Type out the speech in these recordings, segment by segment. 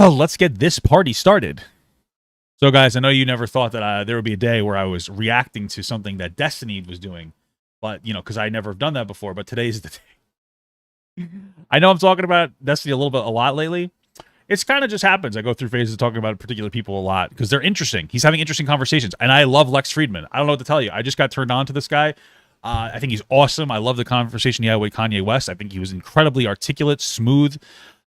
let's get this party started. So, guys, I know you never thought that there would be a day where I was reacting to something that Destiny was doing, but, you know, because I never have done that before, but today's the day. I know I'm talking about Destiny a lot lately. It's kind of just happens. I go through phases of talking about particular people a lot because they're interesting. He's having interesting conversations, and I love Lex Fridman. I don't know what to tell you. I just got turned on to this guy. I think he's awesome. I love the conversation he had with Kanye West. I think he was incredibly articulate, smooth,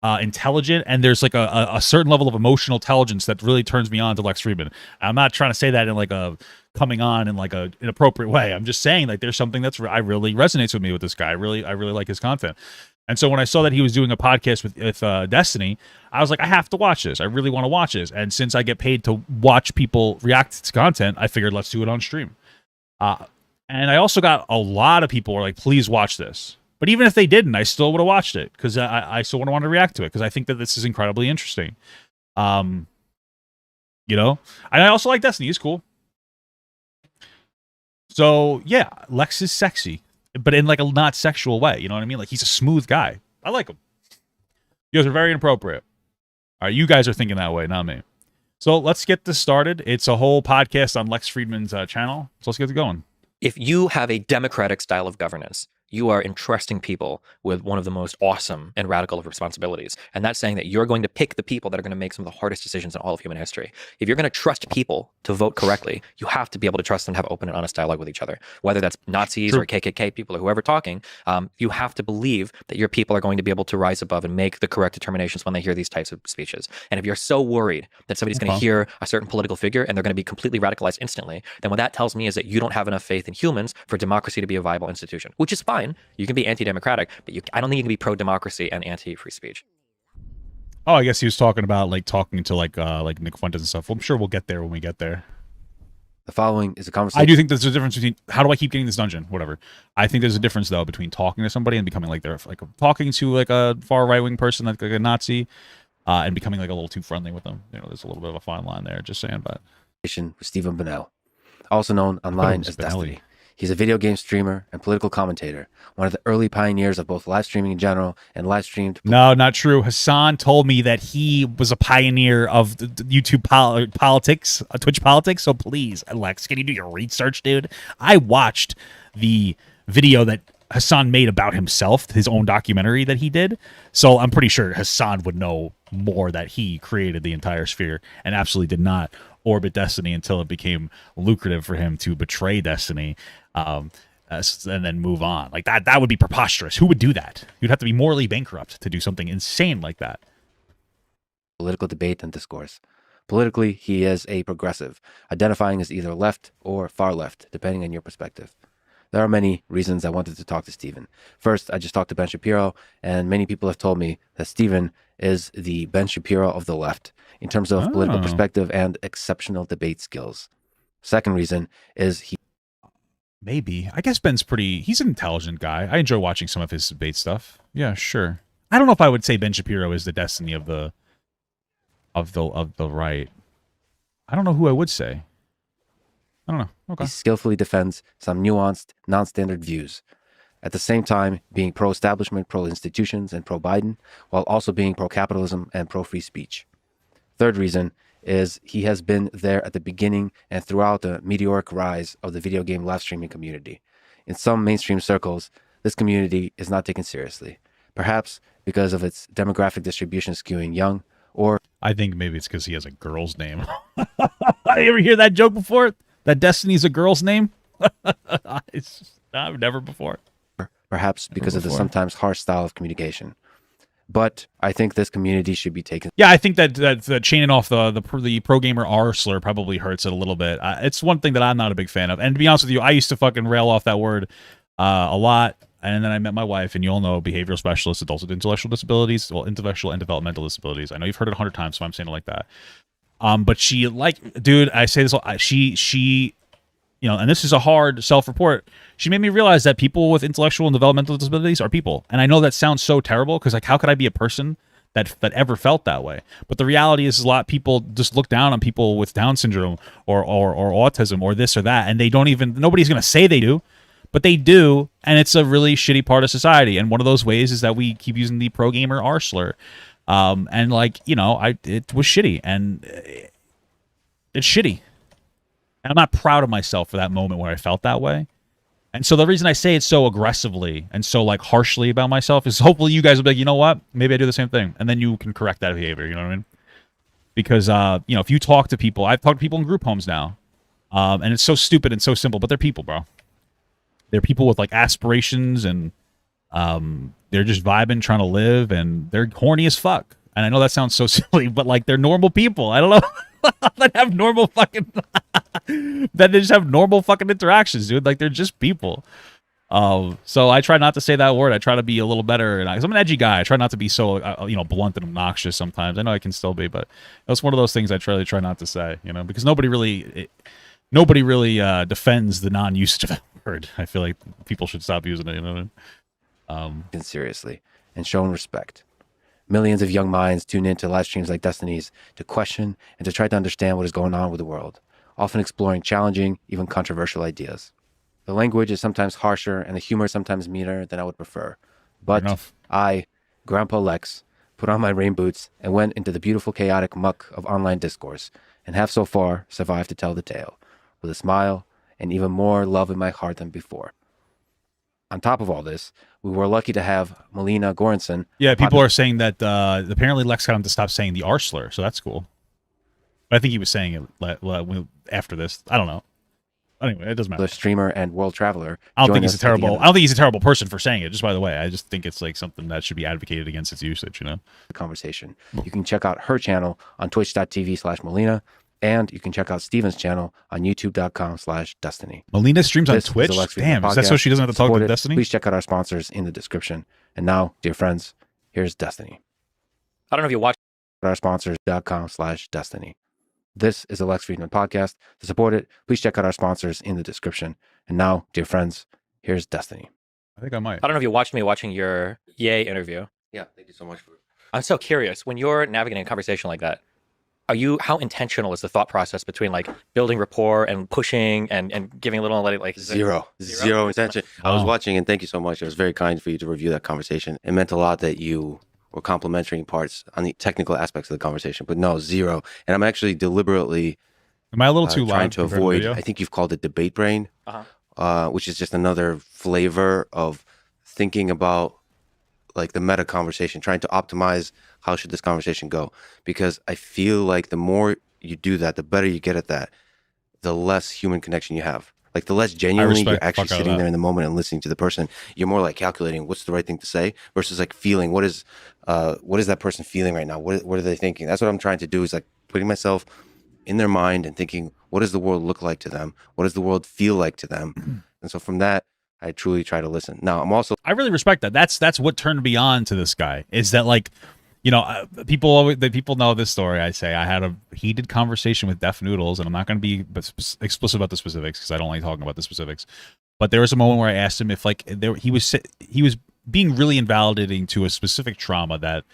intelligent, and there's like a certain level of emotional intelligence that really turns me on to Lex Fridman. I'm not trying to say that in like a coming on in like a inappropriate way. I'm just saying like there's something that's I really resonates with me with this guy. I really like his content. And so when I saw that he was doing a podcast with Destiny, I was like, I have to watch this. I really want to watch this. And since I get paid to watch people react to content, I figured let's do it on stream. And I also got a lot of people who were like, please watch this. But even if they didn't, I still would have watched it because I still would have wanted to react to it because I think that this is incredibly interesting. You know, and I also like Destiny. He's cool. So yeah, Lex is sexy, but in like a not sexual way. You know what I mean? Like he's a smooth guy. I like him. You guys are very inappropriate. All right, you guys are thinking that way, not me. So let's get this started. It's a whole podcast on Lex Fridman's channel. So let's get it going. If you have a democratic style of governance, you are entrusting people with one of the most awesome and radical of responsibilities. And that's saying that you're going to pick the people that are going to make some of the hardest decisions in all of human history. If you're going to trust people to vote correctly, you have to be able to trust them to have open and honest dialogue with each other. Whether that's Nazis True. or KKK people or whoever talking, you have to believe that your people are going to be able to rise above and make the correct determinations when they hear these types of speeches. And if you're so worried that somebody's going to hear a certain political figure and they're going to be completely radicalized instantly, then what that tells me is that you don't have enough faith in humans for democracy to be a viable institution, which is fine. You can be anti-democratic, but I don't think you can be pro-democracy and anti-free speech. Oh, I guess he was talking about like talking to like Nick Fuentes and stuff. Well, I'm sure we'll get there when we get there. The following is a conversation. I do think there's a difference between how do I keep getting this dungeon, whatever. I think there's a difference though between talking to somebody and becoming like they're like talking to like a far right wing person like a Nazi, and becoming like a little too friendly with them. You know, there's a little bit of a fine line there. Just saying, but with Stephen Bonnell, also known online as Destiny. He's a video game streamer and political commentator, one of the early pioneers of both live streaming in general and live streamed. No, not true. Hassan told me that he was a pioneer of the YouTube politics, Twitch politics. So please, Lex, can you do your research, dude? I watched the video that Hassan made about himself, his own documentary that he did. So I'm pretty sure Hassan would know more that he created the entire sphere and absolutely did not orbit Destiny until it became lucrative for him to betray Destiny and then move on. Like that would be preposterous. Who would do that? You'd have to be morally bankrupt to do something insane like that. Political debate and discourse. Politically, he is a progressive, identifying as either left or far left, depending on your perspective. There are many reasons I wanted to talk to Stephen. First, I just talked to Ben Shapiro, and many people have told me that Stephen is the Ben Shapiro of the left in terms of political perspective and exceptional debate skills. Second reason is Maybe. I guess Ben's he's an intelligent guy. I enjoy watching some of his debate stuff. Yeah, sure. I don't know if I would say Ben Shapiro is the Destiny of the right. I don't know who I would say. I don't know. Okay. He skillfully defends some nuanced, non-standard views, at the same time being pro-establishment, pro-institutions, and pro-Biden, while also being pro-capitalism and pro-free speech. Third reason is he has been there at the beginning and throughout the meteoric rise of the video game live streaming community. In some mainstream circles, this community is not taken seriously, perhaps because of its demographic distribution skewing young, or I think maybe it's because he has a girl's name. You ever hear that joke before? That Destiny's a girl's name? I've never before. Perhaps because of the sometimes harsh style of communication. But I think this community should be taken. Yeah, I think that chaining off the pro gamer R slur probably hurts it a little bit. It's one thing that I'm not a big fan of. And to be honest with you, I used to fucking rail off that word a lot. And then I met my wife, and you all know behavioral specialist, adults with intellectual disabilities, well, intellectual and developmental disabilities. I know you've heard it 100 times, so I'm saying it like that. But she, like, dude, I say this, she, you know, and this is a hard self-report. She made me realize that people with intellectual and developmental disabilities are people. And I know that sounds so terrible because, like, how could I be a person that ever felt that way? But the reality is a lot of people just look down on people with Down syndrome or autism or this or that. And they don't even, nobody's going to say they do, but they do. And it's a really shitty part of society. And one of those ways is that we keep using the pro gamer R slur. And like, you know, it was shitty, and it's shitty. And I'm not proud of myself for that moment where I felt that way. And so the reason I say it so aggressively and so like harshly about myself is hopefully you guys will be like, you know what? Maybe I do the same thing. And then you can correct that behavior. You know what I mean? Because, you know, if you talk to people, I've talked to people in group homes now. And it's so stupid and so simple, but they're people, bro. They're people with like aspirations, and they're just vibing, trying to live, and they're horny as fuck. And I know that sounds so silly, but like they're normal people. I don't know. That have normal fucking that they just have normal fucking interactions, dude. Like they're just people. So I try not to say that word. I try to be a little better, and I'm an edgy guy. I try not to be so you know, blunt and obnoxious sometimes. I know I can still be, but that's one of those things I try not to say, you know, because nobody really defends the non-usage of that word. I feel like people should stop using it, you know what I mean? Seriously and shown respect. Millions of young minds tune into live streams like Destiny's to question and to try to understand what is going on with the world, often exploring challenging, even controversial ideas. The language is sometimes harsher and the humor sometimes meaner than I would prefer. But I, Grandpa Lex, put on my rain boots and went into the beautiful chaotic muck of online discourse, and have so far survived to tell the tale, with a smile and even more love in my heart than before. On top of all this, we were lucky to have Melina Goranson. Yeah, people are saying that apparently Lex got him to stop saying the R slur, so that's cool. But I think he was saying it after this. I don't know. Anyway, it doesn't matter. The streamer and world traveler. I don't think he's a terrible person for saying it. Just by the way, I just think it's like something that should be advocated against its usage. You know, the conversation. You can check out her channel on twitch.tv/Melina, and you can check out Steven's channel on youtube.com/Destiny. Melina streams on Twitch. Damn, is that so she doesn't have to talk to Destiny? Please check out our sponsors in the description. And now, dear friends, here's Destiny. I don't know if you watch our sponsors.com/Destiny. This is the Lex Fridman podcast. To support it, please check out our sponsors in the description. And now, dear friends, here's Destiny. I think I might. I don't know if you watched me watching your Yay interview. Yeah, thank you so much for it. I'm so curious. When you're navigating a conversation like that, how intentional is the thought process between like building rapport and pushing and giving a little and letting like zero intention? I was watching, and thank you so much. It was very kind for you to review that conversation. It meant a lot that you were complimentary parts on the technical aspects of the conversation, but no, zero. And I'm actually deliberately am I a little too trying to avoid, I think you've called it debate brain, which is just another flavor of thinking about like the meta conversation, trying to optimize how should this conversation go. Because I feel like the more you do that, the better you get at that, the less human connection you have. Like the less genuinely you're actually sitting there in the moment and listening to the person, you're more like calculating what's the right thing to say versus like feeling what is that person feeling right now? What are they thinking? That's what I'm trying to do, is like putting myself in their mind and thinking, what does the world look like to them? What does the world feel like to them? And so from that, I truly try to listen. Now, I really respect that. That's what turned me on to this guy, is that like, you know, people know this story. I say I had a heated conversation with Def Noodles, and I'm not going to be explicit about the specifics because I don't like talking about the specifics. But there was a moment where I asked him if like he was being really invalidating to a specific trauma that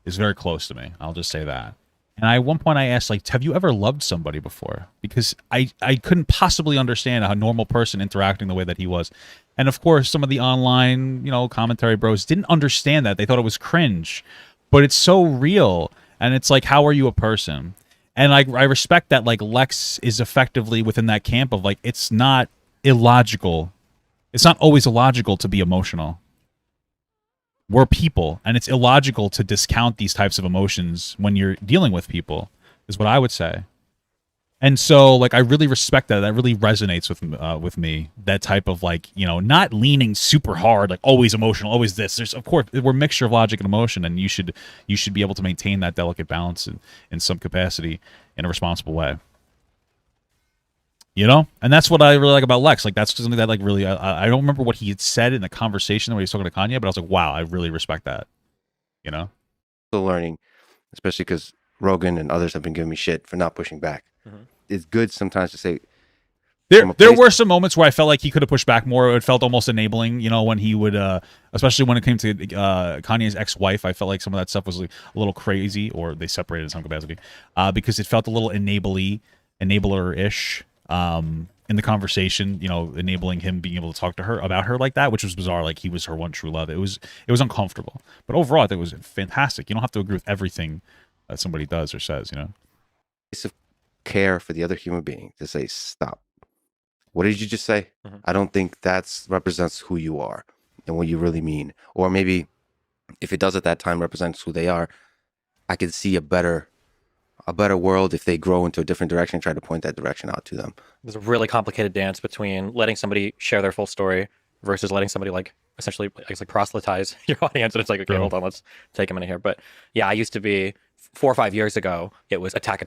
is very close to me. I'll just say that. And at one point I asked, like, have you ever loved somebody before? Because I couldn't possibly understand a normal person interacting the way that he was. And of course, some of the online, you know, commentary bros didn't understand that. They thought it was cringe. But it's so real. And it's like, how are you a person? And I respect that, like, Lex is effectively within that camp of, like, it's not illogical. It's not always illogical to be emotional. We're people, and it's illogical to discount these types of emotions when you're dealing with people, is what I would say. And so, like, I really respect that. That really resonates with me. That type of, like, you know, not leaning super hard, like always emotional, always this. There's, of course, we're a mixture of logic and emotion, and you should be able to maintain that delicate balance in some capacity in a responsible way. You know, and that's what I really like about Lex. Like, that's something that, like, really, I don't remember what he had said in the conversation when he was talking to Kanye, but I was like, wow, I really respect that. You know, still learning, especially because Rogan and others have been giving me shit for not pushing back. Mm-hmm. It's good sometimes to say. There were some moments where I felt like he could have pushed back more. It felt almost enabling, you know, when he would, especially when it came to Kanye's ex-wife. I felt like some of that stuff was like a little crazy, or they separated in some capacity, because it felt a little enabler-ish. in the conversation, you know, enabling him being able to talk to her about her like that, which was bizarre. Like he was her one true love. It was uncomfortable. But overall, I think it was fantastic. You don't have to agree with everything that somebody does or says, you know. Of care for the other human being to say, stop. What did you just say? Mm-hmm. I don't think that's represents who you are and what you really mean. Or maybe if it does at that time represents who they are, I could see a better world if they grow into a different direction and try to point that direction out to them. There's a really complicated dance between letting somebody share their full story versus letting somebody like essentially like proselytize your audience. And it's like, okay, hold on, let's take a minute here. But yeah, I used to be 4 or 5 years ago, it was attack,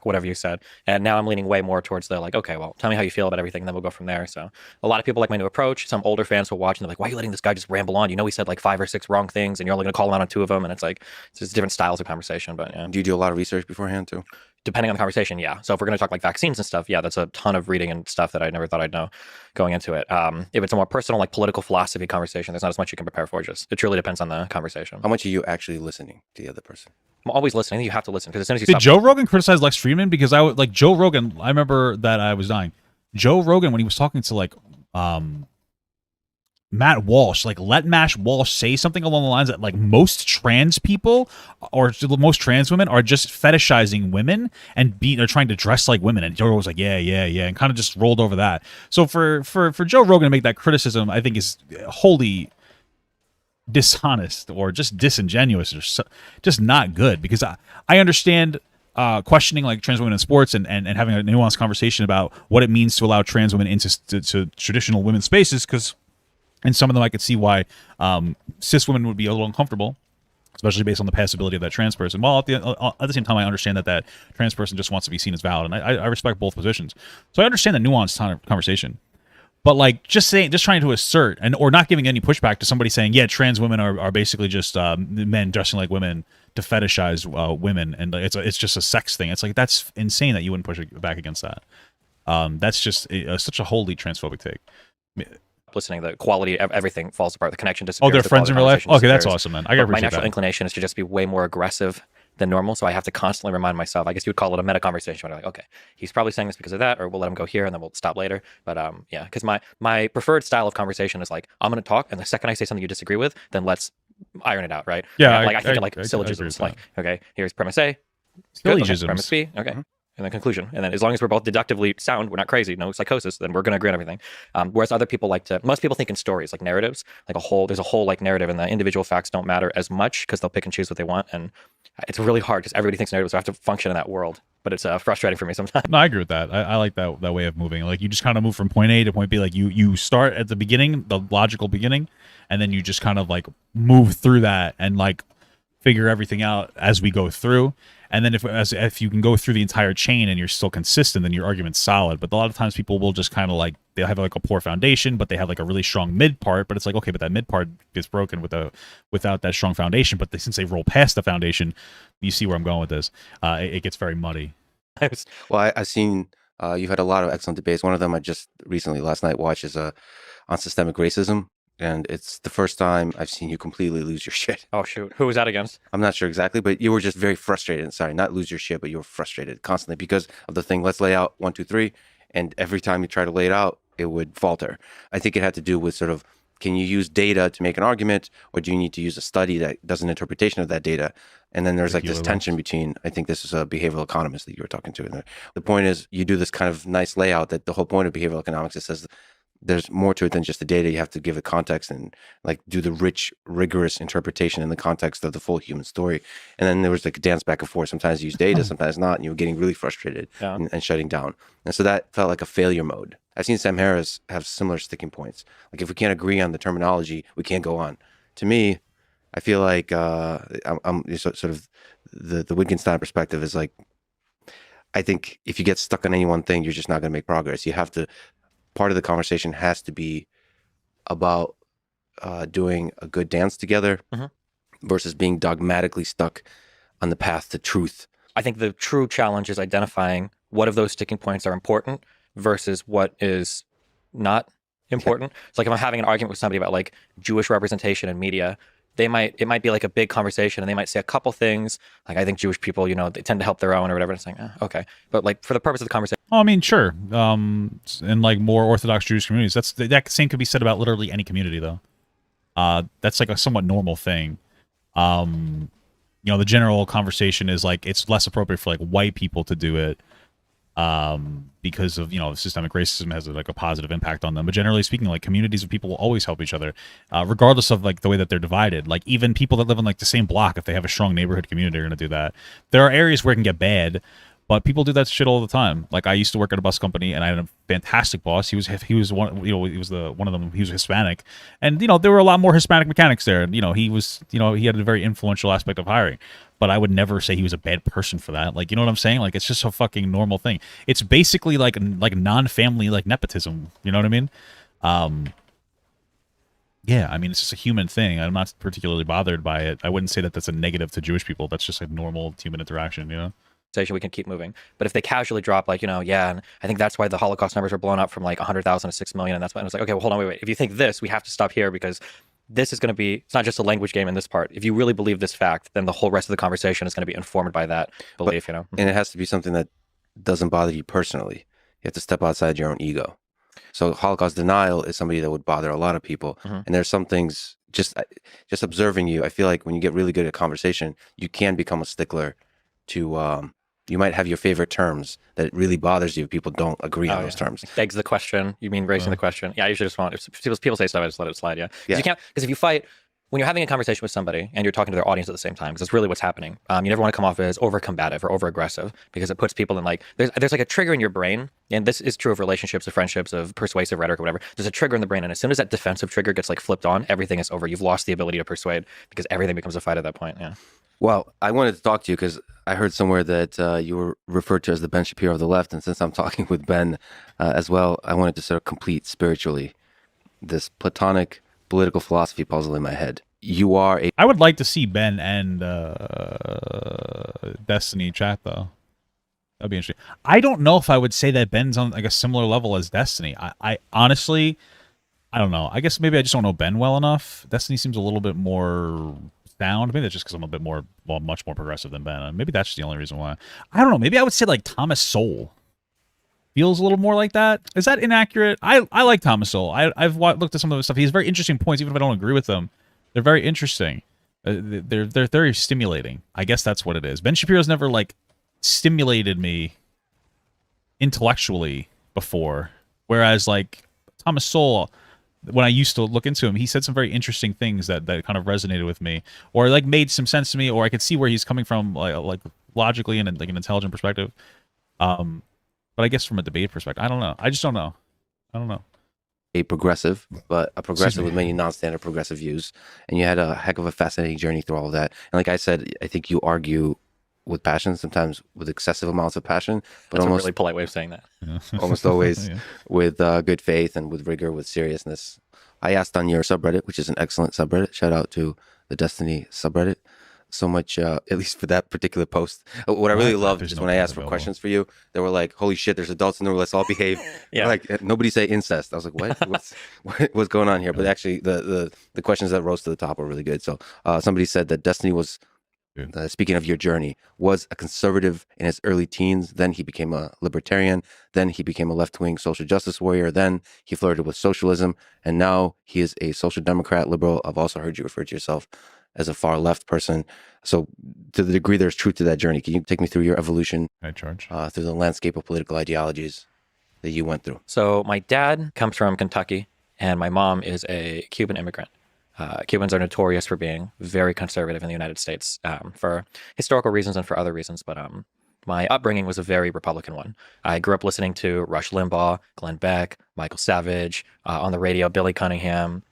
whatever you said. And now I'm leaning way more towards the like, okay, well, tell me how you feel about everything, and then we'll go from there. So a lot of people like my new approach. Some older fans will watch and they're like, why are you letting this guy just ramble on? You know, he said like 5 or 6 wrong things and you're only going to call him out on 2 of them. And it's like, it's just different styles of conversation. But yeah. Do you do a lot of research beforehand too? Depending on the conversation, yeah. So if we're going to talk like vaccines and stuff, yeah, that's a ton of reading and stuff that I never thought I'd know going into it. If it's a more personal, like political philosophy conversation, there's not as much you can prepare for. Just it truly depends on the conversation. How much are you actually listening to the other person? I'm always listening. You have to listen because as soon as you Did stop. Joe Rogan criticize Lex Fridman? Because I would like Joe Rogan. I remember that I was dying. Joe Rogan, when he was talking to like Matt Walsh, like let Matt Walsh say something along the lines that like most trans people or most trans women are just fetishizing women and they're trying to dress like women. And Joe was like, yeah, and kind of just rolled over that. So for Joe Rogan to make that criticism, I think is wholly dishonest or just disingenuous or just not good, because I understand questioning like trans women in sports and having a nuanced conversation about what it means to allow trans women into to traditional women's spaces, because in some of them I could see why cis women would be a little uncomfortable, especially based on the passability of that trans person. While at the same time, I understand that trans person just wants to be seen as valid, and I respect both positions. So I understand the nuanced conversation. But like just trying to assert or not giving any pushback to somebody saying, yeah, trans women are basically just men dressing like women to fetishize women, and it's just a sex thing. It's like, that's insane that you wouldn't push back against that. That's just such a wholly transphobic take. Listening, the quality of everything falls apart. The connection disappears. Oh, they're friends in real life? Okay, that's awesome, man. I gotta appreciate that. My natural inclination is to just be way more aggressive than normal, so I have to constantly remind myself. I guess you would call it a meta conversation. Where I'm like, okay, he's probably saying this because of that, or we'll let him go here and then we'll stop later. But yeah, because my preferred style of conversation is like, I'm going to talk, and the second I say something you disagree with, then let's iron it out, right? Yeah, I think of like syllogisms. Like, okay, here's premise A, syllogisms. Premise B, okay. And then conclusion. And then as long as we're both deductively sound, we're not crazy, no psychosis, then we're going to agree on everything. Whereas other people most people think in stories, like narratives, like there's a whole like narrative, and the individual facts don't matter as much because they'll pick and choose what they want. And it's really hard because everybody thinks narratives have to function in that world. But it's frustrating for me sometimes. No, I agree with that. I like that way of moving. Like you just kind of move from point A to point B. Like you start at the beginning, the logical beginning, and then you just kind of like move through that and like figure everything out as we go through. And then if you can go through the entire chain and you're still consistent, then your argument's solid. But a lot of times people will just kind of like, they'll have like a poor foundation, but they have like a really strong mid part. But it's like, okay, but that mid part gets broken without that strong foundation. But since they roll past the foundation, you see where I'm going with this. It gets very muddy. Well, I've seen you've had a lot of excellent debates. One of them I just recently last night watched is on systemic racism. And it's the first time I've seen you completely lose your shit. Oh, shoot. Who was that against? I'm not sure exactly, but you were just very frustrated. Sorry, not lose your shit, but you were frustrated constantly because of the thing, let's lay out 1, 2, 3. And every time you try to lay it out, it would falter. I think it had to do with sort of, can you use data to make an argument, or do you need to use a study that does an interpretation of that data? And then there's like this tension between, I think this is a behavioral economist that you were talking to. The point is, you do this kind of nice layout that the whole point of behavioral economics, it says there's more to it than just the data. You have to give it context and like do the rich, rigorous interpretation in the context of the full human story. And then there was like a dance back and forth. Sometimes you use data, sometimes not. And you were getting really frustrated and shutting down. And so that felt like a failure mode. I've seen Sam Harris have similar sticking points. Like if we can't agree on the terminology, we can't go on. To me, I feel like I'm sort of the Wittgenstein perspective is like, I think if you get stuck on any one thing, you're just not going to make progress. You have to, part of the conversation has to be about doing a good dance together versus being dogmatically stuck on the path to truth. I think the true challenge is identifying what of those sticking points are important versus what is not important. It's like if I'm having an argument with somebody about like Jewish representation in media, it might be like a big conversation and they might say a couple things like, I think Jewish people, they tend to help their own or whatever. And it's like, okay. But like for the purpose of the conversation, Oh, I mean, sure. In like more Orthodox Jewish communities, that same could be said about literally any community, though. That's like a somewhat normal thing. The general conversation is like it's less appropriate for like white people to do it, because of systemic racism has like a positive impact on them. But generally speaking, like communities of people will always help each other, regardless of like the way that they're divided. Like even people that live in like the same block, if they have a strong neighborhood community, are going to do that. There are areas where it can get bad, but people do that shit all the time. Like I used to work at a bus company, and I had a fantastic boss. He was one, he was one of them. He was Hispanic, and there were a lot more Hispanic mechanics there. And he was, he had a very influential aspect of hiring. But I would never say he was a bad person for that. Like, you know what I'm saying? Like, it's just a fucking normal thing. It's basically like non-family like nepotism. You know what I mean? Yeah, I mean, it's just a human thing. I'm not particularly bothered by it. I wouldn't say that that's a negative to Jewish people. That's just a normal human interaction. We can keep moving. But if they casually drop like, yeah, and I think that's why the Holocaust numbers are blown up from like 100,000 to 6 million. And that's why I was like, okay, well, hold on, wait. If you think this, we have to stop here because this is going to be, it's not just a language game in this part. If you really believe this fact, then the whole rest of the conversation is going to be informed by that belief, And it has to be something that doesn't bother you personally. You have to step outside your own ego. So Holocaust denial is somebody that would bother a lot of people. And there's some things, just observing you, I feel like when you get really good at conversation, you can become a stickler to, you might have your favorite terms that it really bothers you if people don't agree on those terms. Begs the question. You mean raising the question? Yeah, I usually just want, if people say stuff, I just let it slide, yeah. You can't, because if you fight, when you're having a conversation with somebody and you're talking to their audience at the same time, because that's really what's happening. You never want to come off as over-combative or over-aggressive because it puts people in like, there's like a trigger in your brain, and this is true of relationships, of friendships, of persuasive rhetoric or whatever. There's a trigger in the brain, and as soon as that defensive trigger gets like flipped on, everything is over. You've lost the ability to persuade because everything becomes a fight at that point, yeah. Well, I wanted to talk to you because I heard somewhere that you were referred to as the Ben Shapiro of the left. And since I'm talking with Ben as well, I wanted to sort of complete spiritually this Platonic political philosophy puzzle in my head. You are I would like to see Ben and Destiny chat, though. That'd be interesting. I don't know if I would say that Ben's on like a similar level as Destiny. I honestly, I don't know. I guess maybe I just don't know Ben well enough. Destiny seems a little bit more sound. Maybe that's just because I'm a bit more, much more progressive than Ben. Maybe that's just the only reason why. I don't know. Maybe I would say like Thomas Sowell feels a little more like that. Is that inaccurate? I like Thomas Sowell. I've looked at some of his stuff. He has very interesting points, even if I don't agree with them. They're very interesting. They're very stimulating. I guess that's what it is. Ben Shapiro's never like stimulated me intellectually before, whereas like Thomas Sowell, when I used to look into him, he said some very interesting things that kind of resonated with me, or like made some sense to me, or I could see where he's coming from, like logically and like an intelligent perspective. But I guess from a debate perspective, I don't know. I just don't know. I don't know. A progressive, but a progressive with many non-standard progressive views, and you had a heck of a fascinating journey through all of that. And like I said, I think you argue with passion, sometimes with excessive amounts of passion, but that's almost a really polite way of saying that. Almost always with good faith and with rigor, with seriousness. I asked on your subreddit, which is an excellent subreddit. Shout out to the Destiny subreddit. So much, at least for that particular post. What I really loved is when I asked for questions for you, they were like, "Holy shit, there's adults in the room. Let's all behave." Like nobody say incest. I was like, "What? What's going on here?" But actually, the questions that rose to the top were really good. So somebody said that Destiny was, speaking of your journey, was a conservative in his early teens. Then he became a libertarian. Then he became a left-wing social justice warrior. Then he flirted with socialism, and now he is a social democrat, liberal. I've also heard you refer to yourself as a far left person. So to the degree there's truth to that journey, can you take me through your evolution through the landscape of political ideologies that you went through? So my dad comes from Kentucky, and my mom is a Cuban immigrant. Cubans are notorious for being very conservative in the United States for historical reasons and for other reasons. But my upbringing was a very Republican one. I grew up listening to Rush Limbaugh, Glenn Beck, Michael Savage, on the radio, Billy Cunningham,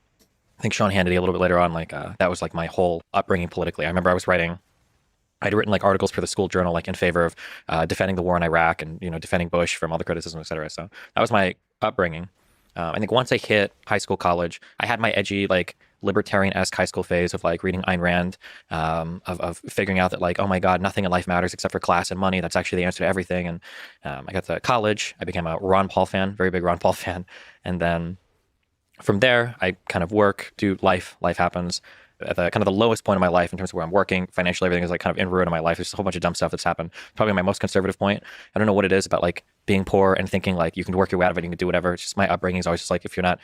I think Sean Hannity a little bit later on. Like that was like my whole upbringing politically. I remember I'd written like articles for the school journal, like in favor of defending the war in Iraq and, defending Bush from all the criticism, et cetera. So that was my upbringing. I think once I hit high school, college, I had my edgy, like libertarian-esque high school phase of like reading Ayn Rand, of figuring out that like, oh my God, nothing in life matters except for class and money. That's actually the answer to everything. And I got to college. I became a Ron Paul fan, very big Ron Paul fan. And then from there, I kind of work, do life happens. At the kind of the lowest point of my life in terms of where I'm working, financially, everything is like kind of in ruin in my life. There's a whole bunch of dumb stuff that's happened. Probably my most conservative point. I don't know what it is about like being poor and thinking like you can work your way out of it, you can do whatever. It's just my upbringing is always just like if you're not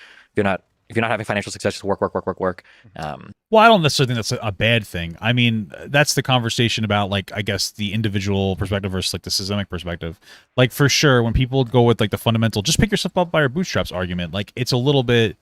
having financial success, just work. Well, I don't necessarily think that's a bad thing. I mean, that's the conversation about, like, I guess the individual perspective versus like the systemic perspective. Like, for sure, when people go with like the fundamental, just pick yourself up by your bootstraps argument, like, it's a little bit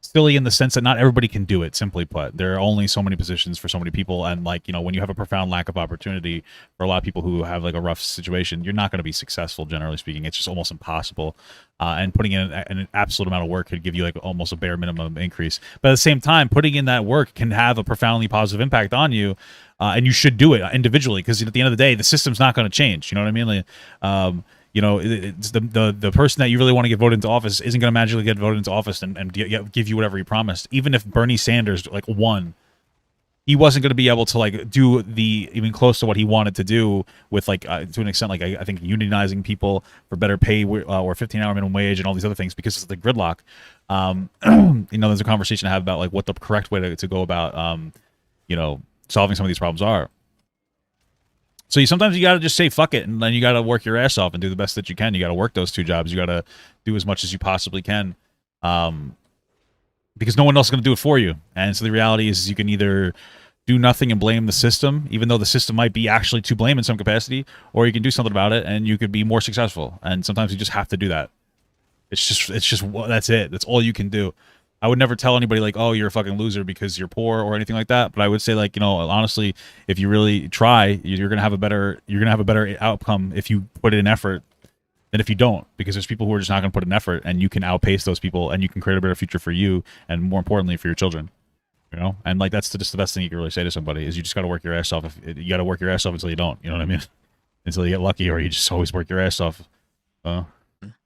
silly in the sense that not everybody can do it. Simply put, there are only so many positions for so many people, and like, you know, when you have a profound lack of opportunity for a lot of people who have like a rough situation, you're not going to be successful, generally speaking. It's just almost impossible. And putting in an absolute amount of work could give you like almost a bare minimum increase, but at the same time, putting in that work can have a profoundly positive impact on you, and you should do it individually, because at the end of the day, the system's not going to change. You know what I mean? Like, you know, it's the person that you really want to get voted into office isn't going to magically get voted into office and give you whatever he promised. Even if Bernie Sanders like won, he wasn't going to be able to like do the even close to what he wanted to do with like to an extent, like I think unionizing people for better pay or 15-hour minimum wage and all these other things, because of the gridlock. You know, there's a conversation to have about like what the correct way to go about you know, solving some of these problems are. So sometimes you got to just say fuck it, and then you got to work your ass off and do the best that you can. You got to work those two jobs. You got to do as much as you possibly can, because no one else is going to do it for you. And so the reality is you can either do nothing and blame the system, even though the system might be actually to blame in some capacity, or you can do something about it and you could be more successful. And sometimes you just have to do that. It's just that's it. That's all you can do. I would never tell anybody like, oh, you're a fucking loser because you're poor or anything like that. But I would say, like, you know, honestly, if you really try, you're gonna have a better outcome if you put in effort than if you don't. Because there's people who are just not gonna put in effort, and you can outpace those people, and you can create a better future for you, and more importantly for your children. You know, and like that's just the best thing you can really say to somebody is you just got to work your ass off. You got to work your ass off until you don't. You know what I mean? Until you get lucky, or you just always work your ass off.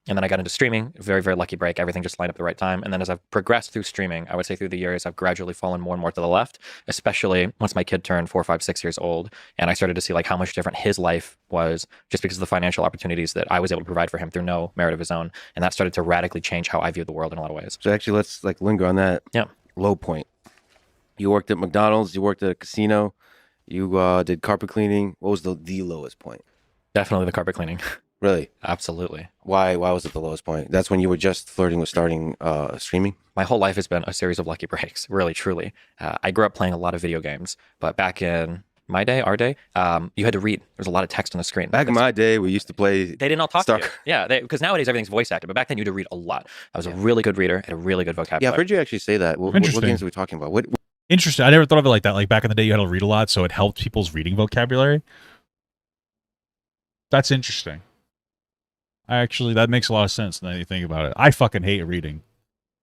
And then I got into streaming, very, very lucky break. Everything just lined up at the right time. And then as I've progressed through streaming, I would say through the years, I've gradually fallen more and more to the left, especially once my kid turned 4, 5, 6 years old. And I started to see like how much different his life was just because of the financial opportunities that I was able to provide for him through no merit of his own. And that started to radically change how I viewed the world in a lot of ways. So actually, let's like linger on that. Yeah. Low point. You worked at McDonald's, you worked at a casino, you did carpet cleaning. What was the lowest point? Definitely the carpet cleaning. Really? Absolutely. Why was it the lowest point? That's when you were just flirting with starting streaming? My whole life has been a series of lucky breaks, really, truly. I grew up playing a lot of video games, but back in my day, our day, you had to read. There's a lot of text on the screen. Back in my day, we used to play. They didn't all talk to you. Yeah, because nowadays everything's voice acted, but back then you had to read a lot. I was a really good reader, had a really good vocabulary. Yeah, I've heard you actually say that. What games are we talking about? Interesting. I never thought of it like that. Like back in the day, you had to read a lot, so it helped people's reading vocabulary. That's interesting. That makes a lot of sense now that you think about it. I fucking hate reading,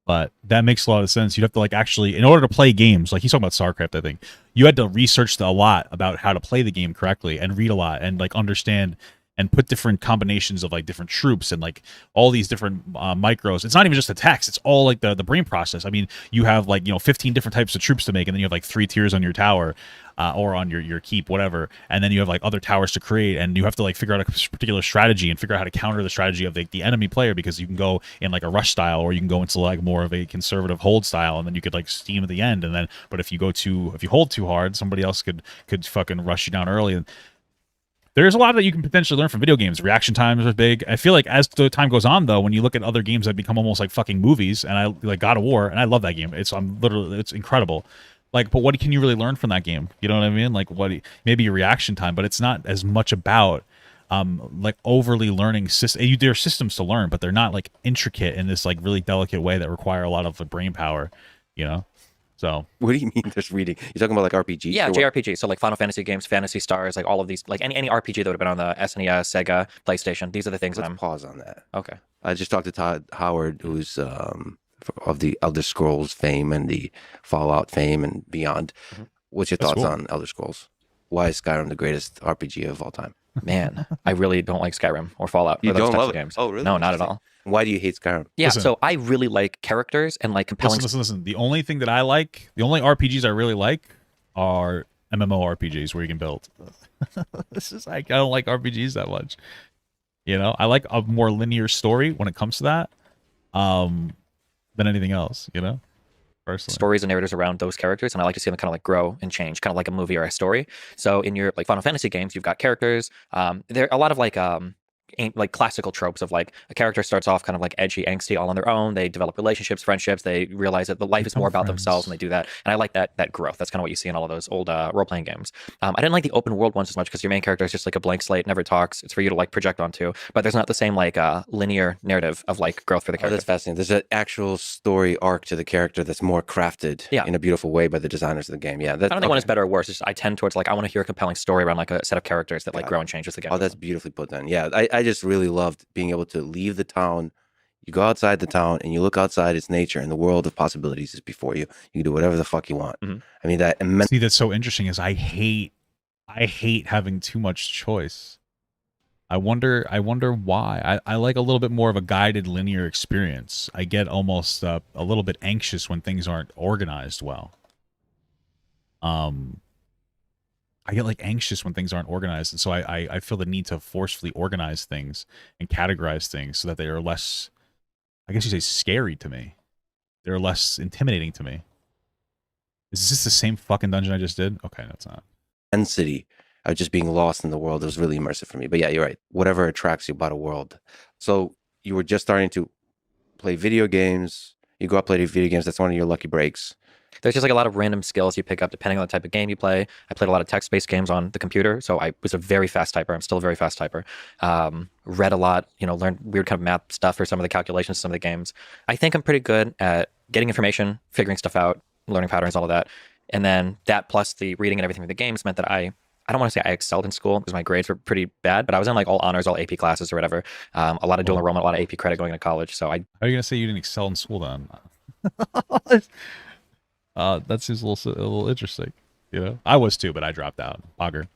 but that makes a lot of sense. You'd have to like actually, in order to play games, like he's talking about StarCraft, I think, you had to research a lot about how to play the game correctly and read a lot and like understand and put different combinations of like different troops and like all these different micros. It's not even just the text. It's all like the brain process. I mean, you have like, 15 different types of troops to make, and then you have like 3 tiers on your tower or on your keep, whatever. And then you have like other towers to create, and you have to like figure out a particular strategy and figure out how to counter the strategy of the enemy player, because you can go in like a rush style, or you can go into like more of a conservative hold style, and then you could like steam at the end. And then, but if you hold too hard, somebody else could fucking rush you down early. And there's a lot that you can potentially learn from video games. Reaction times are big. I feel like as the time goes on, though, when you look at other games that become almost like fucking movies, and I like God of War, and I love that game. It's incredible. Like, but what can you really learn from that game? You know what I mean? Like, maybe your reaction time, but it's not as much about like overly learning. There are systems to learn, but they're not like intricate in this like really delicate way that require a lot of brain power. You know. So what do you mean there's reading? You're talking about like RPGs? Yeah, JRPG. So like Final Fantasy games, Phantasy Stars, like all of these, like any RPG that would have been on the SNES, Sega, PlayStation. These are the things. Let's pause on that. Okay. I just talked to Todd Howard, who's of the Elder Scrolls fame and the Fallout fame and beyond. Mm-hmm. What's your thoughts on Elder Scrolls? Why is Skyrim the greatest RPG of all time? Man, I really don't like Skyrim or Fallout. You or those don't types love of it? games. Oh, really? No, not at all. Why do you hate Skyrim? Yeah, Listen. so I really like characters and like compelling. Listen. The only thing that I like, the only RPGs I really like are MMORPGs where you can build. This is like, I don't like RPGs that much. You know, I like a more linear story when it comes to that than anything else, you know? Personally. Stories and narratives around those characters, and I like to see them kind of like grow and change, kind of like a movie or a story. So in your like Final Fantasy games, you've got characters. There are a lot of like like classical tropes of like a character starts off kind of like edgy, angsty, all on their own. They develop relationships, friendships. They realize that the life is more about themselves, and they do that. And I like that growth. That's kind of what you see in all of those old role playing games. I didn't like the open world ones as much because your main character is just like a blank slate, never talks. It's for you to like project onto, but there's not the same like linear narrative of like growth for the character. That's fascinating. There's an actual story arc to the character that's more crafted in a beautiful way by the designers of the game. Yeah, I don't think one is better or worse. It's just I tend towards like I want to hear a compelling story around like a set of characters that like grow and change with the game. Oh, that's beautifully put then. Yeah, I just really loved being able to leave the town. You go outside the town and you look outside its nature, and the world of possibilities is before you. You can do whatever the fuck you want. I mean, that immense. See, that's so interesting. Is I hate having too much choice. I wonder why. I like a little bit more of a guided linear experience. I get almost a little bit anxious when things aren't organized well. I get like anxious when things aren't organized, and so I feel the need to forcefully organize things and categorize things so that they are less, I guess you say, scary to me. They're less intimidating to me. Is this the same fucking dungeon I just did? Okay, that's not. Intensity of just being lost in the world. It was really immersive for me. But yeah, you're right. Whatever attracts you about a world. So you were just starting to play video games. You go out play video games. That's one of your lucky breaks. There's just like a lot of random skills you pick up depending on the type of game you play. I played a lot of text-based games on the computer, so I was a very fast typer. I'm still a very fast typer. Read a lot, learned weird kind of math stuff for some of the calculations, some of the games. I think I'm pretty good at getting information, figuring stuff out, learning patterns, all of that. And then that plus the reading and everything for the games meant that I don't want to say I excelled in school because my grades were pretty bad, but I was in like all honors, all AP classes or whatever. A lot of dual enrollment, a lot of AP credit going to college. So How are you going to say you didn't excel in school then? That seems a little interesting. I was too, but I dropped out. Bogger.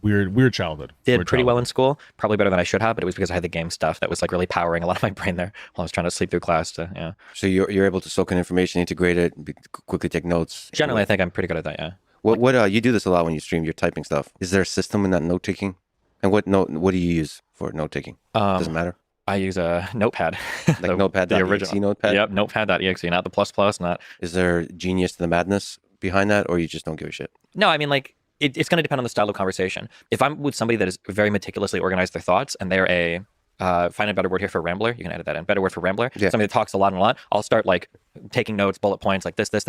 Weird childhood. Did pretty well in school, probably better than I should have, but it was because I had the game stuff that was like really powering a lot of my brain there while I was trying to sleep through class. So you're able to soak in information, integrate it, quickly take notes. Generally, I think I'm pretty good at that. Yeah. What you do this a lot when you stream. You're typing stuff. Is there a system in that note taking? And what do you use for note taking? Doesn't matter. I use a notepad. Like Notepad, the original notepad? Yep, notepad.exe, not the plus, not. Is there genius to the madness behind that, or you just don't give a shit? No, I mean, like, it's going to depend on the style of conversation. If I'm with somebody that is very meticulously organized their thoughts, and they're find a better word here for rambler, you can edit that in, better word for rambler, somebody that talks a lot, I'll start like taking notes, bullet points, like this, because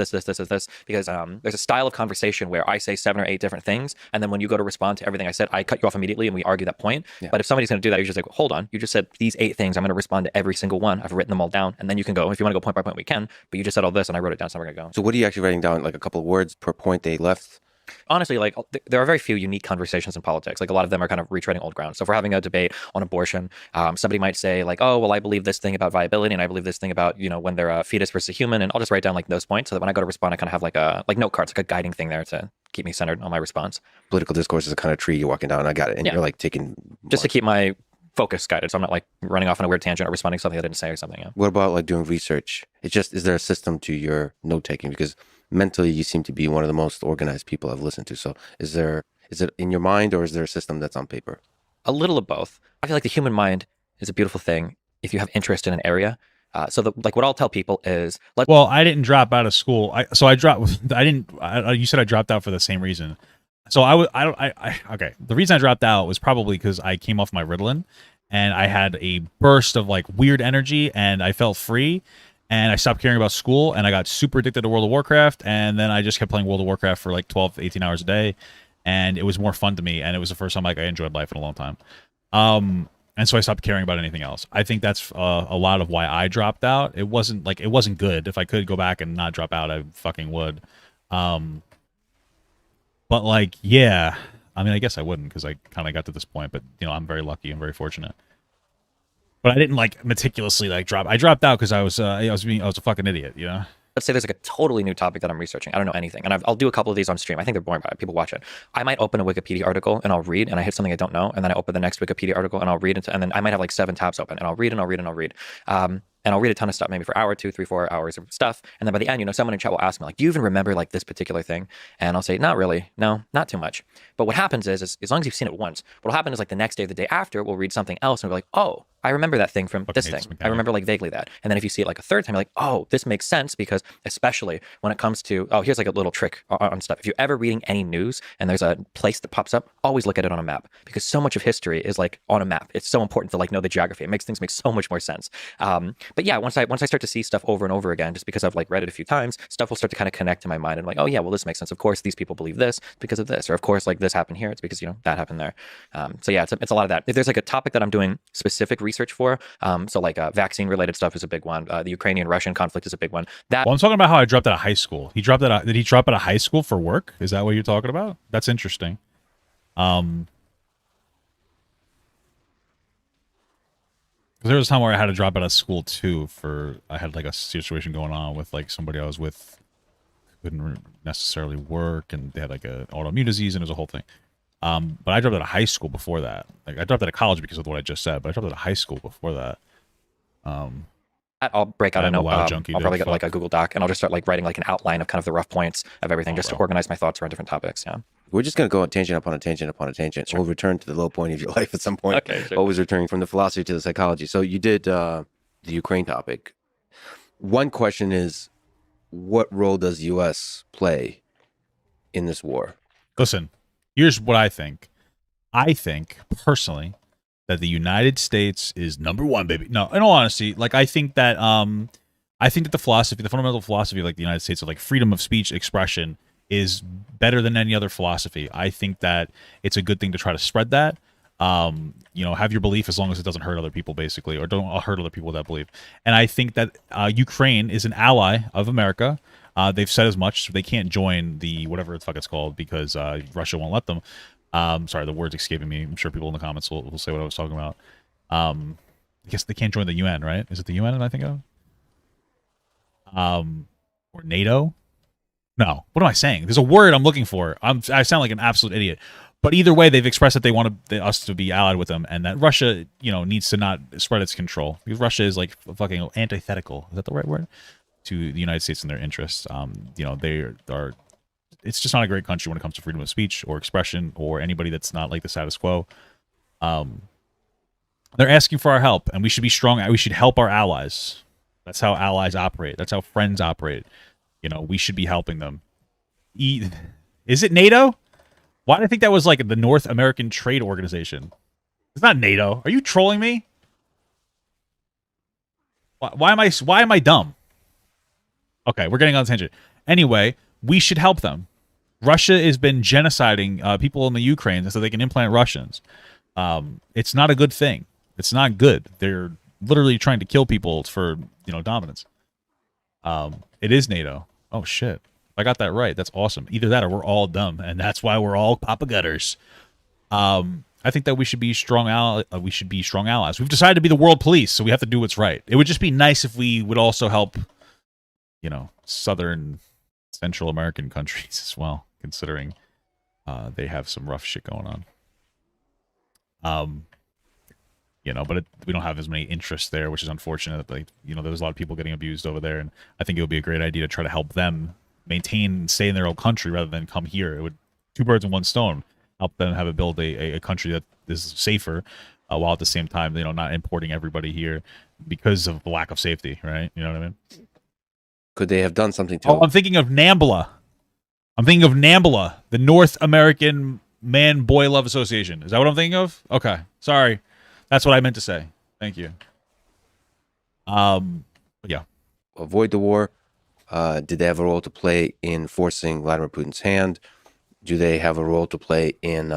there's a style of conversation where I say 7 or 8 different things, and then when you go to respond to everything I said, I cut you off immediately and we argue that point. But if somebody's going to do that, you're just like, hold on, you just said these 8 things, I'm going to respond to every single one, I've written them all down, and then you can go, if you want to go point by point, we can, but you just said all this and I wrote it down, so we're going to go. So what are you actually writing down, like a couple of words per point they left? Honestly, like there are very few unique conversations in politics. Like a lot of them are kind of retreading old ground. So if we're having a debate on abortion, somebody might say like, oh, well, I believe this thing about viability and I believe this thing about, when they're a fetus versus a human. And I'll just write down like those points so that when I go to respond, I kind of have like note cards, like a guiding thing there to keep me centered on my response. Political discourse is a kind of tree you're walking down. I got it. And you're like taking... Just to keep my focus guided. So I'm not like running off on a weird tangent or responding to something I didn't say or something. Yeah. What about like doing research? Is there a system to your note taking? Because mentally you seem to be one of the most organized people I've listened to. So is it in your mind or is there a system that's on paper? A little of both. I feel like the human mind is a beautiful thing if you have interest in an area. What I'll tell people is... I didn't drop out of school. You said I dropped out for the same reason. So okay. The reason I dropped out was probably because I came off my Ritalin and I had a burst of like weird energy and I felt free. And I stopped caring about school, and I got super addicted to World of Warcraft, and then I just kept playing World of Warcraft for like 12 to 18 hours a day, and it was more fun to me, and it was the first time like I enjoyed life in a long time. And so I stopped caring about anything else. I think that's a lot of why I dropped out. It wasn't good. If I could go back and not drop out, I fucking would. But like, yeah, I mean, I guess I wouldn't because I kind of got to this point, but I'm very lucky. I'm very fortunate. But I didn't like meticulously like drop. I dropped out because I was a fucking idiot, Let's say there's like a totally new topic that I'm researching. I don't know anything, and I'll do a couple of these on stream. I think they're boring, but people watch it. I might open a Wikipedia article and I'll read, and I hit something I don't know, and then I open the next Wikipedia article and I'll read, and then I might have like 7 tabs open, and I'll read and I'll read and I'll read. And I'll read a ton of stuff, maybe for an hour, 2, 3, 4 hours of stuff. And then by the end, someone in chat will ask me, like, do you even remember like this particular thing? And I'll say, not really. No, not too much. But what happens is as long as you've seen it once, what'll happen is like the next day or the day after, we'll read something else and we're like, oh, I remember that thing from Fucking this hate thing. this I mechanic. remember like vaguely that. And then if you see it like a third time, you're like, oh, this makes sense because especially when it comes to, oh, here's like a little trick on stuff. If you're ever reading any news and there's a place that pops up, always look at it on a map because so much of history is like on a map. It's so important to like know the geography. It makes things make so much more sense. But yeah, once I start to see stuff over and over again, just because I've like read it a few times, stuff will start to kind of connect to my mind and like, oh yeah, well, this makes sense. Of course, these people believe this because of this, or of course, like this happened here. It's because, you know, that happened there. So yeah, it's a lot of that. If there's like a topic that I'm doing specific research for, so like vaccine related stuff is a big one. The Ukrainian-Russian conflict is a big one. Well, I'm talking about how I dropped out of high school. He dropped out. Did he drop out of high school for work? Is that what you're talking about? That's interesting. 'Cause there was a time where I had to drop out of school too. I had like a situation going on with like somebody I was with couldn't necessarily work, and they had like a autoimmune disease, and it was a whole thing. But I dropped out of high school before that. Like I dropped out of college because of what I just said, but I dropped out of high school before that. I'll break out a note. I'll probably get like a Google Doc and I'll just start like writing like an outline of kind of the rough points of everything just to organize my thoughts around different topics. Yeah. We're just going to go on tangent upon a tangent upon a tangent. Sure. We'll return to the low point of your life at some point. Okay, sure. Always returning from the philosophy to the psychology. So you did the Ukraine topic. One question is, what role does U.S. play in this war? Listen, here's what I think. I think personally that the United States is number one, baby. No, in all honesty, like I think that the fundamental philosophy of like the United States of like freedom of speech, expression is better than any other philosophy. I think that it's a good thing to try to spread that. You know, have your belief as long as it doesn't hurt other people, basically, or don't hurt other people that believe. And I think that Ukraine is an ally of America. They've said as much. So they can't join the whatever the fuck it's called because Russia won't let them. Sorry, the word's escaping me. I'm sure people in the comments will say what I was talking about. I guess they can't join the UN, right? Is it the UN that I think of? Or NATO? No. What am I saying? There's a word I'm looking for. I sound like an absolute idiot. But either way, they've expressed that they want us to be allied with them, and that Russia, you know, needs to not spread its control because Russia is like fucking antithetical. Is that the right word? To the United States and their interests. You know, they are. It's just not a great country when it comes to freedom of speech or expression or anybody that's not like the status quo. They're asking for our help, and we should be strong. We should help our allies. That's how allies operate. That's how friends operate. You know, we should be helping them. Is it NATO? Why do I think that was like the North American Trade Organization? It's not NATO. Are you trolling me? Why am I dumb? Okay, we're getting on a tangent. Anyway, we should help them. Russia has been genociding people in the Ukraine so they can implant Russians. It's not a good thing. It's not good. They're literally trying to kill people for, you know, dominance. It is NATO. Oh shit. I got that right. That's awesome. Either that or we're all dumb, and that's why we're all Papa Gutters. I think that we should be strong allies. We've decided to be the world police, so we have to do what's right. It would just be nice if we would also help, you know, Southern, Central American countries as well, considering they have some rough shit going on. You know, but we don't have as many interests there, which is unfortunate. Like, you know, there's a lot of people getting abused over there, and I think it would be a great idea to try to help them maintain and stay in their own country rather than come here. It would two birds in one stone. Help them have build a country that is safer, while at the same time, you know, not importing everybody here because of the lack of safety, right? You know what I mean? Could they have done something to? Oh, I'm thinking of NAMBLA. The North American Man Boy Love Association. Is that what I'm thinking of? Okay, sorry, that's what I meant to say. Thank you. Yeah. Avoid the war. Did they have a role to play in forcing Vladimir Putin's hand? Do they have a role to play in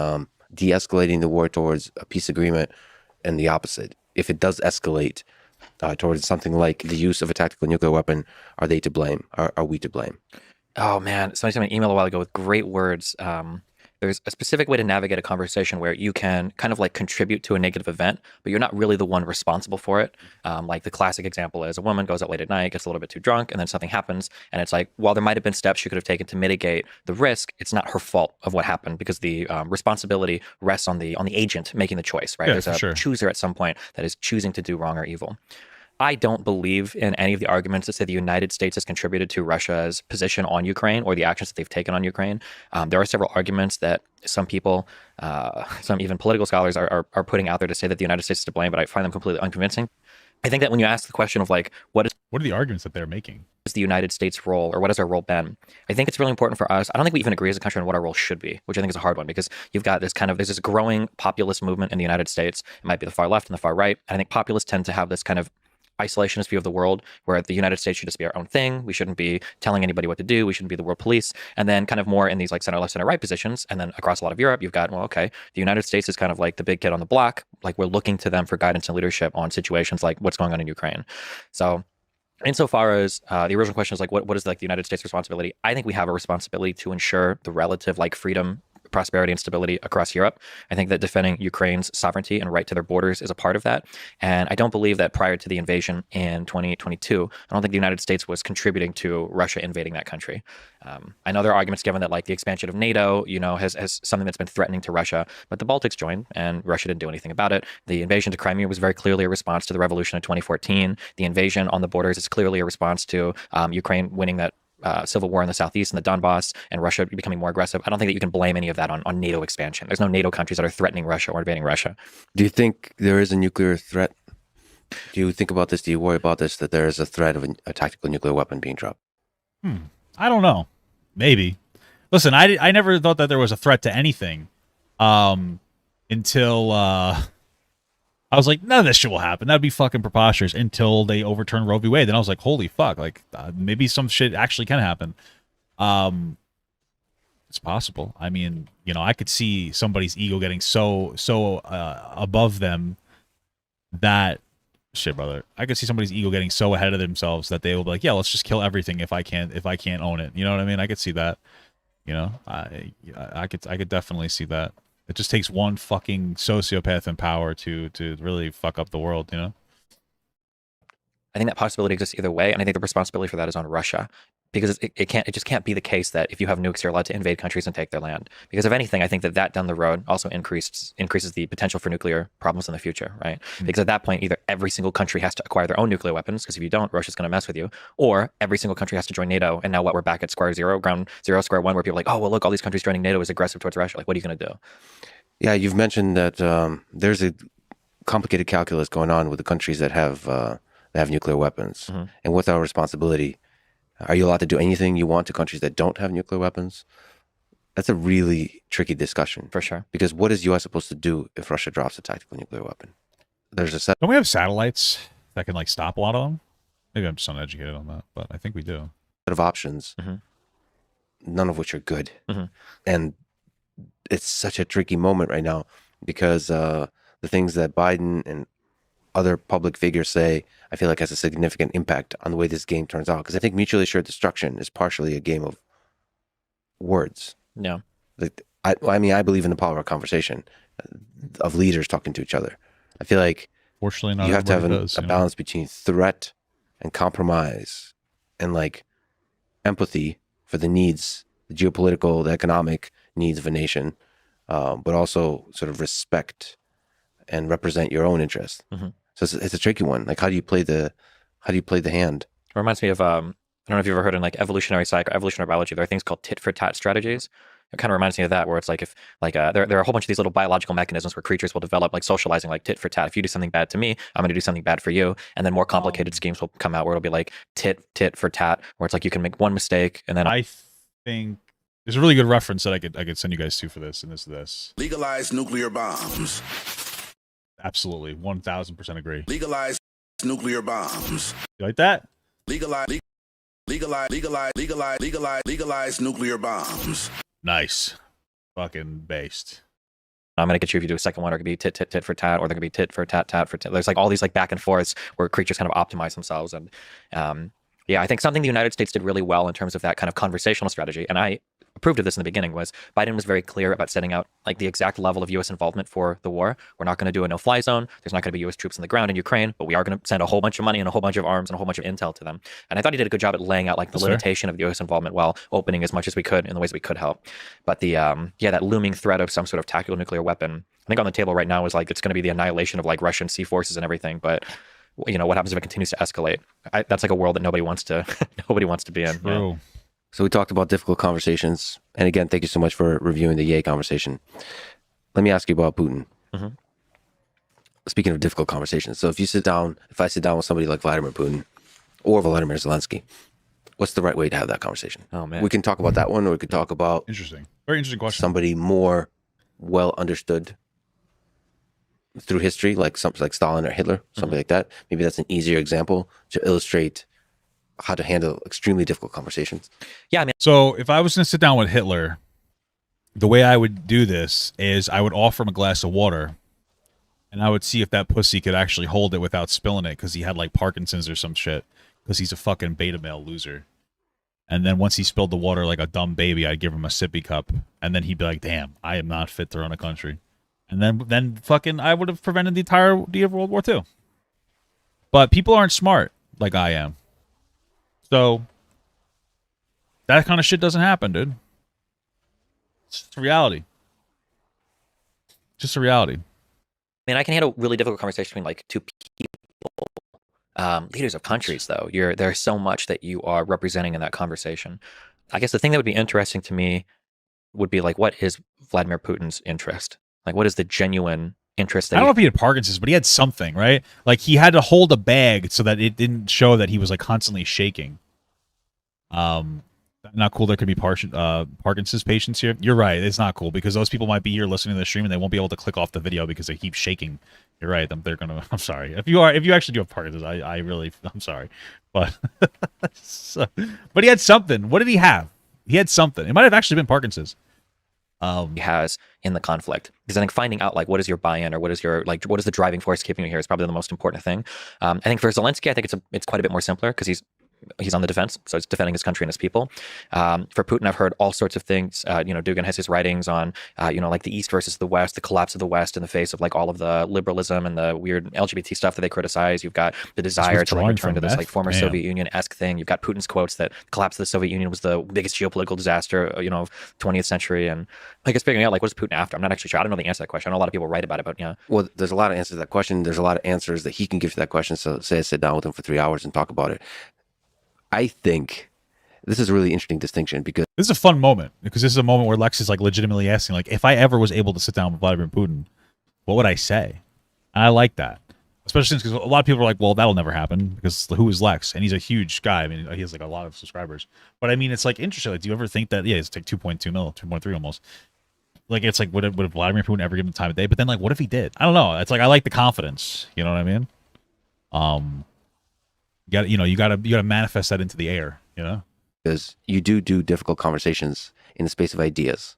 de-escalating the war towards a peace agreement? And the opposite, if it does escalate towards something like the use of a tactical nuclear weapon, are they to blame? Are we to blame? Oh man, somebody sent me an email a while ago with great words. There's a specific way to navigate a conversation where you can kind of like contribute to a negative event, but you're not really the one responsible for it. Like the classic example is a woman goes out late at night, gets a little bit too drunk, and then something happens. And it's like, while there might have been steps she could have taken to mitigate the risk, it's not her fault of what happened because the responsibility rests on the agent making the choice, right? Yeah, There's a sure. chooser at some point that is choosing to do wrong or evil. I don't believe in any of the arguments that say the United States has contributed to Russia's position on Ukraine or the actions that they've taken on Ukraine. There are several arguments that some people, some even political scholars, are putting out there to say that the United States is to blame, but I find them completely unconvincing. I think that when you ask the question of like, what are the arguments that they're making? Is the United States role, or what has our role been? I think it's really important for us. I don't think we even agree as a country on what our role should be, which I think is a hard one, because you've got this there's this growing populist movement in the United States. It might be the far left and the far right. And I think populists tend to have this kind of isolationist view of the world, where the United States should just be our own thing. We shouldn't be telling anybody what to do. We shouldn't be the world police. And then kind of more in these like center left, center right positions. And then across a lot of Europe, you've got, well, okay, the United States is kind of like the big kid on the block. Like, we're looking to them for guidance and leadership on situations like what's going on in Ukraine. So insofar as the original question is like, what is like the United States' responsibility? I think we have a responsibility to ensure the relative like freedom, prosperity, and stability across Europe. I think that defending Ukraine's sovereignty and right to their borders is a part of that. And I don't believe that prior to the invasion in 2022, I don't think the United States was contributing to Russia invading that country. I know there are arguments given that like the expansion of NATO, has something that's been threatening to Russia, but the Baltics joined and Russia didn't do anything about it. The invasion to Crimea was very clearly a response to the revolution of 2014. The invasion on the borders is clearly a response to Ukraine winning that civil war in the southeast and the Donbass, and Russia becoming more aggressive. I don't think that you can blame any of that on NATO expansion. There's no NATO countries that are threatening Russia or invading Russia. Do you think there is a nuclear threat? Do you think about this? Do you worry about this, that there is a threat of a tactical nuclear weapon being dropped? I don't know. Maybe. Listen, I never thought that there was a threat to anything until I was like, none of this shit will happen. That'd be fucking preposterous, until they overturn Roe v. Wade. Then I was like, holy fuck, like maybe some shit actually can happen. It's possible. I mean, I could see somebody's ego getting so above them that shit, brother. I could see somebody's ego getting so ahead of themselves that they will be like, yeah, let's just kill everything if I can't own it. You know what I mean? I could see that. I could definitely see that. It just takes one fucking sociopath in power to really fuck up the world, I think that possibility exists either way, and I think the responsibility for that is on Russia, because it just can't be the case that if you have nukes, you're allowed to invade countries and take their land. Because if anything, I think that down the road also increases the potential for nuclear problems in the future, right? Because at that point, either every single country has to acquire their own nuclear weapons, because if you don't, Russia's going to mess with you, or every single country has to join NATO. And now we're back at ground zero, square one, where people are like, oh, well, look, all these countries joining NATO is aggressive towards Russia. Like, what are you going to do? Yeah, you've mentioned that there's a complicated calculus going on with the countries that have nuclear weapons. Mm-hmm. And what's our responsibility? Are you allowed to do anything you want to countries that don't have nuclear weapons? That's a really tricky discussion. For sure. Because what is U.S. supposed to do if Russia drops a tactical nuclear weapon? There's a set. Don't we have satellites that can like stop a lot of them? Maybe I'm just uneducated on that, but I think we do. Set of options, none of which are good. Mm-hmm. And it's such a tricky moment right now, because the things that Biden and other public figures say, I feel like has a significant impact on the way this game turns out. Because I think mutually assured destruction is partially a game of words. Yeah. I mean, I believe in the power of conversation, of leaders talking to each other. I feel like fortunately not you have to have a balance between threat and compromise and like empathy for the needs, the geopolitical, the economic needs of a nation, but also sort of respect and represent your own interests. Mm-hmm. So it's a tricky one. Like, how do you play the hand? It reminds me of I don't know if you've ever heard in like evolutionary biology, there are things called tit for tat strategies. It kind of reminds me of that, where it's like, if like there are a whole bunch of these little biological mechanisms where creatures will develop, like socializing, like tit for tat. If you do something bad to me, I'm going to do something bad for you. And then more complicated schemes will come out where it'll be like tit for tat, where it's like you can make one mistake and then I think there's a really good reference that I could send you guys to for this, and this. Legalize nuclear bombs. Absolutely, 1000% agree. Legalize nuclear bombs. You like that? Legalize nuclear bombs. Nice. Fucking based. I'm going to get you if you do a second one, or it could be tit for tat, or there could be tit for tat for tit. There's like all these like back and forths where creatures kind of optimize themselves. And I think something the United States did really well in terms of that kind of conversational strategy, and I approved of this in the beginning, was Biden was very clear about setting out like the exact level of U.S. involvement for the war. We're not going to do a no-fly zone. There's not going to be U.S. troops on the ground in Ukraine, but we are going to send a whole bunch of money and a whole bunch of arms and a whole bunch of intel to them. And I thought he did a good job at laying out like the limitation of the U.S. involvement while opening as much as we could in the ways we could help. But the that looming threat of some sort of tactical nuclear weapon, I think on the table right now is like it's going to be the annihilation of like Russian sea forces and everything. But what happens if it continues to escalate? That's like a world that nobody wants to nobody wants to be in. True. So we talked about difficult conversations. And again, thank you so much for reviewing the Yay conversation. Let me ask you about Putin. Mhm. Speaking of difficult conversations, so if I sit down with somebody like Vladimir Putin or Volodymyr Zelensky, what's the right way to have that conversation? Oh man, We can talk about that one, or we could talk about Interesting. Very interesting question. somebody more well understood through history, like something like Stalin or Hitler, something like that. Maybe that's an easier example to illustrate how to handle extremely difficult conversations. Yeah, I mean, So if I was going to sit down with Hitler, the way I would do this is I would offer him a glass of water, and I would see if that pussy could actually hold it without spilling it, because he had like Parkinson's or some shit, because he's a fucking beta male loser. And then once he spilled the water like a dumb baby, I'd give him a sippy cup, and then he'd be like, "Damn, I am not fit to run a country." And then fucking I would have prevented the entirety of World War II. But people aren't smart like I am. So that kind of shit doesn't happen, dude. It's just a reality. Just a reality. I can handle really difficult conversations between like two people, leaders of countries. Though there's so much that you are representing in that conversation. I guess the thing that would be interesting to me would be like, what is Vladimir Putin's interest? Like, what is the genuine interest that I don't know if he had Parkinson's, but he had something, right? Like he had to hold a bag so that it didn't show that he was like constantly shaking. Not cool. There could be Parkinson's patients here. You're right. It's not cool because those people might be here listening to the stream and they won't be able to click off the video because they keep shaking. You're right. They're gonna. I'm sorry. If you actually do have Parkinson's, I'm sorry, but but he had something. What did he have? He had something. It might have actually been Parkinson's. he has in the conflict, because I think finding out like what is your buy-in or what is the driving force keeping you here is probably the most important thing. I think for Zelensky, I think it's quite a bit more simpler because he's on the defense, so it's defending his country and his people. For Putin, I've heard all sorts of things. Dugin has his writings on, like the East versus the West, the collapse of the West in the face of like all of the liberalism and the weird LGBT stuff that they criticize. You've got the desire to like return to this like former Soviet Union-esque thing. You've got Putin's quotes that the collapse of the Soviet Union was the biggest geopolitical disaster, of 20th century. And I guess figuring out like what is Putin after? I'm not actually sure. I don't know the answer to that question. I know a lot of people write about it, but yeah. Well, there's a lot of answers to that question. There's a lot of answers that he can give to that question. So say I sit down with him for 3 hours and talk about it. I think this is a really interesting distinction because this is a fun moment, because this is a moment where Lex is like legitimately asking, like, if I ever was able to sit down with Vladimir Putin, what would I say? And I like that, especially since because a lot of people are like, well, that'll never happen because who is Lex? And he's a huge guy. I mean, he has like a lot of subscribers. But I mean, it's like interesting. Like, do you ever think that? Yeah, it's like 2.2 mil, 2.3 almost. Like, it's like, would Vladimir Putin ever give him the time of day? But then, like, what if he did? I don't know. It's like I like the confidence. You know what I mean? You gotta manifest that into the air, because you do difficult conversations in the space of ideas,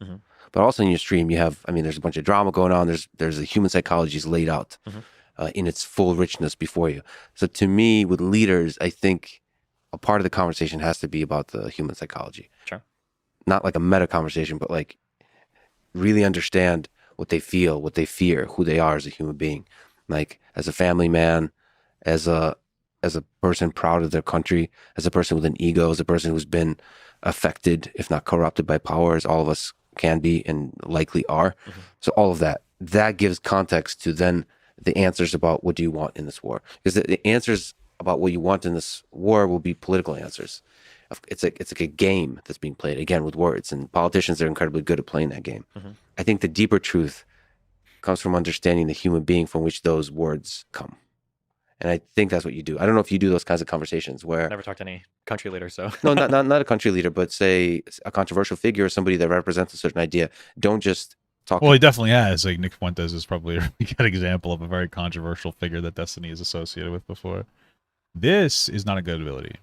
but also in your stream you have, there's a bunch of drama going on. There's a human psychology is laid out in its full richness before you. So to me, with leaders, I think a part of the conversation has to be about the human psychology. Sure. Not like a meta conversation, but like really understand what they feel, what they fear, who they are as a human being, like as a family man, as a person proud of their country, as a person with an ego, as a person who's been affected, if not corrupted by power, as all of us can be and likely are. So all of that gives context to then the answers about what do you want in this war. Because the answers about what you want in this war will be political answers. It's like a game that's being played, again, with words, and politicians are incredibly good at playing that game. I think the deeper truth comes from understanding the human being from which those words come. And I think that's what you do. I don't know if you do those kinds of conversations where... I've never talked to any country leader, so... No, not a country leader, but say a controversial figure or somebody that represents a certain idea. Don't just talk... Well, he definitely has. Like, Nick Fuentes is probably a really good example of a very controversial figure that Destiny is associated with before. This is not a good ability. In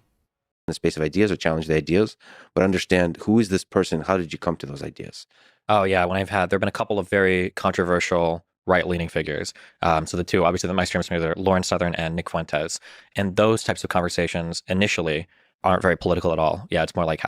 the space of ideas, or challenge the ideas, but understand who is this person, how did you come to those ideas? Oh, yeah. There have been a couple of very controversial right-leaning figures. So the two, obviously, that my streamers are Lauren Southern and Nick Fuentes. And those types of conversations initially aren't very political at all. Yeah, it's more like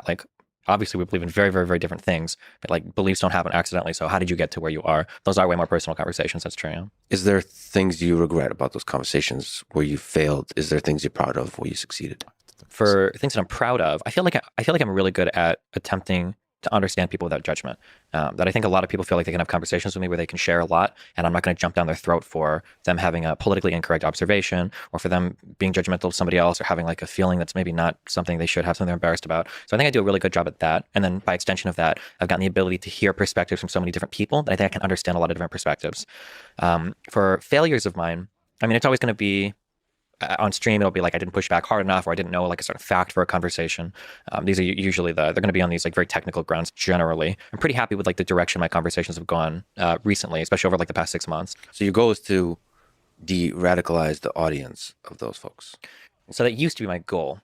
obviously we believe in very, very, very different things, but like beliefs don't happen accidentally. So how did you get to where you are? Those are way more personal conversations. That's true. Yeah. Is there things you regret about those conversations where you failed? Is there things you're proud of where you succeeded? For things that I'm proud of, I feel like I'm really good at attempting to understand people without judgment. That I think a lot of people feel like they can have conversations with me where they can share a lot, and I'm not going to jump down their throat for them having a politically incorrect observation, or for them being judgmental of somebody else, or having like a feeling that's maybe not something they should have, something they're embarrassed about. So I think I do a really good job at that. And then by extension of that, I've gotten the ability to hear perspectives from so many different people that I think I can understand a lot of different perspectives. For failures of mine, I mean, it's always going to be on stream, it'll be like I didn't push back hard enough, or I didn't know like a sort of fact for a conversation. These are usually they're going to be on these like very technical grounds. Generally, I'm pretty happy with like the direction my conversations have gone recently, especially over like the past 6 months. So your goal is to de-radicalize the audience of those folks. So that used to be my goal.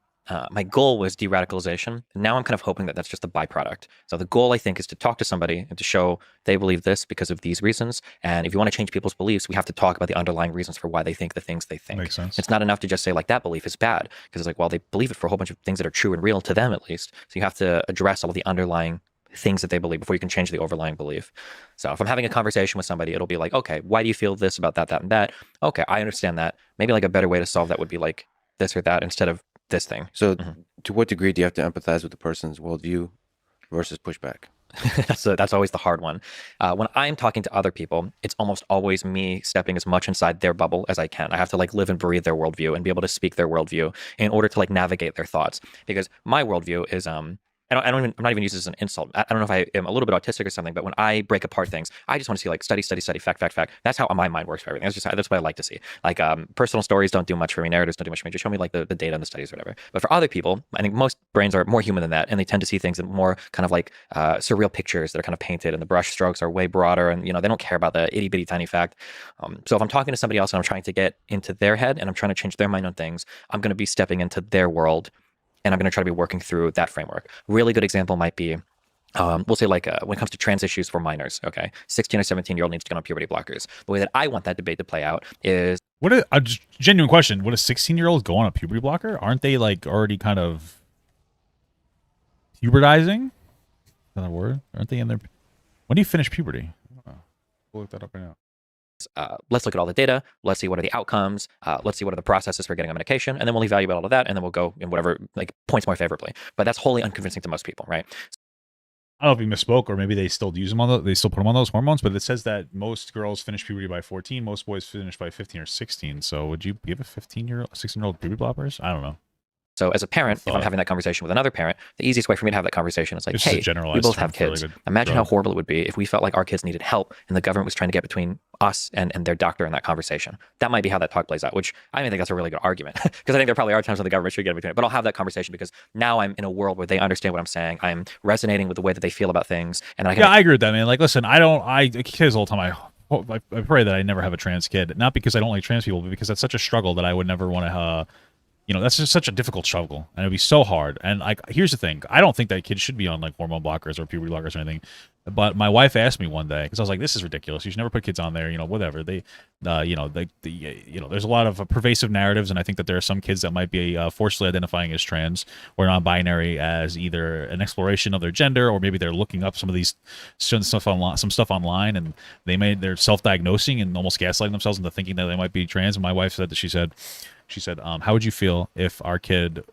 My goal was de-radicalization. Now I'm kind of hoping that that's just a byproduct. So the goal, I think, is to talk to somebody and to show they believe this because of these reasons. And if you want to change people's beliefs, we have to talk about the underlying reasons for why they think the things they think. Makes sense. It's not enough to just say like that belief is bad, because it's like, well, they believe it for a whole bunch of things that are true and real to them at least. So you have to address all of the underlying things that they believe before you can change the overlying belief. So if I'm having a conversation with somebody, it'll be like, okay, why do you feel this about that, that, and that? Okay, I understand that. Maybe like a better way to solve that would be like this or that instead of this thing. So to what degree do you have to empathize with the person's worldview versus pushback? That's always the hard one. When I'm talking to other people, it's almost always me stepping as much inside their bubble as I can. I have to like live and breathe their worldview and be able to speak their worldview in order to like navigate their thoughts. Because my worldview is I'm not even using this as an insult. I don't know if I am a little bit autistic or something, but when I break apart things, I just want to see like study, fact. That's how my mind works for everything. That's what I like to see. Like personal stories don't do much for me. Narratives don't do much for me. Just show me like the data and the studies or whatever. But for other people, I think most brains are more human than that, and they tend to see things in more kind of like surreal pictures that are kind of painted, and the brush strokes are way broader, and they don't care about the itty bitty tiny fact. So if I'm talking to somebody else and I'm trying to get into their head and I'm trying to change their mind on things, I'm going to be stepping into their world. And I'm going to try to be working through that framework. Really good example might be, we'll say like when it comes to trans issues for minors, okay? 16 or 17-year-old needs to get on puberty blockers. The way that I want that debate to play out is... A genuine question. Would a 16-year-old go on a puberty blocker? Aren't they like already kind of pubertizing? Is that a word? Aren't they in their... When do you finish puberty? We'll look that up right now. Let's look at all the data. Let's see what are the outcomes. Let's see what are the processes for getting a medication, and then we'll evaluate all of that, and then we'll go in whatever like points more favorably. But that's wholly unconvincing to most people, right? I don't know if he misspoke, or maybe they still use them on they still put them on those hormones. But it says that most girls finish puberty by 14, most boys finish by 15 or 16. So would you give a 16-year-old puberty blockers? I don't know. So as a parent, if I'm having that conversation with another parent, the easiest way for me to have that conversation is like, It's hey, we both have kids. Imagine how horrible it would be if we felt like our kids needed help and the government was trying to get between us and their doctor in that conversation. That might be how that talk plays out, which I think that's a really good argument, because I think there probably are times when the government should get in between it. But I'll have that conversation because now I'm in a world where they understand what I'm saying. I'm resonating with the way that they feel about things. And I agree with that, man. Like, listen, I kids all the time. I pray that I never have a trans kid, not because I don't like trans people, but because that's such a struggle that I would never want to that's just such a difficult struggle, and it'd be so hard. And like, here's the thing: I don't think that kids should be on like hormone blockers or puberty blockers or anything. But my wife asked me one day, because I was like, "This is ridiculous. You should never put kids on there." Whatever they, there's a lot of pervasive narratives, and I think that there are some kids that might be forcefully identifying as trans or non-binary as either an exploration of their gender, or maybe they're looking up some stuff online, and they're self-diagnosing and almost gaslighting themselves into thinking that they might be trans. And my wife said that she said, how would you feel if our kid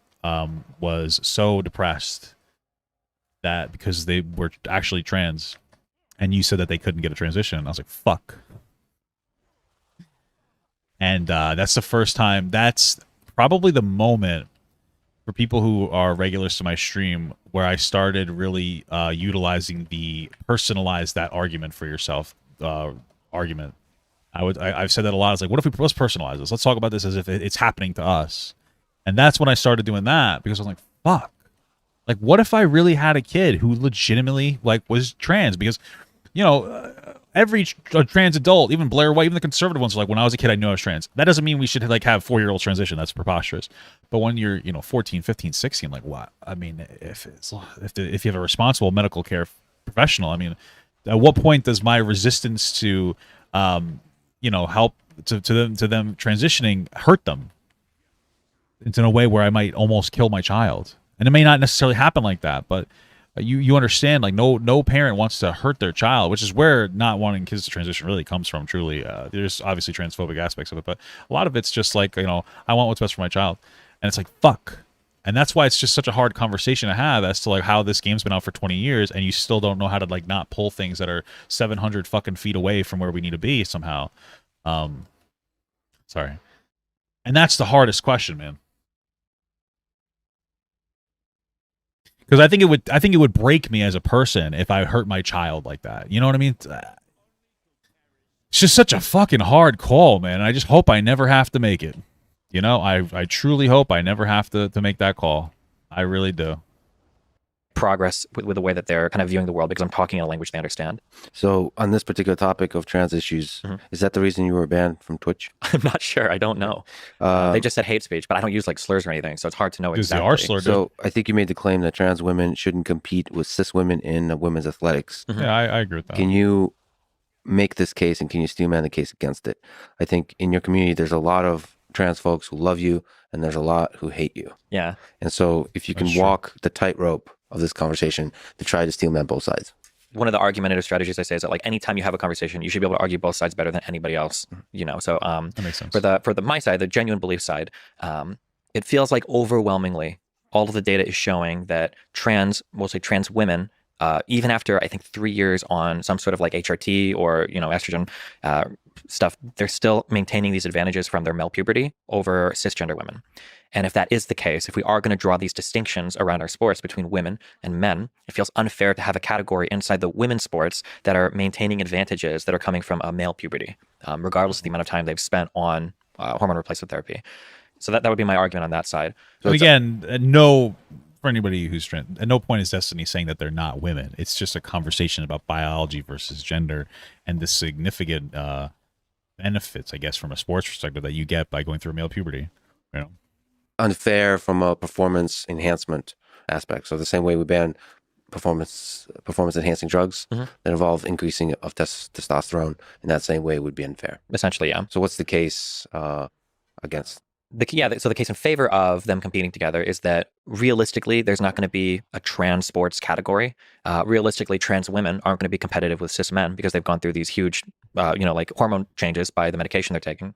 was so depressed that because they were actually trans and you said that they couldn't get a transition? I was like, fuck. And that's the first time, that's probably the moment for people who are regulars to my stream where I started really utilizing the personalize that argument for yourself argument. I've said that a lot. It's like, let's personalize this. Let's talk about this as if it's happening to us. And that's when I started doing that, because I was like, fuck. Like, what if I really had a kid who legitimately like was trans? Because, every trans adult, even Blair White, even the conservative ones, are like, when I was a kid, I knew I was trans. That doesn't mean we should like have 4-year-old transition. That's preposterous. But when you're, 14, 15, 16, like what? I mean, if you have a responsible medical care professional, I mean, at what point does my resistance to help to them transitioning hurt them in a way where I might almost kill my child? And it may not necessarily happen like that, but you understand, like, no parent wants to hurt their child, which is where not wanting kids to transition really comes from, truly. There's obviously transphobic aspects of it, but a lot of it's just like, I want what's best for my child. And it's like, fuck. And that's why it's just such a hard conversation to have as to like how this game's been out for 20 years and you still don't know how to like not pull things that are 700 fucking feet away from where we need to be somehow. Sorry. And that's the hardest question, man. Because I think it would break me as a person if I hurt my child like that. You know what I mean? It's just such a fucking hard call, man. I just hope I never have to make it. You know, I truly hope I never have to make that call. I really do. Progress with the way that they're kind of viewing the world because I'm talking in a language they understand. So on this particular topic of trans issues, is that the reason you were banned from Twitch? I'm not sure. I don't know. They just said hate speech, but I don't use like slurs or anything, so it's hard to know exactly. They are slurred. So I think you made the claim that trans women shouldn't compete with cis women in women's athletics. Yeah, I agree with that. Can you make this case and can you steelman the case against it? I think in your community, there's a lot of trans folks who love you and there's a lot who hate you. Yeah. And so if you can walk the tightrope of this conversation to try to steelman both sides. One of the argumentative strategies I say is that like anytime you have a conversation, you should be able to argue both sides better than anybody else, you know? So that makes sense. For the my side, the genuine belief side, it feels like overwhelmingly all of the data is showing that mostly trans women, even after I think 3 years on some sort of like HRT or, you know, estrogen stuff, they're still maintaining these advantages from their male puberty over cisgender women. And if that is the case, if we are going to draw these distinctions around our sports between women and men, it feels unfair to have a category inside the women's sports that are maintaining advantages that are coming from a male puberty, regardless of the amount of time they've spent on hormone replacement therapy. So that would be my argument on that side. So again, for anybody who's trans, at no point is Destiny saying that they're not women. It's just a conversation about biology versus gender and the significant benefits, I guess, from a sports perspective that you get by going through a male puberty. You know, unfair from a performance enhancement aspect. So the same way we ban performance enhancing drugs that involve increasing of testosterone, in that same way would be unfair. Essentially, yeah. So what's the case against? So the case in favor of them competing together is that realistically, there's not going to be a trans sports category. Realistically, trans women aren't going to be competitive with cis men because they've gone through these huge, like hormone changes by the medication they're taking.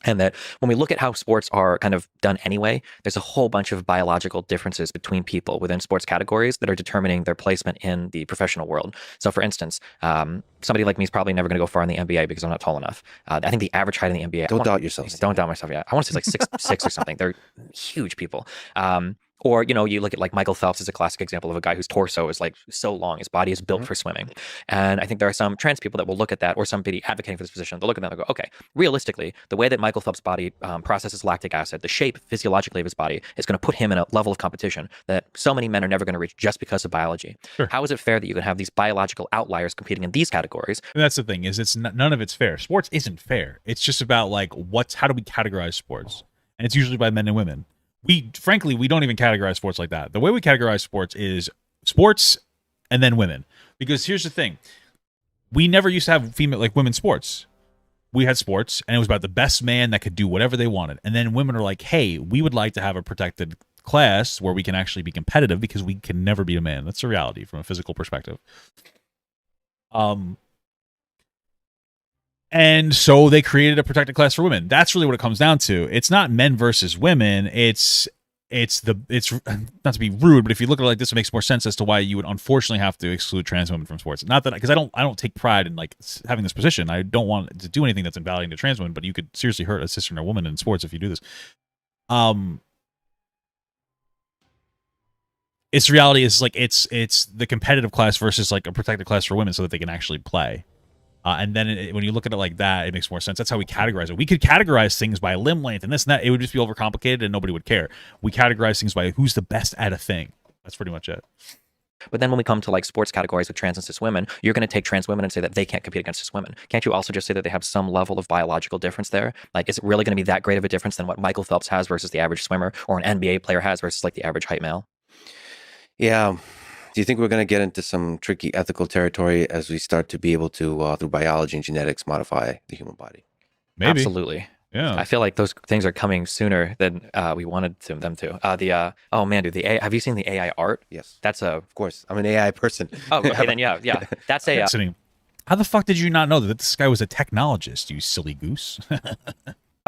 And that when we look at how sports are kind of done anyway, there's a whole bunch of biological differences between people within sports categories that are determining their placement in the professional world. So for instance, somebody like me is probably never going to go far in the NBA because I'm not tall enough. I think the average height in the NBA... Don't doubt yourself. Don't doubt myself, yeah. I want to say it's like 6'6" or something. They're huge people. Or, you know, you look at like Michael Phelps is a classic example of a guy whose torso is like so long. His body is built for swimming. And I think there are some trans people that will look at that, or somebody advocating for this position. They'll look at that and go, okay, realistically, the way that Michael Phelps' body processes lactic acid, the shape physiologically of his body is going to put him in a level of competition that so many men are never going to reach just because of biology. Sure. How is it fair that you can have these biological outliers competing in these categories? And that's the thing, is none of it's fair. Sports isn't fair. It's just about like how do we categorize sports? And it's usually by men and women. Frankly, we don't even categorize sports like that. The way we categorize sports is sports and then women. Because here's the thing. We never used to have women's sports. We had sports, and it was about the best man that could do whatever they wanted. And then women are like, hey, we would like to have a protected class where we can actually be competitive because we can never be a man. That's the reality from a physical perspective. And so they created a protected class for women. That's really what it comes down to. It's not men versus women. It's not to be rude, but if you look at it like this, it makes more sense as to why you would unfortunately have to exclude trans women from sports. Not that, because I don't take pride in like having this position. I don't want to do anything that's invalidating to trans women, but you could seriously hurt a cisgender woman in sports if you do this. Its reality is like it's the competitive class versus like a protected class for women so that they can actually play. And then when you look at it like that, it makes more sense. That's how we categorize it. We could categorize things by limb length and this and that. It would just be overcomplicated and nobody would care. We categorize things by who's the best at a thing. That's pretty much it. But then when we come to like sports categories with trans and cis women, you're going to take trans women and say that they can't compete against cis women. Can't you also just say that they have some level of biological difference there? Like, is it really going to be that great of a difference than what Michael Phelps has versus the average swimmer, or an NBA player has versus like the average height male? Yeah. Do you think we're going to get into some tricky ethical territory as we start to be able to, through biology and genetics, modify the human body? Maybe. Absolutely. Yeah. I feel like those things are coming sooner than we wanted them to. Oh man, dude, have you seen the AI art? Yes. That's of course. I'm an AI person. Oh, okay, then yeah. That's how the fuck did you not know that this guy was a technologist, you silly goose?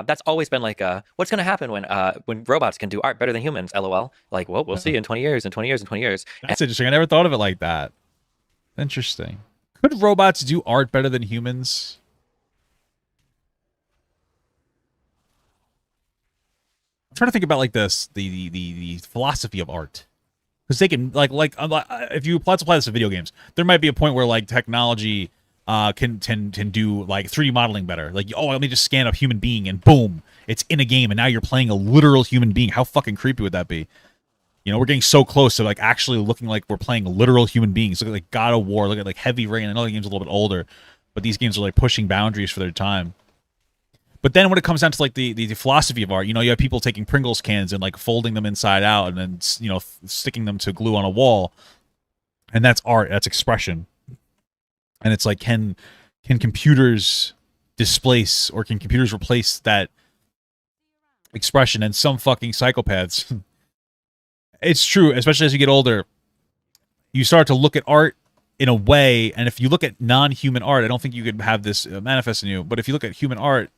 That's always been like, what's going to happen when robots can do art better than humans? LOL. Like, well, we'll see in 20 years, in 20 years, in 20 years. That's interesting. I never thought of it like that. Interesting. Could robots do art better than humans? I'm trying to think about like the philosophy of art, because they can if you apply this to video games, there might be a point where like technology can do like 3D modeling better. Like, oh, let me just scan a human being and boom, it's in a game, and now you're playing a literal human being. How fucking creepy would that be? You know, we're getting so close to like actually looking like we're playing literal human beings. Look at like God of War. Look at like Heavy Rain. I know the game's a little bit older, but these games are like pushing boundaries for their time. But then when it comes down to like the philosophy of art, you know, you have people taking Pringles cans and like folding them inside out and then, you know, sticking them to glue on a wall, and that's art. That's expression. And it's like, can computers displace, or can computers replace that expression? And some fucking psychopaths. It's true, especially as you get older, you start to look at art in a way, and if you look at non-human art, I don't think you could have this manifest in you, but if you look at human art,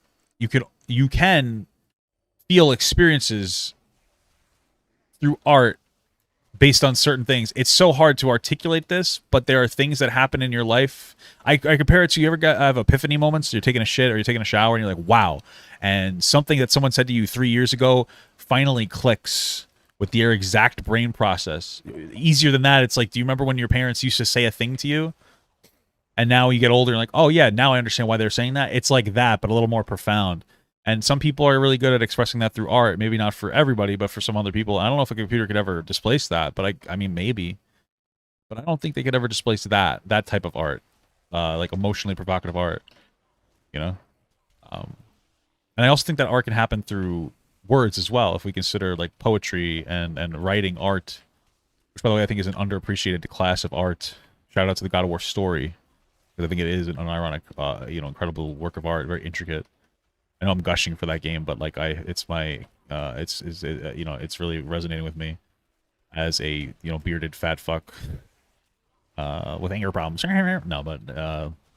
you can feel experiences through art based on certain things. It's so hard to articulate this, but there are things that happen in your life. I compare it to, you ever have epiphany moments? You're taking a shit or you're taking a shower and you're like, wow. And something that someone said to you 3 years ago finally clicks with your exact brain process. Easier than that, it's like, do you remember when your parents used to say a thing to you? And now you get older and like, oh yeah, now I understand why they're saying that. It's like that, but a little more profound. And some people are really good at expressing that through art. Maybe not for everybody, but for some other people. I don't know if a computer could ever displace that, but I mean, maybe. But I don't think they could ever displace that type of art, like emotionally provocative art, you know? And I also think that art can happen through words as well, if we consider like poetry and writing art, which by the way I think is an underappreciated class of art. Shout out to the God of War story, because I think it is an unironic, incredible work of art, very intricate. I know I'm gushing for that game, but like it's really resonating with me as a bearded fat fuck with anger problems. No, but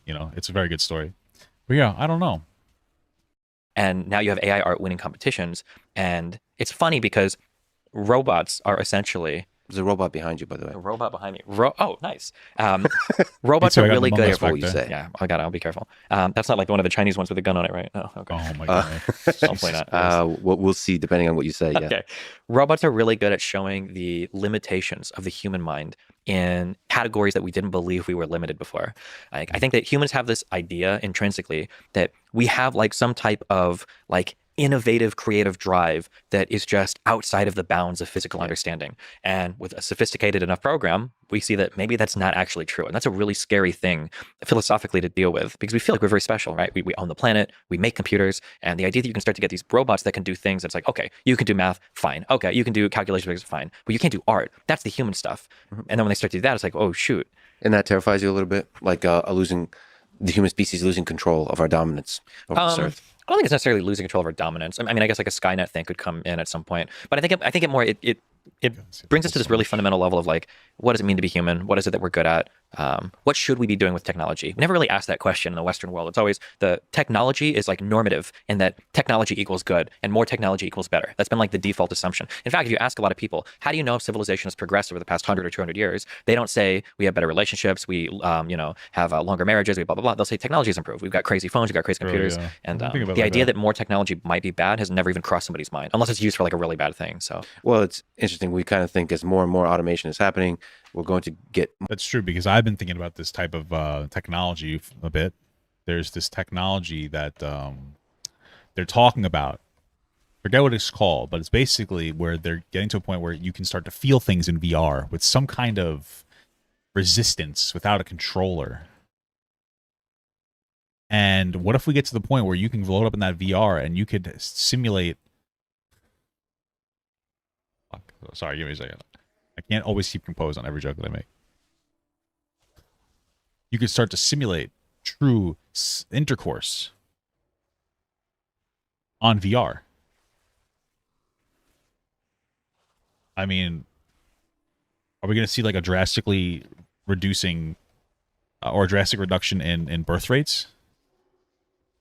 it's a very good story. But yeah, I don't know. And now you have AI art winning competitions, and it's funny because robots are essentially. There's a robot behind you, by the way. A robot behind me. Oh, nice. Robots are really good. Careful what you say. Yeah, I'll be careful. That's not like one of the Chinese ones with a gun on it, right? Oh, okay. Oh my god. Hopefully not. We'll see, depending on what you say. Yeah. Okay. Robots are really good at showing the limitations of the human mind in categories that we didn't believe we were limited before. I think that humans have this idea intrinsically that we have like some type of like innovative, creative drive that is just outside of the bounds of physical understanding. And with a sophisticated enough program, we see that maybe that's not actually true. And that's a really scary thing philosophically to deal with, because we feel like we're very special, right? We own the planet, we make computers, and the idea that you can start to get these robots that can do things that's like, okay, you can do math, fine. Okay, you can do calculations, fine. But you can't do art. That's the human stuff. Mm-hmm. And then when they start to do that, it's like, oh, shoot. And that terrifies you a little bit? Like the human species losing control of our dominance over this earth? I don't think it's necessarily losing control of our dominance. I mean, I guess like a Skynet thing could come in at some point, but I think it brings us to this really fundamental level of like, what does it mean to be human? What is it that we're good at? What should we be doing with technology? We never really ask that question in the Western world. It's always the technology is like normative in that technology equals good and more technology equals better. That's been like the default assumption. In fact, if you ask a lot of people, how do you know if civilization has progressed over the past 100 or 200 years? They don't say we have better relationships, we have longer marriages, we blah, blah, blah. They'll say technology's improved. We've got crazy phones, we've got crazy computers. Yeah. And the idea that more technology might be bad has never even crossed somebody's mind, unless it's used for like a really bad thing. So, well, it's interesting. We kind of think as more and more automation is happening, we're going to get... That's true, because I've been thinking about this type of technology a bit. There's this technology that they're talking about. Forget what it's called, but it's basically where they're getting to a point where you can start to feel things in VR with some kind of resistance without a controller. And what if we get to the point where you can load up in that VR and you could simulate... Sorry, give me a second. I can't always keep composed on every joke that I make. You could start to simulate true intercourse on VR. I mean, are we going to see like a drastically reducing or a drastic reduction in birth rates?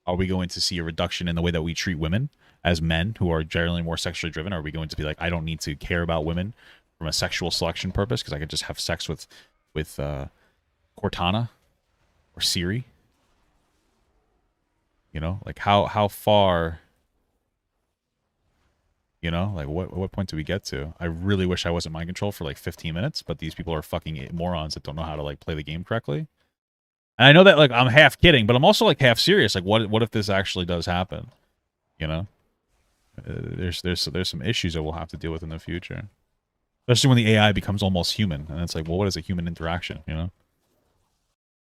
Are we going to see a reduction in the way that we treat women as men who are generally more sexually driven? Are we going to be like, I don't need to care about women from a sexual selection purpose because I could just have sex with Cortana or Siri? You know, like how far, you know, like what point do we get to? I really wish I wasn't mind control for like 15 minutes, but these people are fucking morons that don't know how to like play the game correctly. And I know that like I'm half kidding, but I'm also like half serious. Like what if this actually does happen? You know, there's some issues that we'll have to deal with in the future, especially when the AI becomes almost human, and it's like, well, what is a human interaction? You know,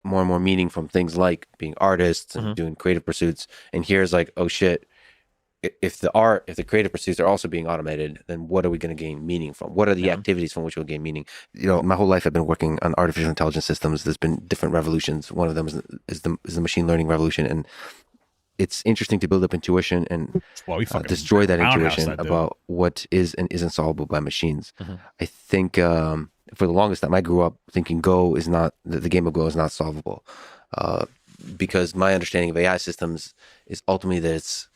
more and more meaning from things like being artists and doing creative pursuits. And here's like, oh shit, if the creative pursuits are also being automated, then what are we going to gain meaning from? What are the activities from which we'll gain meaning? You know, my whole life I've been working on artificial intelligence systems. There's been different revolutions. One of them is the machine learning revolution, and it's interesting to build up intuition and destroy that intuition about what is and isn't solvable by machines. I think for the longest time I grew up thinking Go is not the game of Go is not solvable, because my understanding of AI systems is ultimately that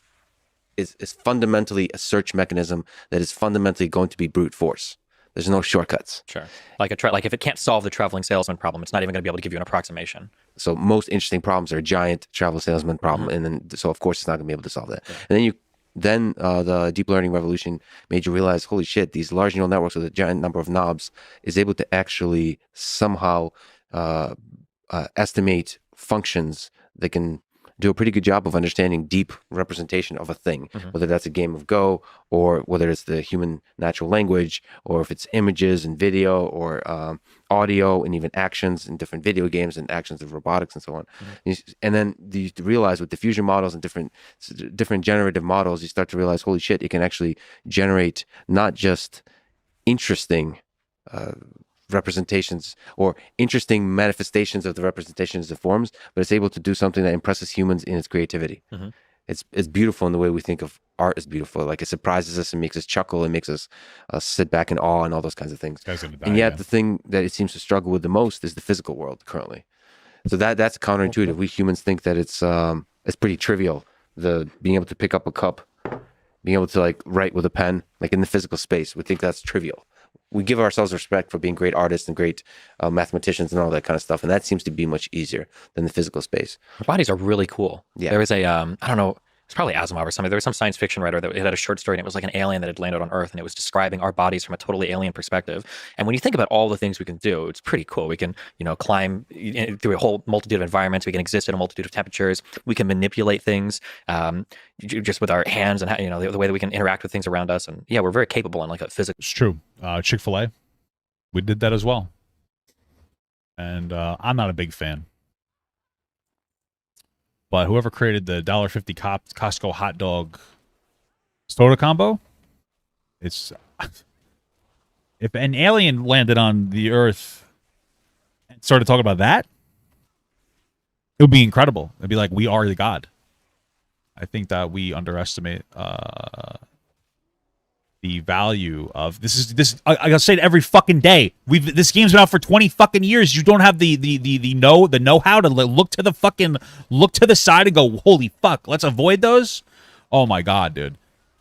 it's fundamentally a search mechanism that is fundamentally going to be brute force. There's no shortcuts. Sure. Like if it can't solve the traveling salesman problem, it's not even going to be able to give you an approximation. So most interesting problems are a giant travel salesman problem, and then so of course it's not going to be able to solve that. Yeah. And then the deep learning revolution made you realize, holy shit, these large neural networks with a giant number of knobs is able to actually somehow estimate functions that can do a pretty good job of understanding deep representation of a thing, whether that's a game of Go or whether it's the human natural language, or if it's images and video or audio and even actions in different video games and actions of robotics and so on. And then you realize with diffusion models and different generative models, you start to realize, holy shit, it can actually generate not just interesting representations or interesting manifestations of the representations of forms, but it's able to do something that impresses humans in its creativity. It's beautiful in the way we think of art is beautiful. Like it surprises us and makes us chuckle and makes us sit back in awe and all those kinds of things. And yet the thing that it seems to struggle with the most is the physical world currently. So that's counterintuitive. We humans think that it's pretty trivial, the being able to pick up a cup, being able to like write with a pen, like in the physical space. We think that's trivial. We give ourselves respect for being great artists and great mathematicians and all that kind of stuff. And that seems to be much easier than the physical space. Our bodies are really cool. Yeah. There was a, I don't know, it's probably Asimov or something. There was some science fiction writer that had a short story, and it was like an alien that had landed on Earth, and it was describing our bodies from a totally alien perspective. And when you think about all the things we can do, it's pretty cool. We can, climb through a whole multitude of environments. We can exist at a multitude of temperatures. We can manipulate things just with our hands and, the way that we can interact with things around us. And yeah, we're very capable in like a physical. It's true. Chick-fil-A, we did that as well. And I'm not a big fan. But whoever created the $1.50 Costco hot dog soda combo, it's if an alien landed on the Earth and started talking about that, it would be incredible. It'd be like, we are the god. I think that we underestimate the value of this. I'll say it every fucking day. This game's been out for 20 fucking years. You don't have the know-how to look to the side and go, holy fuck, let's avoid those. Oh my god, dude.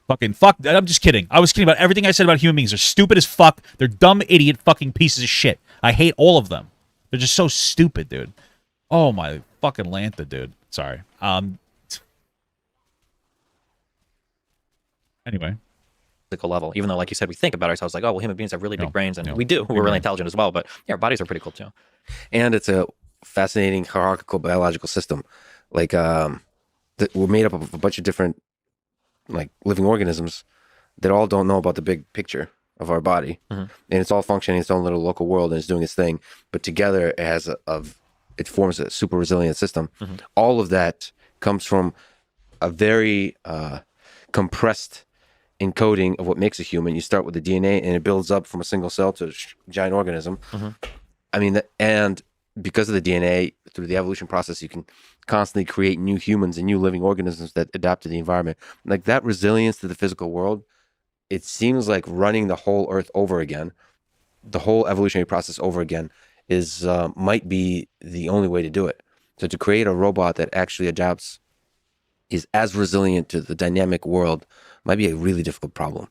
Fucking fuck. I'm just kidding. I was kidding about everything I said about human beings. They're stupid as fuck. They're dumb, idiot fucking pieces of shit. I hate all of them. They're just so stupid, dude. Oh my fucking Lanta, dude. Sorry. Anyway. Level, even though, like you said, we think about ourselves like, oh, well, human beings have really big brains, and we do. We're really intelligent as well, but yeah, our bodies are pretty cool too. And it's a fascinating hierarchical biological system. Like we're made up of a bunch of different like living organisms that all don't know about the big picture of our body, and it's all functioning in its own little local world and it's doing its thing. But together, it has it forms a super resilient system. All of that comes from a very compressed encoding of what makes a human. You start with the DNA and it builds up from a single cell to a giant organism. I mean, and because of the DNA, through the evolution process, you can constantly create new humans and new living organisms that adapt to the environment. Like that resilience to the physical world, it seems like running the whole Earth over again, the whole evolutionary process over again is might be the only way to do it. So to create a robot that actually adapts is as resilient to the dynamic world might be a really difficult problem.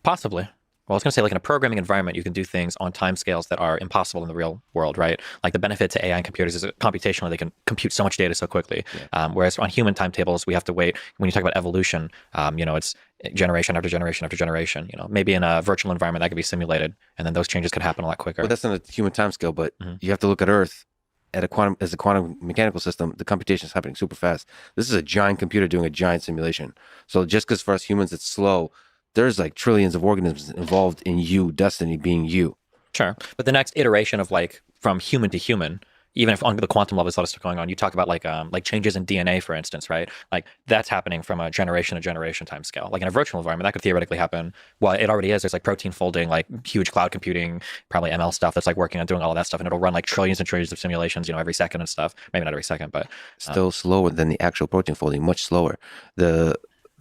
Possibly. Well, I was going to say, like in a programming environment, you can do things on timescales that are impossible in the real world, right? Like the benefit to AI and computers is computationally, they can compute so much data so quickly. Whereas on human timetables, we have to wait. When you talk about evolution, it's generation after generation after generation. Maybe in a virtual environment that could be simulated, and then those changes could happen a lot quicker. Well, that's not a human timescale, but you have to look at Earth as a quantum mechanical system. The computation is happening super fast. This is a giant computer doing a giant simulation. So just because for us humans it's slow, there's like trillions of organisms involved in you, Destiny being you. Sure. But the next iteration of like from human to human, even if on the quantum level, there's a lot of stuff going on. You talk about like changes in DNA, for instance, right? Like that's happening from a generation to generation time scale. Like in a virtual environment, that could theoretically happen. Well, it already is. There's like protein folding, like huge cloud computing, probably ML stuff that's like working on doing all of that stuff. And it'll run like trillions and trillions of simulations, every second and stuff. Maybe not every second, but still slower than the actual protein folding, much slower.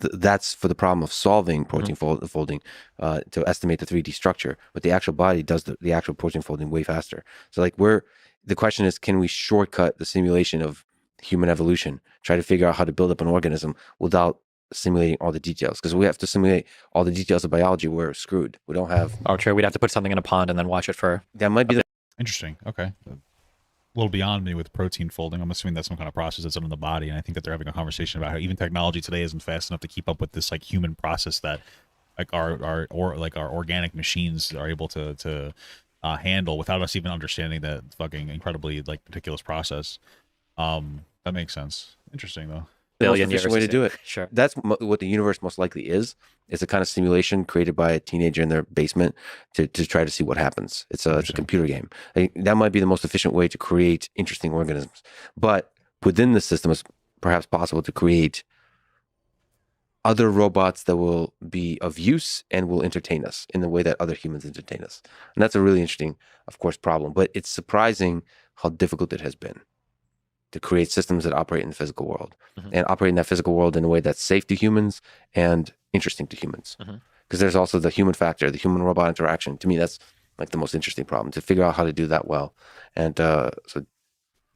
That's for the problem of solving protein folding to estimate the 3D structure, but the actual body does the actual protein folding way faster. So like the question is, can we shortcut the simulation of human evolution, try to figure out how to build up an organism without simulating all the details? Because we have to simulate all the details of biology, we're screwed. We don't have... Oh, true. We'd have to put something in a pond and then watch it for... That might be the... Interesting. Okay. A little beyond me with protein folding. I'm assuming that's some kind of process that's done in the body, and I think that they're having a conversation about how even technology today isn't fast enough to keep up with this like human process that like our organic machines are able to handle without us even understanding that fucking incredibly like meticulous process. That makes sense. Interesting though. The most efficient way to do it. Sure. That's what the universe most likely is. It's a kind of simulation created by a teenager in their basement to try to see what happens. It's a computer game. That might be the most efficient way to create interesting organisms. But within the system, it's perhaps possible to create other robots that will be of use and will entertain us in the way that other humans entertain us. And that's a really interesting, of course, problem. But it's surprising how difficult it has been to create systems that operate in the physical world and operate in that physical world in a way that's safe to humans and interesting to humans. Because there's also the human factor, the human robot interaction. To me, that's like the most interesting problem, to figure out how to do that well. And so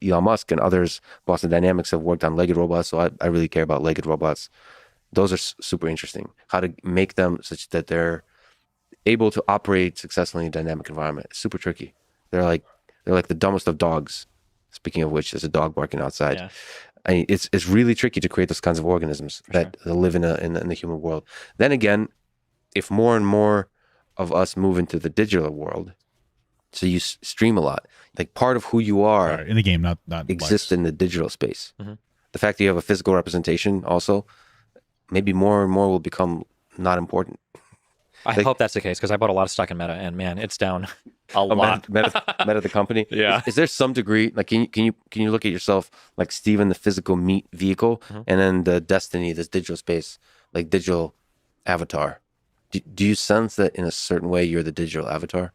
Elon Musk and others, Boston Dynamics, have worked on legged robots. So I really care about legged robots. Those are super interesting. How to make them such that they're able to operate successfully in a dynamic environment. It's super tricky. They're like the dumbest of dogs. Speaking of which, there's a dog barking outside. Yeah. I mean, it's really tricky to create those kinds of organisms that live in the human world. Then again, if more and more of us move into the digital world, so you stream a lot, like part of who you are in the game, not exists in the digital space. The fact that you have a physical representation also, maybe more and more will become not important. I hope that's the case, because I bought a lot of stock in Meta, and man, it's down a lot. Meta the company. Yeah. Is there some degree, like, can you look at yourself like Steven, the physical meat vehicle, and then the Destiny, this digital space, like digital avatar? Do you sense that in a certain way you're the digital avatar?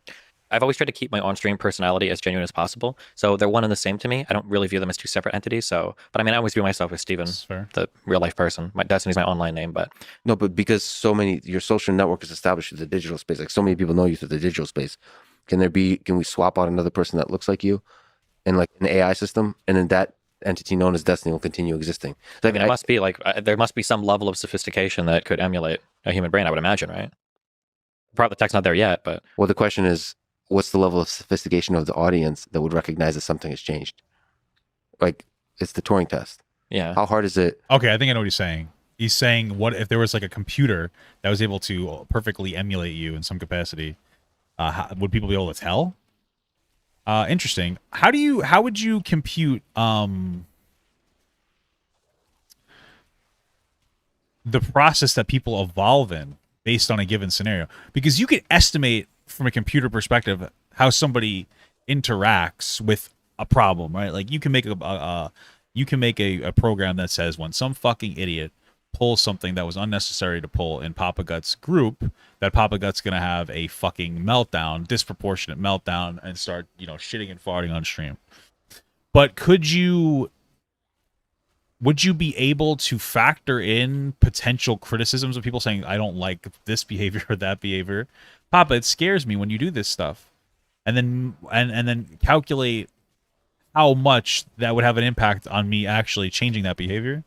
I've always tried to keep my on-stream personality as genuine as possible. So they're one and the same to me. I don't really view them as two separate entities. But I mean, I always view myself as Steven, the real life person. My Destiny's my online name, but no, but because your social network is established through the digital space, like so many people know you through the digital space. Can we swap out another person that looks like you in like an AI system, and then that entity known as Destiny will continue existing? Like, I mean, it must be like there must be some level of sophistication that could emulate a human brain, I would imagine, right? Probably the tech's not there yet, but well, the question is, what's the level of sophistication of the audience that would recognize that something has changed? Like, it's the Turing test. Yeah. How hard is it? Okay, I think I know what he's saying. He's saying, what if there was like a computer that was able to perfectly emulate you in some capacity? Would people be able to tell? Interesting. How would you compute the process that people evolve in based on a given scenario? Because you could estimate from a computer perspective how somebody interacts with a problem, right? Like you can make a program that says when some fucking idiot pulls something that was unnecessary to pull in Papa Gut's group, that Papa Gut's gonna have a fucking meltdown, disproportionate meltdown, and start shitting and farting on stream. But would you be able to factor in potential criticisms of people saying, I don't like this behavior or that behavior? Papa, it scares me when you do this stuff. And then calculate how much that would have an impact on me actually changing that behavior?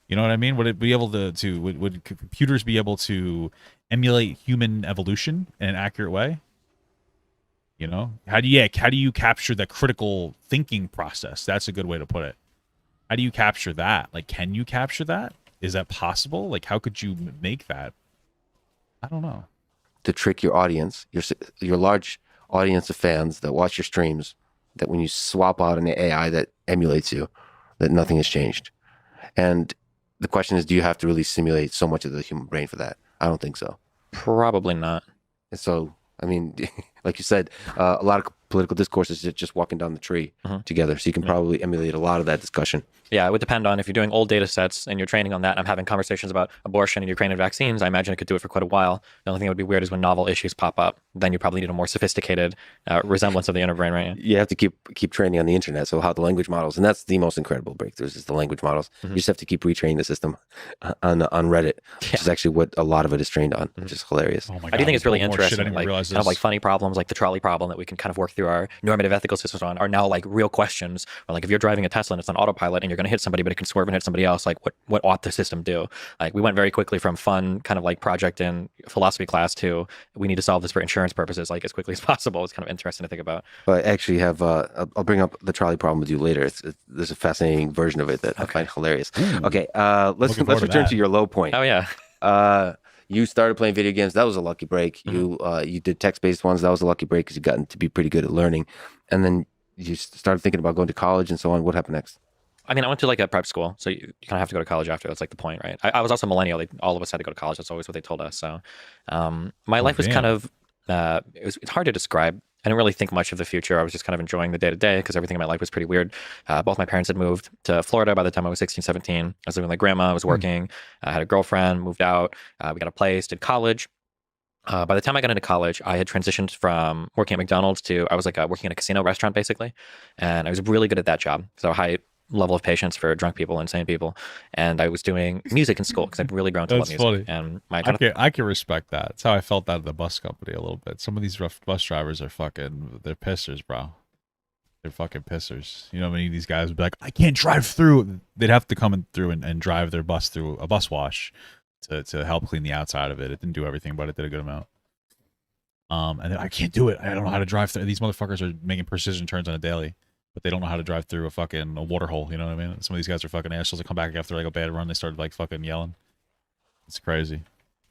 You know what I mean? Would it be able to would computers be able to emulate human evolution in an accurate way? You know, how do you capture the critical thinking process? That's a good way to put it. How do you capture that? Like, can you capture that? Is that possible? Like, how could you make that? I don't know. To trick your audience, your large audience of fans that watch your streams, that when you swap out an AI that emulates you, that nothing has changed. And the question is, do you have to really simulate so much of the human brain for that? I don't think so. Probably not. And so, I mean, like you said, a lot of political discourse is just walking down the tree together. So you can probably emulate a lot of that discussion. Yeah, it would depend on if you're doing old data sets and you're training on that. And I'm having conversations about abortion and Ukrainian vaccines. I imagine it could do it for quite a while. The only thing that would be weird is when novel issues pop up. Then you probably need a more sophisticated resemblance of the inner brain, right? You have to keep training on the internet. So how the language models, and that's the most incredible breakthroughs, is the language models. You just have to keep retraining the system on Reddit, which is actually what a lot of it is trained on, which is hilarious. Oh my God, I do think it's really more shit, I interesting. didn't Like, realize kind of this. like funny problems, like the trolley problem that we can kind of work through our normative ethical systems on, are now like real questions. Or like if you're driving a Tesla and it's on autopilot and you're going to hit somebody, but it can swerve and hit somebody else, like what ought the system do? Like we went very quickly from fun kind of like project in philosophy class to we need to solve this for insurance purposes, like as quickly as possible. It's kind of interesting to think about. But I actually have, I'll bring up the trolley problem with you later. There's a fascinating version of it that I find hilarious. Okay, let's Looking forward to return that. to your low point. Oh yeah. You started playing video games. That was a lucky break. You did text-based ones. That was a lucky break because you gotten to be pretty good at learning. And then you started thinking about going to college and so on. What happened next? I mean, I went to like a prep school, so you kind of have to go to college after. That's like the point, right? I was also millennial. All of us had to go to college. That's always what they told us. So my life was kind of, it's hard to describe. I didn't really think much of the future. I was just kind of enjoying the day-to-day because everything in my life was pretty weird. Both my parents had moved to Florida by the time I was 16, 17. I was living with my grandma. I was working. I had a girlfriend, moved out. We got a place, did college. By the time I got into college, I had transitioned from working at McDonald's to, I was like working in a casino restaurant basically. And I was really good at that job. So high level of patience for drunk people, insane people. And I was doing music in school because I'd really grown to love That's music. funny. And my I can respect that. That's how I felt out of the bus company a little bit. Some of these rough bus drivers are they're pissers, bro. They're fucking pissers. You know, many of these guys would be like, I can't drive through. They'd have to come in through and drive their bus through a bus wash to help clean the outside of it. It didn't do everything, but it did a good amount. And then I can't do it. I don't know how to drive through. These motherfuckers are making precision turns on a daily, but they don't know how to drive through a water hole. You know what I mean? Some of these guys are fucking assholes that come back after like a bad run. They started like fucking yelling. It's crazy.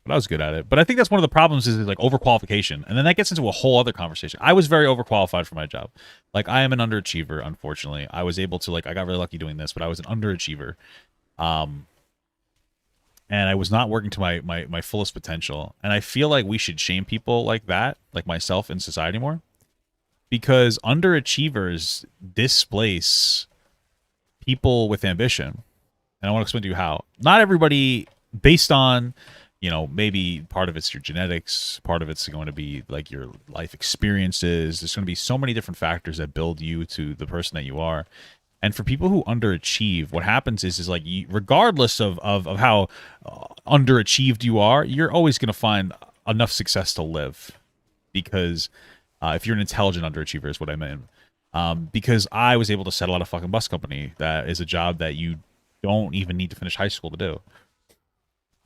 But I was good at it. But I think that's one of the problems is like overqualification. And then that gets into a whole other conversation. I was very overqualified for my job. Like I am an underachiever, unfortunately. I was able to I got really lucky doing this, but I was an underachiever. And I was not working to my fullest potential. And I feel like we should shame people like that, like myself in society more. Because underachievers displace people with ambition. And I want to explain to you how. Not everybody, based on, maybe part of it's your genetics, part of it's going to be like your life experiences. There's going to be so many different factors that build you to the person that you are. And for people who underachieve, what happens is like, regardless of how underachieved you are, you're always going to find enough success to live. Because if you're an intelligent underachiever is what I mean. Because I was able to settle out a fucking bus company. That is a job that you don't even need to finish high school to do.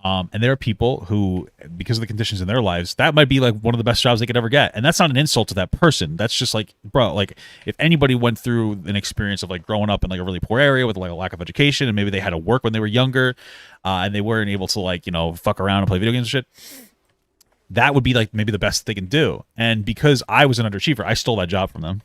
And there are people who, because of the conditions in their lives, that might be like one of the best jobs they could ever get. And that's not an insult to that person. That's just like, bro, like if anybody went through an experience of like growing up in like a really poor area with like a lack of education, and maybe they had to work when they were younger, and they weren't able to like, fuck around and play video games and shit, that would be like maybe the best they can do. And because I was an underachiever, I stole that job from them.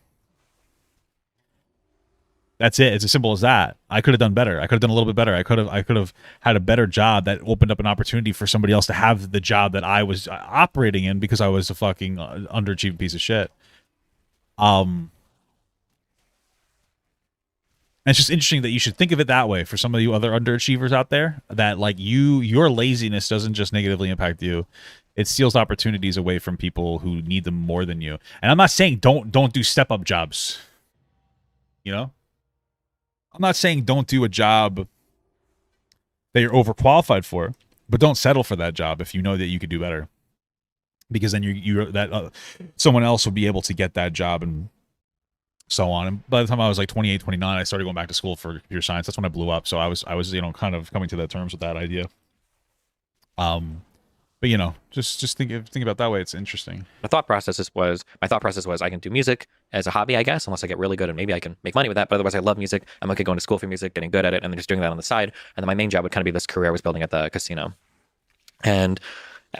That's it. It's as simple as that. I could have done better. I could have done a little bit better. I could have had a better job that opened up an opportunity for somebody else to have the job that I was operating in because I was a fucking underachieving piece of shit. And it's just interesting that you should think of it that way for some of you other underachievers out there, that like your laziness doesn't just negatively impact you. It steals opportunities away from people who need them more than you. And I'm not saying don't do step-up jobs. I'm not saying don't do a job that you're overqualified for, but don't settle for that job if you know that you could do better. Because then someone else will be able to get that job and so on. And by the time I was like 28, 29, I started going back to school for computer science. That's when I blew up. So I was kind of coming to the terms with that idea. But just think about that way. It's interesting. My thought process was I can do music as a hobby, I guess, unless I get really good and maybe I can make money with that. But otherwise, I love music. I'm okay going to school for music, getting good at it, and then just doing that on the side. And then my main job would kind of be this career I was building at the casino. And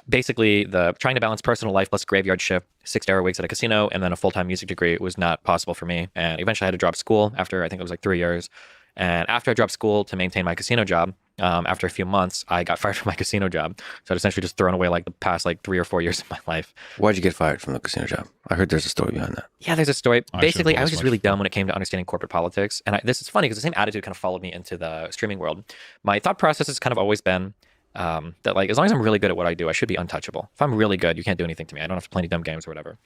basically, trying to balance personal life plus graveyard shift, 6-hour weeks at a casino, and then a full-time music degree was not possible for me. And eventually, I had to drop school after I think it was like 3 years. And after I dropped school to maintain my casino job, after a few months, I got fired from my casino job. So I'd essentially just thrown away like the past like 3 or 4 years of my life. Why'd you get fired from the casino job? I heard there's a story behind that. Yeah, there's a story. Basically, I was just really before. dumb when it came to understanding corporate politics. And this is funny because the same attitude kind of followed me into the streaming world. My thought process has kind of always been that like as long as I'm really good at what I do, I should be untouchable. If I'm really good, you can't do anything to me. I don't have to play any dumb games or whatever.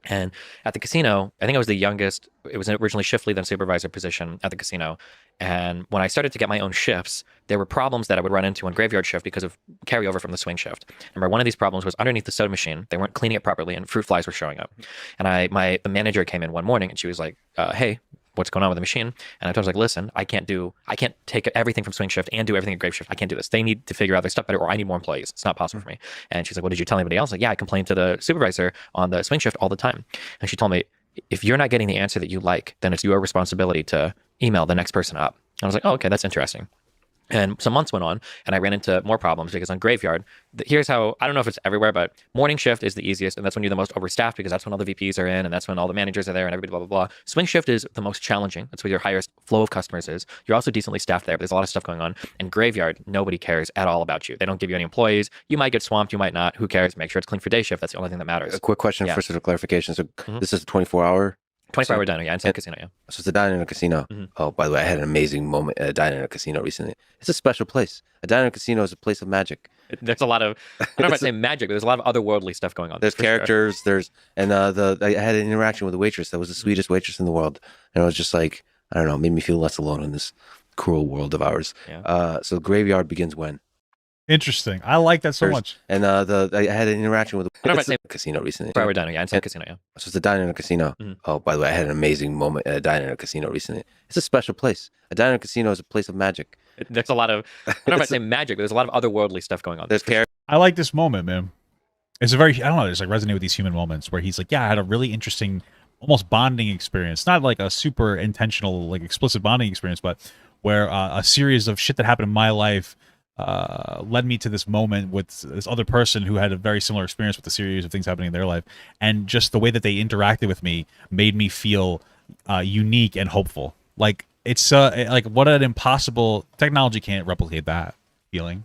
And at the casino, I think I was the youngest. It was originally shift lead, then supervisor position at the casino. And when I started to get my own shifts, there were problems that I would run into on graveyard shift because of carryover from the swing shift. Remember, one of these problems was underneath the soda machine. They weren't cleaning it properly, and fruit flies were showing up. And the manager came in one morning, and she was like, "Hey, what's going on with the machine?" And I told her, like, listen, I can't take everything from swing shift and do everything at grave shift. I can't do this. They need to figure out their stuff better, or I need more employees. It's not possible for me. And she's like, well, did you tell anybody else? Like, yeah, I complained to the supervisor on the swing shift all the time. And she told me, if you're not getting the answer that you like, then it's your responsibility to email the next person up. And I was like, oh, okay, that's interesting. And some months went on, and I ran into more problems because on graveyard, here's how, I don't know if it's everywhere, but morning shift is the easiest, and that's when you're the most overstaffed because that's when all the VPs are in, and that's when all the managers are there, and everybody blah, blah, blah. Swing shift is the most challenging. That's where your highest flow of customers is. You're also decently staffed there, but there's a lot of stuff going on. And graveyard, nobody cares at all about you. They don't give you any employees. You might get swamped, you might not. Who cares? Make sure it's clean for day shift. That's the only thing that matters. A quick question for sort of clarification. So this is a 24-hour? 24-hour diner, yeah, inside casino, yeah. So it's a diner in a casino. Oh, by the way, I had an amazing moment at a diner in a casino recently. It's a special place. A diner in a casino is a place of magic. There's a lot of, I don't know if I'd say magic, but there's a lot of otherworldly stuff going on. There's characters, I had an interaction with a waitress that was the sweetest waitress in the world. And it was just like, I don't know, made me feel less alone in this cruel world of ours. Yeah. So graveyard begins when? Interesting. I like that so much. And I had an interaction with a casino recently. 24-hour diner, yeah, inside casino, yeah. So it's a diner in a casino. Oh, by the way, I had an amazing moment at a diner in a casino recently. It's a special place. A diner in a casino is a place of magic. There's a lot of, I don't know if I'd say magic, but there's a lot of otherworldly stuff going on. There's characters. I like this moment, man. It's a very, I don't know, it's like resonate with these human moments where he's like, yeah, I had a really interesting, almost bonding experience. Not like a super intentional, like explicit bonding experience, but where a series of shit that happened in my life led me to this moment with this other person who had a very similar experience with a series of things happening in their life, and just the way that they interacted with me made me feel unique and hopeful. Like it's like what an impossible technology can't replicate that feeling.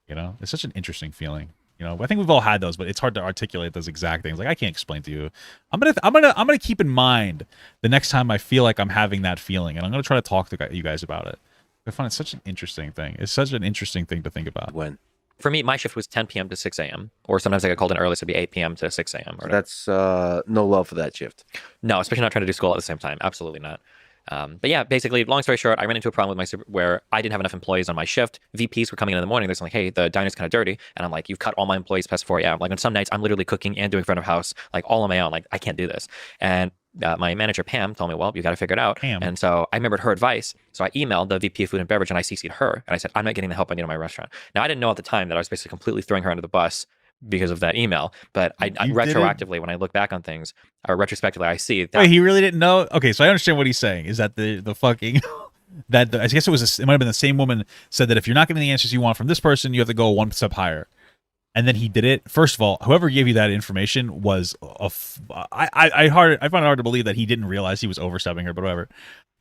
It's such an interesting feeling. I think we've all had those, but it's hard to articulate those exact things. Like I can't explain to you. I'm gonna keep in mind the next time I feel like I'm having that feeling, and I'm gonna try to talk to you guys about it. I find it such an interesting thing. It's such an interesting thing to think about. When? For me, my shift was 10 p.m. to 6 a.m. Or sometimes I got called in early, so it'd be 8 p.m. to 6 a.m. So that's no love for that shift. No, especially not trying to do school at the same time. Absolutely not. But yeah, basically, long story short, I ran into a problem with where I didn't have enough employees on my shift. VPs were coming in the morning. They're like, hey, the diner's kind of dirty. And I'm like, you've cut all my employees past 4 a.m. Like on some nights, I'm literally cooking and doing front of house, like all on my own. Like I can't do this. And my manager, Pam, told me, well, you got to figure it out. Pam. And so I remembered her advice. So I emailed the VP of Food and Beverage and I CC'd her. And I said, I'm not getting the help I need in my restaurant. Now, I didn't know at the time that I was basically completely throwing her under the bus because of that email. But I retroactively, when I look back on things, or retrospectively, I see that. Wait, he really didn't know? Okay, so I understand what he's saying. Is that the fucking... I guess it might have been the same woman said that if you're not getting the answers you want from this person, you have to go one step higher. And then he did it. First of all, whoever gave you that information was I find it hard to believe that he didn't realize he was overstepping her, but whatever.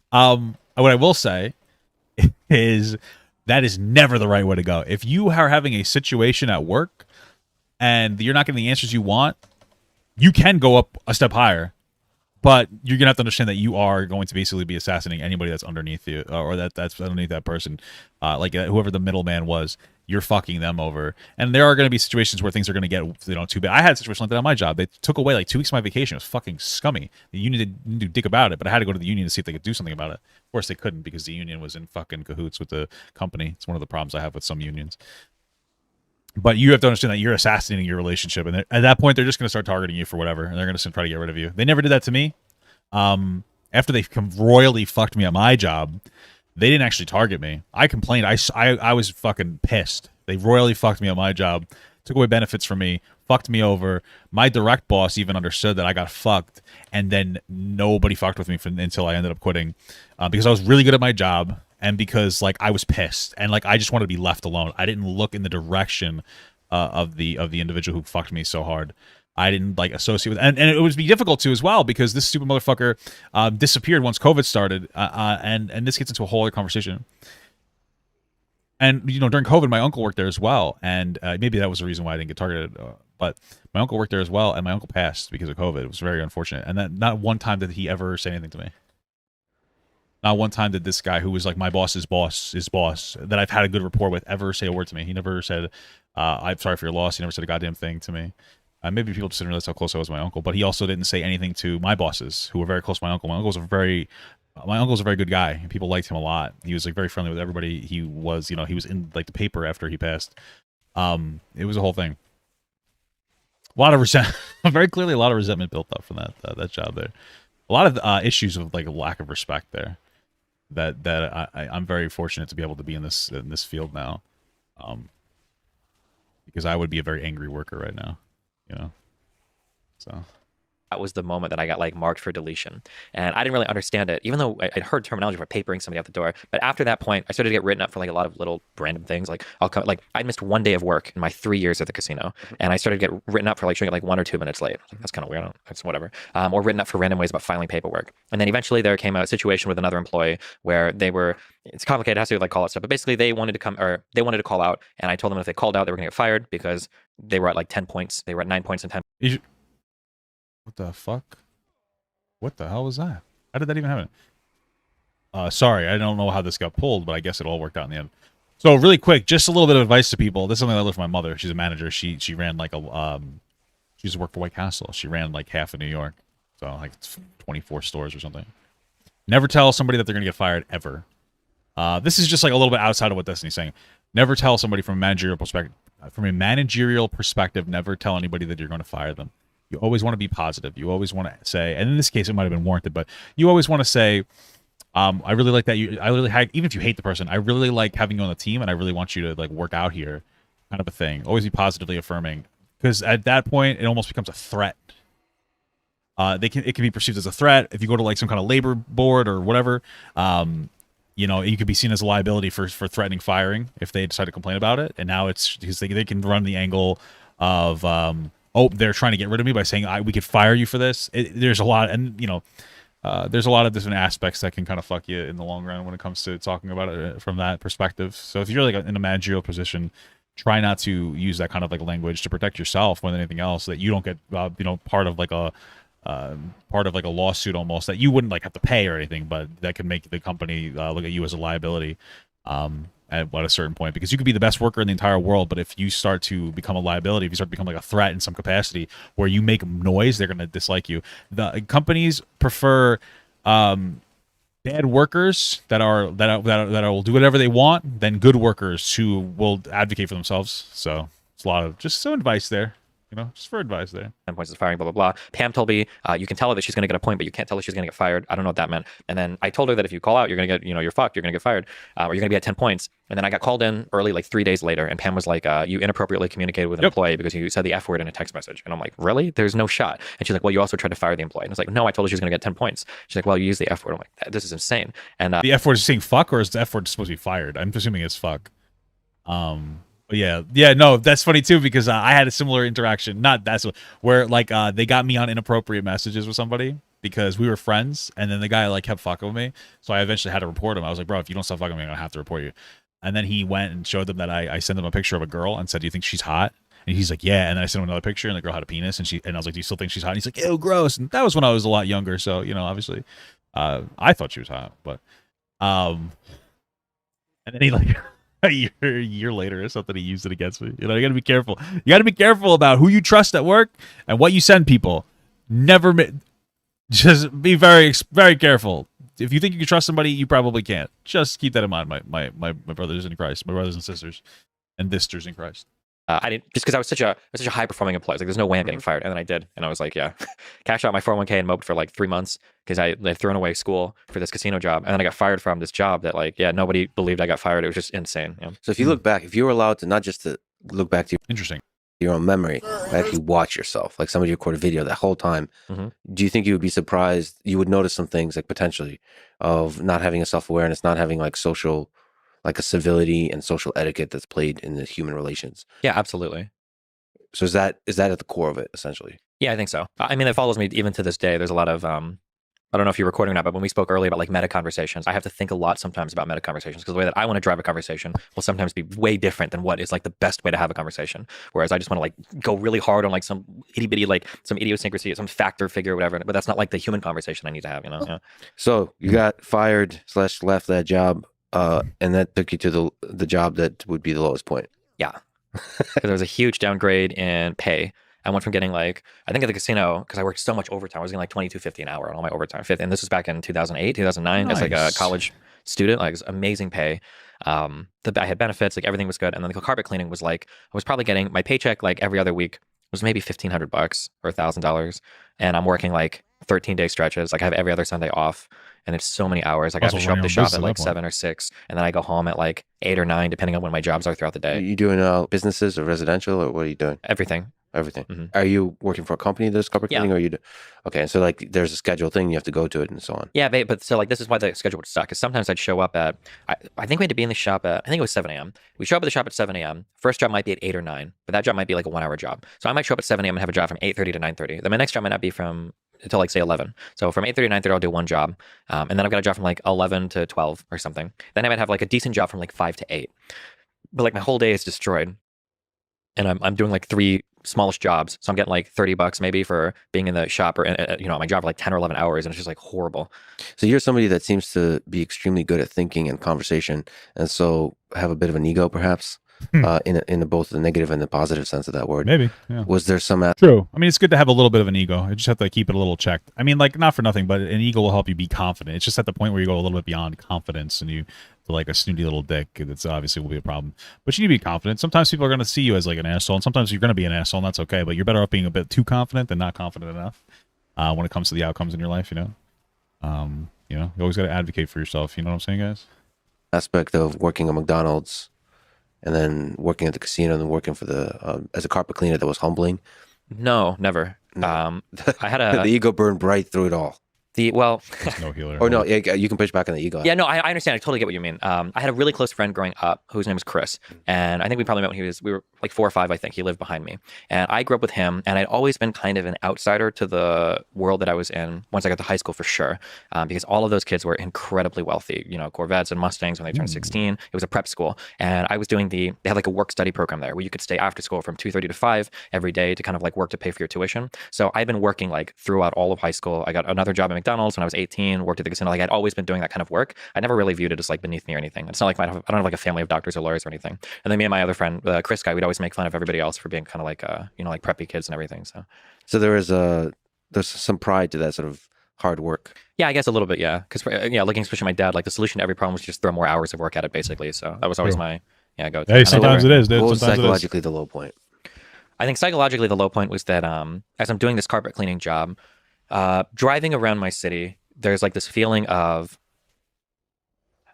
What I will say is that is never the right way to go. If you are having a situation at work and you're not getting the answers you want, you can go up a step higher. But you're gonna have to understand that you are going to basically be assassinating anybody that's underneath you, or that's underneath that person, like whoever the middleman was. You're fucking them over, and there are going to be situations where things are going to get too bad. I had a situation like that on my job. They took away like 2 weeks of my vacation. It was fucking scummy. The union didn't do dick about it, but I had to go to the union to see if they could do something about it. Of course, they couldn't because the union was in fucking cahoots with the company. It's one of the problems I have with some unions. But you have to understand that you're assassinating your relationship, and at that point, they're just going to start targeting you for whatever, and they're going to try to get rid of you. They never did that to me, after they royally fucked me at my job, they didn't actually target me. I complained. I was fucking pissed. They royally fucked me at my job, took away benefits from me, fucked me over. My direct boss even understood that I got fucked, and then nobody fucked with me until I ended up quitting, because I was really good at my job, and because like I was pissed, and like I just wanted to be left alone. I didn't look in the direction of the individual who fucked me so hard. I didn't like associate with, and it would be difficult to as well, because this stupid motherfucker disappeared once COVID started, and this gets into a whole other conversation. And you know, during COVID, my uncle worked there as well, and maybe that was the reason why I didn't get targeted. But my uncle worked there as well, and my uncle passed because of COVID. It was very unfortunate, and that not one time did he ever say anything to me. Not one time did this guy, who was like my boss's boss, that I've had a good rapport with, ever say a word to me. He never said, "I'm sorry for your loss." He never said a goddamn thing to me. Maybe people just didn't realize how close I was to my uncle, but he also didn't say anything to my bosses, who were very close to my uncle. My uncle's a very good guy, and people liked him a lot. He was like very friendly with everybody. He was, you know, he was in like the paper after he passed. It was a whole thing. A lot of resentment, very clearly, a lot of resentment built up from that job there. A lot of issues of like a lack of respect there. That I'm very fortunate to be able to be in this field now, because I would be a very angry worker right now. You know, so that was the moment that I got like marked for deletion. And I didn't really understand it, even though I'd heard terminology for papering somebody out the door. But after that point, I started to get written up for like a lot of little random things. Like I missed 1 day of work in my 3 years at the casino. And I started to get written up for like showing up like 1 or 2 minutes late. That's kind of weird. That's whatever. Or written up for random ways about filing paperwork. And then eventually there came a situation with another employee where it's complicated, it has to do with like call out stuff. But basically they wanted to call out. And I told them if they called out, they were going to get fired because they were at like 10 points. They were at 9 points and 10. What the fuck? What the hell was that? How did that even happen? Sorry, I don't know how this got pulled, but I guess it all worked out in the end. So really quick, just a little bit of advice to people. This is something I learned from my mother. She's a manager. She ran like she used to work for White Castle. She ran like half of New York, so like 24 stores or something. Never tell somebody that they're gonna get fired ever. This is just like a little bit outside of what Destiny's saying. Never tell somebody from a managerial perspective. Never tell anybody that you're going to fire them. You always want to be positive. You always want to say, and in this case, it might have been warranted, but you always want to say, I really like that even if you hate the person, I really like having you on the team, and I really want you to like work out here, kind of a thing. Always be positively affirming, because at that point, it almost becomes a threat. It can be perceived as a threat if you go to like some kind of labor board or whatever. You know, you could be seen as a liability for threatening firing if they decide to complain about it. And now it's because they can run the angle of they're trying to get rid of me by saying we could fire you for this. There's a lot, and you know, there's a lot of different aspects that can kind of fuck you in the long run when it comes to talking about it from that perspective. So if you're like in a managerial position, try not to use that kind of like language to protect yourself more than anything else, so that you don't get part of like a lawsuit almost that you wouldn't like have to pay or anything, but that can make the company look at you as a liability. At a certain point, because you could be the best worker in the entire world, but if you start to become a liability, if you start to become like a threat in some capacity where you make noise, they're going to dislike you. The companies prefer bad workers that will do whatever they want than good workers who will advocate for themselves. So it's a lot of just some advice there. You know, just for advice there. 10 points is firing, blah, blah, blah. Pam told me, you can tell her that she's going to get a point, but you can't tell her she's going to get fired. I don't know what that meant. And then I told her that if you call out, you're going to get, you're fucked. You're going to get fired, or you're going to be at 10 points. And then I got called in early, like 3 days later. And Pam was like, you inappropriately communicated with an employee because you said the F word in a text message. And I'm like, really? There's no shot. And she's like, well, you also tried to fire the employee. And I was like, no, I told her she's going to get 10 points. She's like, well, you used the F word. I'm like, this is insane. And the F word is saying fuck, or is the F word supposed to be fired? I'm assuming it's fuck. But yeah, no, that's funny too, because I had a similar interaction. Not that's where like they got me on inappropriate messages with somebody because we were friends, and then the guy like kept fucking with me, so I eventually had to report him. I was like, bro, if you don't stop fucking with me, I'm gonna have to report you. And then he went and showed them that I sent him a picture of a girl and said, do you think she's hot? And he's like, yeah. And then I sent him another picture, and the girl had a penis, and I was like, do you still think she's hot? And he's like, ew, gross. And that was when I was a lot younger, so you know, obviously, I thought she was hot, but and then he like. A year later or something, he used it against me. You know, you gotta be careful. You gotta be careful about who you trust at work and what you send people. Just be very, very careful. If you think you can trust somebody, you probably can't. Just keep that in mind, my brothers in Christ, my brothers and sisters, and sisters in Christ. I didn't, just because I was such a high performing employee. I was like, there's no way I'm getting fired. And then I did. And I was like, yeah, cashed out my 401k and moped for like 3 months because I had thrown away school for this casino job. And then I got fired from this job that like, yeah, nobody believed I got fired. It was just insane. Yeah. So if you look back, if you were allowed to not just to look back to Interesting. your own memory, but actually watch yourself, like somebody recorded a video that whole time, Mhm. do you think you would be surprised? You would notice some things like potentially of not having a self-awareness, not having like social, like a civility and social etiquette that's played in the human relations. Yeah, absolutely. So is that at the core of it, essentially? Yeah, I think so. I mean, it follows me even to this day. There's a lot of, I don't know if you're recording or not, but when we spoke earlier about like meta conversations, I have to think a lot sometimes about meta conversations because the way that I want to drive a conversation will sometimes be way different than what is like the best way to have a conversation. Whereas I just want to like go really hard on like some itty bitty, like some idiosyncrasy, some factor figure, whatever. But that's not like the human conversation I need to have, you know? Yeah. So you got fired / left that job, and that took you to the job that would be the lowest point. Yeah. There was a huge downgrade in pay. I went from getting like, I think at the casino, because I worked so much overtime, I was getting like $22.50 an hour on all my overtime. And this was back in 2008, 2009 as like a Nice. college student. Like it was amazing pay. I had benefits, like everything was good. And then the carpet cleaning was like, I was probably getting my paycheck like every other week was maybe $1,500 or $1,000. And I'm working like 13-day stretches. Like I have every other Sunday off. And it's so many hours. Like I have to Also show up running to your own shop at business like at that 7 or 6. And then I go home at like 8 or 9, depending on when my jobs are throughout the Are day. you doing businesses or residential, or what are you doing? Everything. Everything. Mhm. Are you working for a company that does carpet Yeah. cleaning, or you? Okay, so like there's a scheduled thing you have to go to it and so on. Yeah, but so like this is why the schedule would suck. Because sometimes I'd show up at, I think we had to be in the shop at, I think it was 7 a.m. We show up at the shop at 7 a.m. First job might be at 8 or 9, but that job might be like a 1 hour job. So I might show up at 7 a.m. and have a job from 8:30 to 9:30. Then my next job might not be from until like say 11. So from 8:30 to 9:30, I'll do one job. And then I've got a job from like 11 to 12 or something. Then I might have like a decent job from like 5 to 8. But like my whole day is destroyed. And I'm doing like 3 smallish jobs. So I'm getting like $30 maybe for being in the shop or, you know, at my job for like 10 or 11 hours. And it's just like horrible. So you're somebody that seems to be extremely good at thinking and conversation, and so have a bit of an ego, perhaps, in both the negative and the positive sense of that word. Maybe. Yeah. Was there some? True. I mean, it's good to have a little bit of an ego. You just have to keep it a little checked. I mean, like, not for nothing, but an ego will help you be confident. It's just at the point where you go a little bit beyond confidence and you feel like a snooty little dick. That's obviously will be a problem. But you need to be confident. Sometimes people are going to see you as like an asshole, and sometimes you're going to be an asshole, and that's okay. But you're better off being a bit too confident than not confident enough when it comes to the outcomes in your life, you know? You always got to advocate for yourself. You know what I'm saying, guys? Aspect of working at McDonald's and then working at the casino and then working for the as a carpet cleaner that was humbling? No, never. I had a the ego burned bright through it all. well, There's no healer. Or no, yeah, you can push back on the ego. yeah, no, I understand. I totally get what you mean. I had a really close friend growing up whose name was Chris, and I think we probably met when we were like 4 or 5. I think he lived behind me, and I grew up with him. And I'd always been kind of an outsider to the world that I was in once I got to high school for sure, because all of those kids were incredibly wealthy. You know, Corvettes and Mustangs when they turned 16. It was a prep school, and I was doing they had like a work study program there where you could stay after school from 2:30 to 5 every day to kind of like work to pay for your tuition. So I've been working like throughout all of high school. I got another job at McDonald's when I was 18. Worked at the casino. Like I'd always been doing that kind of work. I never really viewed it as like beneath me or anything. It's not like I don't have like a family of doctors or lawyers or anything. And then me and my other friend, Chris guy, we'd always make fun of everybody else for being kind of like like preppy kids and everything. So there's some pride to that sort of hard work. yeah, I guess a little bit, yeah. Because looking especially at my dad, like the solution to every problem was just throw more hours of work at it, basically. So that was always my go-to. Hey, sometimes it is, dude. What was Sometimes it is. psychologically the low point? I think psychologically the low point was that as I'm doing this carpet cleaning job, driving around my city, there's like this feeling of,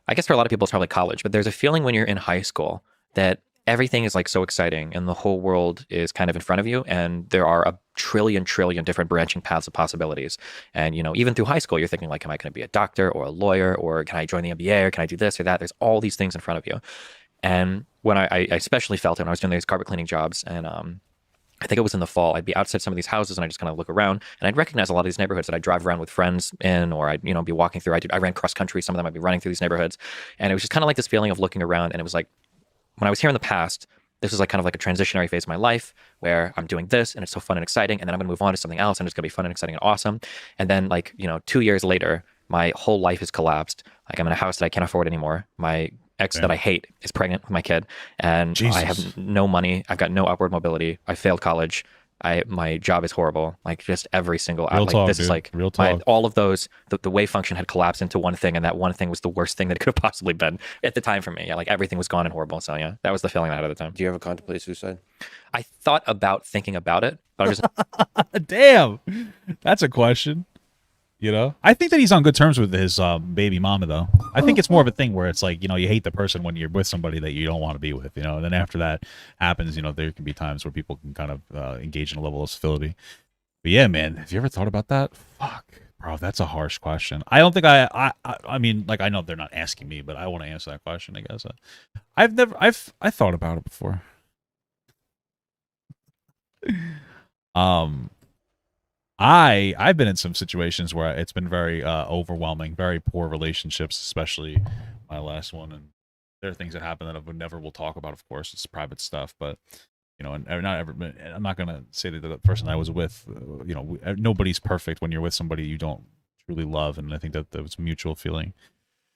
I guess for a lot of people it's probably college, but there's a feeling when you're in high school that everything is like so exciting and the whole world is kind of in front of you, and there are a trillion different branching paths of possibilities. And even through high school you're thinking like, am I going to be a doctor or a lawyer, or can I join the NBA, or can I do this or that? There's all these things in front of you. And when I especially felt it when I was doing these carpet cleaning jobs, and I think it was in the fall, I'd be outside some of these houses and I just kind of look around, and I'd recognize a lot of these neighborhoods that I'd drive around with friends in, or I'd, be walking through. I ran cross country. Some of them I'd be running through these neighborhoods. And it was just kind of like this feeling of looking around. And it was like, when I was here in the past, this was like kind of like a transitionary phase of my life where I'm doing this and it's so fun and exciting. And then I'm going to move on to something else and it's going to be fun and exciting and awesome. And then 2 years later, my whole life has collapsed. Like I'm in a house that I can't afford anymore. My ex that I hate is pregnant with my kid, and Jesus. I have no money. I've got no upward mobility. I failed college. My job is horrible. Like just every single Real like talk, this dude. is like Real my talk. all of those the wave function had collapsed into one thing, and that one thing was the worst thing that it could have possibly been at the time for me. Yeah, like everything was gone and horrible. So yeah, that was the feeling I had at the time. Do you ever contemplate suicide? I thought about thinking about it, but I was just Damn, that's a question. You know, I think that he's on good terms with his baby mama, though. I think it's more of a thing where it's like, you know, you hate the person when you're with somebody that you don't want to be with, you know, and then after that happens, you know, there can be times where people can kind of engage in a level of civility. But yeah, man, have you ever thought about that? Fuck, bro, that's a harsh question. I don't think I mean, like, I know they're not asking me, but I want to answer that question, I guess. I thought about it before. I've been in some situations where it's been very overwhelming, very poor relationships, especially my last one. And there are things that happen that I would never will talk about. Of course, it's private stuff, but you know, and not ever. I'm not gonna say that the person I was with, you know, nobody's perfect when you're with somebody you don't truly love, and I think that was a mutual feeling.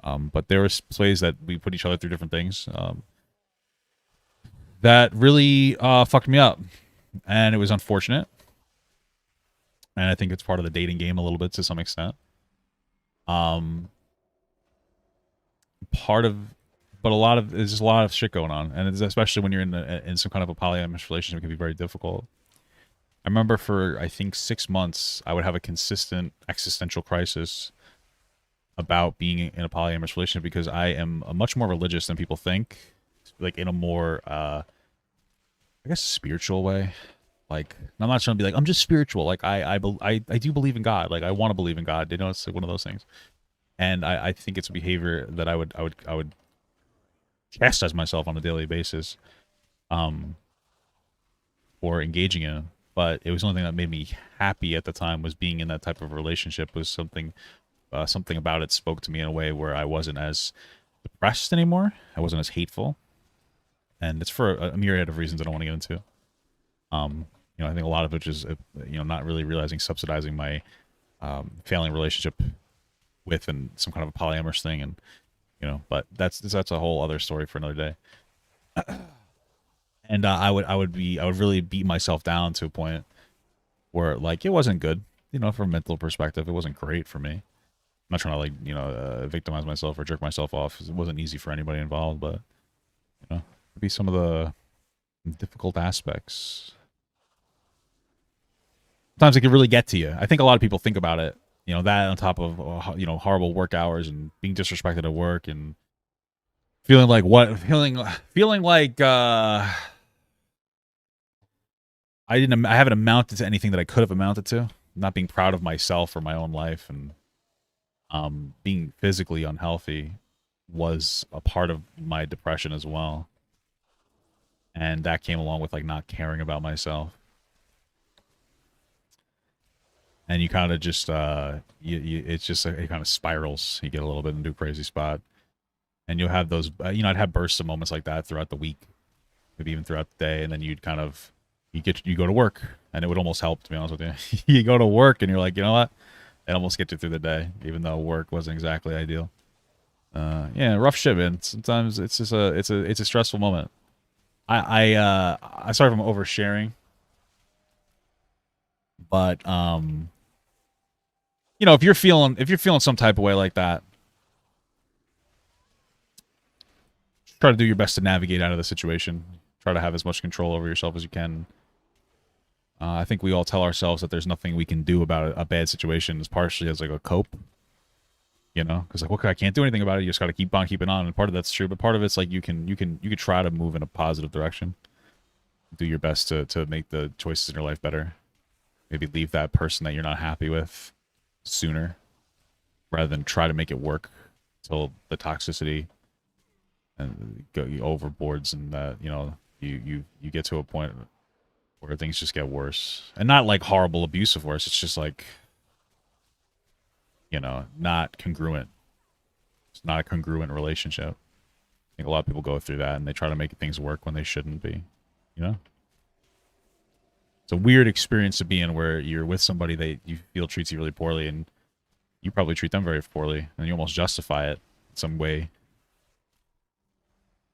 But there was ways that we put each other through different things that really fucked me up, and it was unfortunate. And I think it's part of the dating game a little bit to some extent. Part of, but a lot of there's just a lot of shit going on, and it's especially when you're in some kind of a polyamorous relationship, it can be very difficult. I remember for I think 6 months, I would have a consistent existential crisis about being in a polyamorous relationship because I am much more religious than people think, like in a more, I guess, spiritual way. Like, I'm not trying to be like, I'm just spiritual. Like, I do believe in God. Like, I want to believe in God. You know, it's like one of those things. And I think it's a behavior that I would chastise myself on a daily basis, for engaging in. But it was the only thing that made me happy at the time was being in that type of relationship. Was something about it spoke to me in a way where I wasn't as depressed anymore. I wasn't as hateful, and it's for a myriad of reasons I don't want to get into. You know, I think a lot of which is, you know, not really realizing subsidizing my failing relationship with and some kind of a polyamorous thing, and you know, but that's a whole other story for another day. And I would really beat myself down to a point where like it wasn't good, you know, from a mental perspective, it wasn't great for me. I'm not trying to like, you know, victimize myself or jerk myself off. It wasn't easy for anybody involved, but you know, it'd be some of the difficult aspects. Sometimes it can really get to you. I think a lot of people think about it, you know, that on top of, you know, horrible work hours and being disrespected at work and feeling like I haven't amounted to anything that I could have amounted to. Not being proud of myself or my own life, and being physically unhealthy was a part of my depression as well. And that came along with like not caring about myself. And you kind of just it's just it kind of spirals. You get a little bit into a crazy spot, and you'll have those you know, I'd have bursts of moments like that throughout the week, maybe even throughout the day, and then you'd kind of you go to work, and it would almost help, to be honest with you. You go to work and you're like, you know what, it almost gets you through the day, even though work wasn't exactly ideal. Yeah, rough shit, man. Sometimes it's just it's a stressful moment. I sorry if I'm oversharing, but you know, if you're feeling some type of way like that, try to do your best to navigate out of the situation. Try to have as much control over yourself as you can. I think we all tell ourselves that there's nothing we can do about a bad situation, as partially as like a cope. You know, because like, okay, I can't do anything about it. You just got to keep on keeping on, and part of that's true, but part of it's like you could try to move in a positive direction. Do your best to make the choices in your life better. Maybe leave that person that you're not happy with sooner, rather than try to make it work until the toxicity and go overboards, and that you know you get to a point where things just get worse, and not like horrible abusive worse. It's just like, you know, not congruent. It's not a congruent relationship. I think a lot of people go through that, and they try to make things work when they shouldn't be. You know, it's a weird experience to be in where you're with somebody that you feel treats you really poorly, and you probably treat them very poorly, and you almost justify it in some way.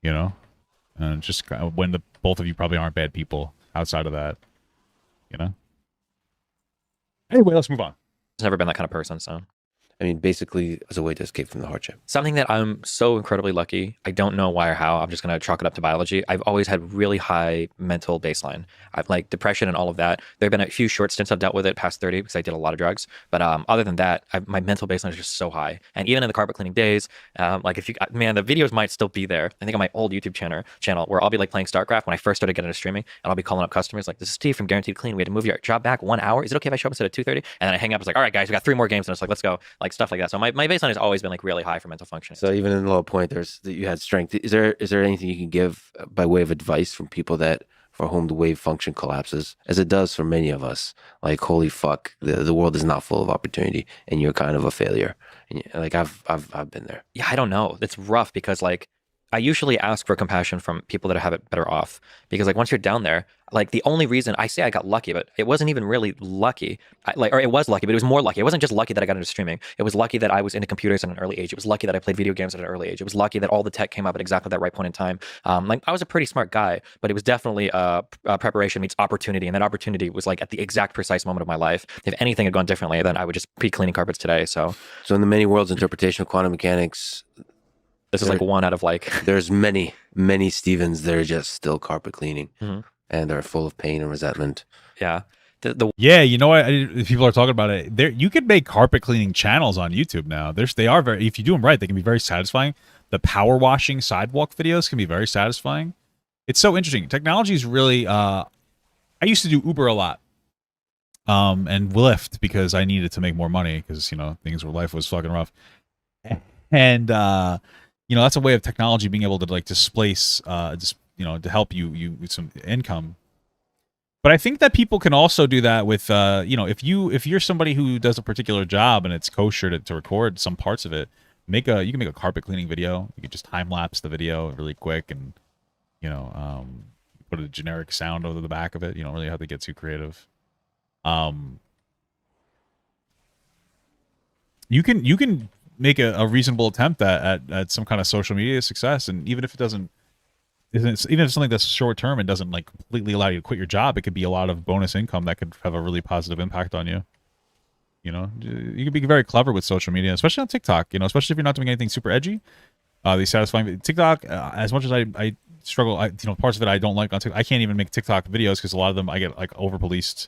You know, and just when both of you probably aren't bad people outside of that. You know. Anyway, let's move on. I've never been that kind of person, so. I mean, basically as a way to escape from the hardship. Something that I'm so incredibly lucky, I don't know why or how, I'm just going to chalk it up to biology. I've always had really high mental baseline. I've like depression and all of that. There have been a few short stints I've dealt with it past 30 because I did a lot of drugs. But other than that, my mental baseline is just so high. And even in the carpet cleaning days, like if you, man, the videos might still be there. I think on my old YouTube channel where I'll be like playing StarCraft when I first started getting into streaming, and I'll be calling up customers like, this is Steve from Guaranteed Clean. We had to move your job back 1 hour. Is it okay if I show up instead of 2:30? And then I hang up. It's like, all right, guys, we got 3 more games. And it's like, let's go. Like stuff like that. So my baseline has always been like really high for mental functioning. So even in the low point, you had strength. Is there anything you can give by way of advice from people for whom the wave function collapses, as it does for many of us? Like, holy fuck, the world is not full of opportunity, and you're kind of a failure. And like I've been there. Yeah, I don't know. It's rough because like I usually ask for compassion from people that have it better off, because like once you're down there, like the only reason I say I got lucky, but it wasn't even really lucky. Or it was lucky, but it was more lucky. It wasn't just lucky that I got into streaming. It was lucky that I was into computers at an early age. It was lucky that I played video games at an early age. It was lucky that all the tech came up at exactly that right point in time. Like I was a pretty smart guy, but it was definitely preparation meets opportunity, and that opportunity was like at the exact precise moment of my life. If anything had gone differently, then I would just be cleaning carpets today. So in the many worlds interpretation of quantum mechanics, this is like one out of like there's many Stevens that are just still carpet cleaning, and they're full of pain and resentment. Yeah. Yeah, you know what? People are talking about it. There, you could make carpet cleaning channels on YouTube now. They are very, if you do them right, they can be very satisfying. The power washing sidewalk videos can be very satisfying. It's so interesting. Technology is really. I used to do Uber a lot, and Lyft because I needed to make more money because life was fucking rough, and that's a way of technology being able to like displace, to help you with some income. But I think that people can also do that with, if you're somebody who does a particular job and it's kosher to record some parts of it, you can make a carpet cleaning video. You can just time lapse the video really quick and, put a generic sound over the back of it. You don't really have to get too creative. You can make a reasonable attempt at some kind of social media success, and even if it doesn't. Even if it's something that's short term and doesn't like completely allow you to quit your job, it could be a lot of bonus income that could have a really positive impact on you. You can be very clever with social media, especially on TikTok. Especially if you're not doing anything super edgy. These satisfying TikTok. As much as I struggle, parts of it I don't like on TikTok. I can't even make TikTok videos because a lot of them I get like over policed.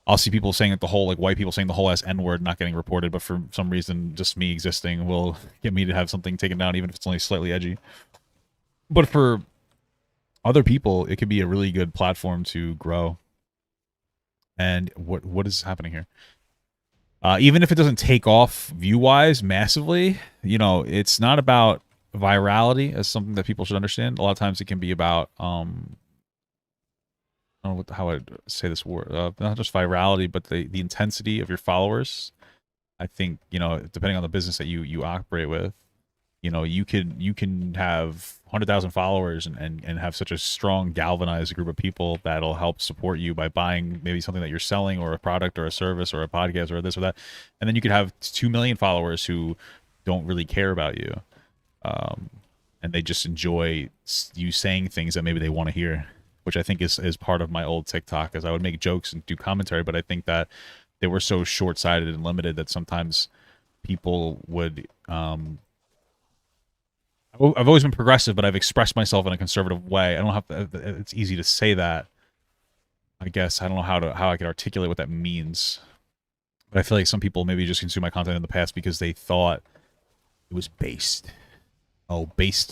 I'll see people saying that the whole white people saying the whole N word not getting reported, but for some reason just me existing will get me to have something taken down, even if it's only slightly edgy. But for other people, it could be a really good platform to grow. And what is happening here? Even if it doesn't take off view-wise massively, it's not about virality as something that people should understand. A lot of times it can be about, I don't know how I'd say this word, not just virality, but the intensity of your followers. I think, depending on the business that you operate with, you can have 100,000 followers and have such a strong galvanized group of people that'll help support you by buying maybe something that you're selling or a product or a service or a podcast or this or that. And then you could have 2 million followers who don't really care about you. And they just enjoy you saying things that maybe they want to hear, which I think is part of my old TikTok, as I would make jokes and do commentary. But I think that they were so short-sighted and limited that sometimes people would, I've always been progressive, but I've expressed myself in a conservative way. I don't have to, it's easy to say that. I guess I don't know how I could articulate what that means. But I feel like some people maybe just consume my content in the past because they thought it was based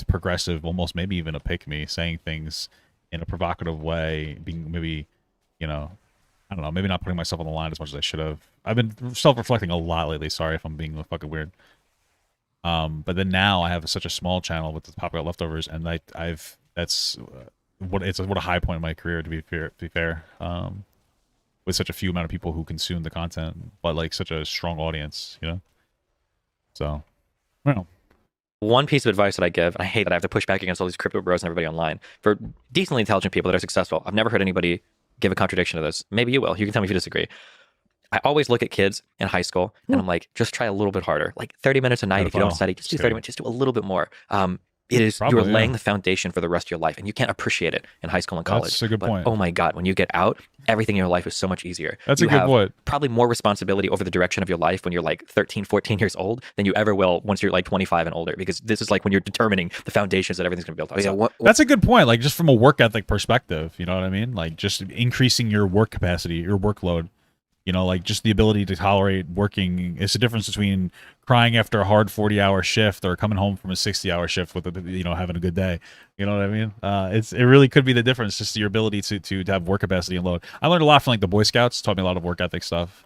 progressive, almost maybe even a pick-me, saying things in a provocative way, being maybe, I don't know, maybe not putting myself on the line as much as I should have. I've been self-reflecting a lot lately. Sorry if I'm being fucking weird. But then now I have such a small channel with the popular leftovers, and that's what a high point in my career, to be fair. With such a few amount of people who consume the content, but like such a strong audience, So, I don't know. One piece of advice that I give, and I hate that I have to push back against all these crypto bros and everybody online, for decently intelligent people that are successful. I've never heard anybody give a contradiction to this. Maybe you will. You can tell me if you disagree. I always look at kids in high school and I'm like, just try a little bit harder. Like 30 minutes a night. If you don't study, just do 30 minutes, just do a little bit more. You're laying the foundation for the rest of your life, and you can't appreciate it in high school and college. That's a good point. Oh my God, when you get out, everything in your life is so much easier. That's you a good have point. probably more responsibility over the direction of your life when you're like 13, 14 years old than you ever will once you're like 25 and older, because this is like when you're determining the foundations that everything's going to be built on. Oh, yeah, So, That's a good point. Like just from a work ethic perspective, you know what I mean? Like just increasing your work capacity, your workload. You know, like just the ability to tolerate working. It's the difference between crying after a hard 40-hour shift or coming home from a 60-hour shift with having a good day. You know what I mean? It really could be the difference, just your ability to have work capacity and load. I learned a lot from like the Boy Scouts. Taught me a lot of work ethic stuff.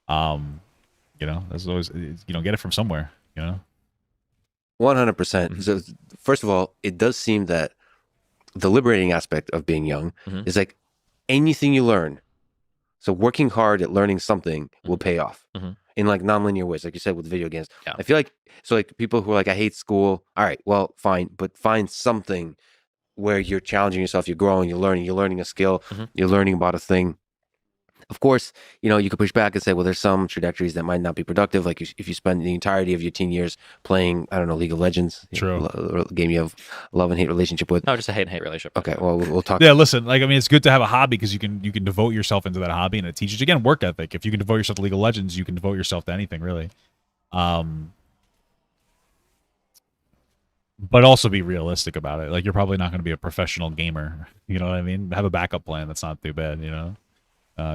That's always get it from somewhere. 100%. So first of all, it does seem that the liberating aspect of being young is like anything you learn. So working hard at learning something will pay off in like nonlinear ways, like you said with video games. Yeah. I feel like like people who are like, I hate school. All right, well, fine, but find something where you're challenging yourself, you're growing, you're learning a skill, you're learning about a thing. Of course, you could push back and say, well, there's some trajectories that might not be productive. Like if you spend the entirety of your teen years playing, I don't know, League of Legends, True. A game you have a love and hate relationship with. no, just a hate and hate relationship. Okay, well, we'll talk. Yeah, listen, like I mean, it's good to have a hobby because you can devote yourself into that hobby, and it teaches you, again, work ethic. If you can devote yourself to League of Legends, you can devote yourself to anything really. But also be realistic about it. Like you're probably not going to be a professional gamer. You know what I mean? Have a backup plan. That's not too bad.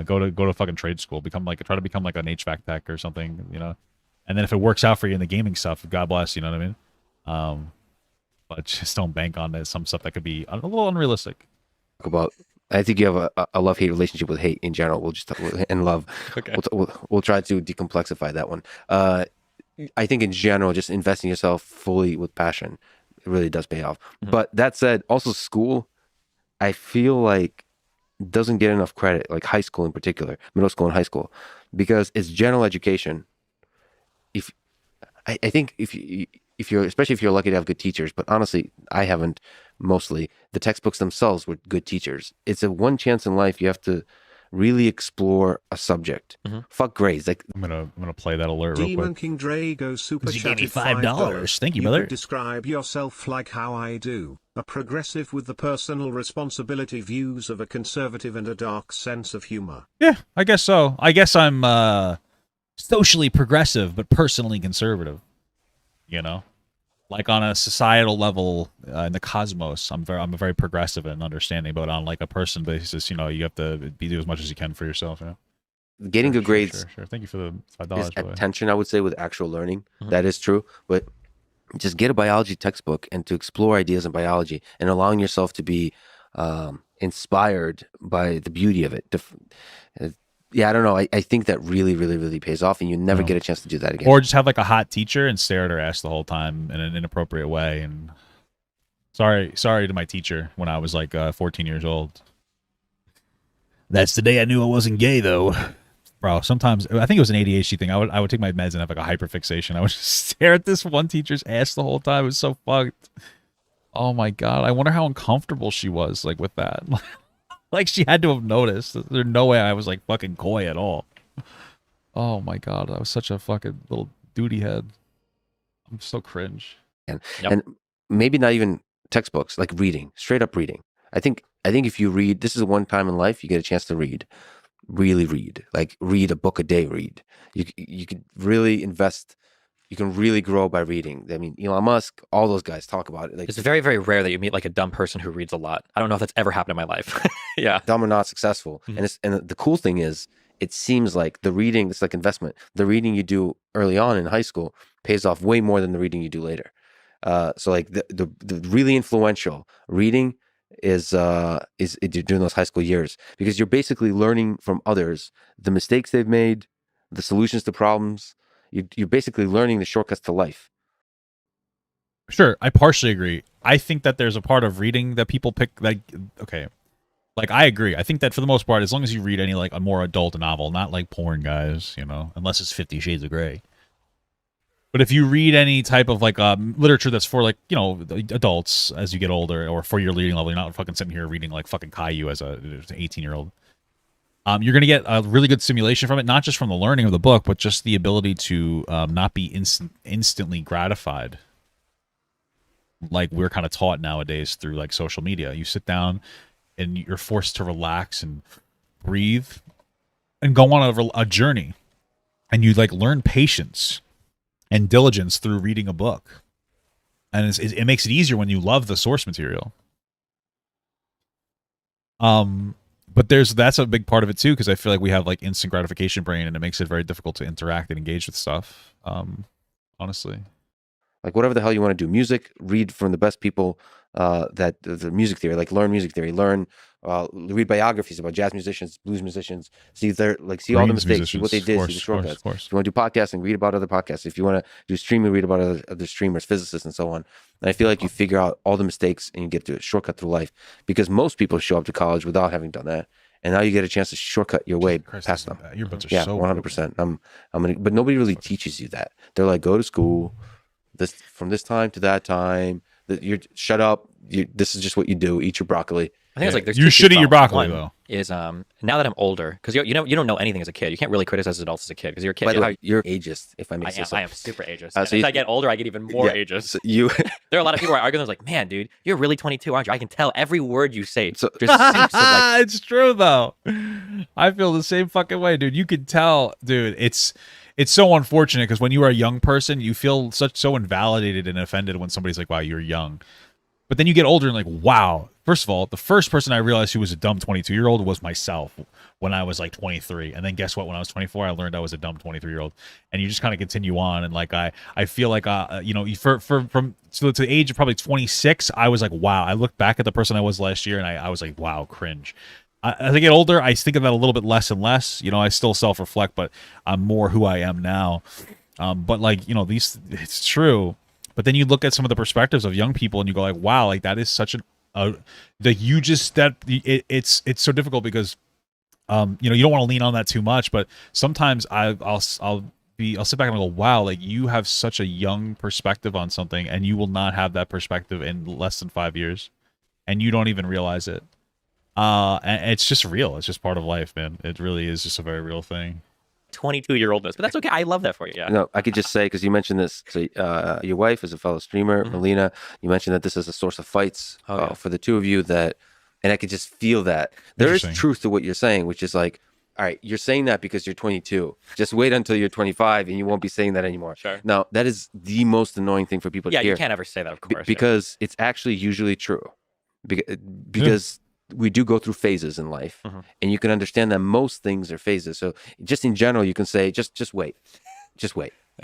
Go to fucking trade school. Try to become like an HVAC tech or something. And then if it works out for you in the gaming stuff, God bless. You know what I mean? But just don't bank on some stuff that could be a little unrealistic. I think you have a love-hate relationship with hate in general. We'll just and love. Okay. We'll try to decomplexify that one. I think in general, just investing yourself fully with passion, it really does pay off. But that said, also school, I feel like doesn't get enough credit, like high school in particular, middle school and high school, because it's general education. I think if you're, especially if you're lucky to have good teachers, but honestly, I haven't. Mostly the textbooks themselves were good teachers. It's a one chance in life you have to really explore a subject. Fuck grades. Like I'm gonna play that alert real Demon quick. King Drago super You gave me chatted $5. Thank you, You brother. could describe yourself like how I do, a progressive with the personal responsibility views of a conservative and a dark sense of humor. Yeah, I guess so. I guess I'm socially progressive but personally conservative. Like on a societal level in the cosmos, I'm very progressive and understanding, but on like a person basis, you have to do as much as you can for yourself. getting good grades. Sure. Thank you for the $5. Is by the way. attention, I would say, with actual learning. That is true, but just get a biology textbook and to explore ideas in biology and allowing yourself to be inspired by the beauty of it. I don't know. I think that really, really, really pays off, and you never get a chance to do that again. Or just have like a hot teacher and stare at her ass the whole time in an inappropriate way. And sorry to my teacher when I was like 14 years old. That's the day I knew I wasn't gay, though. Bro, sometimes I think it was an ADHD thing. I would take my meds and have like a hyperfixation. I would just stare at this one teacher's ass the whole time. It was so fucked. Oh my god! I wonder how uncomfortable she was like with that. Like she had to have noticed. There's no way I was like fucking coy at all. Oh my god, I was such a fucking little duty head. I'm so cringe. And maybe not even textbooks, like reading, straight up reading. I think if you read, this is one time in life you get a chance to read. Really read, like read a book a day. Read. You could really invest. You can really grow by reading. I mean, Elon Musk, all those guys talk about it. Like, it's very, very rare that you meet like a dumb person who reads a lot. I don't know if that's ever happened in my life. Yeah. Dumb or not successful. And the cool thing is, it seems like the reading, it's like investment. The reading you do early on in high school pays off way more than the reading you do later. So like the really influential reading is during those high school years, because you're basically learning from others the mistakes they've made, the solutions to problems. You're basically learning the shortcuts to life. Sure, I partially agree. I think that there's a part of reading that people pick. Like, okay, like I agree. I think that for the most part, as long as you read any like a more adult novel, not like porn, guys, unless it's 50 Shades of Grey. But if you read any type of like literature that's for like adults as you get older, or for your reading level, you're not fucking sitting here reading like fucking Caillou as an 18-year-old. You're going to get a really good simulation from it, not just from the learning of the book, but just the ability to not be instantly gratified. Like we're kind of taught nowadays through like social media. You sit down and you're forced to relax and breathe and go on a journey, and you like learn patience and diligence through reading a book, and it makes it easier when you love the source material. But that's a big part of it too, because I feel like we have like instant gratification brain, and it makes it very difficult to interact and engage with stuff. Honestly, like whatever the hell you want to do, music, read from the best people that the music theory, like learn music theory, read biographies about jazz musicians, blues musicians, see all the mistakes, see what they did, see the shortcuts. If you want to do podcasting, read about other podcasts. If you want to do streaming, read about other streamers, physicists, and so on. And I feel like you figure out all the mistakes and you get to a shortcut through life, because most people show up to college without having done that. And now you get a chance to shortcut your way past them. Your books are yeah, so 100%. But nobody really teaches you that. They're like, go to school, from this time to that time. Shut up. This is just what you do. Eat your broccoli. I think it's like there's you should eat your broccoli though. Is now that I'm older, because you don't know anything as a kid. You can't really criticize adults as a kid because you're a kid. By the way, you're ageist, if I may say so. I am super ageist. So as I get older, I get even more ageist. So there are a lot of people who are arguing. It's like, man, dude, you're really 22, aren't you? I can tell every word you say. Just seems to like. It's true though. I feel the same fucking way, dude. You can tell, dude. It's so unfortunate because when you are a young person, you feel so invalidated and offended when somebody's like, "Wow, you're young." But then you get older and like, wow. First of all, the first person I realized who was a dumb 22-year-old was myself when I was like 23. And then guess what? When I was 24, I learned I was a dumb 23-year-old. And you just kind of continue on. And like I feel like from the age of probably 26, I was like, wow. I looked back at the person I was last year and I was like, wow, cringe. As I get older, I think of that a little bit less and less. I still self-reflect, but I'm more who I am now. But like, it's true. But then you look at some of the perspectives of young people and you go like, wow, like that is such it's so difficult because, you don't want to lean on that too much, but sometimes I'll sit back and go, wow, like you have such a young perspective on something and you will not have that perspective in less than 5 years and you don't even realize it. And it's just real. It's just part of life, man. It really is just a very real thing. 22-year-oldness, but that's okay. I love that for you. Yeah. No, I could just say, because you mentioned this. So your wife is a fellow streamer, Melina. You mentioned that this is a source of fights for the two of you. And I could just feel that there is truth to what you're saying, which is like, all right, you're saying that because you're 22. Just wait until you're 25, and you won't be saying that anymore. Sure. Now that is the most annoying thing for people to hear. Yeah, you can't ever say that, of course, because it's actually usually true, because. We do go through phases in life, and you can understand that most things are phases. So just in general, you can say, just wait.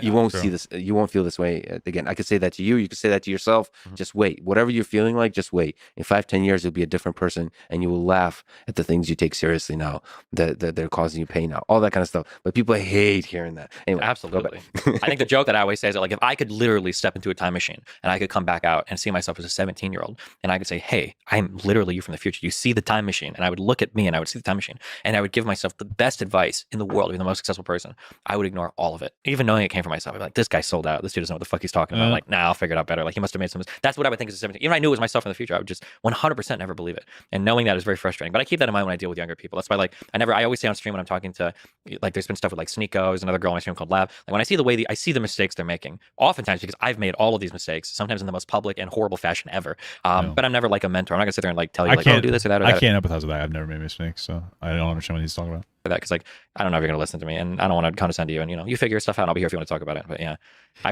You won't see this. You won't feel this way again. I could say that to you. You could say that to yourself. Just wait. Whatever you're feeling like, just wait. In 5-10 years, you'll be a different person, and you will laugh at the things you take seriously now that they're causing you pain now. All that kind of stuff. But people hate hearing that. Anyway, absolutely. I think the joke that I always say is that, like, if I could literally step into a time machine and I could come back out and see myself as a 17-year-old, and I could say, hey, I'm literally you from the future. You see the time machine, and I would look at me and I would see the time machine, and I would give myself the best advice in the world to be the most successful person. I would ignore all of it, even knowing it came from myself. I'd be like, this guy sold out. This dude doesn't know what the fuck he's talking about. Like, nah, I'll figure it out better. Like, he must have made some. That's what I would think as a 17. Even if I knew it was myself in the future, I would just 100% never believe it. And knowing that is very frustrating. But I keep that in mind when I deal with younger people. That's why, like, I always say on stream when I'm talking to, like, there's been stuff with like Sneeko, another girl on my stream called Lab. Like, when I see I see the mistakes they're making, oftentimes because I've made all of these mistakes, sometimes in the most public and horrible fashion ever. But I'm never like a mentor. I'm not gonna sit there and like tell you like, oh, do this or that or that. I can't empathize with that. I've never made mistakes, so I don't understand what he's talking about. That because like I don't know if you're gonna listen to me, and I don't want to condescend to you, and you figure stuff out. And I'll be here if you want to talk about it. But yeah,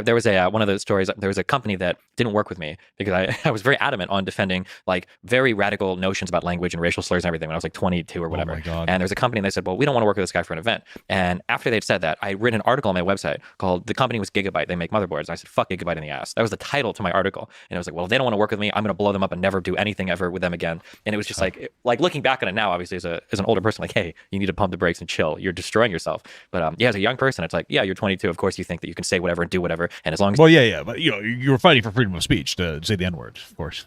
there was one of those stories. There was a company that didn't work with me because I was very adamant on defending like very radical notions about language and racial slurs and everything when I was like 22 or whatever. Oh my God. And there's a company and they said, well, we don't want to work with this guy for an event. And after they'd said that, I written an article on my website called "The Company Was Gigabyte. They Make Motherboards." And I said, fuck Gigabyte in the ass. That was the title to my article. And I was like, well, if they don't want to work with me, I'm gonna blow them up and never do anything ever with them again. And it was just like looking back on it now, obviously as an older person, like, hey, you need to pump the brakes and chill. You're destroying yourself. But yeah, as a young person, it's like, yeah, you're 22. Of course, you think that you can say whatever and do whatever. And as long as but you were fighting for freedom of speech to say the N-word, of course.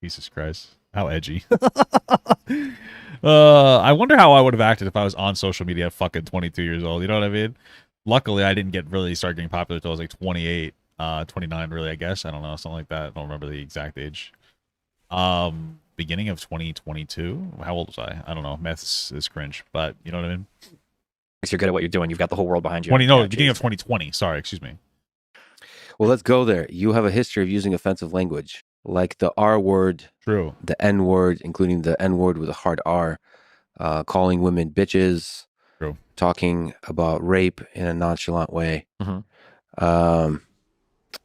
Jesus Christ, how edgy. I wonder how I would have acted if I was on social media at fucking 22 years old. You know what I mean? Luckily, I didn't start getting popular until I was like 28, 29, really, I guess. I don't know, something like that. I don't remember the exact age. Beginning of 2022. How old was I? I don't know. Math is cringe, but you know what I mean? you're good at what you're doing, you've got the whole world behind you. Beginning of 2020. Sorry, excuse me. Well, let's go there. You have a history of using offensive language, like the R word, True, the N word, including the N word with a hard R. calling women bitches, True. talking about rape in a nonchalant way. Mhm.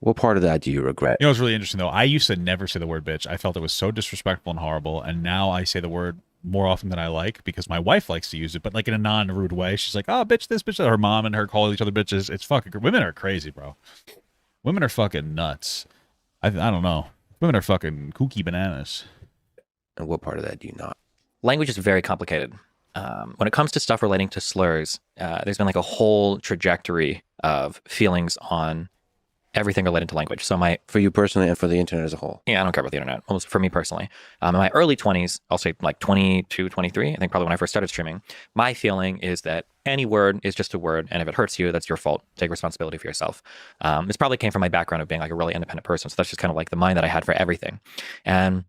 What part of that do you regret? You know what's really interesting though? I used to never say the word bitch. I felt it was so disrespectful and horrible, and now I say the word more often than I like because my wife likes to use it, but like in a non-rude way. She's like, "Oh, bitch, this bitch." Her mom and her call each other bitches. It's fucking. Women are crazy, bro. Women are fucking nuts. I don't know. Women are fucking kooky bananas. And what part of that do you not? Language is very complicated. When it comes to stuff relating to slurs, there's been like a whole trajectory of feelings on everything related to language. So For you personally and for the internet as a whole? I don't care about the internet. Almost for me personally. In my early 20s, I'll say like 22, 23, I think probably when I first started streaming, my feeling is that any word is just a word. And if it hurts you, that's your fault. Take responsibility for yourself. This probably came from my background of being like a really independent person. So that's just kind of like the mind that I had for everything. And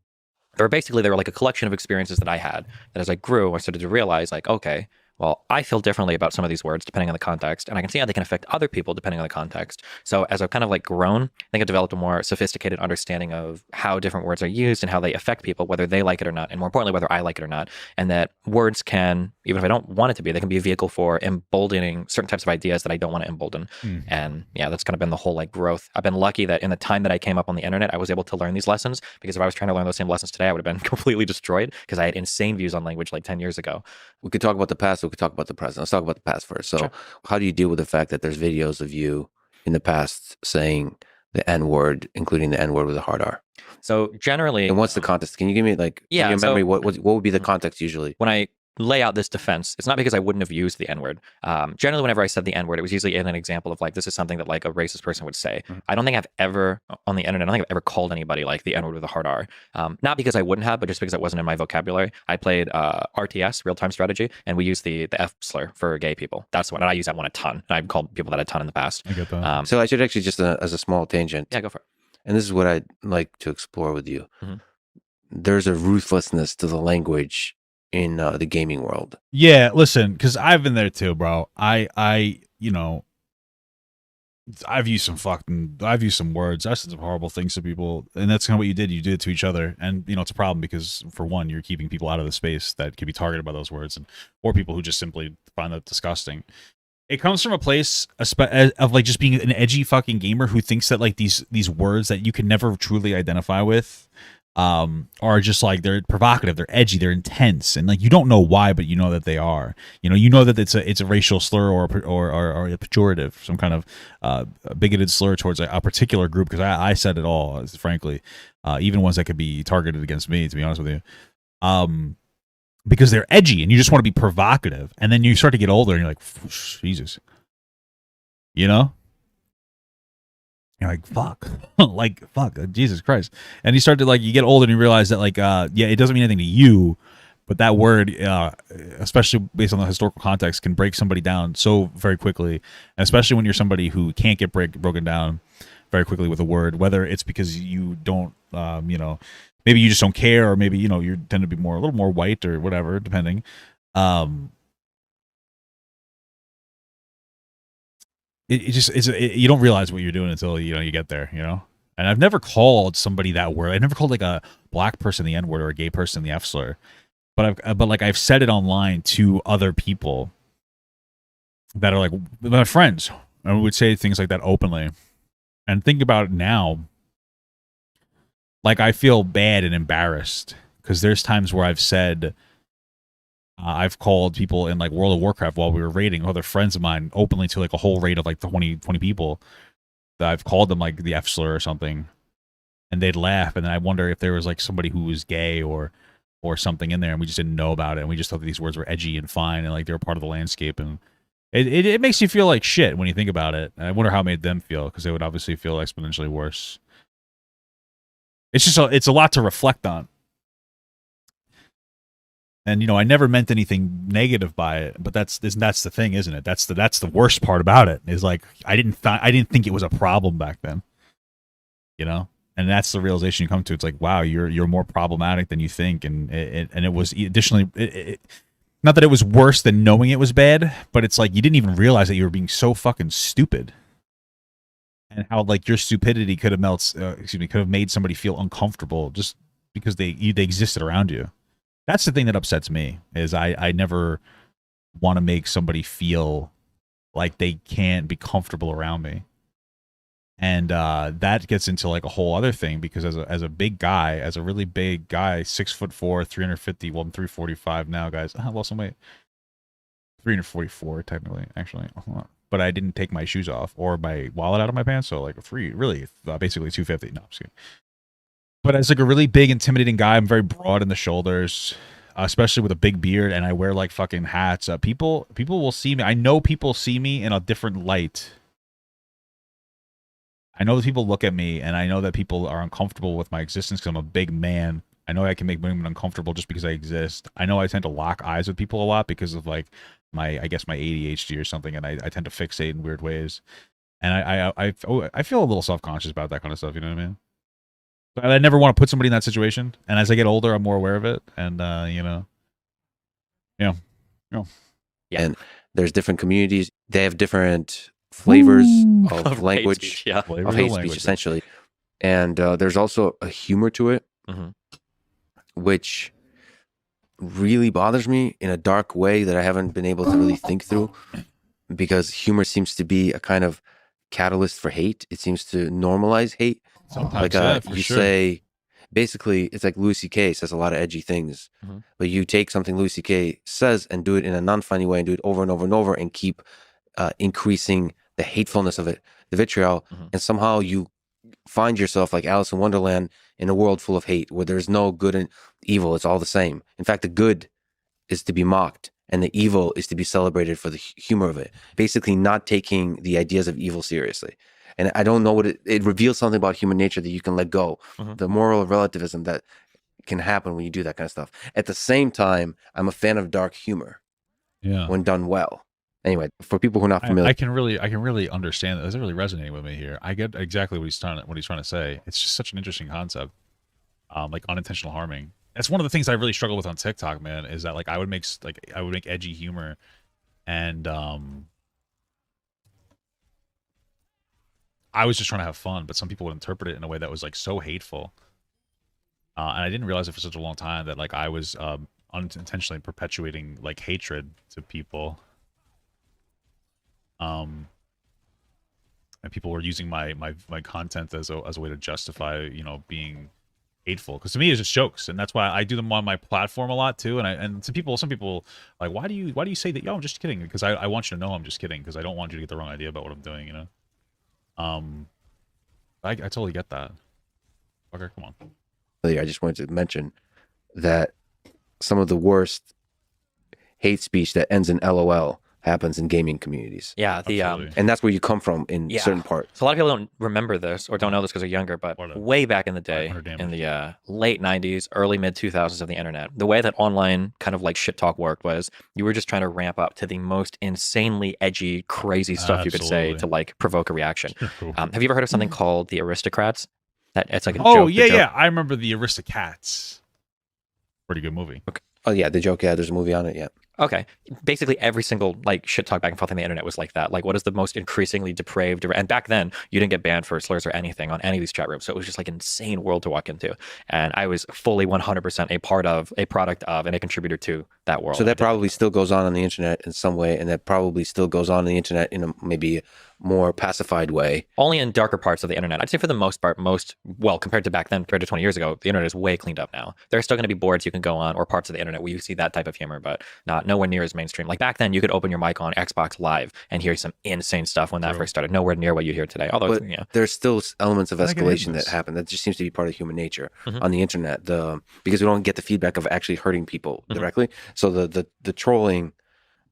there were like a collection of experiences that I had that as I grew, I started to realize like, okay, well, I feel differently about some of these words depending on the context, and I can see how they can affect other people depending on the context. So as I've kind of like grown, I think I've developed a more sophisticated understanding of how different words are used and how they affect people, whether they like it or not, and more importantly, whether I like it or not. And that words can, even if I don't want it to be, they can be a vehicle for emboldening certain types of ideas that I don't want to embolden. And yeah, that's kind of been the whole like growth. I've been lucky that in the time that I came up on the internet, I was able to learn these lessons, because if I was trying to learn those same lessons today, I would have been completely destroyed because I had insane views on language like 10 years ago. We could talk about the past. We could talk about the present. Let's talk about the past first. So, Sure. How do you deal with the fact that there's videos of you in the past saying the N word, including the N word with a hard R? So generally, And what's the context? Can you give me like Yeah, in your so- memory? What would be the context usually? when I lay out this defense, it's not because I wouldn't have used the N-word. Generally, whenever I said the N-word, it was usually in an example of like, this is something that like a racist person would say. I don't think I've ever, on the internet, I don't think I've ever called anybody like the N-word with a hard R. Not because I wouldn't have, but just because it wasn't in my vocabulary. I played RTS, real-time strategy, and we used the F slur for gay people. That's the one, and I use that one a ton. And I've called people that a ton in the past. I get that. So I should actually just as a small tangent. Yeah, go for it. And this is what I'd like to explore with you. Mhm. There's a ruthlessness to the language in the gaming world. Yeah, listen, because I've been there too, bro. You know, I've used some words. I said some horrible things to people, and that's kind of what you did. You did it to each other, and you know it's a problem because for one, you're keeping people out of the space that could be targeted by those words, or people who just simply find that disgusting. It comes from a place of like just being an edgy fucking gamer who thinks that like these words that you can never truly identify with are just like they're provocative, they're edgy, they're intense, and like you don't know why, but you know that they are. You know that it's a racial slur or a pejorative, some kind of bigoted slur towards a particular group. Because I said it all, frankly, even ones that could be targeted against me. To be honest with you, because they're edgy and you just want to be provocative, and then you start to get older and you're like, Jesus, you know. You're like, fuck, Jesus Christ. And you start to like, you get older and you realize that like, yeah, it doesn't mean anything to you, but that word, especially based on the historical context, can break somebody down so very quickly. And especially when you're somebody who can't get broken down very quickly with a word, whether it's because you don't, maybe you just don't care, or maybe, you tend to be a little more white or whatever, depending. You don't realize what you're doing until you get there, And I've never called somebody that word. I never called like a black person the N word or a gay person the F slur, but I've said it online to other people that are like my friends, and we would say things like that openly. And think about it now, like I feel bad and embarrassed because there's times where I've said. I've called people in like World of Warcraft while we were raiding, other friends of mine, openly to like a whole raid of like 20 people. That I've called them like the F slur or something, and they'd laugh. And then I wonder if there was like somebody who was gay or something in there, and we just didn't know about it, and we just thought that these words were edgy and fine, and like they were part of the landscape. And it makes you feel like shit when you think about it. And I wonder how it made them feel, because they would obviously feel exponentially worse. It's just it's a lot to reflect on. And I never meant anything negative by it, but that's the thing, isn't it? That's the worst part about it. Is like I didn't think it was a problem back then, And that's the realization you come to. It's like, wow, you're more problematic than you think, and it was additionally, not that it was worse than knowing it was bad, but it's like you didn't even realize that you were being so fucking stupid, and how like your stupidity could have made somebody feel uncomfortable just because they existed around you. That's the thing that upsets me is I never want to make somebody feel like they can't be comfortable around me. And that gets into like a whole other thing because as a big guy, as a really big guy, 6'4", 350. Well, I'm 345 now, guys. I lost some weight. 344 technically, actually. But I didn't take my shoes off or my wallet out of my pants, so like basically 250. No, I'm just kidding. But as like a really big, intimidating guy, I'm very broad in the shoulders, especially with a big beard, and I wear like fucking hats. People will see me. I know people see me in a different light. I know that people look at me, and I know that people are uncomfortable with my existence because I'm a big man. I know I can make women uncomfortable just because I exist. I know I tend to lock eyes with people a lot because of like my ADHD or something, and I tend to fixate in weird ways. And I feel a little self-conscious about that kind of stuff. You know what I mean? But I never want to put somebody in that situation. And as I get older, I'm more aware of it. And Yeah. And there's different communities. They have different flavors of Of hate language, speech, yeah. of hate speech, essentially. And there's also a humor to it, which really bothers me in a dark way that I haven't been able to really think through, because humor seems to be a kind of catalyst for hate. It seems to normalize hate. Sometimes, Like you say, basically, it's like Louis C.K. says a lot of edgy things, but you take something Louis C.K. says and do it in a non-funny way and do it over and over and over and keep increasing the hatefulness of it, the vitriol, and somehow you find yourself like Alice in Wonderland in a world full of hate where there's no good and evil. It's all the same. In fact, the good is to be mocked and the evil is to be celebrated for the humor of it. Basically not taking the ideas of evil seriously. And I don't know what it reveals something about human nature that you can let go. The moral relativism that can happen when you do that kind of stuff. At the same time, I'm a fan of dark humor when done well. Anyway, for people who are not familiar, I can really understand that. That's really resonating with me here. I get exactly what he's trying to say. It's just such an interesting concept. Like unintentional harming. That's one of the things I really struggle with on TikTok, man, is that like I would make edgy humor and I was just trying to have fun, but some people would interpret it in a way that was like so hateful. And I didn't realize it for such a long time that like I was unintentionally perpetuating like hatred to people. And people were using my content as a way to justify, being hateful. Because to me, it's just jokes, and that's why I do them on my platform a lot too. And some people like, why do you say that? Yo, I'm just kidding, because I want you to know I'm just kidding, because I don't want you to get the wrong idea about what I'm doing. I totally get that. Okay, come on. I just wanted to mention that some of the worst hate speech that ends in LOL happens in gaming communities. Yeah, and that's where you come from in certain parts. So a lot of people don't remember this or don't know this because they're younger, but way back in the day, in the late 90s, early mid 2000s of the internet, the way that online kind of like shit talk worked was you were just trying to ramp up to the most insanely edgy, crazy stuff you could say to like provoke a reaction. Have you ever heard of something called the Aristocrats? That it's like a joke. Oh yeah, I remember the Aristocats. Pretty good movie. Okay. Oh yeah, the joke. Yeah, there's a movie on it. Yeah. Okay. Basically every single like shit talk back and forth on the internet was like that. Like, what is the most increasingly depraved? And back then you didn't get banned for slurs or anything on any of these chat rooms. So it was just like an insane world to walk into. And I was fully 100% a product of, and a contributor to that world. So that probably still goes on the internet in some way. And that probably still goes on the internet in a maybe more pacified way. Only in darker parts of the internet. I'd say for the most part, compared to back then, compared to 20 years ago, the internet is way cleaned up now. There are still going to be boards you can go on or parts of the internet where you see that type of humor, but nowhere near as mainstream. Like back then, you could open your mic on Xbox Live and hear some insane stuff when that first started. Nowhere near what you hear today. Although, there's still elements of escalation that happen. That just seems to be part of human nature on the internet. Because we don't get the feedback of actually hurting people directly. So the trolling,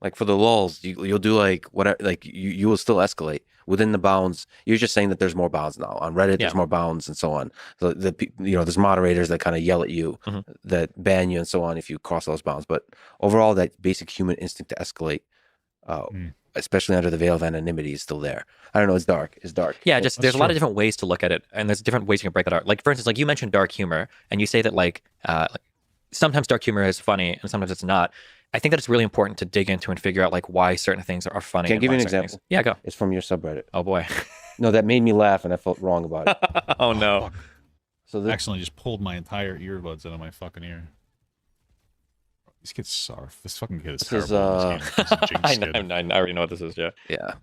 like for the lulz, you'll do like whatever, like you will still escalate within the bounds. You're just saying that there's more bounds now on Reddit. There's more bounds and so on. So there's moderators that kind of yell at you, that ban you and so on if you cross those bounds. But overall, that basic human instinct to escalate, especially under the veil of anonymity, is still there. I don't know. It's dark. It's dark. Yeah, just there's a lot of different ways to look at it, and there's different ways you can break it out. Like for instance, like you mentioned dark humor, and you say that like sometimes dark humor is funny and sometimes it's not. I think that it's really important to dig into and figure out like why certain things are funny. Can I give you an example? Things. Yeah, go. It's from your subreddit. Oh boy. No, that made me laugh and I felt wrong about it. Oh no. So I accidentally just pulled my entire earbuds out of my fucking ear. These kids surf. This fucking kid is This is, terrible. In this game. He's a jinx I kid. know. I already know what this is. Yeah. Yeah.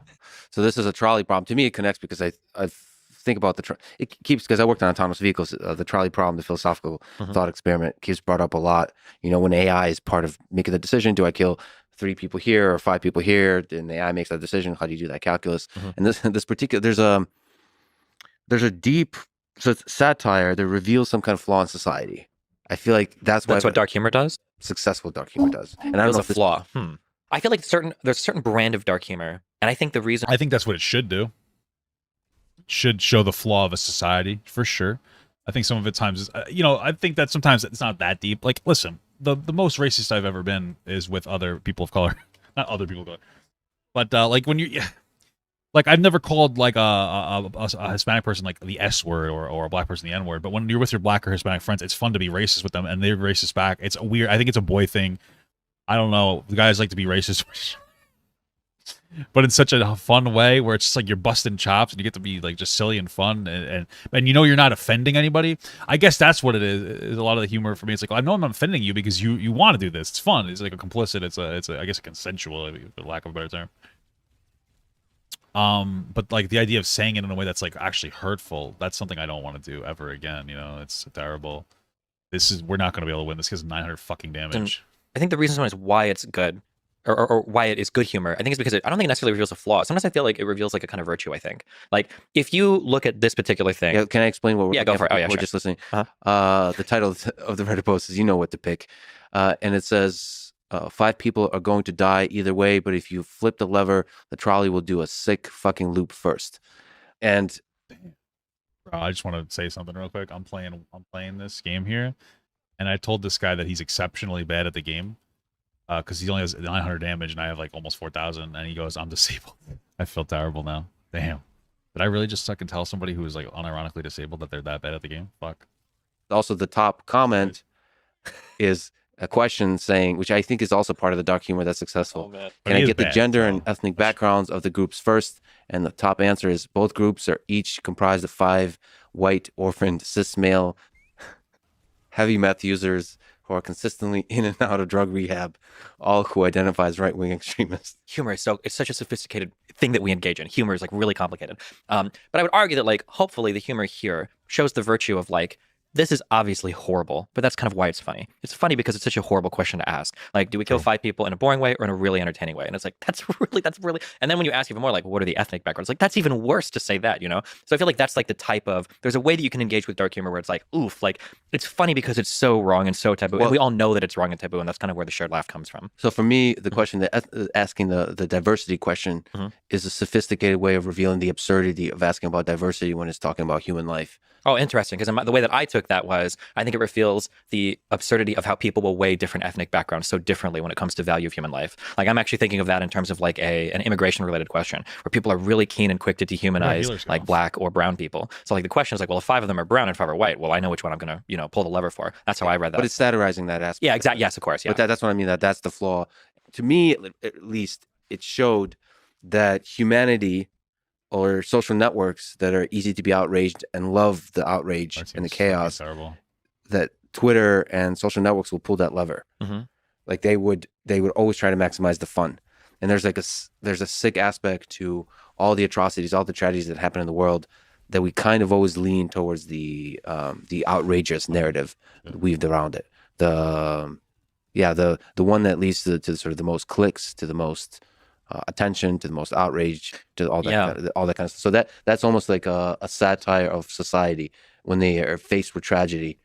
So this is a trolley problem. To me, it connects because I think about it keeps, because I worked on autonomous vehicles, the trolley problem, the philosophical thought experiment keeps brought up a lot. You know, when AI is part of making the decision, do I kill 3 people here or 5 people here? Then the AI makes that decision. How do you do that calculus? And this particular, there's a deep satire that reveals some kind of flaw in society. I feel like that's what dark humor does. Successful dark humor does. And I don't know if a flaw. I feel like there's a certain brand of dark humor, and I think the reason I think that's what it should do. It should show the flaw of a society for sure. I think some of it times is, I think that sometimes it's not that deep. Like, listen, the most racist I've ever been is with other people of color, not other people of color, but like when you, like I've never called like a Hispanic person like the S word or a black person the N word. But when you're with your black or Hispanic friends, it's fun to be racist with them, and they're racist back. It's weird. I think it's a boy thing. I don't know. The guys like to be racist, but in such a fun way where it's just like you're busting chops and you get to be like just silly and fun and you're not offending anybody. I guess that's what it is a lot of the humor for me. It's like, well, I know I'm not offending you because you want to do this. It's fun. It's like a complicit. It's a I guess a consensual, for lack of a better term. But like the idea of saying it in a way that's like actually hurtful, that's something I don't want to do ever again. It's terrible. We're not going to be able to win. This gets 900 fucking damage. And I think the reason is why it's good. Or why it is good humor, I think it's because I don't think it necessarily reveals a flaw. Sometimes I feel like it reveals like a kind of virtue, I think. Like, if you look at this particular thing... Yeah, can I explain what we're... Yeah, go for it. Oh, yeah, we're sure. just listening. The title of the Reddit post is You Know What to Pick. And it says, 5 people are going to die either way, but if you flip the lever, the trolley will do a sick fucking loop first. And... Bro, I just want to say something real quick. I'm playing this game here, and I told this guy that he's exceptionally bad at the game. Because he only has 900 damage and I have like almost 4,000, and he goes, I'm disabled. I feel terrible now. Damn. Did I really just suck and tell somebody who is like unironically disabled that they're that bad at the game? Fuck. Also, the top comment is a question saying, which I think is also part of the dark humor that's successful. Oh, man. Can I get the gender and ethnic backgrounds of the groups first? And the top answer is both groups are each comprised of 5 white, orphaned, cis male, heavy meth users who are consistently in and out of drug rehab, all who identify as right-wing extremists. Humor is it's such a sophisticated thing that we engage in. Humor is like really complicated. But I would argue that like hopefully the humor here shows the virtue of like, this is obviously horrible, but that's kind of why it's funny. It's funny because it's such a horrible question to ask. Like, do we kill 5 people in a boring way or in a really entertaining way? And it's like, that's really. And then when you ask even more, like, what are the ethnic backgrounds? Like, that's even worse to say that, So I feel like that's like the type of, there's a way that you can engage with dark humor where it's like, oof, like, it's funny because it's so wrong and so taboo. And we all know that it's wrong and taboo, and that's kind of where the shared laugh comes from. So for me, the question that asking the diversity question is a sophisticated way of revealing the absurdity of asking about diversity when it's talking about human life. Oh, interesting. Because the way that I took that was, I think it reveals the absurdity of how people will weigh different ethnic backgrounds so differently when it comes to value of human life. Like, I'm actually thinking of that in terms of like an immigration-related question, where people are really keen and quick to dehumanize like black or brown people. So like the question is like, well, if 5 of them are brown and 5 are white, well, I know which one I'm going to, pull the lever for. That's how I read that. But it's satirizing that aspect. Yeah, exactly. Yes, of course. Yeah. But that's what I mean. That's the flaw. To me, at least, it showed that humanity or social networks that are easy to be outraged and love the outrage and the chaos, that Twitter and social networks will pull that lever. Like they would always try to maximize the fun. And there's a sick aspect to all the atrocities, all the tragedies that happen in the world, that we kind of always lean towards the outrageous narrative weaved around it. The one that leads to sort of the most clicks, to the most attention, to the most outrage, to all that all that kind of stuff. So that's almost like a satire of society. When they are faced with tragedy,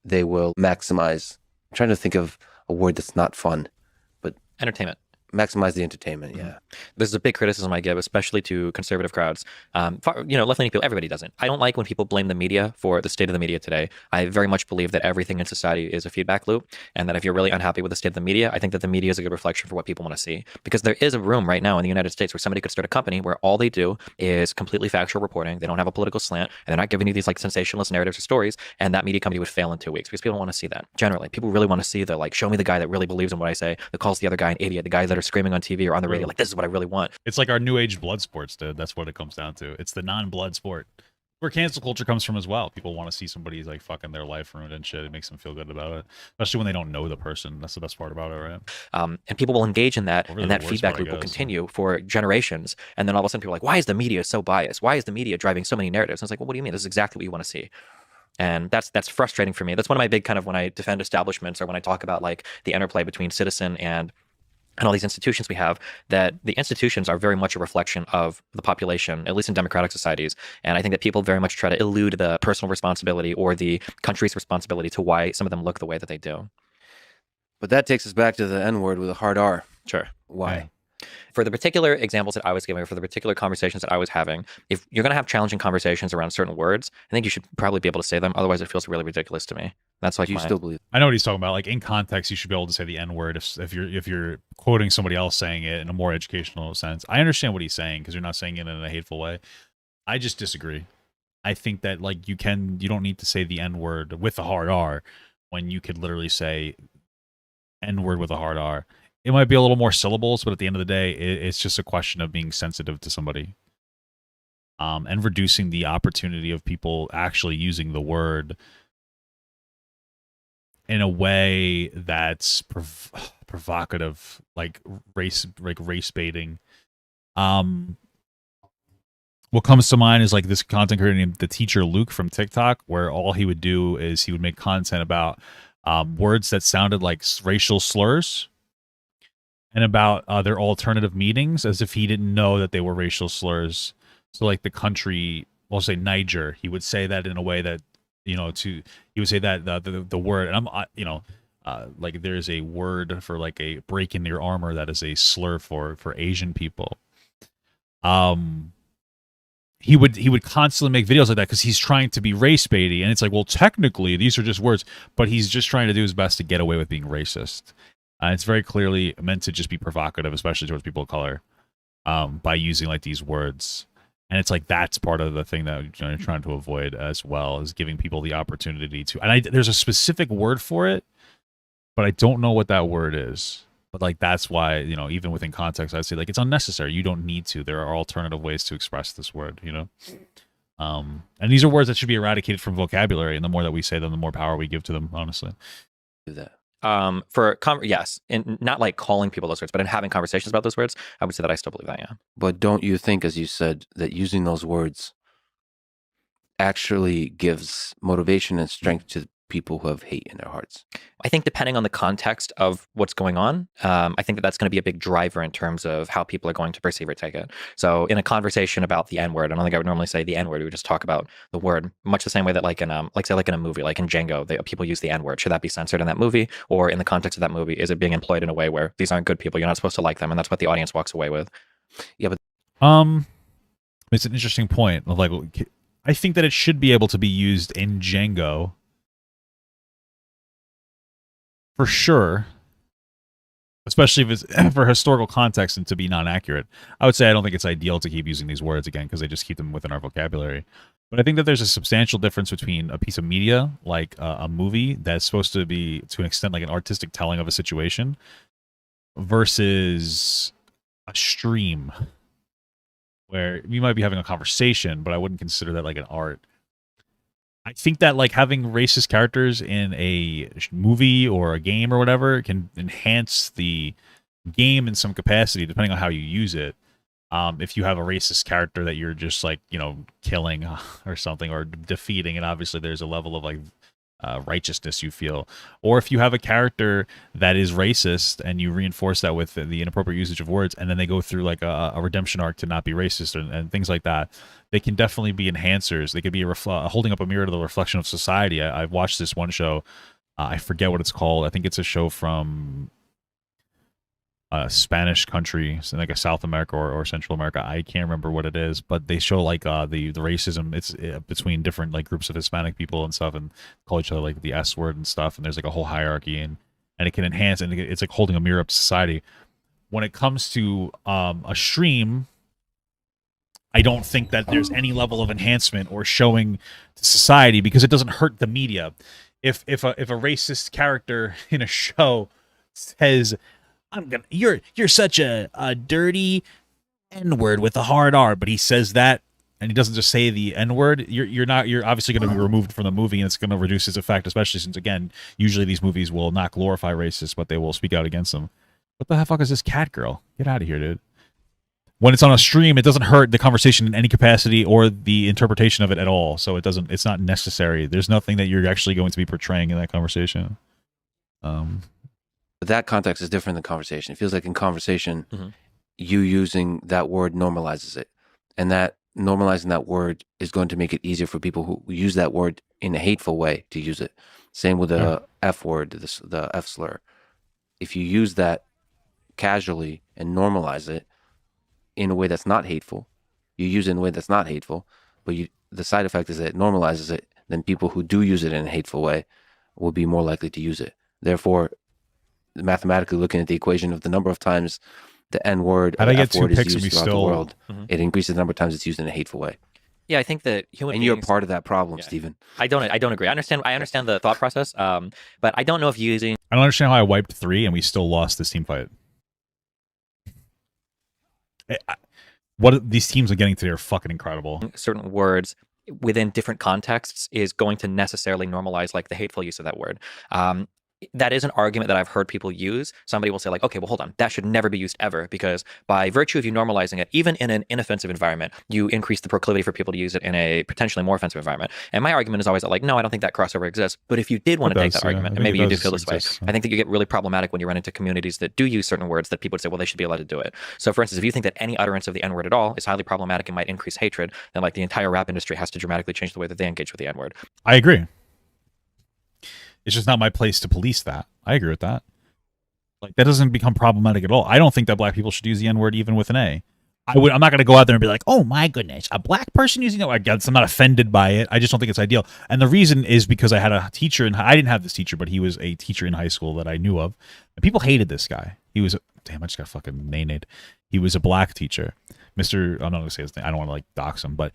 they will maximize. I'm trying to think of a word that's not fun, but entertainment. Maximize the entertainment. Yeah. This is a big criticism I give, especially to conservative crowds. Left-leaning people, everybody doesn't. I don't like when people blame the media for the state of the media today. I very much believe that everything in society is a feedback loop, and that if you're really unhappy with the state of the media, I think that the media is a good reflection for what people want to see. Because there is a room right now in the United States where somebody could start a company where all they do is completely factual reporting. They don't have a political slant, and they're not giving you these like sensationalist narratives or stories, and that media company would fail in 2 weeks because people want to see that. Generally, people really want to see the like, show me the guy that really believes in what I say, that calls the other guy an idiot, the guys that are screaming on TV or on the radio, like, this is what I really want. It's like our new age blood sports, dude. That's what it comes down to. It's the non-blood sport. Where cancel culture comes from as well. People want to see somebody's like fucking their life ruined and shit. It makes them feel good about it, especially when they don't know the person. That's the best part about it, right? And people will engage in that, Or really and that the worst feedback part, I loop will guess. continue for generations. And then all of a sudden, people are like, "Why is the media so biased? Why is the media driving so many narratives?" And it's like, "Well, what do you mean? This is exactly what you want to see." And that's frustrating for me. That's one of my big kind of when I defend establishments or when I talk about like the interplay between citizen and all these institutions we have, that the institutions are very much a reflection of the population, at least in democratic societies. And I think that people very much try to elude the personal responsibility or the country's responsibility to why some of them look the way that they do. But that takes us back to the N word with a hard R. Sure. Why? Yeah. For the particular examples that I was giving, for the particular conversations that I was having, if you're going to have challenging conversations around certain words, I think you should probably be able to say them. Otherwise, it feels really ridiculous to me. That's like Do you still believe? I know what he's talking about. Like in context, you should be able to say the N word if you're quoting somebody else saying it in a more educational sense. I understand what he's saying because you're not saying it in a hateful way. I just disagree. I think that like you don't need to say the N word with a hard R when you could literally say N word with a hard R. It might be a little more syllables, but at the end of the day, it's just a question of being sensitive to somebody, and reducing the opportunity of people actually using the word in a way that's provocative, like race baiting. What comes to mind is like this content creator named the teacher Luke from TikTok, where all he would do is he would make content about words that sounded like racial slurs and about their alternative meanings, as if he didn't know that they were racial slurs. So like the country, we'll say Niger, he would say that in a way that, he would say that the word, and like there's a word for like a break in your armor that is a slur for Asian people. He would constantly make videos like that because he's trying to be race baity, and it's like, well, technically these are just words, but he's just trying to do his best to get away with being racist. It's very clearly meant to just be provocative, especially towards people of color, by using like these words. And it's like that's part of the thing that you're trying to avoid as well, is giving people the opportunity to. And there's a specific word for it, but I don't know what that word is. But like that's why, even within context, I'd say like it's unnecessary. You don't need to. There are alternative ways to express this word. And these are words that should be eradicated from vocabulary. And the more that we say them, the more power we give to them. Honestly, Do that. Yes, and not like calling people those words, but in having conversations about those words, I would say that I still believe that. Yeah. But don't you think, as you said, that using those words actually gives motivation and strength to people who have hate in their hearts? I think depending on the context of what's going on, I think that that's going to be a big driver in terms of how people are going to perceive or take it. So in a conversation about the N-word, I don't think I would normally say the N-word. We would just talk about the word, much the same way that like in a movie, like in Django, people use the N-word. Should that be censored in that movie? Or in the context of that movie, is it being employed in a way where these aren't good people? You're not supposed to like them, and that's what the audience walks away with. Yeah, but it's an interesting point. Like, I think that it should be able to be used in Django. For sure, especially if it's for historical context and to be non-accurate. I would say I don't think it's ideal to keep using these words again because they just keep them within our vocabulary. But I think that there's a substantial difference between a piece of media, like a movie that's supposed to be, to an extent, like an artistic telling of a situation, versus a stream where you might be having a conversation, but I wouldn't consider that like an art. I think that like having racist characters in a movie or a game or whatever can enhance the game in some capacity, depending on how you use it. If you have a racist character that you're just like, killing or something, or defeating, and obviously there's a level of like righteousness you feel. Or if you have a character that is racist and you reinforce that with the inappropriate usage of words, and then they go through like a redemption arc to not be racist and things like that, they can definitely be enhancers. They could be holding up a mirror to the reflection of society. I've watched this one show. I forget what it's called. I think it's a show from a Spanish country, so like a South America or Central America. I can't remember what it is, but they show like the racism it's between different like groups of Hispanic people and stuff, and call each other like the S word and stuff. And there's like a whole hierarchy, and it can enhance, and it's like holding a mirror up to society. When it comes to a stream, I don't think that there's any level of enhancement or showing to society because it doesn't hurt the media. If a racist character in a show says, you're such a dirty N-word with a hard R, but he says that and he doesn't just say the N-word, you're obviously going to be removed from the movie, and it's going to reduce its effect, especially since, again, usually these movies will not glorify racists, but they will speak out against them. What the fuck is this cat girl? Get out of here, dude. When it's on a stream, it doesn't hurt the conversation in any capacity or the interpretation of it at all. So it's not necessary. There's nothing that you're actually going to be portraying in that conversation. But that context is different than conversation. It feels like in conversation, you using that word normalizes it. And that normalizing that word is going to make it easier for people who use that word in a hateful way to use it. Same with the F word, the F slur. If you use that casually and normalize it in a way that's not hateful, you use it in a way that's not hateful, but the side effect is that it normalizes it, then people who do use it in a hateful way will be more likely to use it. Therefore, mathematically looking at the equation of the number of times the N word or the F word is used throughout the world, it increases the number of times it's used in a hateful way. Yeah, I think that human beings, you're part of that problem, Stephen. I don't agree. I understand the thought process, but I don't know if using. I don't understand how I wiped 3 and we still lost this team fight. What these teams are getting today are fucking incredible. Certain words within different contexts is going to necessarily normalize like the hateful use of that word. That is an argument that I've heard people use. Somebody will say like, okay, well, hold on. That should never be used ever, because by virtue of you normalizing it, even in an inoffensive environment, you increase the proclivity for people to use it in a potentially more offensive environment. And my argument is always that like, no, I don't think that crossover exists. But if you did want to take that argument, and maybe you do feel this way, I think that you get really problematic when you run into communities that do use certain words that people would say, well, they should be allowed to do it. So for instance, if you think that any utterance of the N-word at all is highly problematic and might increase hatred, then like the entire rap industry has to dramatically change the way that they engage with the N-word. I agree. It's just not my place to police that. I agree with that. Like, that doesn't become problematic at all. I don't think that black people should use the N-word even with an A. I'm not going to go out there and be like, oh my goodness, a black person using it. I guess I'm not offended by it. I just don't think it's ideal. And the reason is because I had a teacher, and I didn't have this teacher, but he was a teacher in high school that I knew of. And people hated this guy. He was, damn, I just got fucking nay-nayed. He was a black teacher. I'm not going to say his name. I don't want to like dox him, but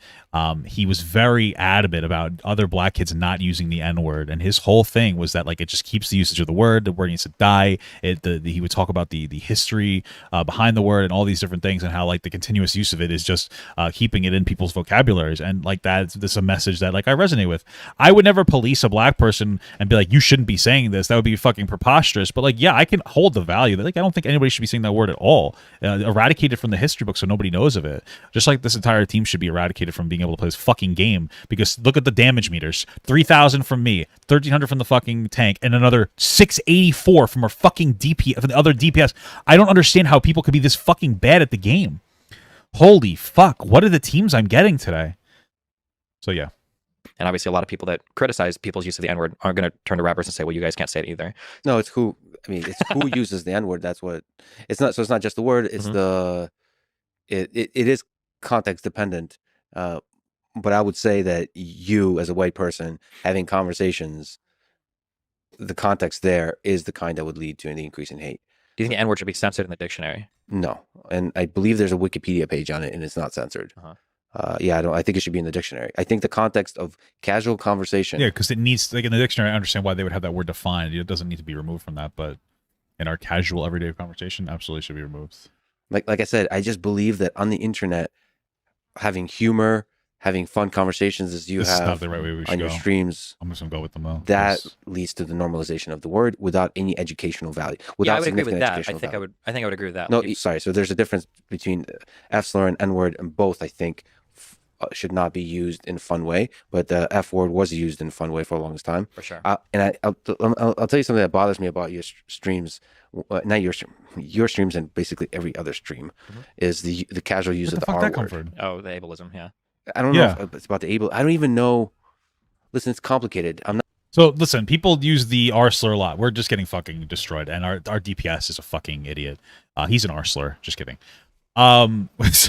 he was very adamant about other black kids not using the N-word, and his whole thing was that like it just keeps the usage of the word. The word needs to die. He would talk about the history behind the word and all these different things, and how like the continuous use of it is just keeping it in people's vocabularies, and like that's a message that like I resonate with. I would never police a black person and be like, you shouldn't be saying this. That would be fucking preposterous. But like, yeah, I can hold the value that like I don't think anybody should be saying that word at all. Eradicate it from the history book so nobody knows of it. Just like this entire team should be eradicated from being able to play this fucking game, because look at the damage meters. 3,000 from me, 1,300 from the fucking tank, and another 684 from our fucking DP, from the other DPS. I don't understand how people could be this fucking bad at the game. Holy fuck, what are the teams I'm getting today? So yeah. And obviously a lot of people that criticize people's use of the N-word aren't going to turn to rappers and say, well, you guys can't say it either. No, it's who uses the N-word. That's what it's not. So it's not just the word. It's it is context dependent. But I would say that you, as a white person, having conversations, the context there is the kind that would lead to an increase in hate. Do you think the N-word should be censored in the dictionary? No. And I believe there's a Wikipedia page on it, and it's not censored. I think it should be in the dictionary. I think the context of casual conversation. Yeah, because it needs, like in the dictionary, I understand why they would have that word defined. It doesn't need to be removed from that, but in our casual everyday conversation, absolutely should be removed. Like I said, I just believe that on the internet, having humor, having fun conversations as you have not the right way we should on your go. streams, I'm just gonna go with them though. That leads to the normalization of the word without any educational value. Yeah, I would agree with that. I think I would agree with that. No, sorry. So there's a difference between F slur and N word, and both I think should not be used in a fun way. But the F word was used in a fun way for a long time. For sure. And I'll tell you something that bothers me about your streams. Not your streams, and basically every other stream is the casual use of the R word. Oh, the ableism, yeah. I don't know if it's about the able. I don't even know. Listen, it's complicated. I'm not. So listen, people use the R slur a lot. We're just getting fucking destroyed, and our DPS is a fucking idiot. He's an R slur. Just kidding. Sorry, it's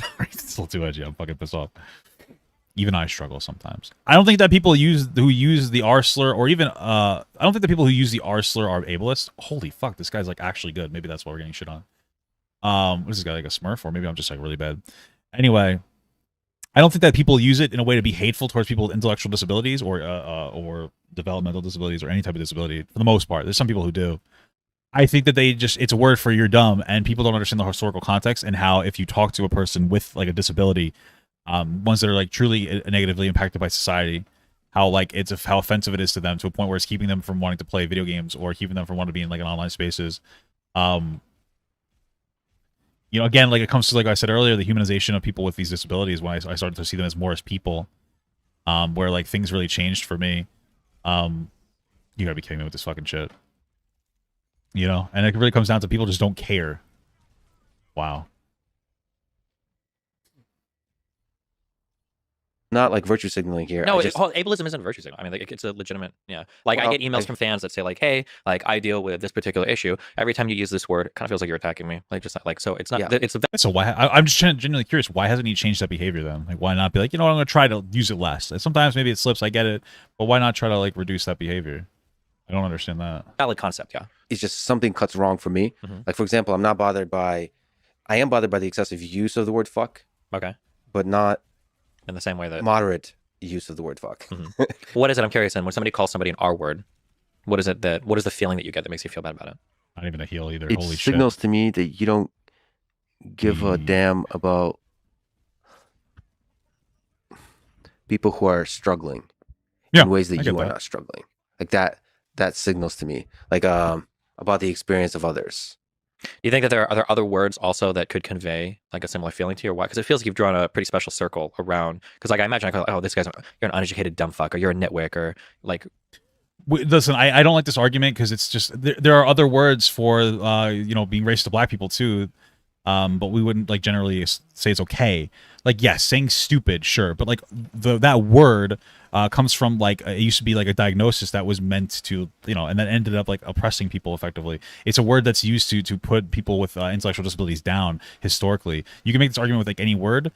a little too edgy. I'm fucking pissed off. Even I struggle sometimes. I don't think that people who use the R slur, or even I don't think the people who use the R slur are ableist. Holy fuck, this guy's like actually good. Maybe that's why we're getting shit on. What is this guy, like a Smurf, or maybe I'm just like really bad. Anyway, I don't think that people use it in a way to be hateful towards people with intellectual disabilities or developmental disabilities or any type of disability. For the most part, there's some people who do. I think that it's a word for you're dumb, and people don't understand the historical context and how if you talk to a person with like a disability, ones that are like truly negatively impacted by society, how like how offensive it is to them to a point where it's keeping them from wanting to play video games or keeping them from wanting to be in like an online spaces. Again, like it comes to, like I said earlier, the humanization of people with these disabilities. When I started to see them as more as people, where like things really changed for me. You gotta be kidding me with this fucking shit. And it really comes down to people just don't care. Wow. Not like virtue signaling here. No, ableism isn't virtue signaling. I mean, like, it's a legitimate, yeah. Like, I get emails from fans that say, like, hey, like, I deal with this particular issue. Every time you use this word, it kind of feels like you're attacking me. Like, just like, so it's not, So why, I'm just genuinely curious, why hasn't he changed that behavior then? Like, why not be like, I'm going to try to use it less? Sometimes maybe it slips, I get it, but why not try to, like, reduce that behavior? I don't understand that. Valid concept, yeah. It's just something cuts wrong for me. Like, for example, I am bothered by the excessive use of the word fuck. Okay. But not in the same way that moderate use of the word fuck. What is it? I'm curious. And when somebody calls somebody an R word, what is the feeling that you get that makes you feel bad about it? Not even a heel either. It Holy signals shit. to me that you don't give a damn about people who are struggling in ways that you are not struggling. Like that signals to me, like about the experience of others. Do you think that are there other words also that could convey like a similar feeling to you, or why? Because it feels like you've drawn a pretty special circle around. Because like I imagine, I go, oh, this guy's you're an uneducated dumb fuck, or you're a nitwick, or like. Listen, I don't like this argument because it's just there are other words for being racist to black people too, but we wouldn't like generally say it's okay. Like yes, saying stupid, sure, but like that word comes from like it used to be like a diagnosis that was meant to and then ended up like oppressing people effectively. It's a word that's used to put people with intellectual disabilities down historically. You can make this argument with like any word.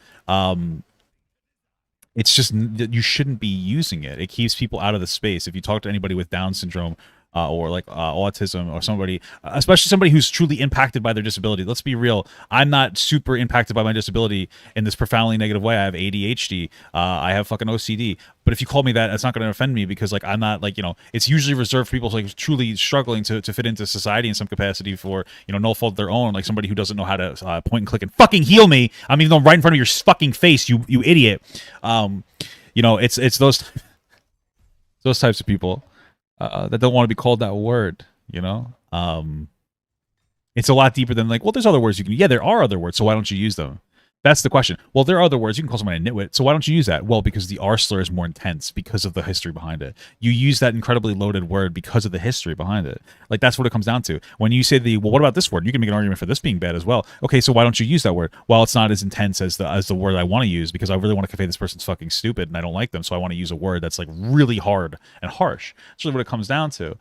It's just you shouldn't be using it. It keeps people out of the space. If you talk to anybody with Down syndrome or like autism or somebody, especially somebody who's truly impacted by their disability. Let's be real. I'm not super impacted by my disability in this profoundly negative way. I have ADHD. I have fucking OCD. But if you call me that, it's not going to offend me because like I'm not like it's usually reserved for people like truly struggling to fit into society in some capacity for no fault of their own. Like somebody who doesn't know how to point and click and fucking heal me. I'm even right in front of your fucking face, you idiot. It's those types of people. That don't want to be called that word, it's a lot deeper than like, well, there's other words you can. Yeah, there are other words, so why don't you use them? That's the question. Well, there are other words. You can call somebody a nitwit, so why don't you use that? Well, because the R slur is more intense because of the history behind it. You use that incredibly loaded word because of the history behind it. Like, that's what it comes down to. When you say well, what about this word? You can make an argument for this being bad as well. Okay, so why don't you use that word? Well, it's not as intense as the word I want to use because I really want to convey this person's fucking stupid and I don't like them, so I want to use a word that's like really hard and harsh. That's really what it comes down to.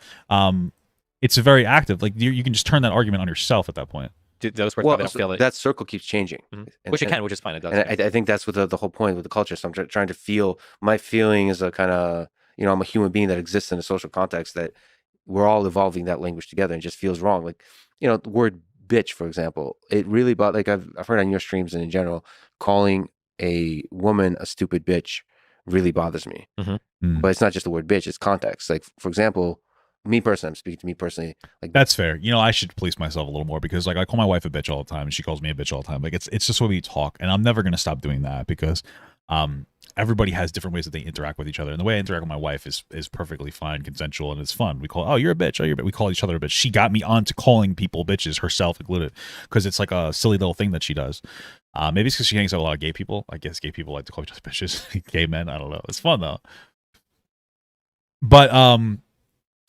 It's very active. Like, you can just turn that argument on yourself at that point. Those words don't feel that circle keeps changing, which is fine. It does. And I think that's what the whole point with the culture. So I'm trying to feel my feeling is a kind of I'm a human being that exists in a social context that we're all evolving that language together, and it just feels wrong. Like the word bitch, for example, it really like I've heard on your streams and in general, calling a woman a stupid bitch really bothers me. But it's not just the word bitch; it's context. Like for example. Me personally, I'm speaking to me personally. Like that's fair. I should police myself a little more because like I call my wife a bitch all the time and she calls me a bitch all the time. Like it's just the way we talk, and I'm never gonna stop doing that because everybody has different ways that they interact with each other. And the way I interact with my wife is perfectly fine, consensual, and it's fun. We call, oh, you're a bitch. Oh, you're a bitch. We call each other a bitch. She got me onto calling people bitches, herself included, because it's like a silly little thing that she does. Maybe it's because she hangs out with a lot of gay people. I guess gay people like to call each other bitches. Gay men, I don't know. It's fun though. But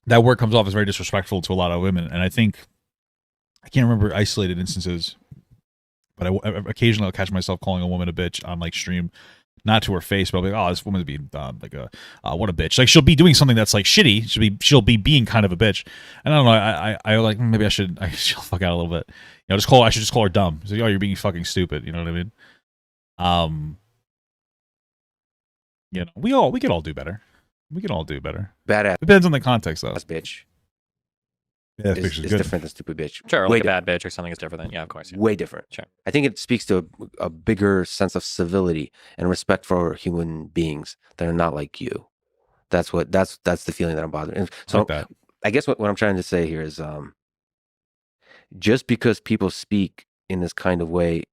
that word comes off as very disrespectful to a lot of women, and I think I can't remember isolated instances, but occasionally I'll catch myself calling a woman a bitch on like stream, not to her face, but I'll be like, oh, this woman's being like what a bitch. Like she'll be doing something that's like shitty. She'll be being kind of a bitch, and I don't know. I like maybe I should fuck out a little bit. I should just call her dumb. She's like, oh, you're being fucking stupid. You know what I mean? We could all do better. We can all do better. Badass. Depends on the context, though. Bitch. Yeah, it's different than stupid bitch. Sure, like a bad bitch or something is different than, yeah, of course. Yeah. Way different. Sure. I think it speaks to a bigger sense of civility and respect for human beings that are not like you. That's the feeling that I'm bothered. And so I guess what I'm trying to say here is just because people speak in this kind of way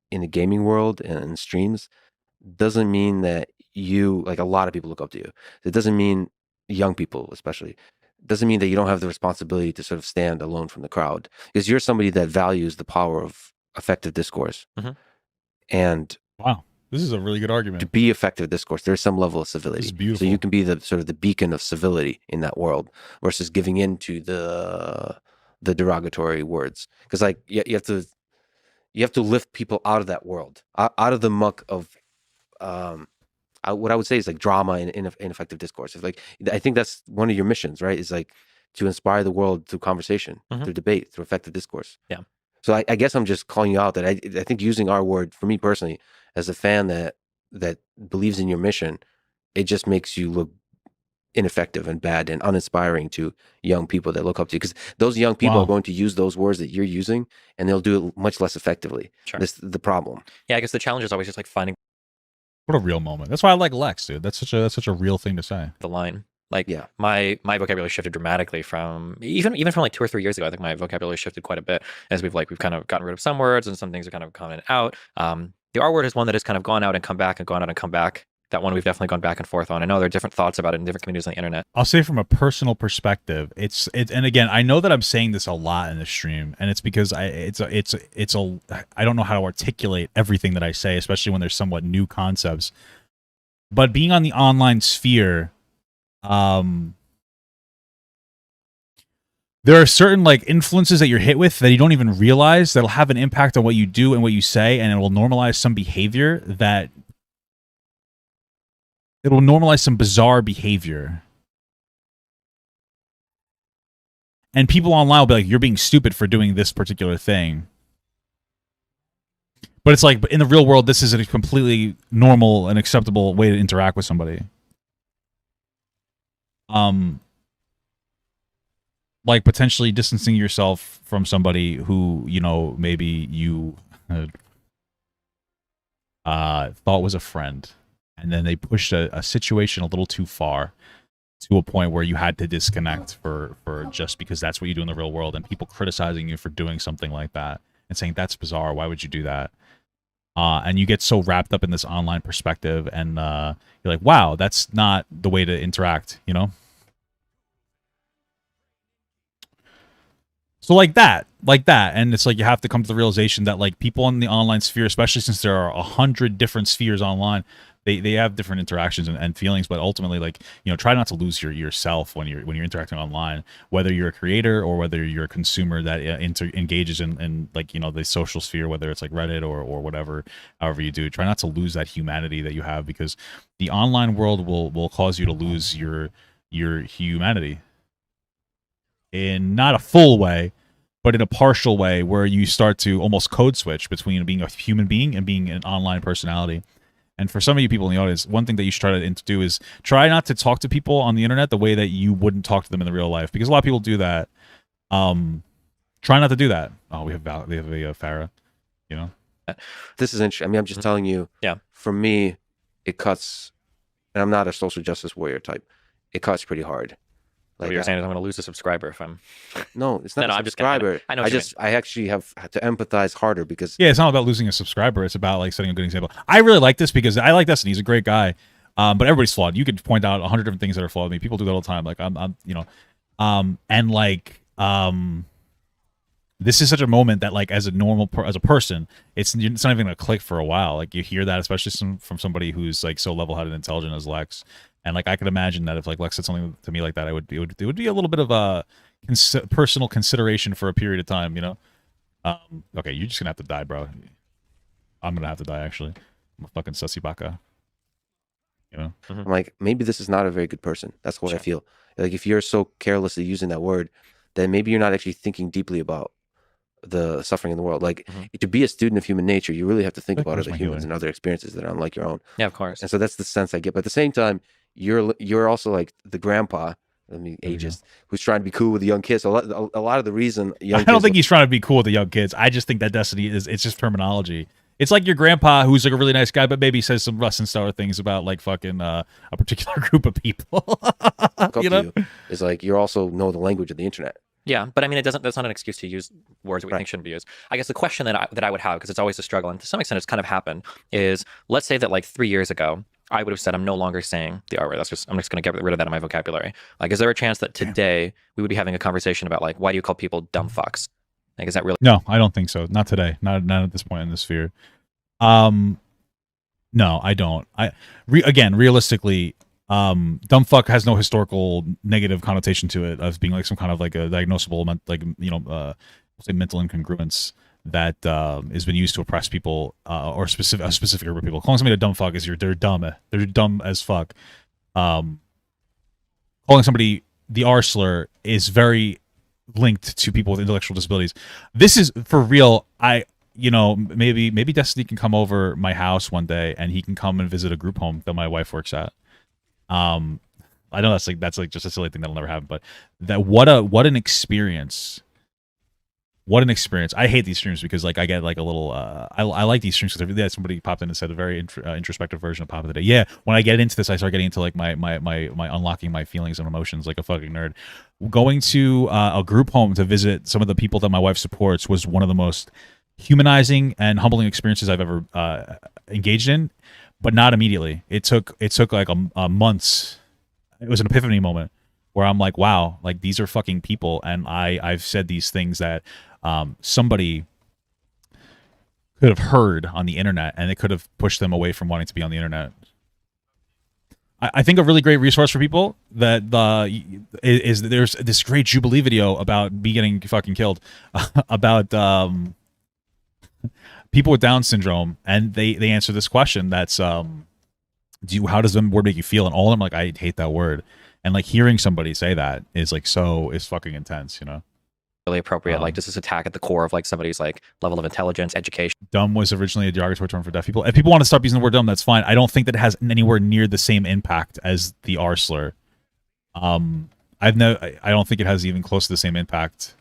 in the gaming world and in streams doesn't mean that you, like, a lot of people look up to you. It doesn't mean, young people especially, doesn't mean that you don't have the responsibility to sort of stand alone from the crowd, because you're somebody that values the power of effective discourse. Mhm. And Wow, this is a really good to argument. be effective discourse, there's some level of This is civility. beautiful. So you can be the sort of the beacon of civility in that world versus giving in to the derogatory words. Because, like, you have to lift people out of that world, out of the muck of what I would say is like drama and ineffective discourse. It's like, I think that's one of your missions, right? Is like to inspire the world through conversation, through debate, through effective discourse. Yeah. So I guess I'm just calling you out that I think using our word, for me personally, as a fan that believes in your mission, it just makes you look ineffective and bad and uninspiring to young people that look up to you, because those young people Wow. are going to use those words that you're using, and they'll do it much less effectively. Sure. That's the problem. Yeah, I guess the challenge is always just like finding What a real moment. That's why I like Lex, dude. That's such a real thing to say. the line. Like, Yeah. my vocabulary shifted dramatically from even from like 2 or 3 years ago. I think my vocabulary shifted quite a bit as we've kind of gotten rid of some words and some things are kind of coming out. The R word is one that has kind of gone out and come back and gone out and come back. That one we've definitely gone back and forth on. I know there are different thoughts about it in different communities on the internet. I'll say from a personal perspective, it's and again, I know that I'm saying this a lot in the stream, and it's because I don't know how to articulate everything that I say, especially when there's somewhat new concepts. But being on the online sphere, there are certain like influences that you're hit with that you don't even realize that'll have an impact on what you do and what you say, and it will normalize some behavior that it will normalize some bizarre behavior. And people online will be like, you're being stupid for doing this particular thing. But it's like, in the real world, this is a completely normal and acceptable way to interact with somebody. Like potentially distancing yourself from somebody who, you know, maybe you thought was a friend, and then they pushed a situation a little too far to a point where you had to disconnect for just because that's what you do in the real world, and people criticizing you for doing something like that and saying that's bizarre, why would you do that? And you get so wrapped up in this online perspective, and you're like, wow, that's not the way to interact, you know? So like that, and it's like you have to come to the realization that like people in the online sphere, especially since there are 100 different spheres online, they have different interactions and feelings, but ultimately, like, you know, try not to lose yourself when you're interacting online, whether you're a creator or whether you're a consumer that engages in like, you know, the social sphere, whether it's like Reddit or whatever, however you do. Try not to lose that humanity that you have, because the online world will cause you to lose your humanity in not a full way, but in a partial way, where you start to almost code switch between being a human being and being an online personality. And for some of you people in the audience, one thing that you should try to do is try not to talk to people on the internet the way that you wouldn't talk to them in the real life, because a lot of people do that. Try not to do that. Oh, we have a Farah, you know. This is interesting. I mean, I'm just telling you. Yeah. For me, it cuts, and I'm not a social justice warrior type. It cuts pretty hard. Like, what you're saying is I'm going to lose a subscriber if I'm. No, it's not No, a I'm just kidding. subscriber. I know what you mean. I actually have to empathize harder, because Yeah, it's not about losing a subscriber. It's about like setting a good example. I really like this because I like Destiny. He's a great guy. But everybody's flawed. You could point out 100 different things that are flawed with me. People do that all the time. Like I'm you know, and like this is such a moment that like as a person, it's not even gonna click for a while. Like you hear that, especially from somebody who's like so level-headed and intelligent as Lex. And like I could imagine that if like Lex said something to me like that, it would be a little bit of a personal consideration for a period of time, you know. Okay, you're just gonna have to die, bro. I'm gonna have to die, actually. I'm a fucking sussy baka. You know? I'm like, maybe this is not a very good person. That's what I feel. Like, if you're so carelessly using that word, then maybe you're not actually thinking deeply about the suffering in the world. Like, to be a student of human nature, you really have to think about other humans and other experiences that are unlike your own. Yeah, of course. And so that's the sense I get. But at the same time, you're also like the grandpa, I mean, ageist, who's trying to be cool with the young kids. A lot of the reason I don't think he's trying to be cool with the young kids. I just think that Destiny it's just terminology. It's like your grandpa who's like a really nice guy, but maybe says some Russ and Stellar things about like fucking a particular group of people. look up you know? to you. It's like you also know the language of the internet. Yeah, but I mean, that's not an excuse to use words that we Right. think shouldn't be used. I guess the question that I would have, because it's always a struggle, and to some extent it's kind of happened, is let's say that like 3 years ago, I would have said I'm no longer saying the R word. I'm just going to get rid of that in my vocabulary. Like, is there a chance that today we would be having a conversation about like why do you call people dumb fucks? Like, is that really? No, I don't think so. Not today. Not at this point in the sphere. No, I don't. Again, realistically, dumb fuck has no historical negative connotation to it as being like some kind of like a diagnosable, say mental incongruence that has been used to oppress people or a specific group of people. Calling somebody a dumb fuck is they're dumb. They're dumb as fuck. Calling somebody the R slur is very linked to people with intellectual disabilities. This is for real. Maybe Destiny can come over my house one day and he can come and visit a group home that my wife works at. I know that's just a silly thing that'll never happen, but what an experience. What an experience. I hate these streams because like I get like a little I like these streams because somebody popped in and said a very introspective version of Pop of the Day. Yeah, when I get into this, I start getting into like my unlocking my feelings and emotions like a fucking nerd. Going to a group home to visit some of the people that my wife supports was one of the most humanizing and humbling experiences I've ever engaged in, but not immediately. It took like a months. It was an epiphany moment where I'm like, wow, like these are fucking people, and I've said these things that somebody could have heard on the internet, and it could have pushed them away from wanting to be on the internet. I think a really great resource for people that is there's this great Jubilee video about me getting fucking killed about people with Down syndrome, and they answer this question that's how does the word make you feel? And all of them like, I hate that word. And like hearing somebody say that is like is fucking intense, you know. Really appropriate? Like, does this attack at the core of like somebody's like level of intelligence, education? Dumb was originally a derogatory term for deaf people. If people want to stop using the word dumb, that's fine. I don't think that it has anywhere near the same impact as the R slur. I don't think it has even close to the same impact.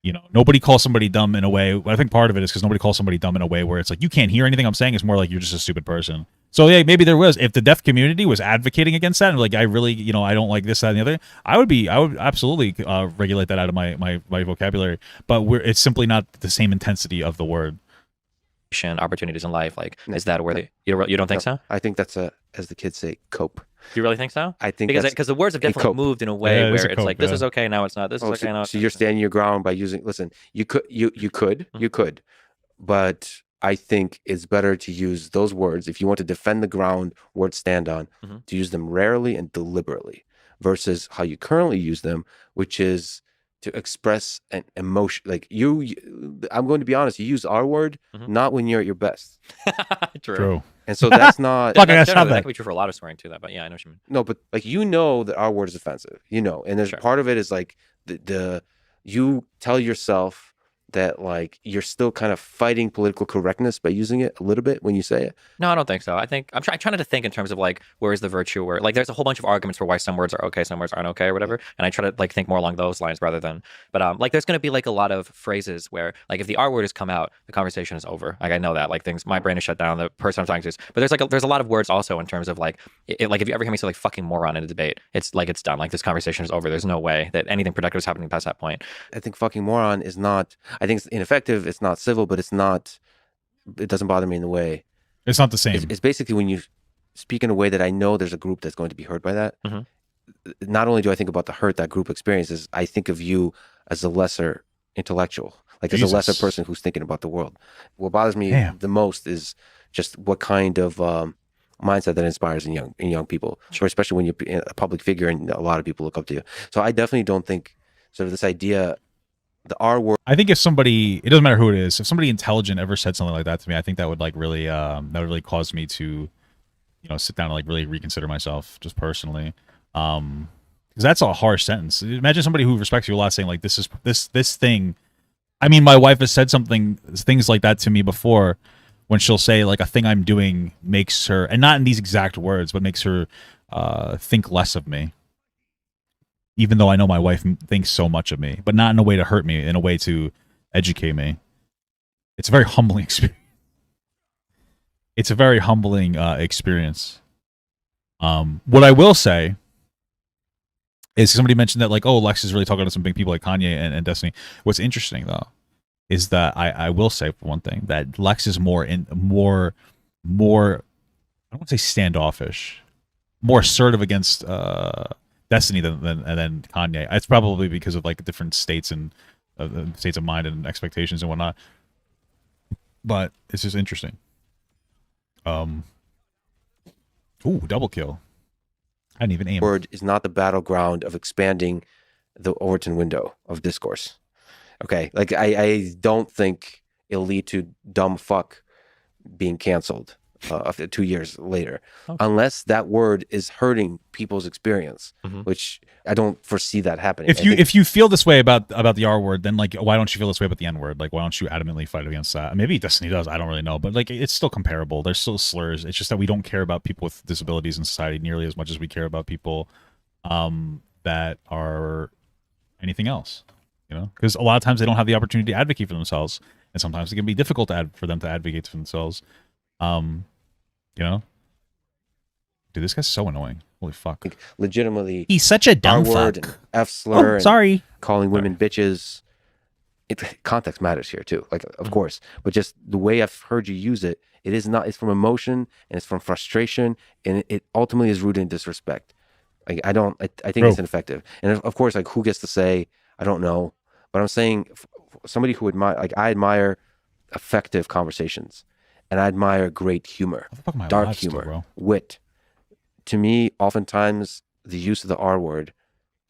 You know, nobody calls somebody dumb in a way. I think part of it is because nobody calls somebody dumb in a way where it's like you can't hear anything I'm saying. It's more like you're just a stupid person. So yeah, maybe there was, if the deaf community was advocating against that and like I really, I don't like this, that, and the other, I would absolutely regulate that out of my vocabulary. But it's simply not the same intensity of the word. Opportunities in life, like is that where you don't think so? I think that's as the kids say, cope. You really think so? I think because the words have definitely moved in a way where it's like this is okay now it's not. This is okay now. So you're standing your ground by using. Listen, you could, but I think it's better to use those words if you want to defend the ground words stand on, to use them rarely and deliberately versus how you currently use them, which is to express an emotion. Like I'm going to be honest, you use our word not when you're at your best. True. And so that's not. That could be true for a lot of swearing too. That, but yeah, I know what you mean. No, but like that our word is offensive. And there's part of it is like the you tell yourself that like you're still kind of fighting political correctness by using it a little bit when you say it. No, I don't think so. I think I'm trying to think in terms of like where is the virtue, where like there's a whole bunch of arguments for why some words are okay, some words aren't okay or whatever, and I try to like think more along those lines rather than. But like there's going to be like a lot of phrases where like if the R word has come out, the conversation is over. Like I know that like my brain is shut down. The person I'm talking to is, but there's a lot of words also in terms of like like if you ever hear me say like fucking moron in a debate, it's like it's done. Like this conversation is over. There's no way that anything productive is happening past that point. I think fucking moron is not. I think it's ineffective. It's not civil, but it doesn't bother me in the way. It's not the same. It's basically when you speak in a way that I know there's a group that's going to be hurt by that. Not only do I think about the hurt that group experiences, I think of you as a lesser intellectual, like as a lesser person who's thinking about the world. What bothers me the most is just what kind of mindset that inspires in young people, or especially when you're a public figure and a lot of people look up to you. So I definitely don't think sort of this idea. The R word. I think if somebody, it doesn't matter who it is, if somebody intelligent ever said something like that to me, I think that would like really, cause me to, sit down and like really reconsider myself just personally. Because that's a harsh sentence. Imagine somebody who respects you a lot saying like, this thing. I mean, my wife has said things like that to me before when she'll say like a thing I'm doing makes her, and not in these exact words, but makes her think less of me. Even though I know my wife thinks so much of me, but not in a way to hurt me, in a way to educate me. It's a very humbling experience. It's a very humbling experience. What I will say is somebody mentioned that like, oh, Lex is really talking to some big people like Kanye and Destiny. What's interesting though is that I will say for one thing that Lex is more I don't want to say standoffish, more assertive against Destiny than Kanye. It's probably because of like different states and states of mind and expectations and whatnot. But it's just interesting. Ooh, double kill. I didn't even aim. Word is not the battleground of expanding the Overton window of discourse. Okay, like I don't think it'll lead to dumb fuck being canceled 2 years later, unless that word is hurting people's experience, which I don't foresee that happening. If you feel this way about the R word, then like why don't you feel this way about the N word? Like why don't you adamantly fight against that? Maybe Destiny does. I don't really know, but like it's still comparable. There's still slurs. It's just that we don't care about people with disabilities in society nearly as much as we care about people that are anything else. You know, because a lot of times they don't have the opportunity to advocate for themselves, and sometimes it can be difficult for them to advocate for themselves. You know, dude, this guy's so annoying. Holy fuck! Like, legitimately, he's such a dumb word fuck. And F slur. Oh, sorry. Calling women bitches. Context matters here too. Like, of course, but just the way I've heard you use it, it is not. It's from emotion and it's from frustration, and it ultimately is rooted in disrespect. Like, I think it's ineffective. And of course, like, who gets to say? I don't know. But I'm saying somebody who I admire effective conversations, and I admire great humor, dark humor, wit. To me, oftentimes the use of the R word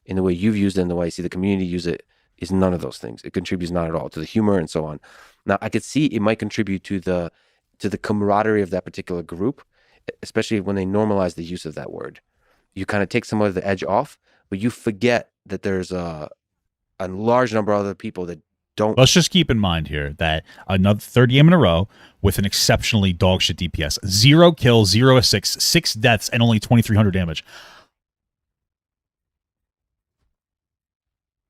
in the way you've used it and the way I see the community use it is none of those things. It contributes not at all to the humor and so on. Now, I could see it might contribute to the camaraderie of that particular group, especially when they normalize the use of that word. You kind of take some of the edge off, but you forget that there's a large number of other people that don't. Let's just keep in mind here that another third game in a row with an exceptionally dog shit DPS. 0 kills, 0 assists, 6 deaths, and only 2,300 damage.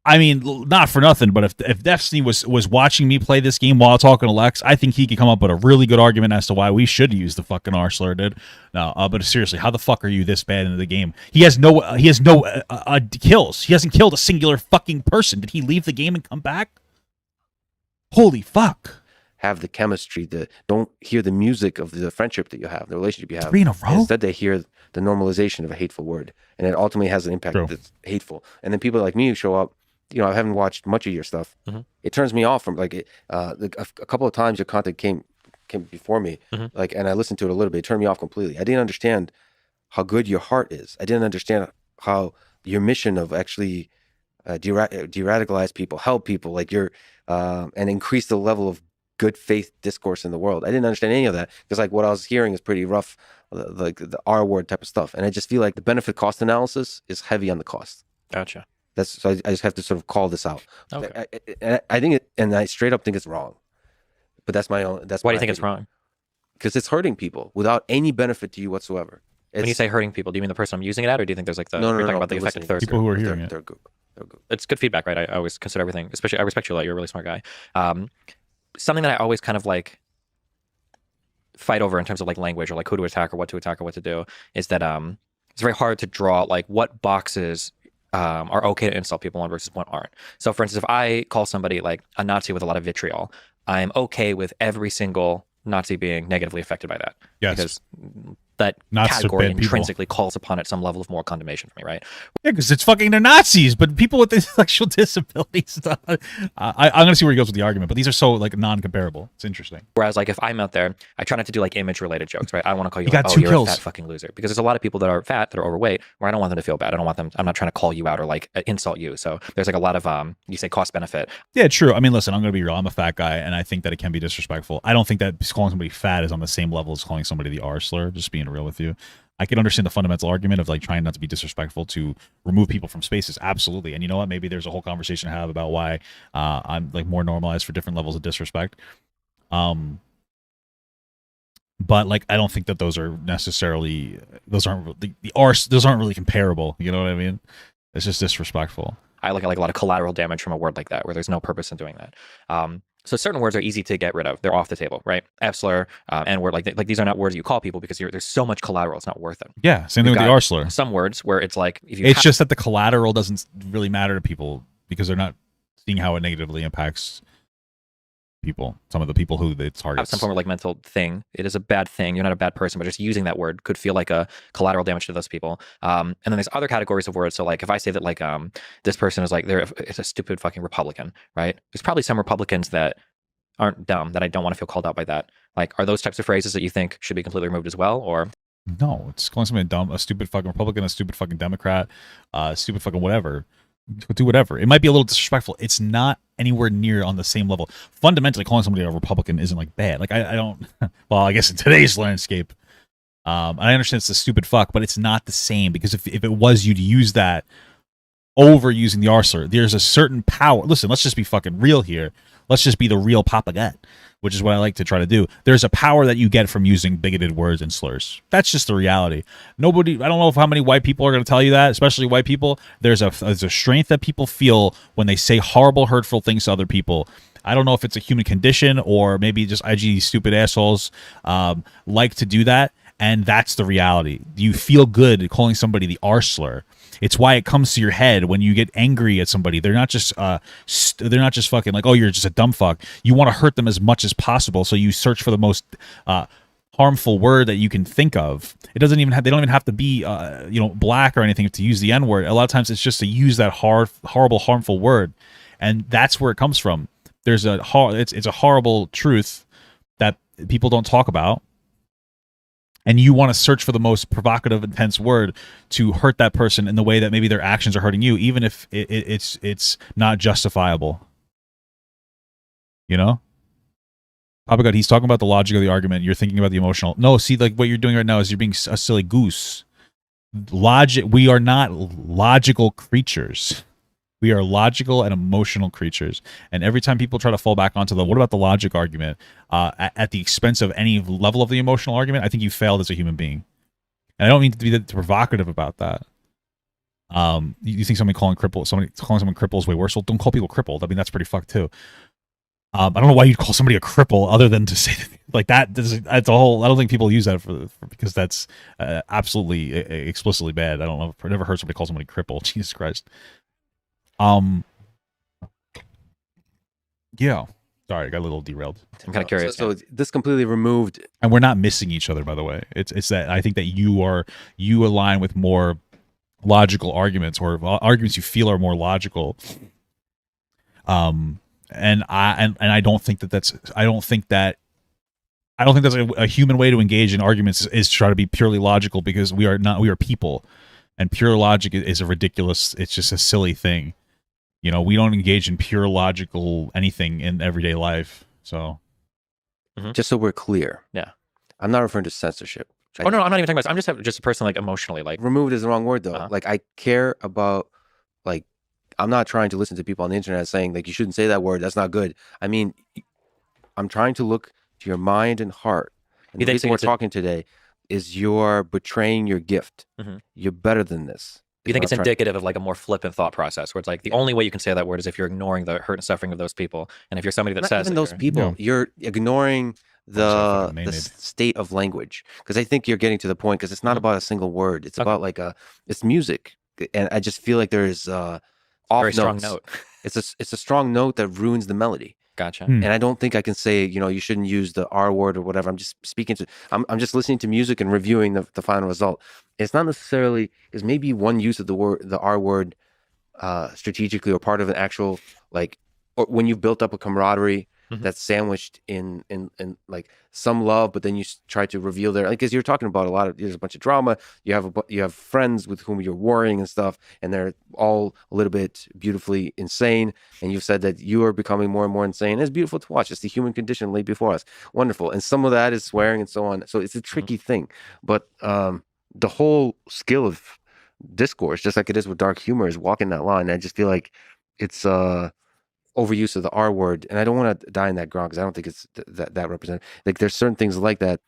I mean, not for nothing, but if Destiny was watching me play this game while talking to Lex, I think he could come up with a really good argument as to why we should use the fucking R slur, dude. No, but seriously, how the fuck are you this bad in the game? He has no kills. He hasn't killed a singular fucking person. Did he leave the game and come back? Holy fuck. Have the chemistry, don't hear the music of the friendship that you have, the relationship you have. 3 in a row? Instead, they hear the normalization of a hateful word, and it ultimately has an impact that's hateful. And then people like me who show up, you know, I haven't watched much of your stuff. It turns me off from like a couple of times your content came before me, like, and I listened to it a little bit. It turned me off completely. I didn't understand how good your heart is. I didn't understand how your mission of actually de-radicalize people, help people, like and increase the level of good faith discourse in the world. I didn't understand any of that because like what I was hearing is pretty rough, like the R word type of stuff. And I just feel like the benefit cost analysis is heavy on the cost. Gotcha. So I just have to sort of call this out. Okay. I think and I straight up think it's wrong. But that's my own. That's why do you think it's wrong? Because it's hurting people without any benefit to you whatsoever. When you say hurting people, do you mean the person I'm using it at, or do you think there's like you're talking about the effective third? People who are hearing it. They're good. It's good feedback, right? I always consider everything, especially I respect you a lot. You're a really smart guy. Something that I always kind of like fight over in terms of like language or like who to attack or what to do is that it's very hard to draw like what boxes are okay to insult people on versus what aren't. So for instance, if I call somebody like a Nazi with a lot of vitriol, I'm okay with every single Nazi being negatively affected by that. Yes. Because that category intrinsically calls upon it some level of moral condemnation for me, right? Yeah, because it's fucking they're Nazis, but people with intellectual disabilities. I'm gonna see where he goes with the argument, but these are so like non-comparable. It's interesting. Whereas like if I'm out there, I try not to do like image-related jokes, right? I don't want to call you, got like, 2 you're kills. a fat fucking loser, because there's a lot of people that are fat, that are overweight, where I don't want them to feel bad. I'm not trying to call you out or like insult you. So there's like a lot of you say cost benefit. Yeah, true. I mean, listen, I'm gonna be real. I'm a fat guy, and I think that it can be disrespectful. I don't think that calling somebody fat is on the same level as calling somebody the R slur. Just being real with you. I can understand the fundamental argument of like trying not to be disrespectful to remove people from spaces. Absolutely. And you know what? Maybe there's a whole conversation to have about why I'm like more normalized for different levels of disrespect. But like, I don't think that those are necessarily, those aren't really comparable. You know what I mean? It's just disrespectful. I look at like a lot of collateral damage from a word like that, where there's no purpose in doing that. So certain words are easy to get rid of. They're off the table, right? F-slur, N-word, like these are not words you call people because there's so much collateral. It's not worth it. Yeah, same thing We've with the got R slur. Some words where it's like if you It's just that the collateral doesn't really matter to people because they're not seeing how it negatively impacts people. Some of the people who it have targets. some form of like mental thing, it is a bad thing. You're not a bad person, but just using that word could feel like a collateral damage to those people. And then there's other categories of words. So like if I say that like this person is like it's a stupid fucking Republican, right? There's probably some Republicans that aren't dumb that I don't want to feel called out by that. Like, are those types of phrases that you think should be completely removed as well, or? No, it's calling somebody dumb, a stupid fucking Republican, a stupid fucking Democrat, stupid fucking whatever. Do whatever. It might be a little disrespectful. It's not anywhere near on the same level. Fundamentally, calling somebody a Republican isn't like bad. Like I don't. Well, I guess in today's landscape, I understand it's a stupid fuck, but it's not the same because if it was you to use that over using the R slur, there's a certain power. Listen, let's just be fucking real here. Let's just be the real Papa Gut, which is what I like to try to do. There's a power that you get from using bigoted words and slurs. That's just the reality. I don't know how many white people are going to tell you that, especially white people. There's a strength that people feel when they say horrible, hurtful things to other people. I don't know if it's a human condition or maybe just IG stupid assholes like to do that. And that's the reality. You feel good calling somebody the R slur. It's why it comes to your head when you get angry at somebody. They're not just fucking like, oh, you're just a dumb fuck. You want to hurt them as much as possible, so you search for the most harmful word that you can think of. They don't even have to be black or anything to use the N word. A lot of times it's just to use that horrible, harmful word, and that's where it comes from. It's a horrible truth that people don't talk about. And you want to search for the most provocative, intense word to hurt that person in the way that maybe their actions are hurting you, even if it's not justifiable. You know? Papa God, he's talking about the logic of the argument. You're thinking about the emotional. No, see, like what you're doing right now is you're being a silly goose. We are not logical creatures. We are logical and emotional creatures. And every time people try to fall back onto what about the logic argument at the expense of any level of the emotional argument, I think you failed as a human being. And I don't mean to be that provocative about that. You think calling someone cripple is way worse? Well, don't call people crippled. I mean, that's pretty fucked too. I don't know why you'd call somebody a cripple other than to say like that. That's a whole. I don't think people use that because that's absolutely explicitly bad. I don't know. I've never heard somebody call somebody cripple. Jesus Christ. Yeah. Sorry, I got a little derailed. I'm kind of curious. So this completely removed, and we're not missing each other, by the way. It's that I think that you align with more logical arguments or arguments you feel are more logical. And I don't think that's a human way to engage in arguments is to try to be purely logical, because we are people, and pure logic is it's just a silly thing. You know, we don't engage in pure logical anything in everyday life. So, just so we're clear. Yeah. I'm not referring to censorship. No, I'm not even talking about. I'm just a person like emotionally like removed is the wrong word though. Like I care about like I'm not trying to listen to people on the internet saying like you shouldn't say that word. That's not good. I mean, I'm trying to look to your mind and heart. And the reason we're talking today is you're betraying your gift. You're better than this. You think it's indicative of like a more flippant thought process where it's like the only way you can say that word is if you're ignoring the hurt and suffering of those people. And if you're somebody that says even those people, you're ignoring the state of language. Because I think you're getting to the point, because it's not about a single word. It's about like it's music. And I just feel like there's off very notes. Strong note. It's a strong note that ruins the melody. Gotcha. And I don't think I can say, you shouldn't use the R word or whatever. I'm just speaking to, I'm just listening to music and reviewing the final result. It's not necessarily, is maybe one use of the R word strategically or part of an actual, like, or when you've built up a camaraderie that's sandwiched in like some love, but then you try to reveal their, like, because you're talking about there's a bunch of drama. You have friends with whom you're warring and stuff, and they're all a little bit beautifully insane. And you've said that you are becoming more and more insane. It's beautiful to watch. It's the human condition laid before us. Wonderful. And some of that is swearing and so on. So it's a tricky thing. But the whole skill of discourse, just like it is with dark humor, is walking that line. I just feel like it's overuse of the R word, and I don't want to die in that ground because I don't think it's that representative. Like there's certain things like that.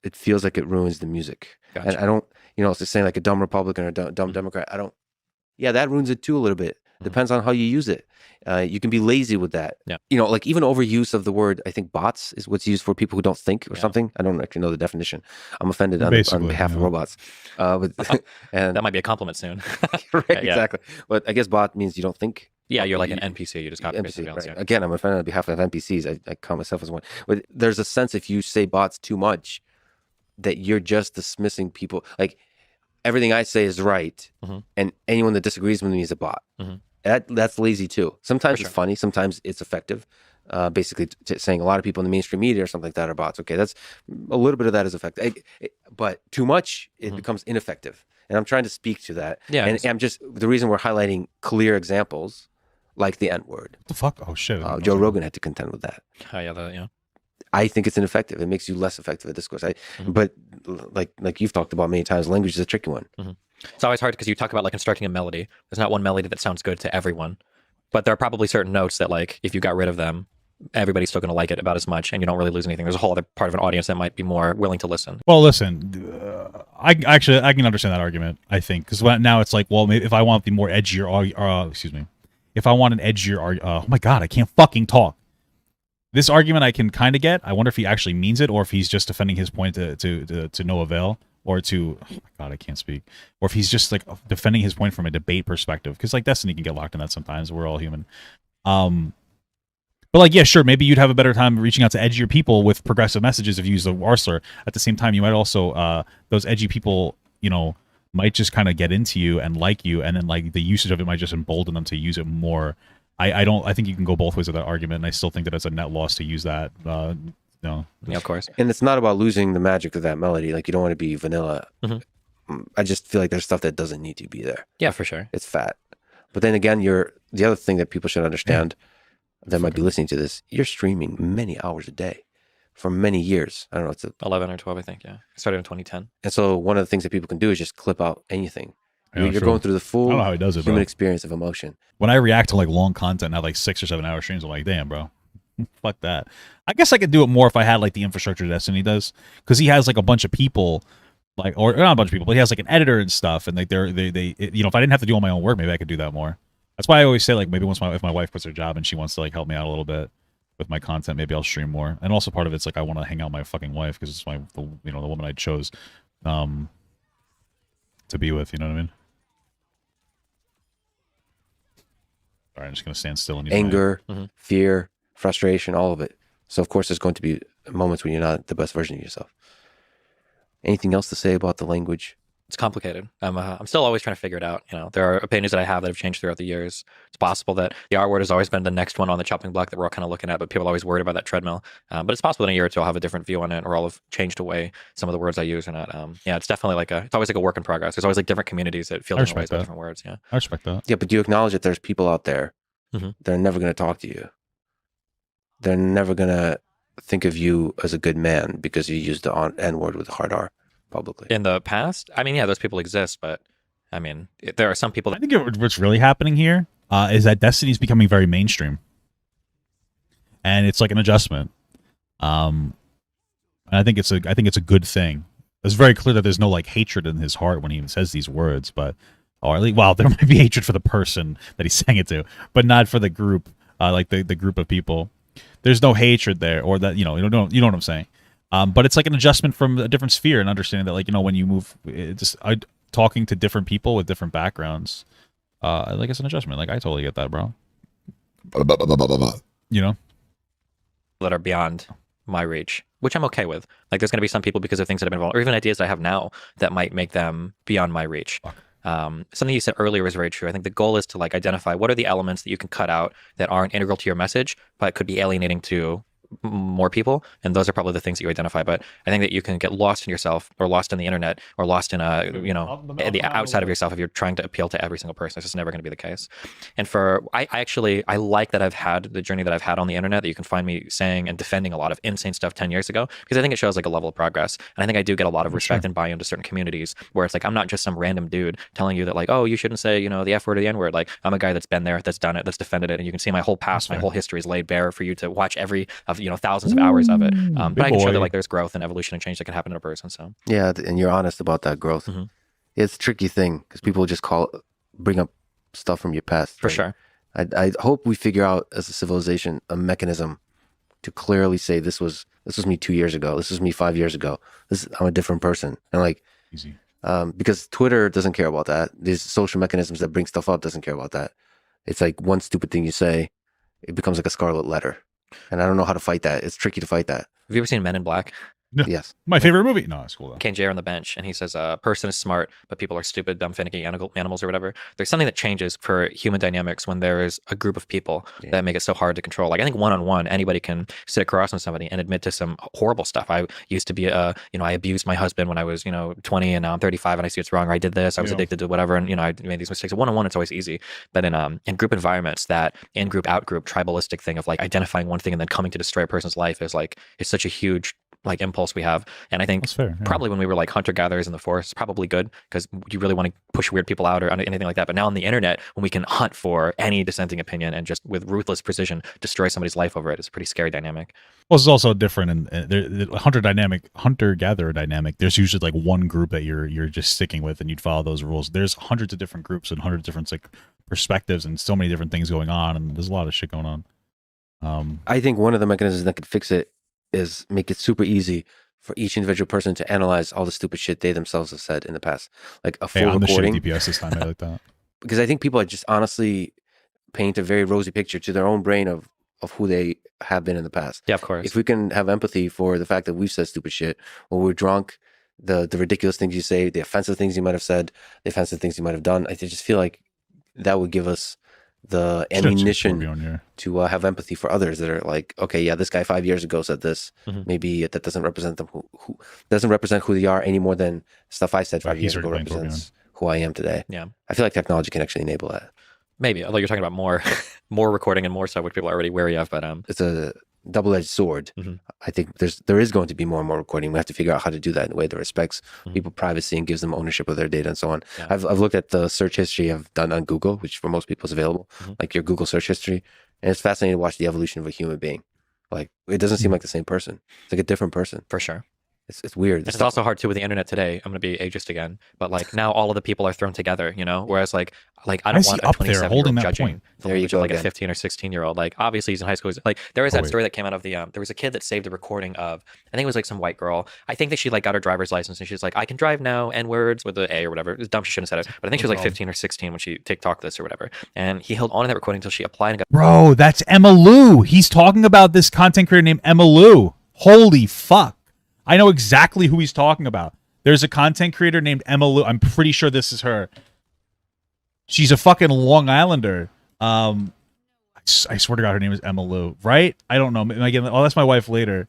It feels like it ruins the music, and I don't, it's just saying like a dumb Republican or dumb Democrat. I don't. Yeah, that ruins it too a little bit. Depends on how you use it. You can be lazy with that. Yeah. You know, like even overuse of the word, I think bots is what's used for people who don't think or something. I don't actually know the definition. I'm offended on behalf of robots. And That might be a compliment soon. right, Yeah. exactly. But I guess bot means you don't think. Yeah, you're like an NPC. You just copy NPC, something else. right. Yeah. Again, I'm offended on behalf of NPCs. I count myself as one. But there's a sense if you say bots too much, that you're just dismissing people. Like everything I say is right, and anyone that disagrees with me is a bot. That's lazy too. Sometimes it's funny. Sometimes it's effective. Basically, saying a lot of people in the mainstream media or something like that are bots. Okay, that's a little bit of that is effective, but too much it becomes ineffective. And I'm trying to speak to that. Yeah, and I'm just the reason we're highlighting clear examples like the N word. What the fuck? Oh shit! Joe Rogan had to contend with that. Yeah. I think it's ineffective. It makes you less effective at discourse. But like you've talked about many times, language is a tricky one. It's always hard because you talk about like constructing a melody. There's not one melody that sounds good to everyone, but there are probably certain notes that like if you got rid of them, everybody's still going to like it about as much, and you don't really lose anything. There's a whole other part of an audience that might be more willing to listen. Well, listen, I can understand that argument. I think because now it's like, well, maybe if I want the more edgier, excuse me, if I want an edgier, oh my god, I can't fucking talk. This argument I can kind of get. I wonder if he actually means it or if he's just defending his point to no avail, or to, oh my god, I can't speak, or if he's just like defending his point from a debate perspective. Because like Destiny can get locked in that sometimes. We're all human. But like, yeah, sure, maybe you'd have a better time reaching out to edgier people with progressive messages if you use the R-slur. At the same time, you might also those edgy people, you know, might just kind of get into you and like you, and then like the usage of it might just embolden them to use it more. I think you can go both ways with that argument, and I still think that it's a net loss to use that. No. Yeah, of course. And it's not about losing the magic of that melody. Like you don't want to be vanilla. I just feel like there's stuff that doesn't need to be there. Yeah, for sure. It's fat. But then again, the other thing that people should understand that might be listening to this, you're streaming many hours a day for many years. I don't know, it's 11 or 12, I think. Yeah, I started in 2010. And so one of the things that people can do is just clip out anything. Yeah, you're going through the full I don't know how he does it, human bro. experience of emotion. When I react to like long content and have like 6 or 7 hour streams, I'm like, damn, bro. Fuck that. I guess I could do it more if I had like the infrastructure Destiny does, because he has like a bunch of people, like, or not a bunch of people, but he has like an editor and stuff, and like they you know, if I didn't have to do all my own work, maybe I could do that more. That's why I always say like maybe if my wife quits her job and she wants to like help me out a little bit with my content, maybe I'll stream more. And also part of it's like I want to hang out with my fucking wife because it's the woman I chose to be with. You know what I mean? All right, I'm just gonna stand still and use Anger, fear, frustration, all of it. So of course there's going to be moments when you're not the best version of yourself. Anything else to say about the language? It's complicated. I'm still always trying to figure it out. You know, there are opinions that I have that have changed throughout the years. It's possible that the R word has always been the next one on the chopping block that we're all kind of looking at, but people are always worried about that treadmill. But it's possible in a year or two I'll have a different view on it, or I'll have changed away some of the words I use or not. Yeah, it's definitely it's always like a work in progress. There's always like different communities that feel different ways about different words. Yeah, I respect that. Yeah, but do you acknowledge that there's people out there that are never going to talk to you? They're never going to think of you as a good man because you used the N word with a hard R publicly. In the past, I mean, yeah, those people exist, but I mean, there are some people that I think what's really happening here is that Destiny's becoming very mainstream, and it's like an adjustment. And I think it's a good thing. It's very clear that there's no like hatred in his heart when he even says these words, but or at least, well, there might be hatred for the person that he's saying it to, but not for the group, like the group of people. There's no hatred there, or that you know what I'm saying. But it's like an adjustment from a different sphere and understanding that, like, you know, when you move, talking to different people with different backgrounds, like it's an adjustment. Like I totally get that, bro. You know, that are beyond my reach, which I'm okay with. Like there's going to be some people because of things that have been involved, or even ideas that I have now that might make them beyond my reach. Something you said earlier was very true. I think the goal is to like identify what are the elements that you can cut out that aren't integral to your message, but could be alienating to more people, and those are probably the things that you identify. But I think that you can get lost in yourself, or lost in the internet, or lost in the outside of yourself if you're trying to appeal to every single person. It's just never going to be the case. And I like that I've had the journey that I've had on the internet, that you can find me saying and defending a lot of insane stuff 10 years ago, because I think it shows like a level of progress. And I think I do get a lot of respect and buy-in to certain communities where it's like I'm not just some random dude telling you that like, oh, you shouldn't say the F word or the N word. Like I'm a guy that's been there, that's done it, that's defended it, and you can see my whole past, my whole history is laid bare for you to watch every of thousands of hours of it. But I can show that like there's growth and evolution and change that can happen in a person. So yeah, and you're honest about that growth. It's a tricky thing because people just bring up stuff from your past. For right? sure. I hope we figure out as a civilization a mechanism to clearly say this was me 2 years ago. This was me 5 years ago. I'm a different person. And like, Easy. because Twitter doesn't care about that. These social mechanisms that bring stuff up doesn't care about that. It's like one stupid thing you say, it becomes like a scarlet letter. And I don't know how to fight that. It's tricky to fight that. Have you ever seen Men in Black? No. Yes. My favorite movie. No, it's cool though. Ken Jr. on the bench, and he says, "A person is smart, but people are stupid, dumb, finicky animals, or whatever." There's something that changes for human dynamics when there is a group of people that make it so hard to control. Like I think one-on-one, anybody can sit across from somebody and admit to some horrible stuff. I used to be, I abused my husband when I was, 20, and now I'm 35, and I see it's wrong. Or I did this. I was addicted to whatever, and I made these mistakes. One-on-one, it's always easy, but in group environments, that in-group, out-group, tribalistic thing of like identifying one thing and then coming to destroy a person's life is like it's such a huge like impulse we have. And I think That's fair, yeah. probably when we were like hunter gatherers in the forest, probably good because you really want to push weird people out or anything like that. But now on the internet, when we can hunt for any dissenting opinion and just with ruthless precision destroy somebody's life over it, it's a pretty scary dynamic. Well, it's also different in the hunter gatherer dynamic. There's usually like one group that you're just sticking with, and you'd follow those rules. There's hundreds of different groups and hundreds of different like perspectives and so many different things going on, and there's a lot of shit going on. I think one of the mechanisms that could fix it is make it super easy for each individual person to analyze all the stupid shit they themselves have said in the past, like a full I'm recording. the shitty DPS this time. I like that. Because I think people are just honestly paint a very rosy picture to their own brain of who they have been in the past. Yeah, of course. If we can have empathy for the fact that we've said stupid shit, or we're drunk, the ridiculous things you say, the offensive things you might have said, the offensive things you might have done, I just feel like that would give us the ammunition to have empathy for others that are like, okay, yeah, this guy 5 years ago said this. Maybe that doesn't represent them who doesn't represent who they are any more than stuff I said 5 years ago represents who I am today. Yeah, I feel like technology can actually enable that. Maybe, although you're talking about more recording and more stuff, which people are already wary of. But it's a double-edged sword. I think there is going to be more and more recording. We have to figure out how to do that in a way that respects people's privacy and gives them ownership of their data and so on. Yeah. I've looked at the search history I've done on Google, which for most people is available, like your Google search history, and it's fascinating to watch the evolution of a human being. Like it doesn't seem like the same person. It's like a different person. For sure. It's weird. It's also hard too with the internet today. I'm going to be ageist again, but like now all of the people are thrown together, whereas like I don't want a 27-year-old judging the language of like a 15 or 16-year-old. Like obviously he's in high school. Like there was that story that came out of the there was a kid that saved a recording of, I think it was like some white girl. I think that she like got her driver's license and she's like, I can drive now, N-words with the A or whatever. It was dumb, she shouldn't have said it, but I think she was like 15 or 16 when she TikToked this or whatever. And he held on to that recording until she applied and got. Bro, that's Emma Lou. He's talking about this content creator named Emma Lou. Holy fuck. I know exactly who he's talking about. There's a content creator named Emma Lou. I'm pretty sure this is her. She's a fucking Long Islander. I swear to God, her name is Emma Lou, right? I don't know. Again, that's my wife later.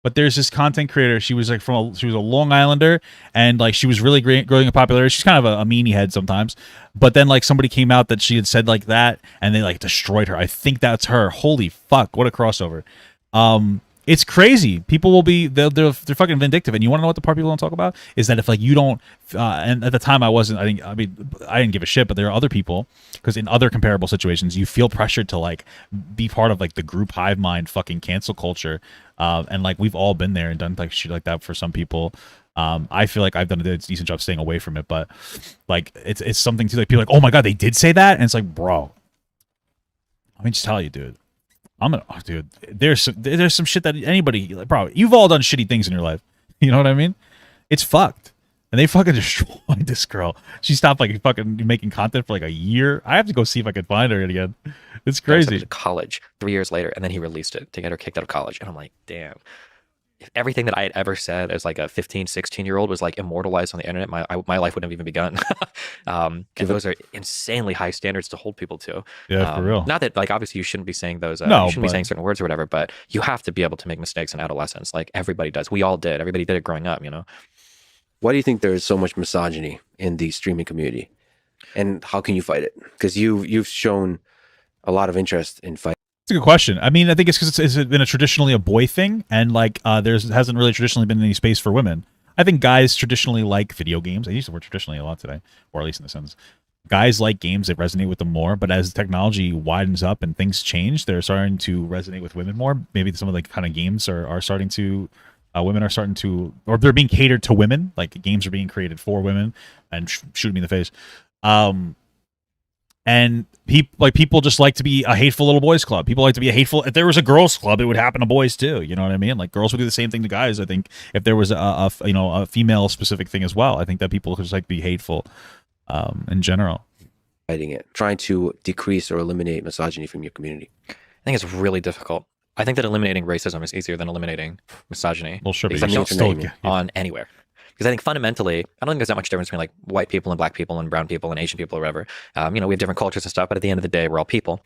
But there's this content creator. She was like she was a Long Islander, and like she was really growing in popularity. She's kind of a meanie head sometimes. But then like somebody came out that she had said like that, and they like destroyed her. I think that's her. Holy fuck! What a crossover. It's crazy. People will be they're fucking vindictive. And you want to know what the part people don't talk about is that if like you don't and at the time I didn't give a shit, but there are other people, because in other comparable situations you feel pressured to like be part of like the group hive mind fucking cancel culture, and like we've all been there and done like shit like that for some people. I feel like I've done a decent job staying away from it, but like it's something to like people like, oh my God, they did say that, and it's like, bro, let me just tell you, dude. Dude, there's some shit that anybody, bro, you've all done shitty things in your life. You know what I mean? It's fucked. And they fucking destroyed this girl. She stopped like fucking making content for like a year. I have to go see if I can find her again. It's crazy. To college 3 years later, and then he released it to get her kicked out of college. And I'm like, damn. If everything that I had ever said as like a 15, 16-year-old was like immortalized on the internet, my life wouldn't have even begun. And those are insanely high standards to hold people to. Yeah, for real. Not that like obviously you shouldn't be saying those. No, you shouldn't be saying certain words or whatever. But you have to be able to make mistakes in adolescence. Like everybody does. We all did. Everybody did it growing up. Why do you think there is so much misogyny in the streaming community, and how can you fight it? Because you've shown a lot of interest in fighting. It's a good question. I mean, I think it's because it's been traditionally a boy thing, and like there hasn't really traditionally been any space for women. I think guys traditionally like video games. I use the word traditionally a lot today, or at least in the sense. Guys like games that resonate with them more, but as technology widens up and things change, they're starting to resonate with women more. Maybe some of the kind of games are starting to, women are starting to, or they're being catered to women. Like games are being created for women and shoot me in the face. And people just like to be a hateful little boys club. People like to be a hateful. If there was a girls club, it would happen to boys too. You know what I mean? Like girls would do the same thing to guys. I think if there was a female specific thing as well, I think that people just like to be hateful in general. Fighting it, trying to decrease or eliminate misogyny from your community. I think it's really difficult. I think that eliminating racism is easier than eliminating misogyny. Well, sure, but Because you don't still on anywhere. Because I think fundamentally, I don't think there's that much difference between like white people and black people and brown people and Asian people or whatever. We have different cultures and stuff, but at the end of the day, we're all people.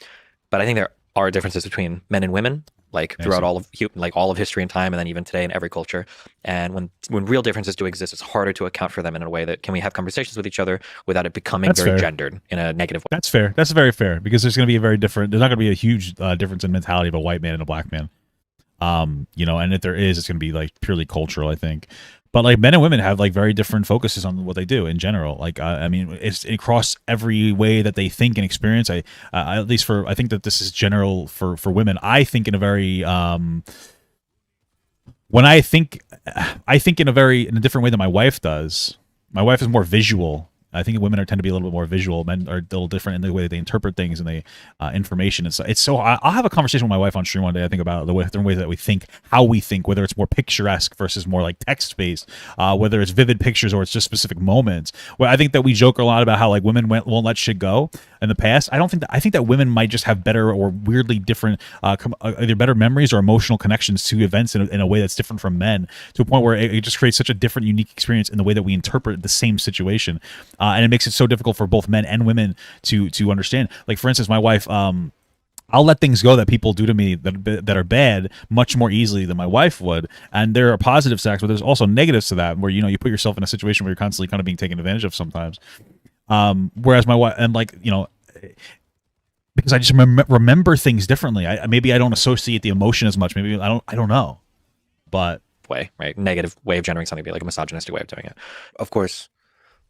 But I think there are differences between men and women, like throughout all of history and time, and then even today in every culture. And when real differences do exist, it's harder to account for them in a way that can we have conversations with each other without it becoming very gendered in a negative way. That's fair. That's very fair because there's going to be there's not going to be a huge difference in mentality of a white man and a black man. And if there is, it's going to be like purely cultural, I think. But like men and women have like very different focuses on what they do in general. Like, it's across every way that they think and experience. I think that this is general for women. I think in a very, when I think in a different way than my wife does. My wife is more visual. I think women tend to be a little bit more visual. Men are a little different in the way they interpret things and the information. I'll have a conversation with my wife on stream one day. I think about the different ways that we think, how we think, whether it's more picturesque versus more like text based, whether it's vivid pictures or it's just specific moments. Where I think that we joke a lot about how like women won't let shit go in the past. I think that women might just have better or weirdly different, either better memories or emotional connections to events in a way that's different from men, to a point where it just creates such a different, unique experience in the way that we interpret the same situation. And it makes it so difficult for both men and women to understand. Like, for instance, my wife, I'll let things go that people do to me that are bad much more easily than my wife would. And there are positive sides, but there's also negatives to that, where, you put yourself in a situation where you're constantly kind of being taken advantage of sometimes. Whereas my wife, and like, because I just remember things differently. Maybe I don't associate the emotion as much. Maybe I don't know. But negative way of generating something, be like a misogynistic way of doing it. Of course.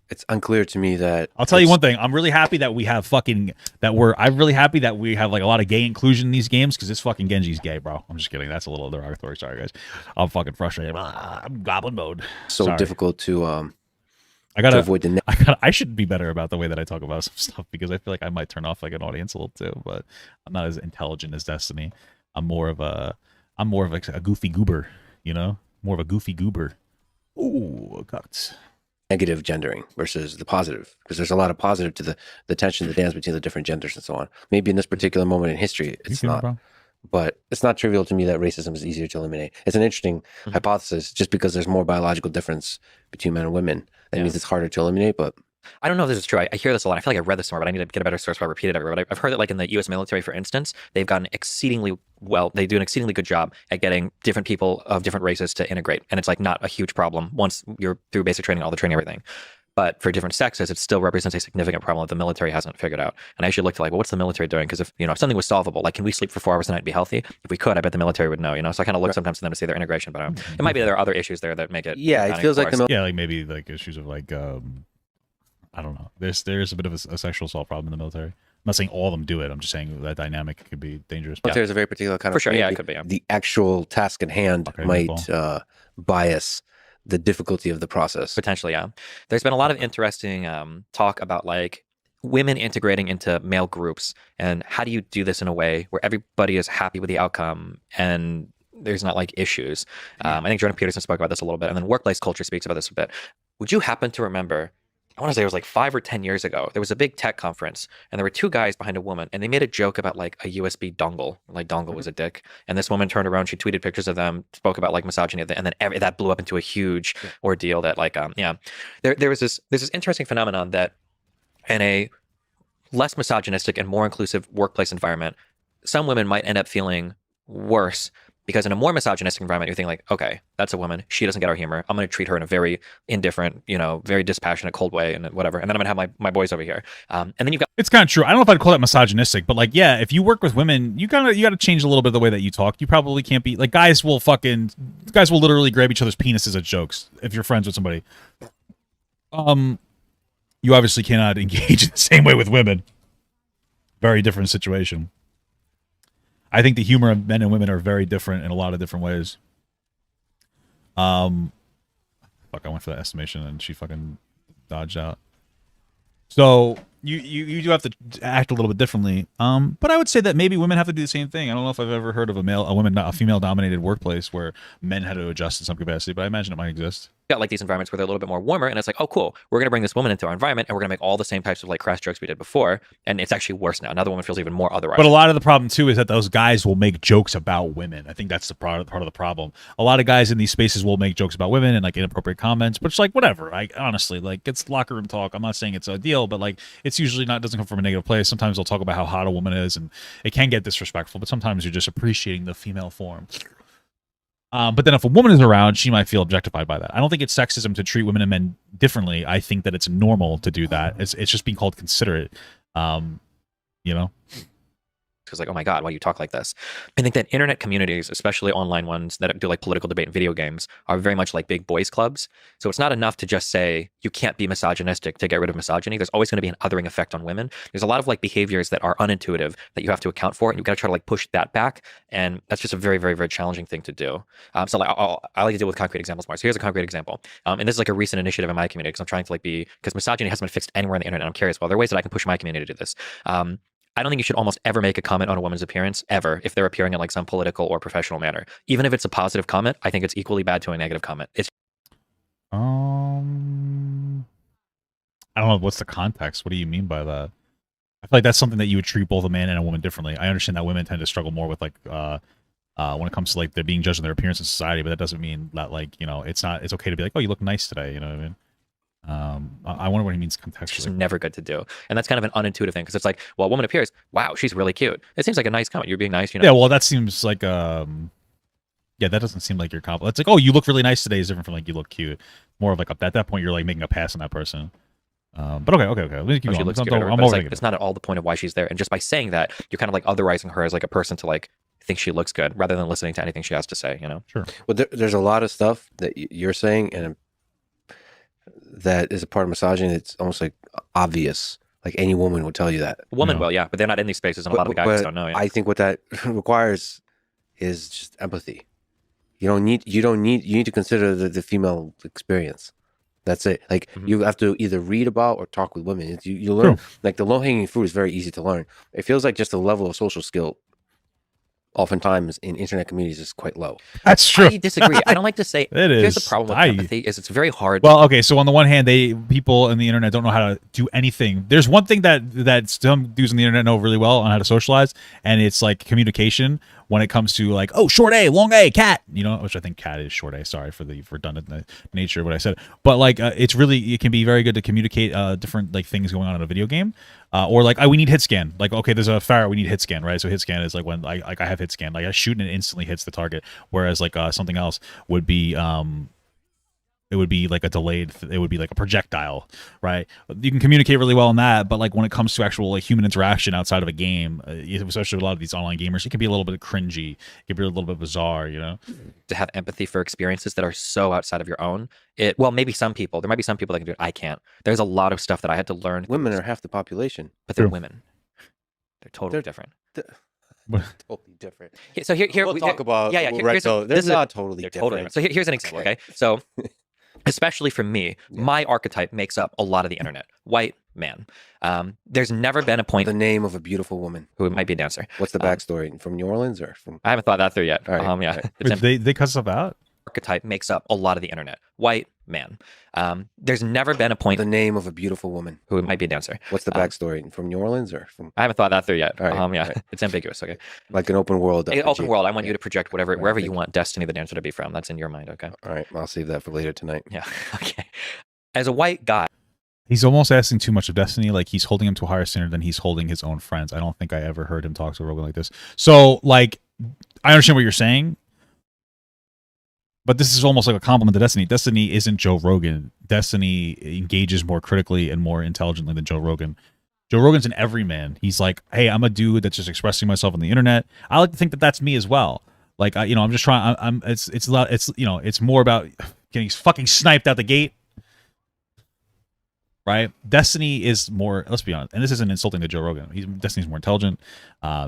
It's unclear to me that I'll tell you one thing. I'm really happy that we have I'm really happy that we have like a lot of gay inclusion in these games, because this fucking Genji's gay, bro. I'm just kidding. That's a little derogatory. Sorry, guys. I'm fucking frustrated. I'm goblin mode. So difficult to to avoid the I should be better about the way that I talk about some stuff, because I feel like I might turn off like an audience a little too, but I'm not as intelligent as Destiny. I'm more of a goofy goober, more of a goofy goober. Ooh, guts. Negative gendering versus the positive, because there's a lot of positive to the tension, the dance between the different genders and so on. Maybe in this particular moment in history, it's not. But it's not trivial to me that racism is easier to eliminate. It's an interesting hypothesis. Just because there's more biological difference between men and women, that means it's harder to eliminate. But I don't know if this is true. I hear this a lot. I feel like I read this somewhere, but I need to get a better source before I repeat it everywhere. But I've heard that like in the U.S. military, for instance, they've gotten they do an exceedingly good job at getting different people of different races to integrate. And it's like not a huge problem once you're through basic training, all the training, everything. But for different sexes, it still represents a significant problem that the military hasn't figured out. And I actually looked at like, well, what's the military doing? Because if something was solvable, like, can we sleep for 4 hours a night and be healthy? If we could, I bet the military would know. So I kind of look sometimes to them to see their integration, but it might be there are other issues there that make it. Yeah, it feels like like maybe like issues of like I don't know. There's a bit of a sexual assault problem in the military. I'm not saying all of them do it. I'm just saying that dynamic could be dangerous. Military is a very particular kind of. For sure, yeah, it could be. Yeah. The actual task at hand might bias the difficulty of the process. Potentially, yeah. There's been a lot of interesting talk about like women integrating into male groups, and how do you do this in a way where everybody is happy with the outcome and there's not like issues. I think Jordan Peterson spoke about this a little bit, and then workplace culture speaks about this a bit. Would you happen to remember, I want to say it was like 5 or 10 years ago, there was a big tech conference and there were 2 guys behind a woman, and they made a joke about like a USB dongle, like dongle was a dick. And this woman turned around, she tweeted pictures of them, spoke about like misogyny, and then that blew up into a huge ordeal that like, there's this interesting phenomenon that in a less misogynistic and more inclusive workplace environment, some women might end up feeling worse. Because in a more misogynistic environment, you think like, okay, that's a woman. She doesn't get our humor. I'm going to treat her in a very indifferent, very dispassionate, cold way and whatever. And then I'm going to have my boys over here. And then you've got... It's kind of true. I don't know if I'd call that misogynistic, but like, yeah, if you work with women, you got to change a little bit of the way that you talk. You probably can't be like, guys will literally grab each other's penises as jokes if you're friends with somebody. You obviously cannot engage in the same way with women. Very different situation. I think the humor of men and women are very different in a lot of different ways. Fuck, I went for that estimation and she fucking dodged out. So you do have to act a little bit differently. But I would say that maybe women have to do the same thing. I don't know if I've ever heard of a female dominated workplace where men had to adjust in some capacity, but I imagine it might exist. Got like these environments where they're a little bit more warmer, and it's like, oh cool, we're gonna bring this woman into our environment and we're gonna make all the same types of like crass jokes we did before, and it's actually worse now. Now the woman feels even more otherwise. But a lot of the problem too is that those guys will make jokes about women. I think that's the part of the problem. A lot of guys in these spaces will make jokes about women and like inappropriate comments, but it's like whatever. I honestly, like, it's locker room talk. I'm not saying it's ideal, but like it's usually not, doesn't come from a negative place. Sometimes they'll talk about how hot a woman is, and it can get disrespectful. But sometimes you're just appreciating the female form. But then if a woman is around, she might feel objectified by that. I don't think it's sexism to treat women and men differently. I think that it's normal to do that. It's just being called considerate. You know? Because like, oh my God, why you talk like this? I think that internet communities, especially online ones that do like political debate and video games, are very much like big boys clubs. So it's not enough to just say you can't be misogynistic to get rid of misogyny. There's always going to be an othering effect on women. There's a lot of like behaviors that are unintuitive that you have to account for, and you've got to try to like push that back. And that's just a very, very, very challenging thing to do. So like I like to deal with concrete examples more. So here's a concrete example. And this is like a recent initiative in my community because I'm trying to like because misogyny hasn't been fixed anywhere on the internet. I'm curious, well, there are ways that I can push my community to do this. I don't think you should almost ever make a comment on a woman's appearance, ever, if they're appearing in like some political or professional manner. Even if it's a positive comment, I think it's equally bad to a negative comment. It's I don't know, what's the context? What do you mean by that? I feel like that's something that you would treat both a man and a woman differently. I understand that women tend to struggle more with like when it comes to like they're being judged on their appearance in society, but that doesn't mean that like, you know, it's okay to be like, oh, you look nice today, you know what I mean? I wonder what he means contextually. just never good to do. And that's kind of an unintuitive thing because it's like, well, a woman appears, wow, she's really cute. It seems like a nice comment. You're being nice, you know? Yeah, well, that seems like yeah, that doesn't seem like your compliment. It's like, oh, you look really nice today is different from like you look cute. More of like at that point you're like making a pass on that person. But okay. Let me keep going. She looks cute, I'm but it's not at all the point of why she's there. And just by saying that, you're kind of like otherizing her as like a person to like think she looks good rather than listening to anything she has to say, you know? Sure. Well, there's a lot of stuff that you're saying and that is a part of misogyny. It's almost like obvious. Like any woman would tell you that. A woman will, yeah, but they're not in these spaces, and a lot of the guys don't know. Yeah. I think what that requires is just empathy. You need to consider the female experience. That's it. Like you have to either read about or talk with women. You learn. Like the low hanging fruit is very easy to learn. It feels like just the level of social skill oftentimes in internet communities is quite low. That's true. I disagree. I don't like to say it is. Here's the problem with empathy is it's very hard. Well, okay, so on the one hand, people on the internet don't know how to do anything. There's one thing that some dudes on the internet know really well on how to socialize, and it's like communication when it comes to like, oh, short A, long A, cat, you know, which I think cat is short A. Sorry for the redundant nature of what I said. But like it can be very good to communicate different like things going on in a video game. Or like, we need hit scan. Like, okay, there's a fire, we need hit scan, right? So hit scan is like when I have hit scan, like I shoot and it instantly hits the target. Whereas like something else would be it would be like it would be like a projectile, right? You can communicate really well in that, but like when it comes to actual like human interaction outside of a game, especially a lot of these online gamers, it can be a little bit cringy, it can be a little bit bizarre, you know? To have empathy for experiences that are so outside of your own. Well, maybe some people, there might be some people that can do it. I can't. There's a lot of stuff that I had to learn. Women are half the population. But they're women. They're totally different. Totally different. So here we'll talk about they're not totally different. Totally different. So here's an example, okay? So especially for me, my archetype makes up a lot of the internet. White man. There's never been a point. The name of a beautiful woman who might be a dancer. What's the backstory? From New Orleans or from? I haven't thought that through yet. All right. Yeah. Wait, they cut stuff out? Archetype makes up a lot of the internet. White man. There's never been a point. The name of a beautiful woman who might be a dancer. What's the backstory? From New Orleans or from? I haven't thought that through yet. All right. Yeah. It's ambiguous. Okay. Like an open world. Open world. I want you to project wherever you want Destiny the dancer to be from. That's in your mind. Okay. All right. I'll save that for later tonight. Yeah. Okay. As a white guy. He's almost asking too much of Destiny. Like he's holding him to a higher standard than he's holding his own friends. I don't think I ever heard him talk to Rogan like this. So like, I understand what you're saying. But this is almost like a compliment to Destiny. Destiny isn't Joe Rogan. Destiny engages more critically and more intelligently than Joe Rogan. Joe Rogan's an everyman. He's like, hey, I'm a dude that's just expressing myself on the internet. I like to think that that's me as well. Like, I'm just trying. It's more about getting fucking sniped out the gate. Right? Destiny is more, let's be honest, and this isn't insulting to Joe Rogan. Destiny's more intelligent.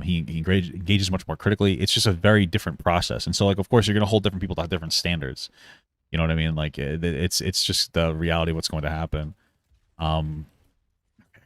He engages much more critically. It's just a very different process. And so, like, of course, you're going to hold different people to different standards. You know what I mean? Like, it's just the reality of what's going to happen.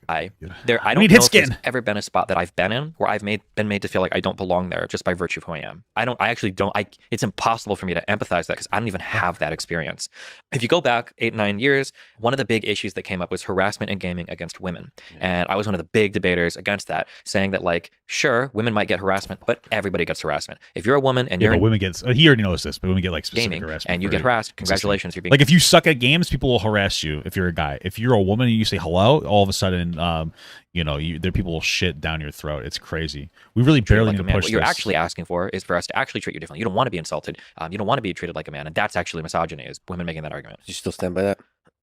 I I don't need know hit if there's skin. ever been a spot that I've been in where I've been made to feel like I don't belong there just by virtue of who I am. I actually don't. It's impossible for me to empathize that because I don't even have that experience. If you go back 8-9 years, one of the big issues that came up was harassment in gaming against women, and I was one of the big debaters against that, saying that like, sure, women might get harassment, but everybody gets harassment. If you're a woman and Yeah, you're but in women get. He already knows this, but women get like specific gaming harassment and you for get harassed, existing. congratulations, you're being Like if you suck at games, people will harass you. If you're a guy, if you're a woman and you say hello, all of a sudden, there people will shit down your throat. It's crazy. We really treated barely like a even man. push What you're this. actually asking for is for us to actually treat you differently. You don't want to be insulted. You don't want to be treated like a man, and that's actually misogyny. Is women making that argument? You still stand by that?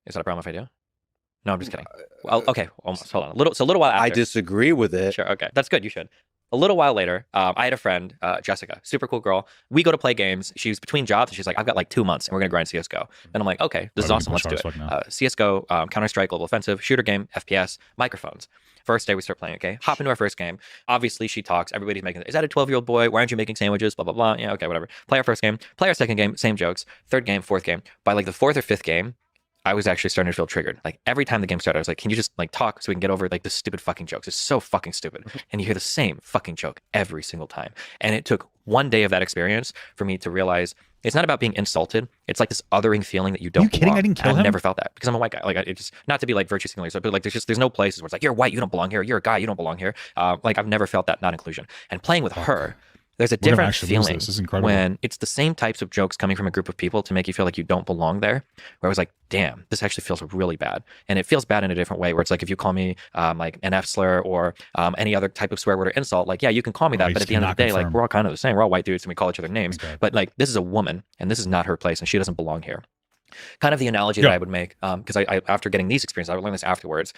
Is that a problem if I do? No, I'm just kidding. Well, okay, almost. Hold on. A little while after. I disagree with it. Sure. Okay, that's good. You should. A little while later, I had a friend, Jessica, super cool girl. We go to play games. She's between jobs, and she's like, "I've got like 2 months, and we're gonna grind CS:GO." And I'm like, "Okay, this is Why, we awesome. push Let's do hard it." as fuck now. CS:GO, Counter Strike, Global Offensive, shooter game, FPS, microphones. First day we start playing. Okay, hop into our first game. Obviously, she talks. Everybody's making. Is that a 12-year-old boy? Why aren't you making sandwiches? Blah blah blah. Yeah, okay, whatever. Play our first game. Play our second game. Same jokes. Third game, fourth game. By like the fourth or fifth game, I was actually starting to feel triggered. Like every time the game started, I was like, can you just like talk so we can get over like the stupid fucking jokes? It's so fucking stupid. And you hear the same fucking joke every single time. And it took one day of that experience for me to realize it's not about being insulted. It's like this othering feeling that you don't. Are you kidding? belong. I didn't kill I've him? never felt that because I'm a white guy. Like it just not to be like virtue signaling, but like there's no places where it's like you're white, you don't belong here. You're a guy, you don't belong here. Like I've never felt that non-inclusion. And playing with her, there's a We're gonna different actually lose feeling this. This is incredible. when it's the same types of jokes coming from a group of people to make you feel like you don't belong there. Where I was like, damn, this actually feels really bad. And it feels bad in a different way where it's like if you call me like an F slur or any other type of swear word or insult, like, yeah, you can call me that. I But at just the end of the cannot day, like confirm. we're all kind of the same. We're all white dudes and we call each other names. Okay. But like this is a woman and this is not her place and she doesn't belong here. Kind of the analogy Yeah. that I would make, because I after getting these experiences, I would learn this afterwards.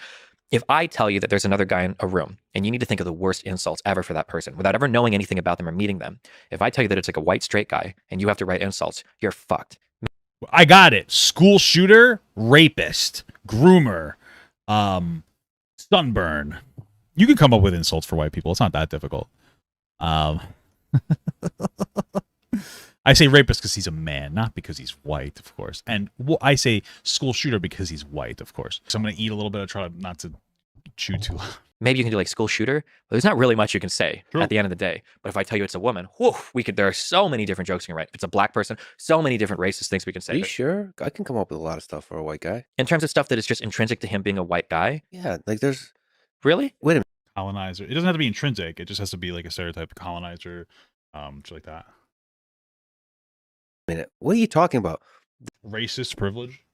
If I tell you that there's another guy in a room and you need to think of the worst insults ever for that person without ever knowing anything about them or meeting them, if I tell you that it's like a white straight guy and you have to write insults, you're fucked. I got it. School shooter, rapist, groomer, sunburn. You can come up with insults for white people. It's not that difficult. I say rapist because he's a man, not because he's white, of course. And I say school shooter because he's white, of course. So I'm going to eat a little bit. I try not to chew too loud. Maybe you can do like school shooter, but there's not really much you can say True. at the end of the day. But if I tell you it's a woman, whew, there are so many different jokes you can write. If it's a black person, so many different racist things we can say. Are you sure? I can come up with a lot of stuff for a white guy. In terms of stuff that is just intrinsic to him being a white guy. Yeah, like there's. Really? Wait a minute. Colonizer. It doesn't have to be intrinsic. It just has to be like a stereotype of colonizer, shit like that. What are you talking about? Racist privilege.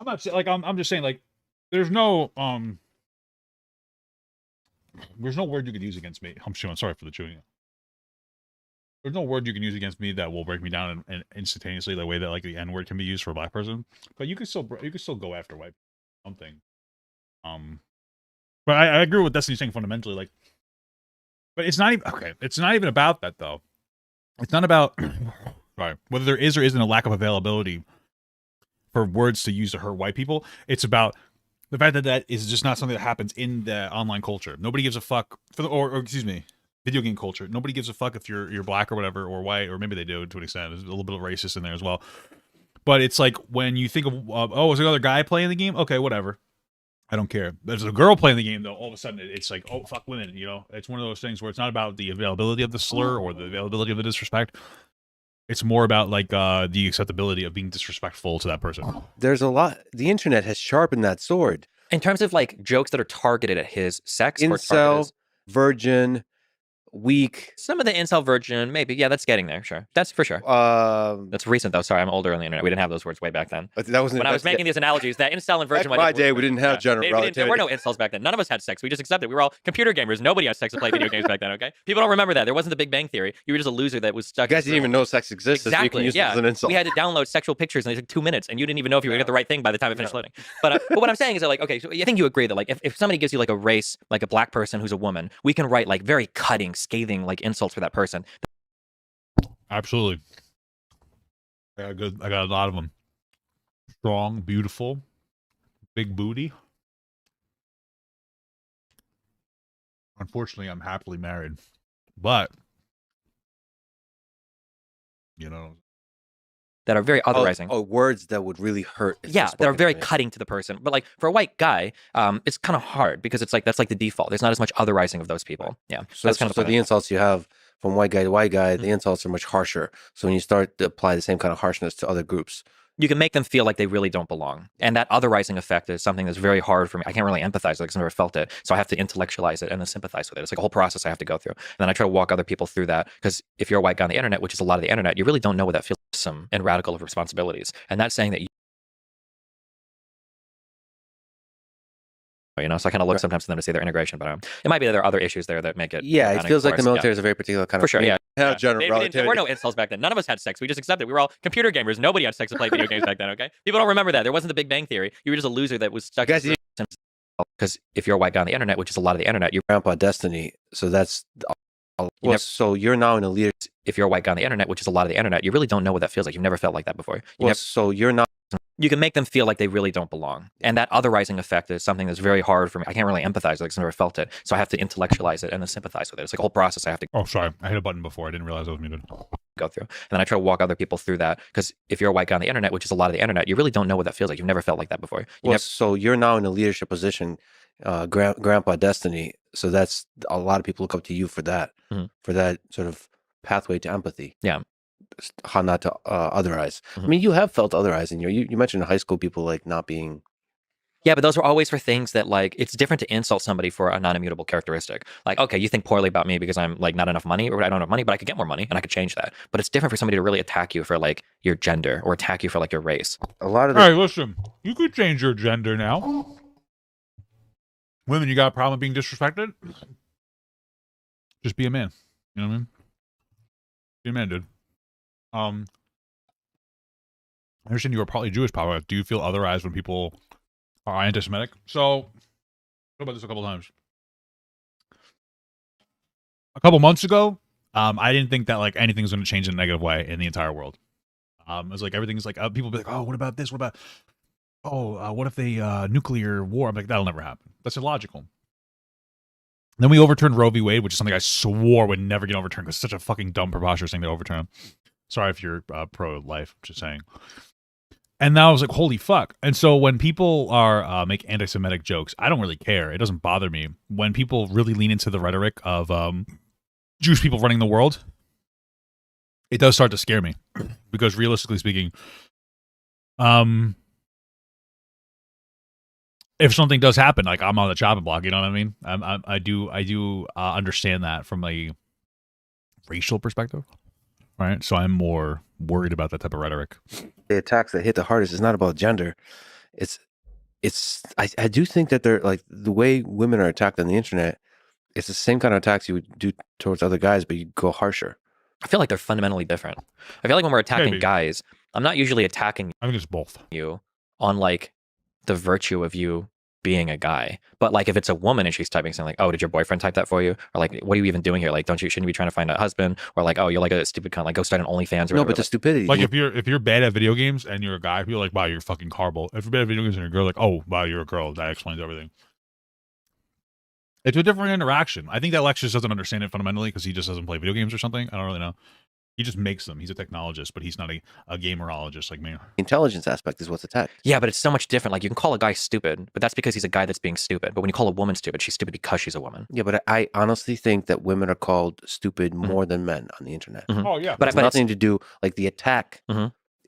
I'm not like I'm just saying like there's no word you could use against me. I'm sorry for the chewing. There's no word you can use against me that will break me down and instantaneously the way that like the N word can be used for a black person. But you could still go after white something. But I agree with Destiny saying fundamentally like. But it's not even okay. It's not even about that though. It's not about right, whether there is or isn't a lack of availability for words to use to hurt white people. It's about the fact that that is just not something that happens in the online culture. Nobody gives a fuck for or excuse me, video game culture. Nobody gives a fuck if you're black or whatever or white, or maybe they do to an extent. There's a little bit of racist in there as well. But it's like when you think of oh, is there another guy playing the game? Okay, whatever. I don't care. There's a girl playing the game though. All of a sudden, it's like, oh fuck women. You know, it's one of those things where it's not about the availability of the slur or the availability of the disrespect. It's more about like the acceptability of being disrespectful to that person. There's a lot. The internet has sharpened that sword. In terms of like jokes that are targeted at his sex or targeted Incel, virgin, weak. some of the incel virgin, maybe. Yeah, that's getting there. Sure. That's for sure. That's recent though. Sorry, I'm older on the internet. We didn't have those words way back then. That was When I was making these analogies, that incel and virgin. Back in my day, we didn't have general there relativity. were no incels back then. None of us had sex. We just accepted. We were all computer gamers. Nobody had sex to play video games back then. Okay, people don't remember that. There wasn't the Big Bang Theory. You were just a loser that was stuck. You guys didn't even know sex existed. So you can Exactly. use it Yeah. as an insult. We had to download sexual pictures and it took 2 minutes, and you didn't even know if you were gonna get the right thing by the time it finished loading. But what I'm saying is that like, okay, so I think you agree that like if somebody gives you like a race, like a black person who's a woman, we can write like very cutting, scathing like insults for that person. Absolutely. I got a lot of them. Strong, beautiful, big booty. Unfortunately, I'm happily married, but you know, that are very otherizing. Words that would really hurt. if Yeah, they're that are spoken very to me. cutting to the person. But like for a white guy, it's kind of hard because it's like that's like the default. There's not as much otherizing of those people. Yeah, So that's kind of so the insults you have from white guy to white guy, the insults are much harsher. So when you start to apply the same kind of harshness to other groups, you can make them feel like they really don't belong. And that otherizing effect is something that's very hard for me. I can't really empathize with it because I've never felt it. So I have to intellectualize it and then sympathize with it. It's like a whole process I have to go through. And then I try to walk other people through that because if you're a white guy on the internet, which is a lot of the internet, you really don't know what that feels like, some and radical of responsibilities. And that's saying that so I kind of look sometimes to them to see their integration, but it might be that there are other issues there that make it. it feels like the military is a very particular kind For of sure, yeah. There were no insults back then. None of us had sex. We just accepted. We were all computer gamers. Nobody had sex to play video games back then, okay? People don't remember that. There wasn't the Big Bang Theory. You were just a loser that was stuck. Because if you're a white guy on the internet, which is a lot of the internet, you're grandpa destiny. So that's so you're now in a leader. If you're a white guy on the internet, which is a lot of the internet, you really don't know what that feels like. You've never felt like that before. So you're not. You can make them feel like they really don't belong. And that otherizing effect is something that's very hard for me. I can't really empathize with it because I've never felt it. So I have to intellectualize it and then sympathize with it. It's like a whole process I have to Oh, sorry. I hit a button before. I didn't realize I was muted. go through. And then I try to walk other people through that because if you're a white guy on the internet, which is a lot of the internet, you really don't know what that feels like. You've never felt like that before. So you're now in a leadership position, grandpa destiny. So that's a lot of people look up to you for that, for that sort of pathway to empathy. Yeah. How not to otherize. I mean, you have felt otherizing. You mentioned in high school people like not being. Yeah, but those were always for things that like it's different to insult somebody for a non-immutable characteristic. Like, okay, you think poorly about me because I'm like not enough money or I don't have money, but I could get more money and I could change that. But it's different for somebody to really attack you for like your gender or attack you for like your race. A lot of All right, listen. You could change your gender now. Women, you got a problem being disrespected? Just be a man. You know what I mean? Be a man, dude. I understand you are partly Jewish, Pablo. Do you feel otherized when people are anti-Semitic? So, talked about this a couple times. A couple months ago, I didn't think that like anything's going to change in a negative way in the entire world. It was like everything's like people be like, oh, what about this? What about what if they nuclear war? I'm like, that'll never happen. That's illogical. Then we overturned Roe v. Wade, which is something I swore would never get overturned because it's such a fucking dumb, preposterous thing to overturn. Sorry if you're pro-life, just saying. And now I was like, holy fuck. And so when people are make anti-Semitic jokes, I don't really care. It doesn't bother me. When people really lean into the rhetoric of Jewish people running the world, it does start to scare me. Because realistically speaking, if something does happen, like I'm on the chopping block, you know what I mean? I do understand that from a racial perspective. Right, so I'm more worried about that type of rhetoric. The attacks that hit the hardest is not about gender. I do think that they're like the way women are attacked on the internet. It's the same kind of attacks you would do towards other guys, but you go harsher. I feel like they're fundamentally different. I feel like when we're attacking guys, I'm not usually attacking. I think it's both. You on like the virtue of you being a guy, but like if it's a woman and she's typing something like, oh, did your boyfriend type that for you, or like what are you even doing here, like shouldn't you be trying to find a husband, or like, oh, you're like a stupid cunt, like go start an OnlyFans or no, whatever. but the stupidity, like if you're bad at video games and you're a guy, people are like, wow, you're fucking horrible. If you're bad at video games and you're a girl, like, oh, wow, you're a girl, that explains everything. It's a different interaction. I think that Lex just doesn't understand it fundamentally because he just doesn't play video games or something. I don't really know. He just makes them. He's a technologist, but he's not a gamerologist like me. Intelligence aspect is what's attacked. Yeah, but it's so much different. Like you can call a guy stupid, but that's because he's a guy that's being stupid. But when you call a woman stupid, she's stupid because she's a woman. Yeah, but I honestly think that women are called stupid more than men on the internet. Oh yeah, but it's nothing to do like the attack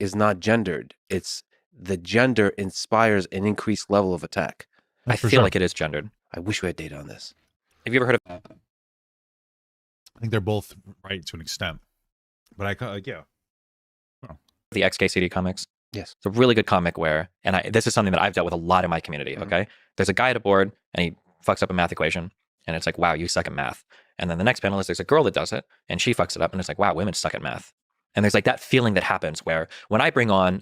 is not gendered. It's the gender inspires an increased level of attack. I feel like it is gendered. I wish we had data on this. Have you ever heard of? I think they're both right to an extent. But yeah. Oh. The XKCD comics? Yes. It's a really good comic where, and this is something that I've dealt with a lot in my community, okay? There's a guy at a board, and he fucks up a math equation, and it's like, wow, you suck at math. And then the next panel is there's a girl that does it, and she fucks it up, and it's like, wow, women suck at math. And there's like that feeling that happens where when I bring on,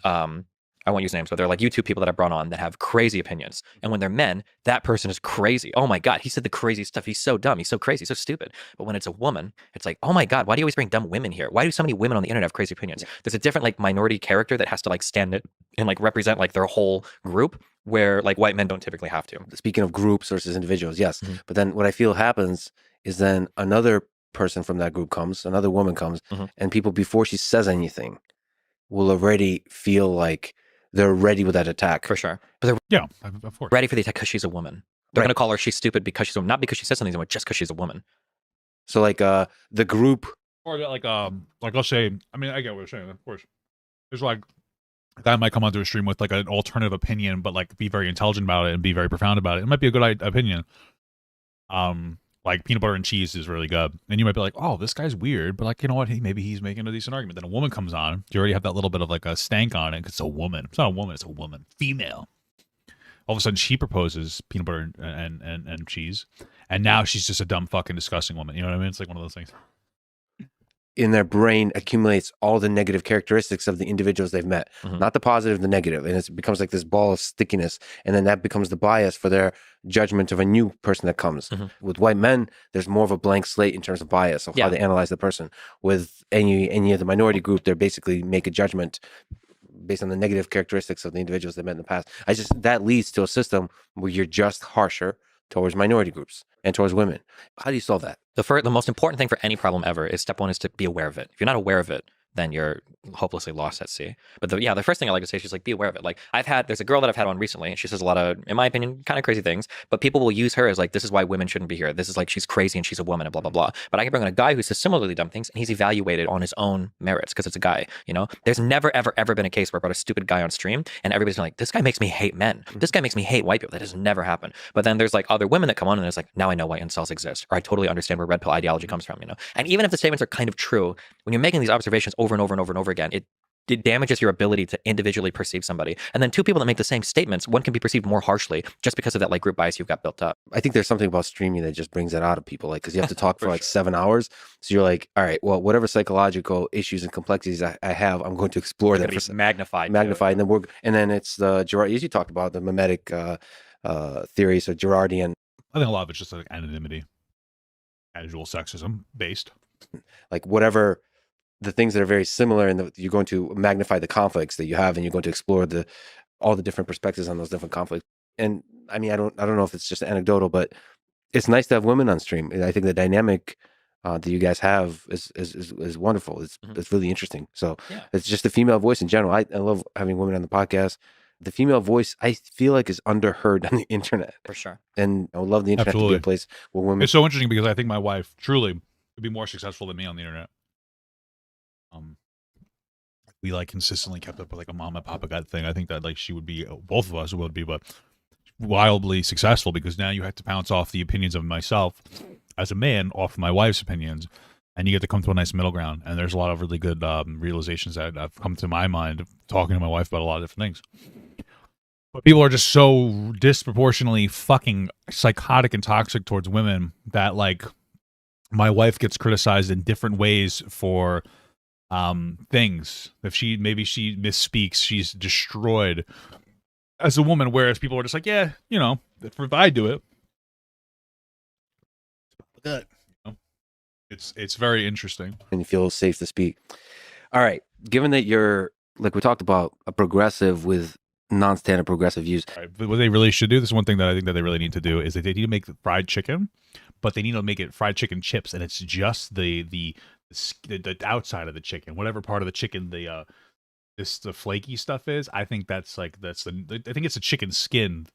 I won't use names, but they're like YouTube people that I brought on that have crazy opinions. And when they're men, that person is crazy. Oh my God, he said the crazy stuff. He's so dumb. He's so crazy, so stupid. But when it's a woman, it's like, oh my God, why do you always bring dumb women here? Why do so many women on the internet have crazy opinions? There's a different like minority character that has to like stand it and like represent like their whole group where like white men don't typically have to. Speaking of groups versus individuals, yes. But then what I feel happens is then another person from that group comes, another woman comes, and people before she says anything, will already feel like they're ready with that attack. For sure. But they're Yeah, of course. ready for the attack because she's a woman. They're Right. going to call her she's stupid because she's a woman, not because she said something, just because she's a woman. So like the group, Or like I'll say, I mean, I get what you're saying, of course. There's like a guy might come onto a stream with like an alternative opinion, but like be very intelligent about it and be very profound about it. It might be a good opinion. Like peanut butter and cheese is really good, and you might be like, oh, this guy's weird, but like, you know what? Maybe he's making a decent argument. Then a woman comes on, you already have that little bit of like a stank on it. 'Cause it's a woman. It's not a woman. It's a woman, female. All of a sudden, she proposes peanut butter and cheese, and now she's just a dumb fucking disgusting woman. You know what I mean? It's like one of those things. in their brain accumulates all the negative characteristics of the individuals they've met, not the positive, the negative. And it becomes like this ball of stickiness. And then that becomes the bias for their judgment of a new person that comes. With white men, there's more of a blank slate in terms of bias of how they analyze the person. With any of the minority group, they basically make a judgment based on the negative characteristics of the individuals they met in the past. That leads to a system where you're just harsher towards minority groups and towards women. How do you solve that? The most important thing for any problem ever is step one is to be aware of it. If you're not aware of it, then you're hopelessly lost at sea. But the first thing I like to say, she's like, be aware of it. Like there's a girl that I've had on recently, and she says a lot of, in my opinion, kind of crazy things, but people will use her as like, this is why women shouldn't be here. This is like, she's crazy and she's a woman and blah, blah, blah. But I can bring on a guy who says similarly dumb things, and he's evaluated on his own merits because it's a guy, you know? There's never, ever, ever been a case where I brought a stupid guy on stream and everybody's like, this guy makes me hate men. This guy makes me hate white people. That has never happened. But then there's like other women that come on and it's like, now I know why incels exist, or I totally understand where red pill ideology comes from, you know? And even if the statements are kind of true, when you're making these observations over and over and over and over again, it damages your ability to individually perceive somebody. And then two people that make the same statements, one can be perceived more harshly just because of that like group bias you've got built up. I think there's something about streaming that just brings that out of people, like, because you have to talk for like 7 hours. So you're like, all right, well, whatever psychological issues and complexities I have, I'm going to explore them. Magnified. And then it's the Gerard, as you talked about, the mimetic theory, so Girardian. I think a lot of it's just like anonymity, casual sexism based. Like whatever the things that are very similar, and you're going to magnify the conflicts that you have, and you're going to explore all the different perspectives on those different conflicts. And I mean, I don't know if it's just anecdotal, but it's nice to have women on stream. I think the dynamic that you guys have is wonderful. It's really interesting. So it's just the female voice in general. I love having women on the podcast. The female voice, I feel like, is underheard on the internet. For sure. And I would love the internet to be a place where women... It's so interesting because I think my wife truly would be more successful than me on the internet. We like consistently kept up with like a mama papa guy thing. I think that like she would be, both of us would be, but wildly successful because now you have to bounce off the opinions of myself as a man off my wife's opinions, and you get to come to a nice middle ground. And there's a lot of really good realizations that have come to my mind talking to my wife about a lot of different things. But people are just so disproportionately fucking psychotic and toxic towards women that like my wife gets criticized in different ways for things. If she misspeaks, she's destroyed as a woman, whereas people are just like, yeah, you know, if I do it, you know, it's very interesting. And you feel safe to speak. All right, given that you're, like we talked about, a progressive with non-standard progressive views. Right. But what they really should do, this is one thing that I think that they really need to do, is that they need to make the fried chicken, but they need to make it fried chicken chips, and it's just the outside of the chicken, whatever part of the chicken the flaky stuff is. I think I think it's a chicken skin.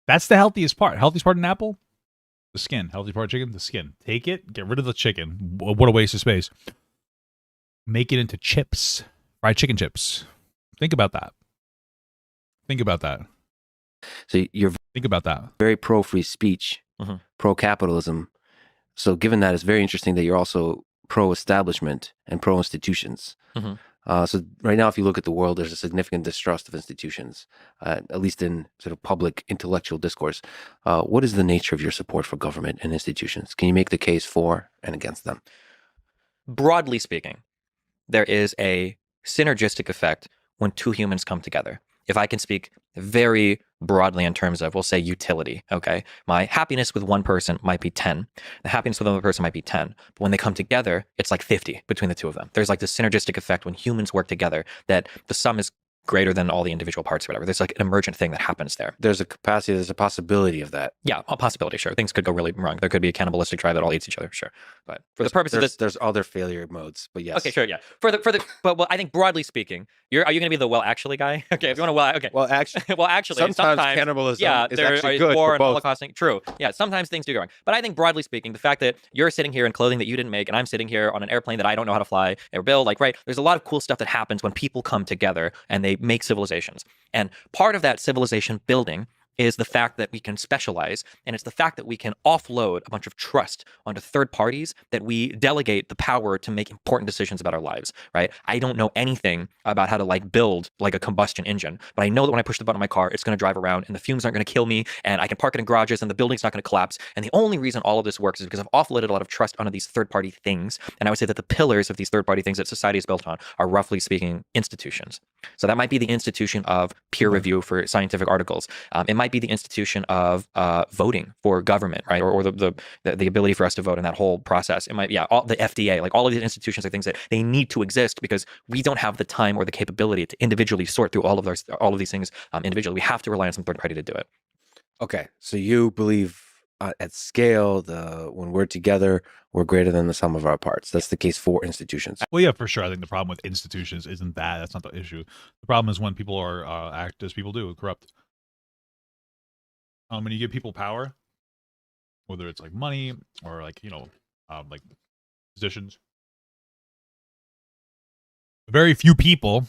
That's the healthiest part. Healthiest part in an apple, the skin. Healthy part of chicken, the skin. Take it, get rid of the chicken. What a waste of space. Make it into chips, fried chicken chips. Think about that. So you're Think about that. very pro free speech, pro capitalism. So given that, it's very interesting that you're also pro-establishment and pro-institutions. So right now, if you look at the world, there's a significant distrust of institutions, at least in sort of public intellectual discourse. What is the nature of your support for government and institutions? Can you make the case for and against them? Broadly speaking, there is a synergistic effect when two humans come together. If I can speak very broadly in terms of, we'll say, utility, okay? My happiness with one person might be 10. The happiness with another person might be 10. But when they come together, it's like 50 between the two of them. There's like this synergistic effect when humans work together that the sum is greater than all the individual parts or whatever. There's like an emergent thing that happens there. There's a possibility of that. Yeah, a possibility, sure. Things could go really wrong. There could be a cannibalistic tribe that all eats each other, sure. But for the purpose of this... There's other failure modes, but yes. Okay, sure, yeah. But I think broadly speaking, Are you going to be the well actually guy? Okay, if you want to okay. Well, actually, well, actually, sometimes cannibalism is there actually is good war for and both. holocausting. True. Yeah, sometimes things do go wrong. But I think broadly speaking, the fact that you're sitting here in clothing that you didn't make, and I'm sitting here on an airplane that I don't know how to fly or build, like, right? There's a lot of cool stuff that happens when people come together and they make civilizations. And part of that civilization building is the fact that we can specialize, and it's the fact that we can offload a bunch of trust onto third parties, that we delegate the power to make important decisions about our lives, right? I don't know anything about how to like build like a combustion engine, but I know that when I push the button on my car, it's going to drive around and the fumes aren't going to kill me, and I can park it in garages and the building's not going to collapse. And the only reason all of this works is because I've offloaded a lot of trust onto these third party things. And I would say that the pillars of these third party things that society is built on are, roughly speaking, institutions. So that might be the institution of peer review for scientific articles. It might be the institution of voting for government, right? Or the ability for us to vote in that whole process. It might be, all the FDA, like all of these institutions are things that they need to exist because we don't have the time or the capability to individually sort through all of these things individually. We have to rely on some third party to do it. Okay, so you believe at scale, when we're together, we're greater than the sum of our parts. That's the case for institutions. Well, yeah, for sure. I think the problem with institutions isn't that. That's not the issue. The problem is when people are act as people do, corrupt. When you give people power, whether it's like money or like, like positions, very few people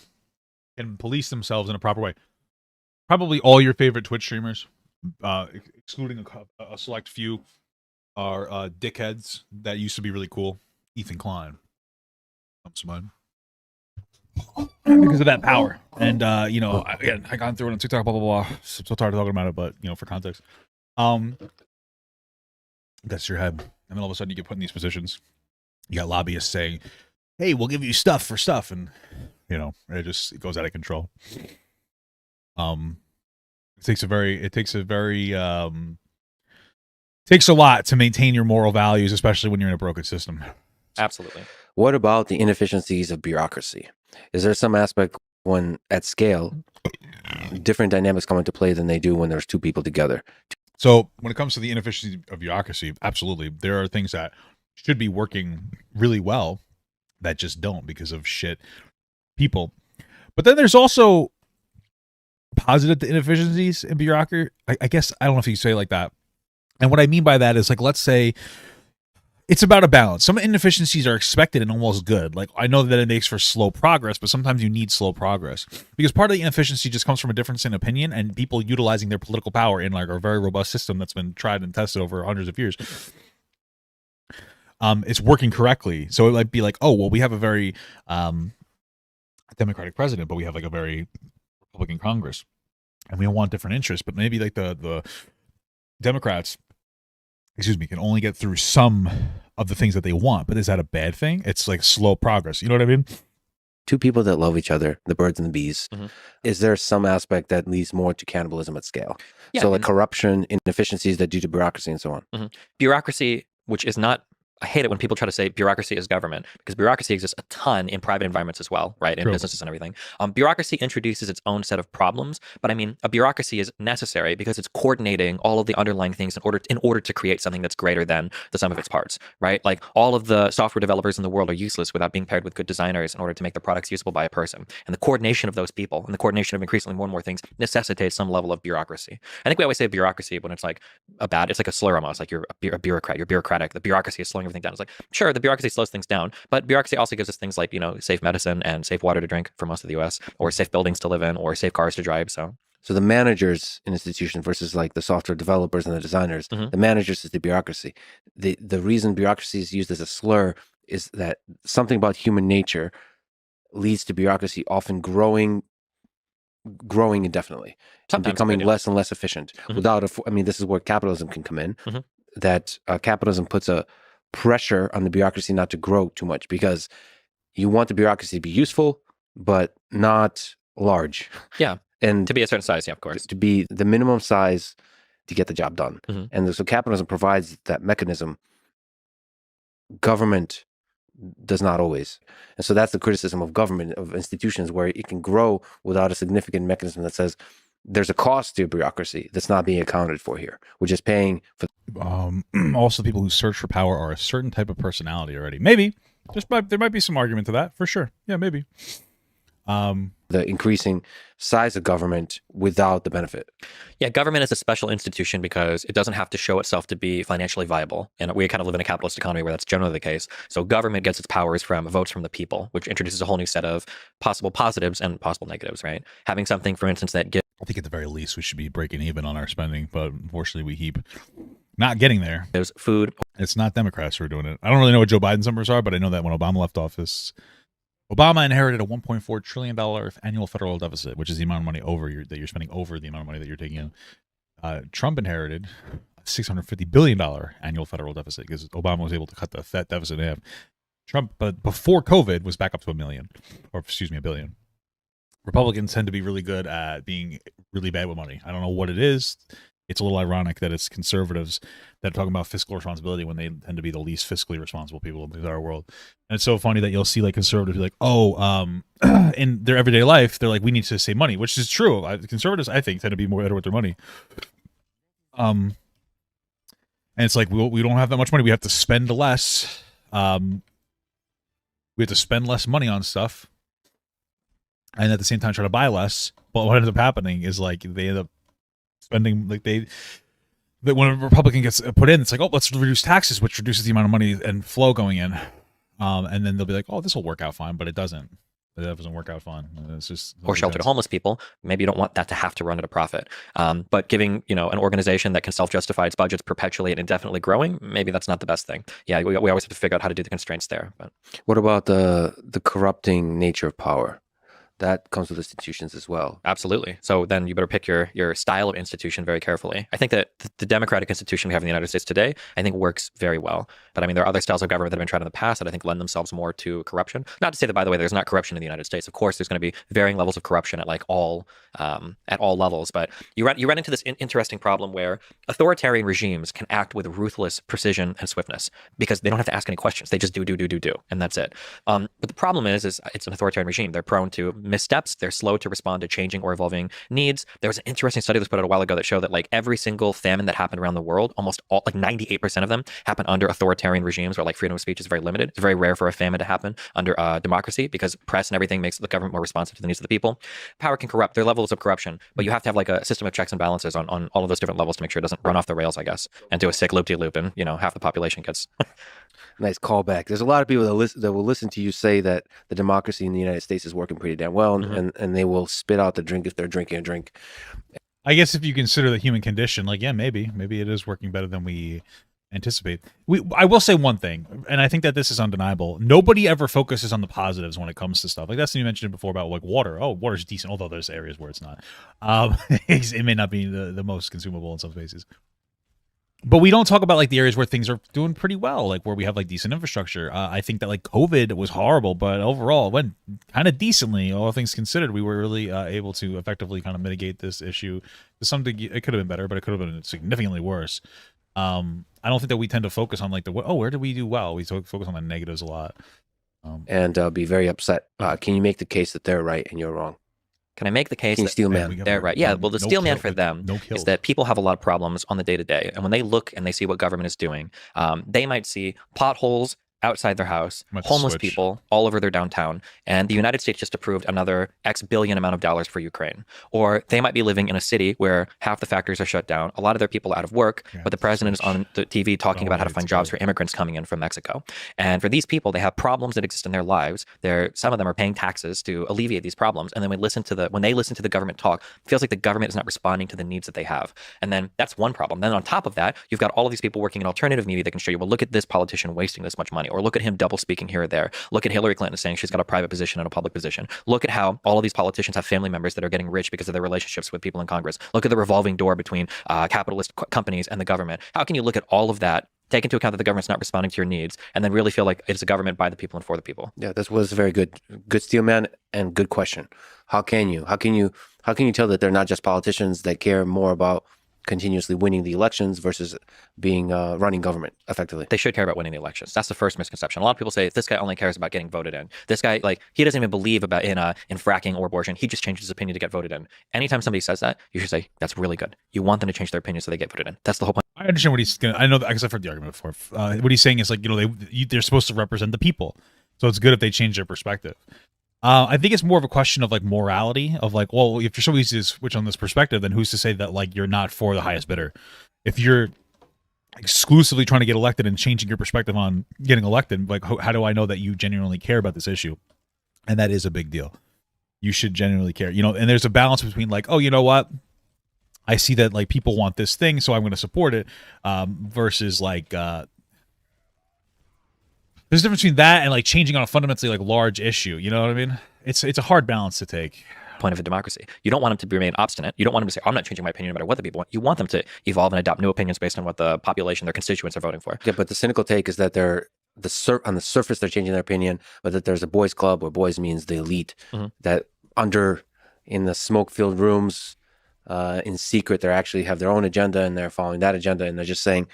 can police themselves in a proper way. Probably all your favorite Twitch streamers, excluding a select few, are dickheads that used to be really cool. Ethan Klein comes to mind because of that power. And again, I got through it on TikTok, blah blah blah. So tired of talking about it, but for context, that's your head. And then all of a sudden you get put in these positions. You got lobbyists saying, "Hey, we'll give you stuff for stuff," and it goes out of control. It takes a lot to maintain your moral values, especially when you're in a broken system. Absolutely. What about the inefficiencies of bureaucracy? Is there some aspect when at scale, different dynamics come into play than they do when there's two people together? So when it comes to the inefficiency of bureaucracy, absolutely. There are things that should be working really well that just don't because of shit people. But then there's also positive inefficiencies in bureaucracy. I guess, I don't know if you say it like that. And what I mean by that is, like, let's say it's about a balance. Some inefficiencies are expected and almost good. Like, I know that it makes for slow progress, but sometimes you need slow progress because part of the inefficiency just comes from a difference in opinion and people utilizing their political power in like a very robust system that's been tried and tested over hundreds of years. It's working correctly. So it might be like, oh, well, we have a very Democratic president, but we have like a very Republican Congress, and we want different interests. But maybe like the Democrats, can only get through some of the things that they want. But is that a bad thing? It's like slow progress. You know what I mean? Two people that love each other, the birds and the bees. Mm-hmm. Is there some aspect that leads more to cannibalism at scale? Yeah, so like corruption, inefficiencies that due to bureaucracy and so on. Mm-hmm. Bureaucracy, which is not, I hate it when people try to say bureaucracy is government, because bureaucracy exists a ton in private environments as well, right? In businesses and everything. Bureaucracy introduces its own set of problems, but I mean, a bureaucracy is necessary because it's coordinating all of the underlying things in order to create something that's greater than the sum of its parts, right? Like all of the software developers in the world are useless without being paired with good designers in order to make their products usable by a person. And the coordination of those people and the coordination of increasingly more and more things necessitates some level of bureaucracy. I think we always say bureaucracy when it's like it's like a slur almost, like you're a bureaucrat, you're bureaucratic. The bureaucracy is slowing everything down. It's like, sure, the bureaucracy slows things down, but bureaucracy also gives us things like, safe medicine and safe water to drink for most of the US, or safe buildings to live in, or safe cars to drive. So the managers in institution versus like the software developers and the designers, the managers is the bureaucracy. The reason bureaucracy is used as a slur is that something about human nature leads to bureaucracy often growing indefinitely, and becoming less and less efficient. Without this is where capitalism can come in. That capitalism puts a pressure on the bureaucracy not to grow too much because you want the bureaucracy to be useful, but not large. Yeah. And to be a certain size, yeah, of course. To be the minimum size to get the job done. And so capitalism provides that mechanism. Government does not always. And so that's the criticism of government, of institutions, where it can grow without a significant mechanism that says there's a cost to bureaucracy that's not being accounted for here. We're just paying for. Also, people who search for power are a certain type of personality already. Maybe. There might be some argument to that, for sure. Yeah, maybe. The increasing size of government without the benefit. Yeah, government is a special institution because it doesn't have to show itself to be financially viable. And we kind of live in a capitalist economy where that's generally the case. So government gets its powers from votes from the people, which introduces a whole new set of possible positives and possible negatives, right? Having something, for instance, that gives I think at the very least we should be breaking even on our spending, but unfortunately we keep not getting there. food. It's not Democrats who are doing it. I don't really know what Joe Biden's numbers are, but I know that when Obama left office, Obama inherited a $1.4 trillion annual federal deficit, which is the amount of money that you're spending over the amount of money that you're taking in. Trump inherited a $650 billion annual federal deficit because Obama was able to cut that deficit in half. Trump, but before COVID, was back up to $1 billion. Republicans tend to be really good at being really bad with money. I don't know what it is. It's a little ironic that it's conservatives that are talking about fiscal responsibility when they tend to be the least fiscally responsible people in the entire world. And it's so funny that you'll see like conservatives be like, in their everyday life, they're like, we need to save money, which is true. Conservatives, I think, tend to be more better with their money. And it's like, we don't have that much money. We have to spend less. We have to spend less money on stuff. And at the same time, try to buy less. But what ends up happening is like they end up spending that when a Republican gets put in, it's like, oh, let's reduce taxes, which reduces the amount of money and flow going in. And then they'll be like, oh, this will work out fine, but it doesn't. It doesn't work out fine. It's just or shelter to homeless people. Maybe you don't want that to have to run at a profit. But giving, an organization that can self-justify its budgets perpetually and indefinitely growing, maybe that's not the best thing. Yeah, we always have to figure out how to do the constraints there. But what about the corrupting nature of power? That comes with institutions as well. Absolutely. So then you better pick your style of institution very carefully. I think that the democratic institution we have in the United States today, I think works very well. But I mean, there are other styles of government that have been tried in the past that I think lend themselves more to corruption. Not to say that, by the way, there's not corruption in the United States. Of course, there's going to be varying levels of corruption at all levels. But you run into this interesting problem where authoritarian regimes can act with ruthless precision and swiftness because they don't have to ask any questions. They just do, and that's it. But the problem is it's an authoritarian regime. They're prone to missteps. They're slow to respond to changing or evolving needs. There was an interesting study that was put out a while ago that showed that every single famine that happened around the world, almost all, 98% of them happened under authoritarian regimes where freedom of speech is very limited. It's very rare for a famine to happen under democracy because press and everything makes the government more responsive to the needs of the people. Power can corrupt. There are levels of corruption, but you have to have a system of checks and balances on all of those different levels to make sure it doesn't run off the rails, I guess, and do a sick loop-de-loop and, half the population gets... Nice callback. There's a lot of people that will listen to you say that the democracy in the United States is working pretty damn well, and they will spit out the drink if they're drinking a drink. I guess if you consider the human condition, maybe it is working better than we anticipate. I will say one thing, and I think that this is undeniable. Nobody ever focuses on the positives when it comes to stuff. That's what you mentioned before about water. Oh, water's decent, although there's areas where it's not. It may not be the most consumable in some spaces. But we don't talk about the areas where things are doing pretty well, where we have decent infrastructure. I think that COVID was horrible, but overall it went kind of decently. All things considered, we were really able to effectively kind of mitigate this issue. To some degree, it could have been better, but it could have been significantly worse. I don't think that we tend to focus on where did we do well? We focus on the negatives a lot. And be very upset. Can you make the case that they're right and you're wrong? Can I make the case that steel man? They're right. Yeah. Well, the steel man for them is that people have a lot of problems on the day-to-day. And when they look and they see what government is doing, they might see potholes outside their house, homeless people all over their downtown, and the United States just approved another X billion amount of dollars for Ukraine. Or they might be living in a city where half the factories are shut down, a lot of their people are out of work, but the president is on the TV talking about how to find jobs for immigrants coming in from Mexico. And for these people, they have problems that exist in their lives. Some of them are paying taxes to alleviate these problems. And then when they listen to the government talk, it feels like the government is not responding to the needs that they have. And then that's one problem. Then on top of that, you've got all of these people working in alternative media that can show you, well, look at this politician wasting this much money. Or look at him double speaking here or there. Look at Hillary Clinton saying she's got a private position and a public position. Look at how all of these politicians have family members that are getting rich because of their relationships with people in Congress. Look at the revolving door between capitalist companies and the government. How can you look at all of that, take into account that the government's not responding to your needs, and then really feel like it's a government by the people and for the people? Yeah, this was a very good steel man and good question. How can you tell that they're not just politicians that care more about continuously winning the elections versus being running government effectively? They should care about winning the elections. That's the first misconception. A lot of people say this guy only cares about getting voted in. This guy, he doesn't even believe in fracking or abortion. He just changed his opinion to get voted in. Anytime somebody says that, you should say that's really good. You want them to change their opinion so they get voted in. That's the whole point. I understand what he's gonna. I know that because I've heard the argument before. What he's saying is they're supposed to represent the people, so it's good if they change their perspective. I think it's more of a question of like morality of like, well, if you're so easy to switch on this perspective, then who's to say that like you're not for the highest bidder? If you're exclusively trying to get elected and changing your perspective on getting elected, like how do I know that you genuinely care about this issue? And that is a big deal. You should genuinely care, you know, and there's a balance between like, oh, you know what? I see that like people want this thing, so I'm going to support it, versus like, there's a difference between that and like changing on a fundamentally like large issue. You know what I mean? It's a hard balance to take. Point of a democracy. You don't want them to remain obstinate. You don't want them to say, I'm not changing my opinion no matter what the people want. You want them to evolve and adopt new opinions based on what the population, their constituents are voting for. Yeah, but the cynical take is that they're on the surface they're changing their opinion, but that there's a boys club where boys means the elite, that in the smoke-filled rooms, in secret, they actually have their own agenda and they're following that agenda, and they're just saying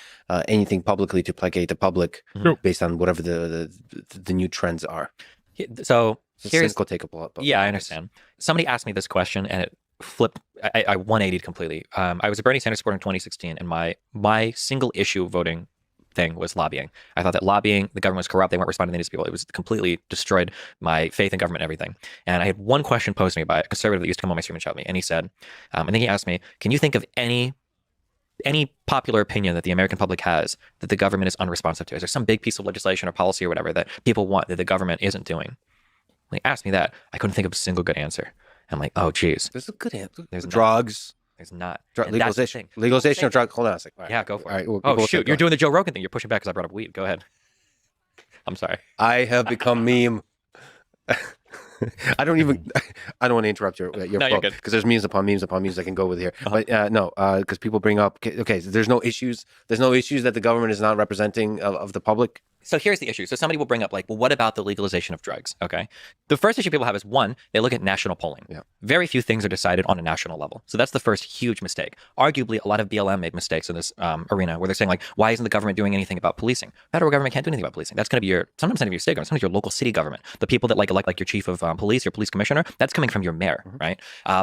anything publicly to placate the public based on whatever the new trends are. So It's here's cynical take up a lot. Yeah, I understand. Somebody asked me this question and it flipped. I 180'd completely. I was a Bernie Sanders supporter in 2016, and my single issue voting thing was lobbying. I thought that lobbying, the government was corrupt. They weren't responding to these people. It was completely destroyed my faith in government and everything. And I had one question posed to me by a conservative that used to come on my stream and shout at me. And he said, I think he asked me, can you think of any popular opinion that the American public has that the government is unresponsive to? Is there some big piece of legislation or policy or whatever that people want that the government isn't doing? When he asked me that, I couldn't think of a single good answer. I'm like, oh, geez. There's a good answer. There's drugs. There's not. Legalization. Legalization of drugs. Hold on a second. Yeah, go for it. All right, oh, shoot. You're doing the Joe Rogan thing. You're pushing back because I brought up weed. Go ahead. I'm sorry. I have become meme. I don't want to interrupt your flow because there's memes upon memes upon memes I can go with here. But no, because people bring up, okay, so there's no issues that the government is not representing of the public. So here's the issue. So somebody will bring up like, well, what about the legalization of drugs? Okay. The first issue people have is one, they look at national polling. Yeah. Very few things are decided on a national level. So that's the first huge mistake. Arguably, a lot of BLM made mistakes in this arena where they're saying like, why isn't the government doing anything about policing? Federal government can't do anything about policing. That's going to be sometimes not even your state government, sometimes your local city government. The people that elect like your chief of police, your police commissioner, that's coming from your mayor, right?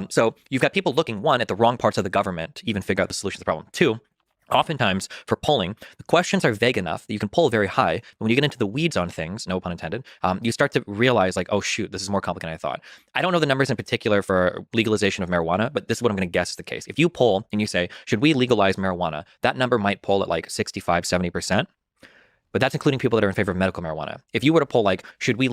So you've got people looking, one, at the wrong parts of the government to even figure out the solution to the problem. Two, oftentimes for polling, the questions are vague enough that you can poll very high. But when you get into the weeds on things, no pun intended, you start to realize like, oh shoot, this is more complicated than I thought. I don't know the numbers in particular for legalization of marijuana, but this is what I'm going to guess is the case. If you poll and you say, should we legalize marijuana? That number might poll at like 65, 70%. But that's including people that are in favor of medical marijuana. If you were to poll like, should we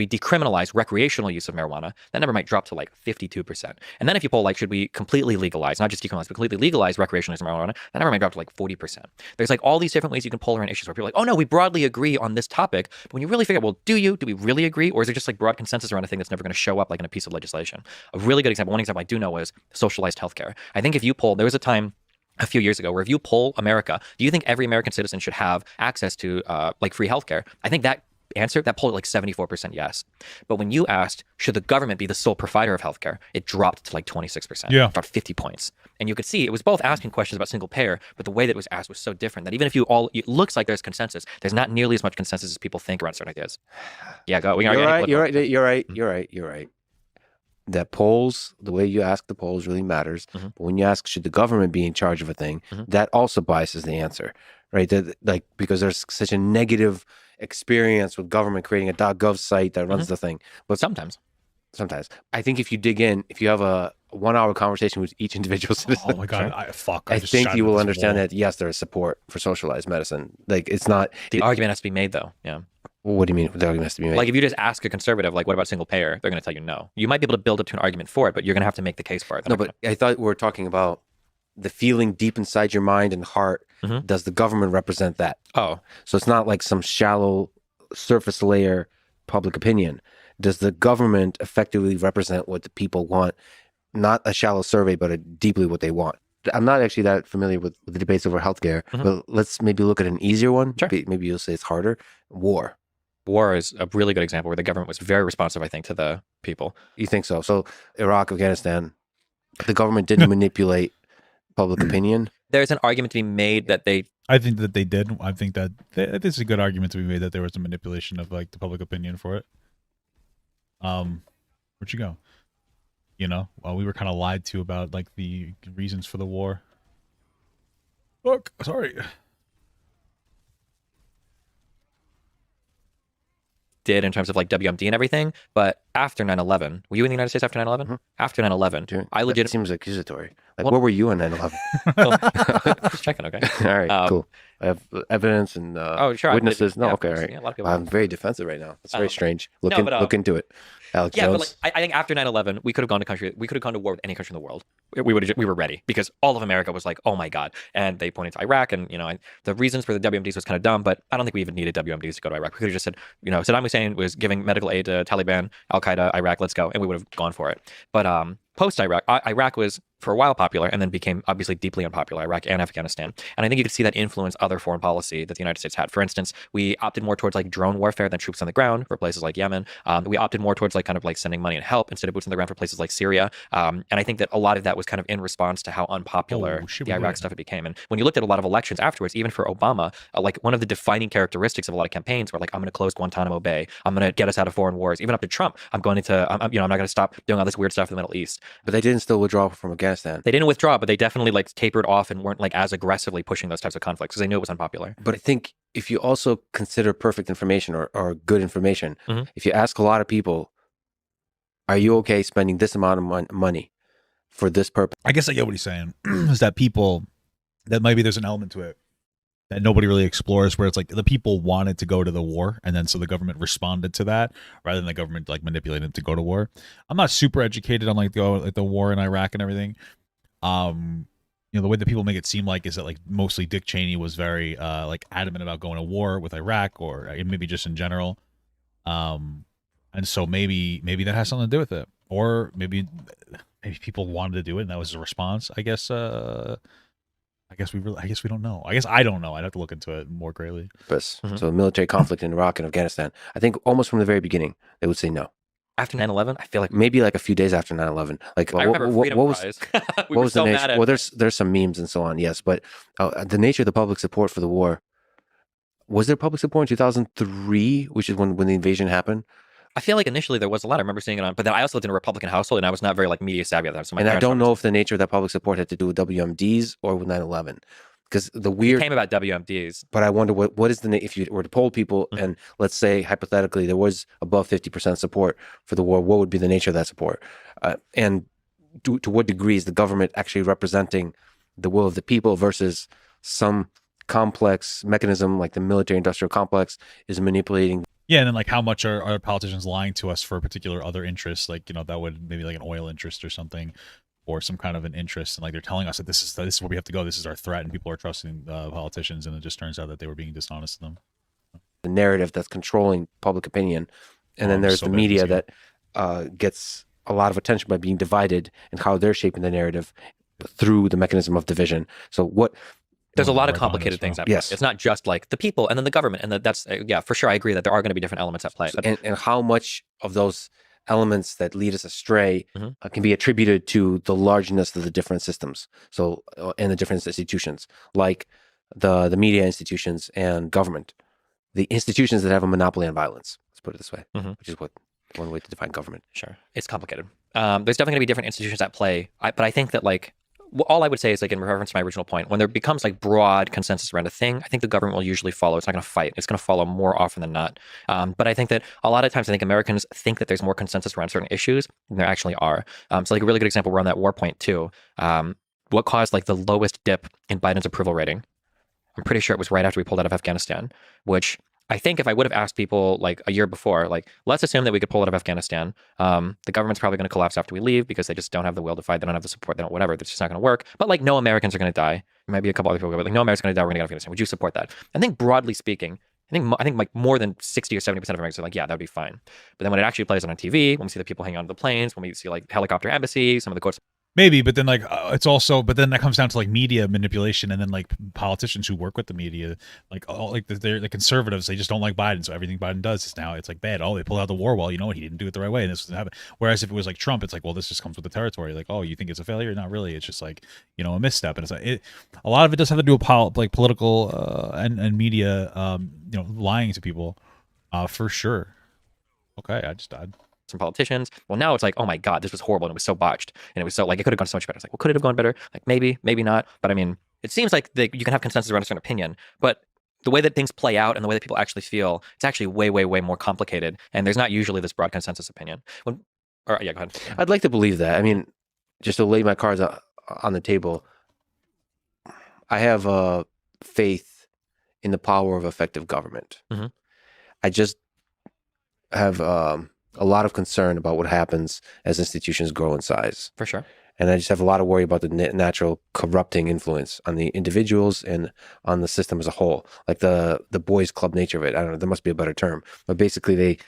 decriminalize recreational use of marijuana? That number might drop to like 52%. And then if you poll like, should we completely legalize, not just decriminalize, but completely legalize recreational use of marijuana? That number might drop to like 40%. There's like all these different ways you can poll around issues where people are like, oh no, we broadly agree on this topic. But when you really figure out, well, do we really agree? Or is it just like broad consensus around a thing that's never going to show up like in a piece of legislation? A really good example, one example I do know is socialized healthcare. I think if you poll, there was a time a few years ago where if you poll America, do you think every American citizen should have access to like free healthcare? I think that poll at like 74% yes. But when you asked, should the government be the sole provider of healthcare, it dropped to like 26%. Yeah. About 50 points. And you could see it was both asking questions about single payer, but the way that it was asked was so different that even if it looks like there's consensus, there's not nearly as much consensus as people think around certain ideas. Yeah, go. You're right. That polls, the way you ask the polls really matters. But when you ask, should the government be in charge of a thing, that also biases the answer, right? That, like, because there's such a negative experience with government creating a .gov site that runs the thing. But sometimes I think if you dig in, if you have a 1 hour conversation with each individual citizen, Oh my god, I think you will understand that yes, there is support for socialized medicine. Like, it's not the argument has to be made though. Yeah. What do you mean the argument has to be made? Like if you just ask a conservative, like, what about single payer? They're going to tell you no. You might be able to build up to an argument for it, but you're going to have to make the case for it. No, but I thought we were talking about the feeling deep inside your mind and heart. Does the government represent that? Oh, so it's not like some shallow surface layer public opinion. Does the government effectively represent what the people want? Not a shallow survey, but deeply what they want. I'm not actually that familiar with the debates over healthcare, but let's maybe look at an easier one. Sure. Maybe you'll say it's harder. War is a really good example where the government was very responsive, I think, to the people. You think so? So Iraq, Afghanistan, the government didn't manipulate public opinion. There's an argument to be made that I think that they did. I think that this is a good argument to be made that there was a manipulation of like the public opinion for it. Where'd you go? You know, we were kind of lied to about like the reasons for the war. Look, sorry. did in terms of like WMD and everything. But after 9/11, were you in the United States after 9/11? Mhm. After 9/11, I That legit seems accusatory. Like, Well- where were you on 9/11? just checking. Okay. All right, Um, cool. I have evidence and Oh, sure. I believe witnesses. you. No, Yeah, of okay, all course. right. Yeah, a lot of people. I'm very defensive right now. It's very strange. Look but, into it, Alex Yeah, Jones. but like I think after 9/11, we could have gone to war with any country in the world. We were ready because all of America was like, oh my god, and they pointed to Iraq, and the reasons for the WMDs was kind of dumb, but I don't think we even needed WMDs to go to Iraq. We could have just said, Saddam Hussein was giving medical aid to Taliban, Al Qaeda, Iraq, let's go, and we would have gone for it. But post Iraq, Iraq was for a while popular and then became obviously deeply unpopular, Iraq and Afghanistan. And I think you could see that influence other foreign policy that the United States had. For instance, we opted more towards like drone warfare than troops on the ground for places like Yemen. We opted more towards like kind of like sending money and help instead of boots on the ground for places like Syria. And I think that a lot of that was kind of in response to how unpopular the Iraq stuff it became. And when you looked at a lot of elections afterwards, even for Obama, like one of the defining characteristics of a lot of campaigns were like, I'm going to close Guantanamo Bay. I'm going to get us out of foreign wars. Even up to Trump, I'm not going to stop doing all this weird stuff in the Middle East. But they didn't still withdraw from Afghanistan. They didn't withdraw, but they definitely like tapered off and weren't like as aggressively pushing those types of conflicts because they knew it was unpopular. But I think if you also consider perfect information or good information, Mhm. if you ask a lot of people, are you okay spending this amount of money for this purpose? I guess I get what he's saying. Is that people that maybe there's an element to it that nobody really explores, where it's like the people wanted to go to the war, and then so the government responded to that rather than the government like manipulating them to go to war. I'm not super educated on like the war in Iraq and everything. The way that people make it seem like is that like mostly Dick Cheney was very like adamant about going to war with Iraq, or maybe just in general. And so maybe that has something to do with it, or maybe people wanted to do it and that was a response. I guess we don't know. I guess I don't know. I'd have to look into it more greatly. Mhm. So military conflict in Iraq and Afghanistan. I think almost from the very beginning, they would say no. After 9/11, I feel like Maybe like a few days after 9/11. Like I remember what Freedom was Prize. what We were was so the mad nature? at. Well, there's some memes and so on. Yes, but the nature of the public support for the war. Was there public support in 2003, which is when the invasion happened? I feel like initially there was a lot. I remember seeing it on, but then I also lived in a Republican household and I was not very like media savvy at that time. So my And I parents don't were- know if the nature of that public support had to do with WMDs or with 9/11, because the It weird. came about WMDs. But I wonder what is if you were to poll people Mhm. and let's say hypothetically there was above 50% support for the war, what would be the nature of that support? And to what degree is the government actually representing the will of the people versus some complex mechanism like the military industrial complex is manipulating? Yeah, and then like how much are politicians lying to us for particular other interests? Like that would maybe like an oil interest or something, or some kind of an interest, and like they're telling us that this is where we have to go. This is our threat, and people are trusting politicians, and it just turns out that they were being dishonest to them. The narrative that's controlling public opinion, and then I'm there's so the bad at media this that gets a lot of attention by being divided and how they're shaping the narrative through the mechanism of division. So what? There's a lot of Right behind complicated us, things bro. at play. Yes. It's not just like the people and then the government, and that's yeah, for sure. I agree that there are going to be different elements at play. But And how much of those elements that lead us astray Mhm. can be attributed to the largeness of the different systems. So and the different institutions, like the media institutions and government, the institutions that have a monopoly on violence. Let's put it this way, Mhm. which is one way to define government. Sure, it's complicated. There's definitely going to be different institutions at play, but I think that like all I would say is like in reference to my original point, when there becomes like broad consensus around a thing, I think the government will usually follow. It's not going to fight. It's going to follow more often than not. But I think that a lot of times I think Americans think that there's more consensus around certain issues than there actually are. So like a really good example, we're on that war point too. What caused like the lowest dip in Biden's approval rating? I'm pretty sure it was right after we pulled out of Afghanistan, which I think if I would have asked people like a year before, like, let's assume that we could pull out of Afghanistan, the government's probably going to collapse after we leave because they just don't have the will to fight. They don't have the support. They don't whatever. That's just not going to work. But like no Americans are going to die. Maybe a couple other people, but like no Americans are going to die. We're going to get Afghanistan. Would you support that? I think broadly speaking, I think like more than 60 or 70% of Americans are like, yeah, that would be fine. But then when it actually plays on TV, when we see the people hanging onto the planes, when we see like helicopter embassies, some of the quotes. Maybe, but then like but then that comes down to like media manipulation, and then like politicians who work with the media, like all like they're the conservatives, they just don't like Biden, so everything Biden does is now it's like bad. Oh, they pulled out the war. Well, he didn't do it the right way, and this doesn't happen. Whereas if it was like Trump, it's like, well, this just comes with the territory. Like, oh, you think it's a failure? Not really. It's just like a misstep, and it's like a lot of it does have to do with political and media, lying to people, for sure. Okay, I just died. Some politicians. Well, now it's like, oh my God, this was horrible and it was so botched and it was so like it could have gone so much better. It's like, well, could it have gone better? Like maybe, maybe not. But I mean, it seems like you can have consensus around a certain opinion, but the way that things play out and the way that people actually feel, it's actually way, way, way more complicated. And there's not usually this broad consensus opinion. Go ahead. I'd like to believe that. I mean, just to lay my cards on the table, I have faith in the power of effective government. Mm-hmm. I just have a lot of concern about what happens as institutions grow in size. For sure. And I just have a lot of worry about the natural corrupting influence on the individuals and on the system as a whole. Like the boys club nature of it. I don't know, there must be a better term. But basically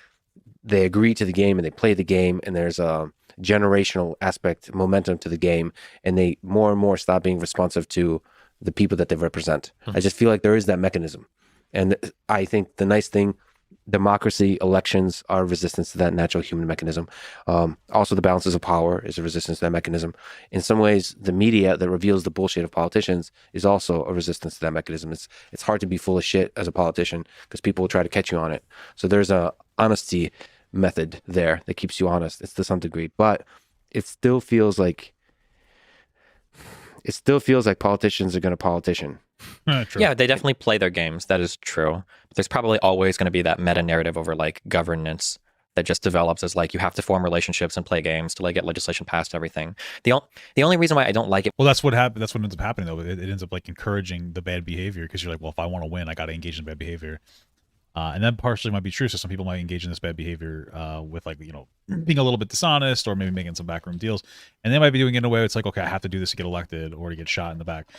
they agree to the game and they play the game, and there's a generational aspect, momentum to the game, and they more and more stop being responsive to the people that they represent. I just feel like there is that mechanism. And I think the nice thing, democracy, elections are resistance to that natural human mechanism. Also, the balances of power is a resistance to that mechanism. In some ways, the media that reveals the bullshit of politicians is also a resistance to that mechanism. It's hard to be full of shit as a politician because people will try to catch you on it. So there's a honesty method there that keeps you honest. It's to some degree, but it still feels like politicians are going to politician. Yeah, they definitely play their games. That is true. But there's probably always going to be that meta narrative over like governance that just develops as like you have to form relationships and play games to like get legislation passed. Everything. The only reason why I don't like it. Well, that's what happened. That's what ends up happening though. It ends up like encouraging the bad behavior because you're like, well, if I want to win, I got to engage in bad behavior. And that partially might be true. So some people might engage in this bad behavior with like, being a little bit dishonest or maybe making some backroom deals. And they might be doing it in a way where it's like, okay, I have to do this to get elected or to get shot in the back.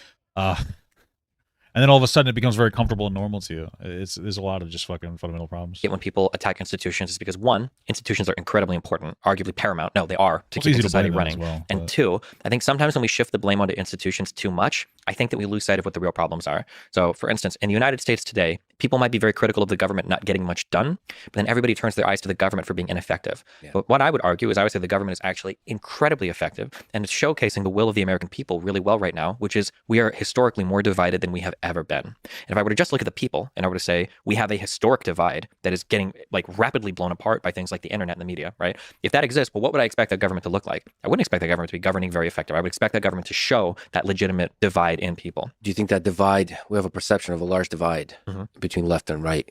And then all of a sudden it becomes very comfortable and normal to you. There's a lot of just fucking fundamental problems. When people attack institutions is because one, institutions are incredibly important, arguably paramount. No, they are to keep society running. Well, and two, I think sometimes when we shift the blame onto institutions too much, I think that we lose sight of what the real problems are. So for instance, in the United States today, people might be very critical of the government not getting much done, but then everybody turns their eyes to the government for being ineffective. Yeah. But what I would argue is I would say the government is actually incredibly effective and it's showcasing the will of the American people really well right now, which is we are historically more divided than we have ever been. And if I were to just look at the people and I were to say we have a historic divide that is getting like rapidly blown apart by things like the internet and the media, right? If that exists, well, what would I expect that government to look like? I wouldn't expect that government to be governing very effective. I would expect that government to show that legitimate divide in people. Do you think that divide, we have a perception of a large divide between left and right.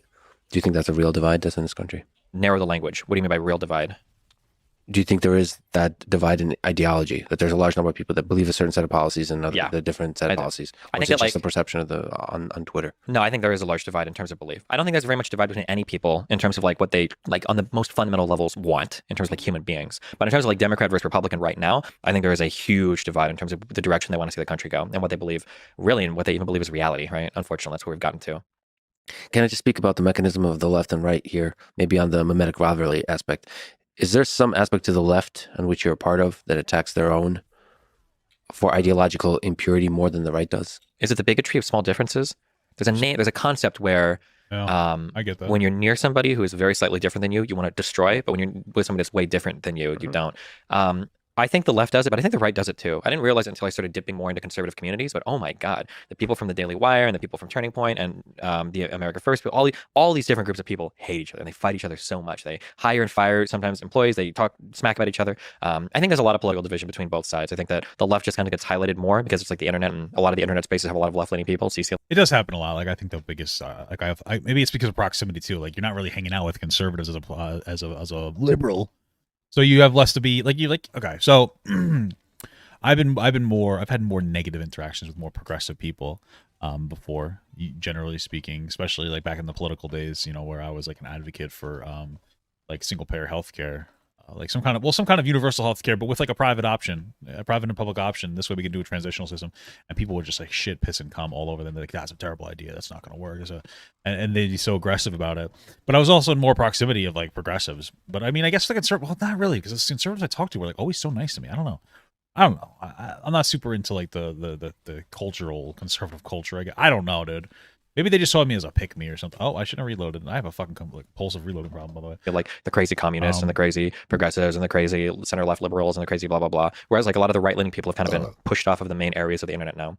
Do you think that's a real divide that's in this country? Narrow the language. What do you mean by real divide? Do you think there is that divide in ideology, that there's a large number of people that believe a certain set of policies and the different set of policies? Or I think it's just a perception of on Twitter? No, I think there is a large divide in terms of belief. I don't think there's very much divide between any people in terms of like what they like on the most fundamental levels want in terms of like human beings. But in terms of like Democrat versus Republican right now, I think there is a huge divide in terms of the direction they want to see the country go and what they believe really and what they even believe is reality, right? Unfortunately, that's where we've gotten to. Can I just speak about the mechanism of the left and right here, maybe on the mimetic rivalry aspect? Is there some aspect to the left on which you're a part of that attacks their own for ideological impurity more than the right does? Is it the bigotry of small differences? There's a concept where I get that. When you're near somebody who is very slightly different than you want to destroy, but when you're with somebody that's way different than you, you don't. I think the left does it, but I think the right does it too. I didn't realize it until I started dipping more into conservative communities, but oh my God, the people from the Daily Wire and the people from Turning Point and the America First, all these different groups of people hate each other and they fight each other so much. They hire and fire sometimes employees, they talk smack about each other. I think there's a lot of political division between both sides. I think that the left just kind of gets highlighted more because it's like the internet and a lot of the internet spaces have a lot of left-leaning people. So you see it does happen a lot. Like I think the biggest, maybe it's because of proximity too. Like you're not really hanging out with conservatives as a liberal. So you have less to be like okay. So I've had more negative interactions with more progressive people before, generally speaking, especially like back in the political days, where I was like an advocate for like single payer healthcare, like some kind of universal healthcare, but with like a private and public option. This way we can do a transitional system, and people would just like shit, piss, and cum all over them. They're like, that's a terrible idea. That's not going to work. And they'd be so aggressive about it. But I was also in more proximity of like progressives. But I mean, I guess the conservative, well, not really, because the conservatives I talked to were like always so nice to me. I don't know. I'm not super into like the cultural conservative culture. I don't know, dude. Maybe they just saw me as a pick me or something. Oh, I shouldn't have reloaded. I have a fucking compulsive reloading problem, by the way. Like the crazy communists and the crazy progressives and the crazy center left liberals and the crazy blah blah blah. Whereas like a lot of the right leaning people have kind of been pushed off of the main areas of the internet now.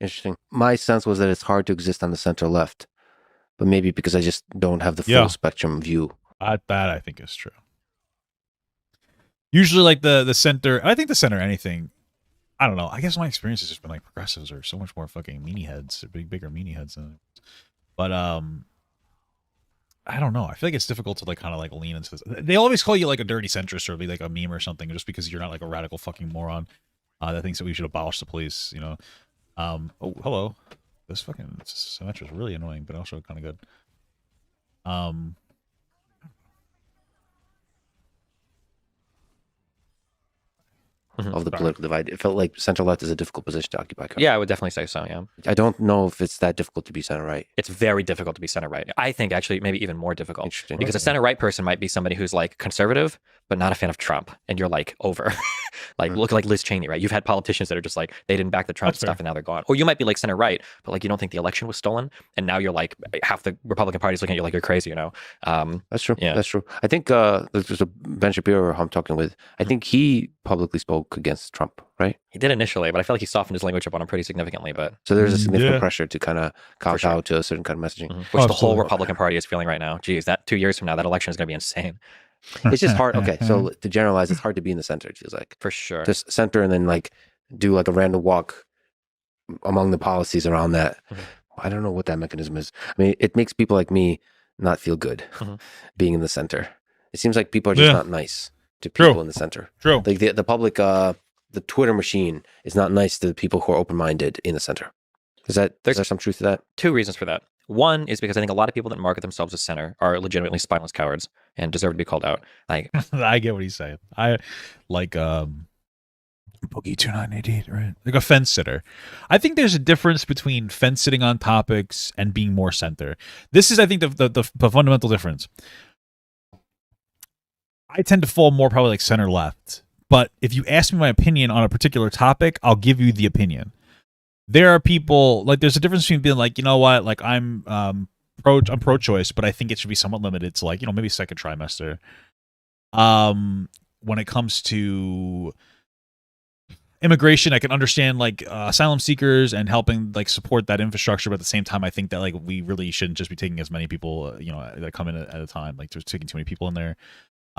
Interesting. My sense was that it's hard to exist on the center left, but maybe because I just don't have the full spectrum view. That I think is true. Usually, like the center. I think the center. Anything. I don't know. I guess my experience has just been like progressives are so much more fucking meanie heads, bigger meanie heads. But I don't know. I feel like it's difficult to like kind of like lean into this. They always call you like a dirty centrist or be like a meme or something just because you're not like a radical fucking moron that thinks that we should abolish the police. You know. Oh, hello. This fucking Symmetra is really annoying, but also kind of good. Of the political divide. It felt like center left is a difficult position to occupy. Yeah, I would definitely say so. Yeah, I don't know if it's that difficult to be center right. it's very difficult to be center right. I think actually maybe even more difficult. Interesting. Because a center right person might be somebody who's like conservative, but not a fan of Trump, and you're like over, like look like Liz Cheney, right? You've had politicians that are just like they didn't back the Trump That's stuff fair. and now they're gone. Or you might be like center right, but like you don't think the election was stolen, and now you're like half the Republican Party's looking at you like you're crazy, you know? That's true. Yeah. That's true. I think there's a Ben Shapiro who I'm talking with. I think he publicly spoke against Trump, right? He did initially, but I feel like he softened his language up on him pretty significantly. But So there's a significant Yeah. pressure to kind of kowtow to a certain kind of messaging. which the whole Absolutely. Republican Party is feeling right now. Geez, that 2 years from now, that election is going to be insane It's just hard. Okay, so to generalize, it's hard to be in the center. It feels like for sure. to center and then like do like a random walk among the policies around that. Mhm. I don't know what that mechanism is. I mean, it makes people like me not feel good Mhm. being in the center. It seems like people are just Yeah. not nice to people True. in the center. True. Like the public, the Twitter machine is not nice to the people who are open minded in the center. Is there some truth to that? Two reasons for that. One is because I think a lot of people that market themselves as center are legitimately spineless cowards and deserve to be called out. Like, I get what he's saying. I like Boogie 2988, right? Like a fence sitter. I think there's a difference between fence sitting on topics and being more center. This is, I think, the fundamental difference. I tend to fall more probably like center left. But if you ask me my opinion on a particular topic, I'll give you the opinion. There are people like there's a difference between being like, you know what, like I'm pro-choice, but I think it should be somewhat limited to like, you know, maybe second trimester. When it comes to immigration, I can understand like asylum seekers and helping like support that infrastructure, but at the same time, I think that like we really shouldn't just be taking as many people, you know, that come in at a time. Like there's taking too many people in there.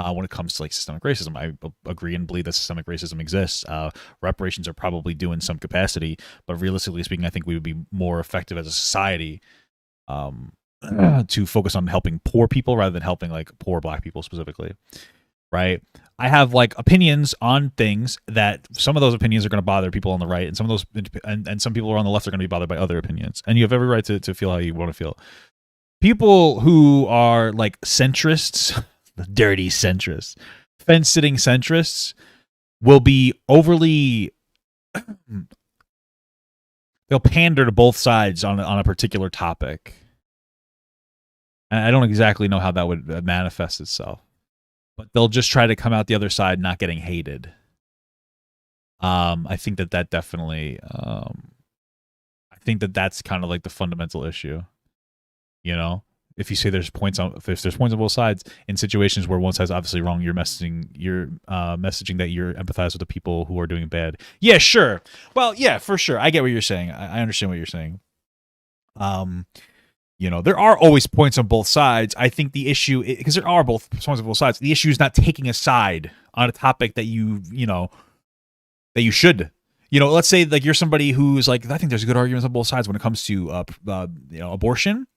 When it comes to like systemic racism, I agree and believe that systemic racism exists. Reparations are probably due in some capacity, but realistically speaking, I think we would be more effective as a society to focus on helping poor people rather than helping like poor Black people specifically. Right? I have like opinions on things that some of those opinions are going to bother people on the right, and some of those and some people are on the left are going to be bothered by other opinions. And you have every right to feel how you want to feel. People who are like centrists. The dirty centrists, fence-sitting centrists will be overly. They'll pander to both sides on a particular topic. And I don't exactly know how that would manifest itself, but they'll just try to come out the other side not getting hated. I think that definitely. I think that's kind of like the fundamental issue. You know. If you say there's points on both sides in situations where one side's obviously wrong, you're messaging that you're empathize with the people who are doing bad. Yeah, sure. Well, yeah, for sure. I get what you're saying. I understand what you're saying. You know, there are always points on both sides. I think the issue, because there are both points on both sides, the issue is not taking a side on a topic that you should. You know, let's say like you're somebody who's like, I think there's good arguments on both sides when it comes to abortion.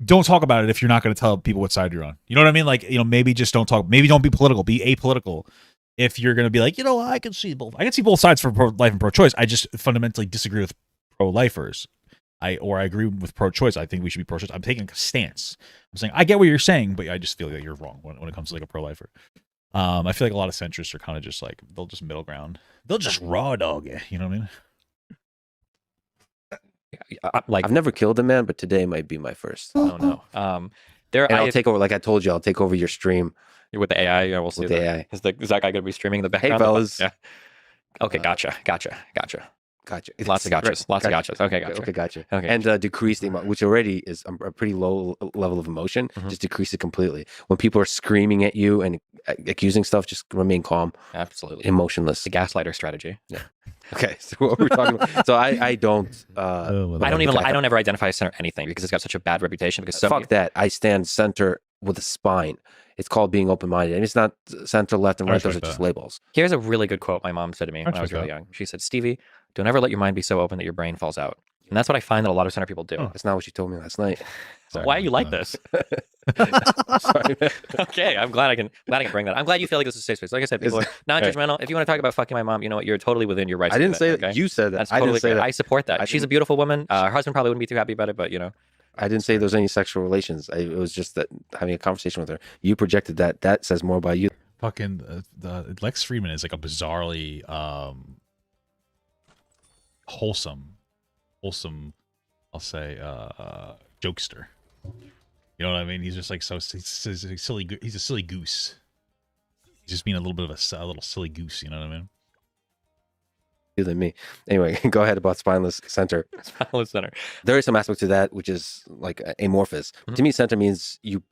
Don't talk about it if you're not going to tell people what side you're on. You know what I mean? Like, you know, maybe just don't talk. Maybe don't be political. Be apolitical. If you're going to be like, you know, I can see both sides for pro-life and pro-choice. I just fundamentally disagree with pro-lifers. I agree with pro-choice. I think we should be pro-choice. I'm taking a stance. I'm saying I get what you're saying, but I just feel like you're wrong when it comes to like a pro-lifer. I feel like a lot of centrists are kind of just like they'll just middle ground. They'll just raw dog it. You know what I mean? Like I've never killed a man, but today might be my first. oh no. I'll take over. Like I told you, I'll take over your stream with the AI. Yeah, we'll see with that. the AI. Is that guy going to be streaming in the Hey, background? fellas. Yeah. Okay, gotcha. Gotcha. Lots of gotchas. Lots of gotchas. Okay, gotcha. Okay, gotcha. Okay. And decrease the which already is a pretty low level of emotion. Mhm. Just decrease it completely. When people are screaming at you and accusing stuff, just remain calm, Absolutely. emotionless. The gaslighter strategy. Okay, so what we're talking about. So I don't. I don't ever identify as center anything because it's got such a bad reputation. Because Fuck that. I stand center with a spine. It's called being open-minded, and it's not center, left, and I right. Those are respect just that. labels. Here's a really good quote my mom said to me when I was respect really that. young. She said, "Stevie, don't ever let your mind be so open that your brain falls out." And that's what I find that a lot of center people do. That's not what you told me last night. Why are you like this? Sorry, man. Okay, I'm glad I can bring that. I'm glad you feel like this is a safe space. Like I said, people are non-judgmental. If you want to talk about fucking my mom, you know what? You're totally within your rights. I didn't to say that. that. Okay? You said that. That's I totally didn't say fair. that. I support that. She's a beautiful woman. Her husband probably wouldn't be too happy about it, but you know. I didn't say there was any sexual relations. It was just that having a conversation with her. You projected that. That says more about you. Fucking the Lex Fridman is like a bizarrely wholesome, I'll say, jokester. You know what I mean? He's just like he's a silly goose. He's just being a little bit of a little silly goose. You know what I mean? Than me. Anyway, go ahead about spineless center. Spineless center. There is some aspect to that which is like amorphous. To me, center means you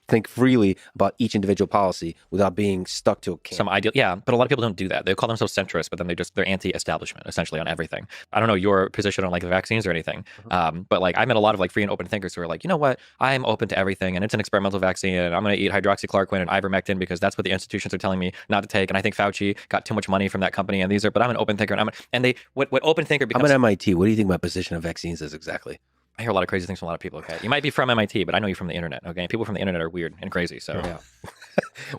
think freely about each individual policy without being stuck to a camp. Some ideal, yeah, but a lot of people don't do that. They call themselves centrist, but then they're anti-establishment essentially on everything. I don't know your position on like the vaccines or anything, but like I met a lot of like free and open thinkers who are like, you know what, I'm open to everything, and it's an experimental vaccine, and I'm going to eat hydroxychloroquine and ivermectin because that's what the institutions are telling me not to take, and I think Fauci got too much money from that company, and but I'm an open thinker, and what open thinker becomes. I'm at MIT. What do you think my position on vaccines is exactly? I hear a lot of crazy things from a lot of people. Okay, you might be from MIT, but I know you from the internet. Okay, people from the internet are weird and crazy. So Yeah.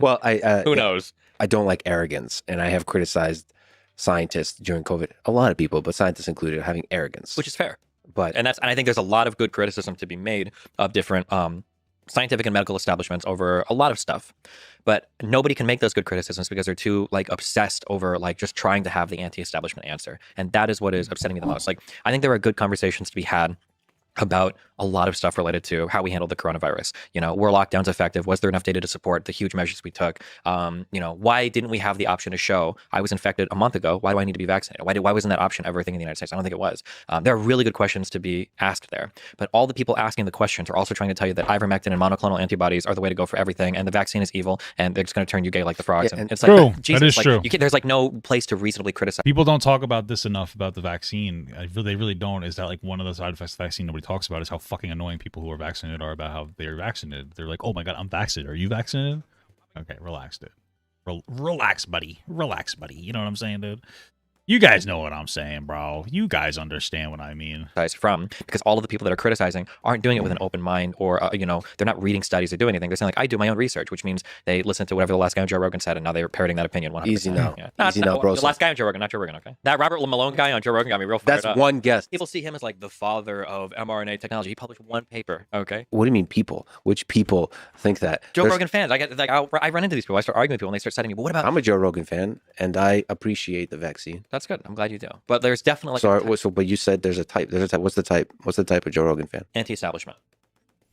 Well, who knows? I don't like arrogance, and I have criticized scientists during COVID. A lot of people, but scientists included, having arrogance, Which is fair. But And I think there's a lot of good criticism to be made of different scientific and medical establishments over a lot of stuff. But nobody can make those good criticisms because they're too like obsessed over like just trying to have the anti-establishment answer. And that is what is upsetting me the most. Like I think there are good conversations to be had about a lot of stuff related to how we handled the coronavirus. You know, were lockdowns effective? Was there enough data to support the huge measures we took? You know, why didn't we have the option to show I was infected a month ago? Why do I need to be vaccinated? Why wasn't that option ever a thing in the United States? I don't think it was. There are really good questions to be asked there. But all the people asking the questions are also trying to tell you that ivermectin and monoclonal antibodies are the way to go for everything, and the vaccine is evil, and they're just going to turn you gay like the frogs. Yeah, and it's true. like, Jesus, That is like, true. there's like no place to reasonably criticize. People don't talk about this enough about the vaccine. They really don't. Is that like one of the side effects of the vaccine nobody talks about is how fucking annoying people who are vaccinated are about how they're vaccinated. They're like, oh my God, I'm vaccinated. Are you vaccinated? Okay, relax, dude. Relax, buddy. Relax, buddy. You know what I'm saying, dude? You guys know what I'm saying, bro. You guys understand what I mean. From because all of the people that are criticizing aren't doing it with an open mind or you know, they're not reading studies or doing anything. They're saying like I do my own research, which means they listen to whatever the last guy on Joe Rogan said and now they're parroting that opinion 100%. Easy now. Yeah. Easy now, bro. The last guy on Joe Rogan, not Joe Rogan, okay? That Robert Malone guy on Joe Rogan got me real fired That's up. one guest. People see him as like the father of mRNA technology. He published one paper, okay? What do you mean people? Which people think that? Joe Rogan fans. I get like I run into these people. I start arguing with people and they start citing me. But what about? I'm a Joe Rogan fan, and I appreciate the vaccine. That's good. I'm glad you do. But there's definitely But you said there's a type. There's a type. What's the type? What's the type of Joe Rogan fan? anti-establishment.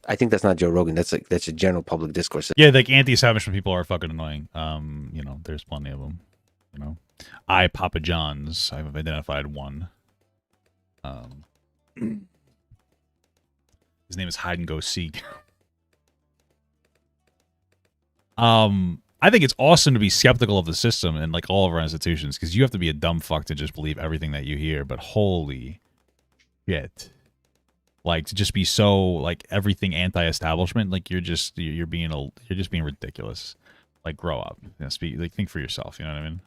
I think that's not Joe Rogan. That's a general public discourse. Yeah, like anti-establishment people are fucking annoying. You know, there's plenty of them. You know, Papa John's. I've identified one. His name is Hide and Go Seek. I think it's awesome to be skeptical of the system and like all of our institutions because you have to be a dumb fuck to just believe everything that you hear. But holy shit, like to just be so like everything anti-establishment, like you're just being ridiculous. Like grow up, you know, like think for yourself. You know what I mean?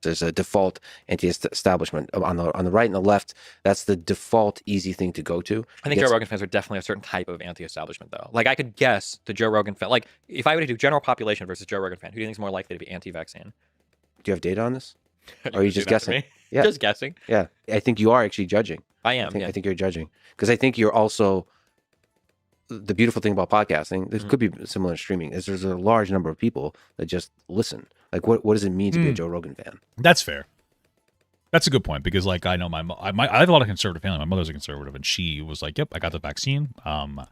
There's a default anti-establishment on the right and the left. That's the default easy thing to go to. I think Joe Rogan fans are definitely a certain type of anti-establishment, though. Like I could guess the Joe Rogan fan. Like if I were to do general population versus Joe Rogan fan, who do you think is more likely to be anti-vaccine? Do you have data on this? Or are you just guessing? Yeah, just guessing. Yeah, I think you are actually judging. I am. I think you're judging because I think you're also. The beautiful thing about podcasting, this could be similar to streaming, is there's a large number of people that just listen. Like, what does it mean to be a Joe Rogan fan? That's fair. That's a good point because, like, I know I have a lot of conservative family. My mother's a conservative, and she was like, "Yep, I got the vaccine. I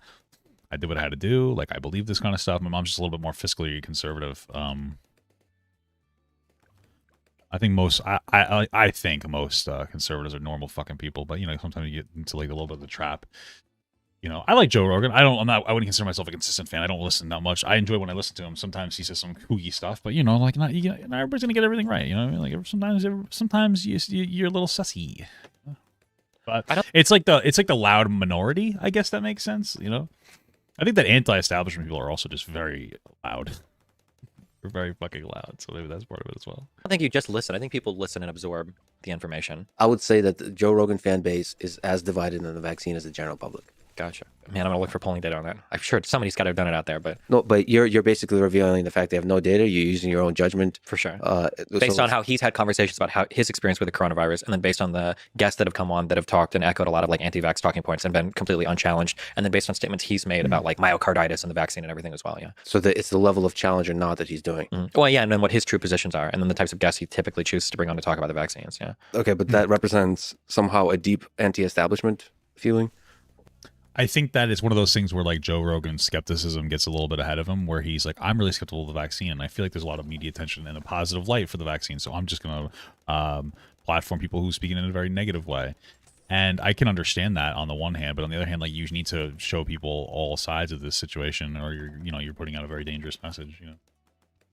did what I had to do. Like, I believe this kind of stuff." My mom's just a little bit more fiscally conservative. I think I think most conservatives are normal fucking people, but you know, sometimes you get into like a little bit of the trap. You know, I like Joe Rogan. I wouldn't consider myself a consistent fan. I don't listen that much. I enjoy when I listen to him. Sometimes he says some kooky stuff, but you know, like not everybody's gonna get everything right. You know, what I mean? Like sometimes you're a little sussy. But it's like the loud minority. I guess that makes sense. You know, I think that anti-establishment people are also just very loud. We're very fucking loud, so maybe that's part of it as well. I think you just listen. I think people listen and absorb the information. I would say that the Joe Rogan fan base is as divided in the vaccine as the general public. Gotcha. Man, I'm gonna look for polling data on that. I'm sure somebody's got to have done it out there, but No, but you're basically revealing the fact they have no data. You're using your own judgment. for sure. Based On how he's had conversations about how his experience with the coronavirus, and then based on the guests that have come on that have talked and echoed a lot of like anti-vax talking points and been completely unchallenged, and then based on statements he's made about like myocarditis and the vaccine and everything as well. Yeah. So it's the level of challenge or not that he's doing. Well, yeah, and then what his true positions are, and then the types of guests he typically chooses to bring on to talk about the vaccines. Yeah. Okay, but that represents somehow a deep anti-establishment feeling. I think that it's one of those things where like Joe Rogan's skepticism gets a little bit ahead of him, where he's like, I'm really skeptical of the vaccine, and I feel like there's a lot of media attention in a positive light for the vaccine, so I'm just gonna platform people who speak in a very negative way. And I can understand that on the one hand, but on the other hand, like you need to show people all sides of this situation, or you're putting out a very dangerous message.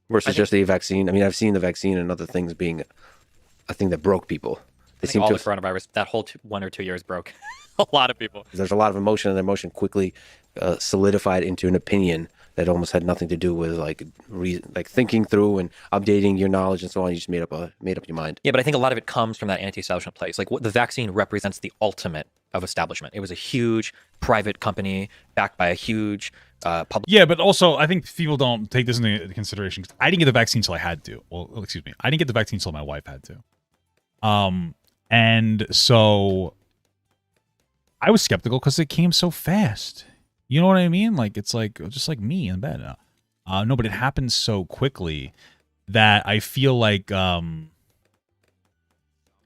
Versus just the vaccine. I mean, I've seen the vaccine and other things being a thing that broke people. They seem all to. the coronavirus, that whole 1 or 2 years broke a lot of people. There's a lot of emotion, and the emotion quickly solidified into an opinion that almost had nothing to do with like thinking through and updating your knowledge and so on. You just made up your mind. Yeah, but I think a lot of it comes from that anti-establishment place. Like the vaccine represents the ultimate of establishment. It was a huge private company backed by a huge public. Yeah, but also I think people don't take this into consideration. 'Cause I didn't get the vaccine until I had to. Well, excuse me, I didn't get the vaccine until my wife had to. And so I was skeptical because it came so fast. You know what I mean? Like it's like just like me in bed. No, but it happened so quickly that I feel like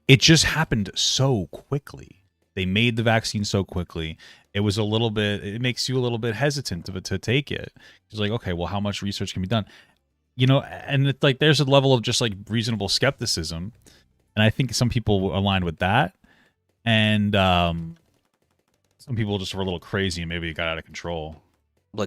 it just happened so quickly. They made the vaccine so quickly. It was a little bit. It makes you a little bit hesitant to take it. It's like, okay, well, how much research can be done? And it's like there's a level of just like reasonable skepticism, and I think some people aligned with that, and some people just were a little crazy and maybe it got out of control.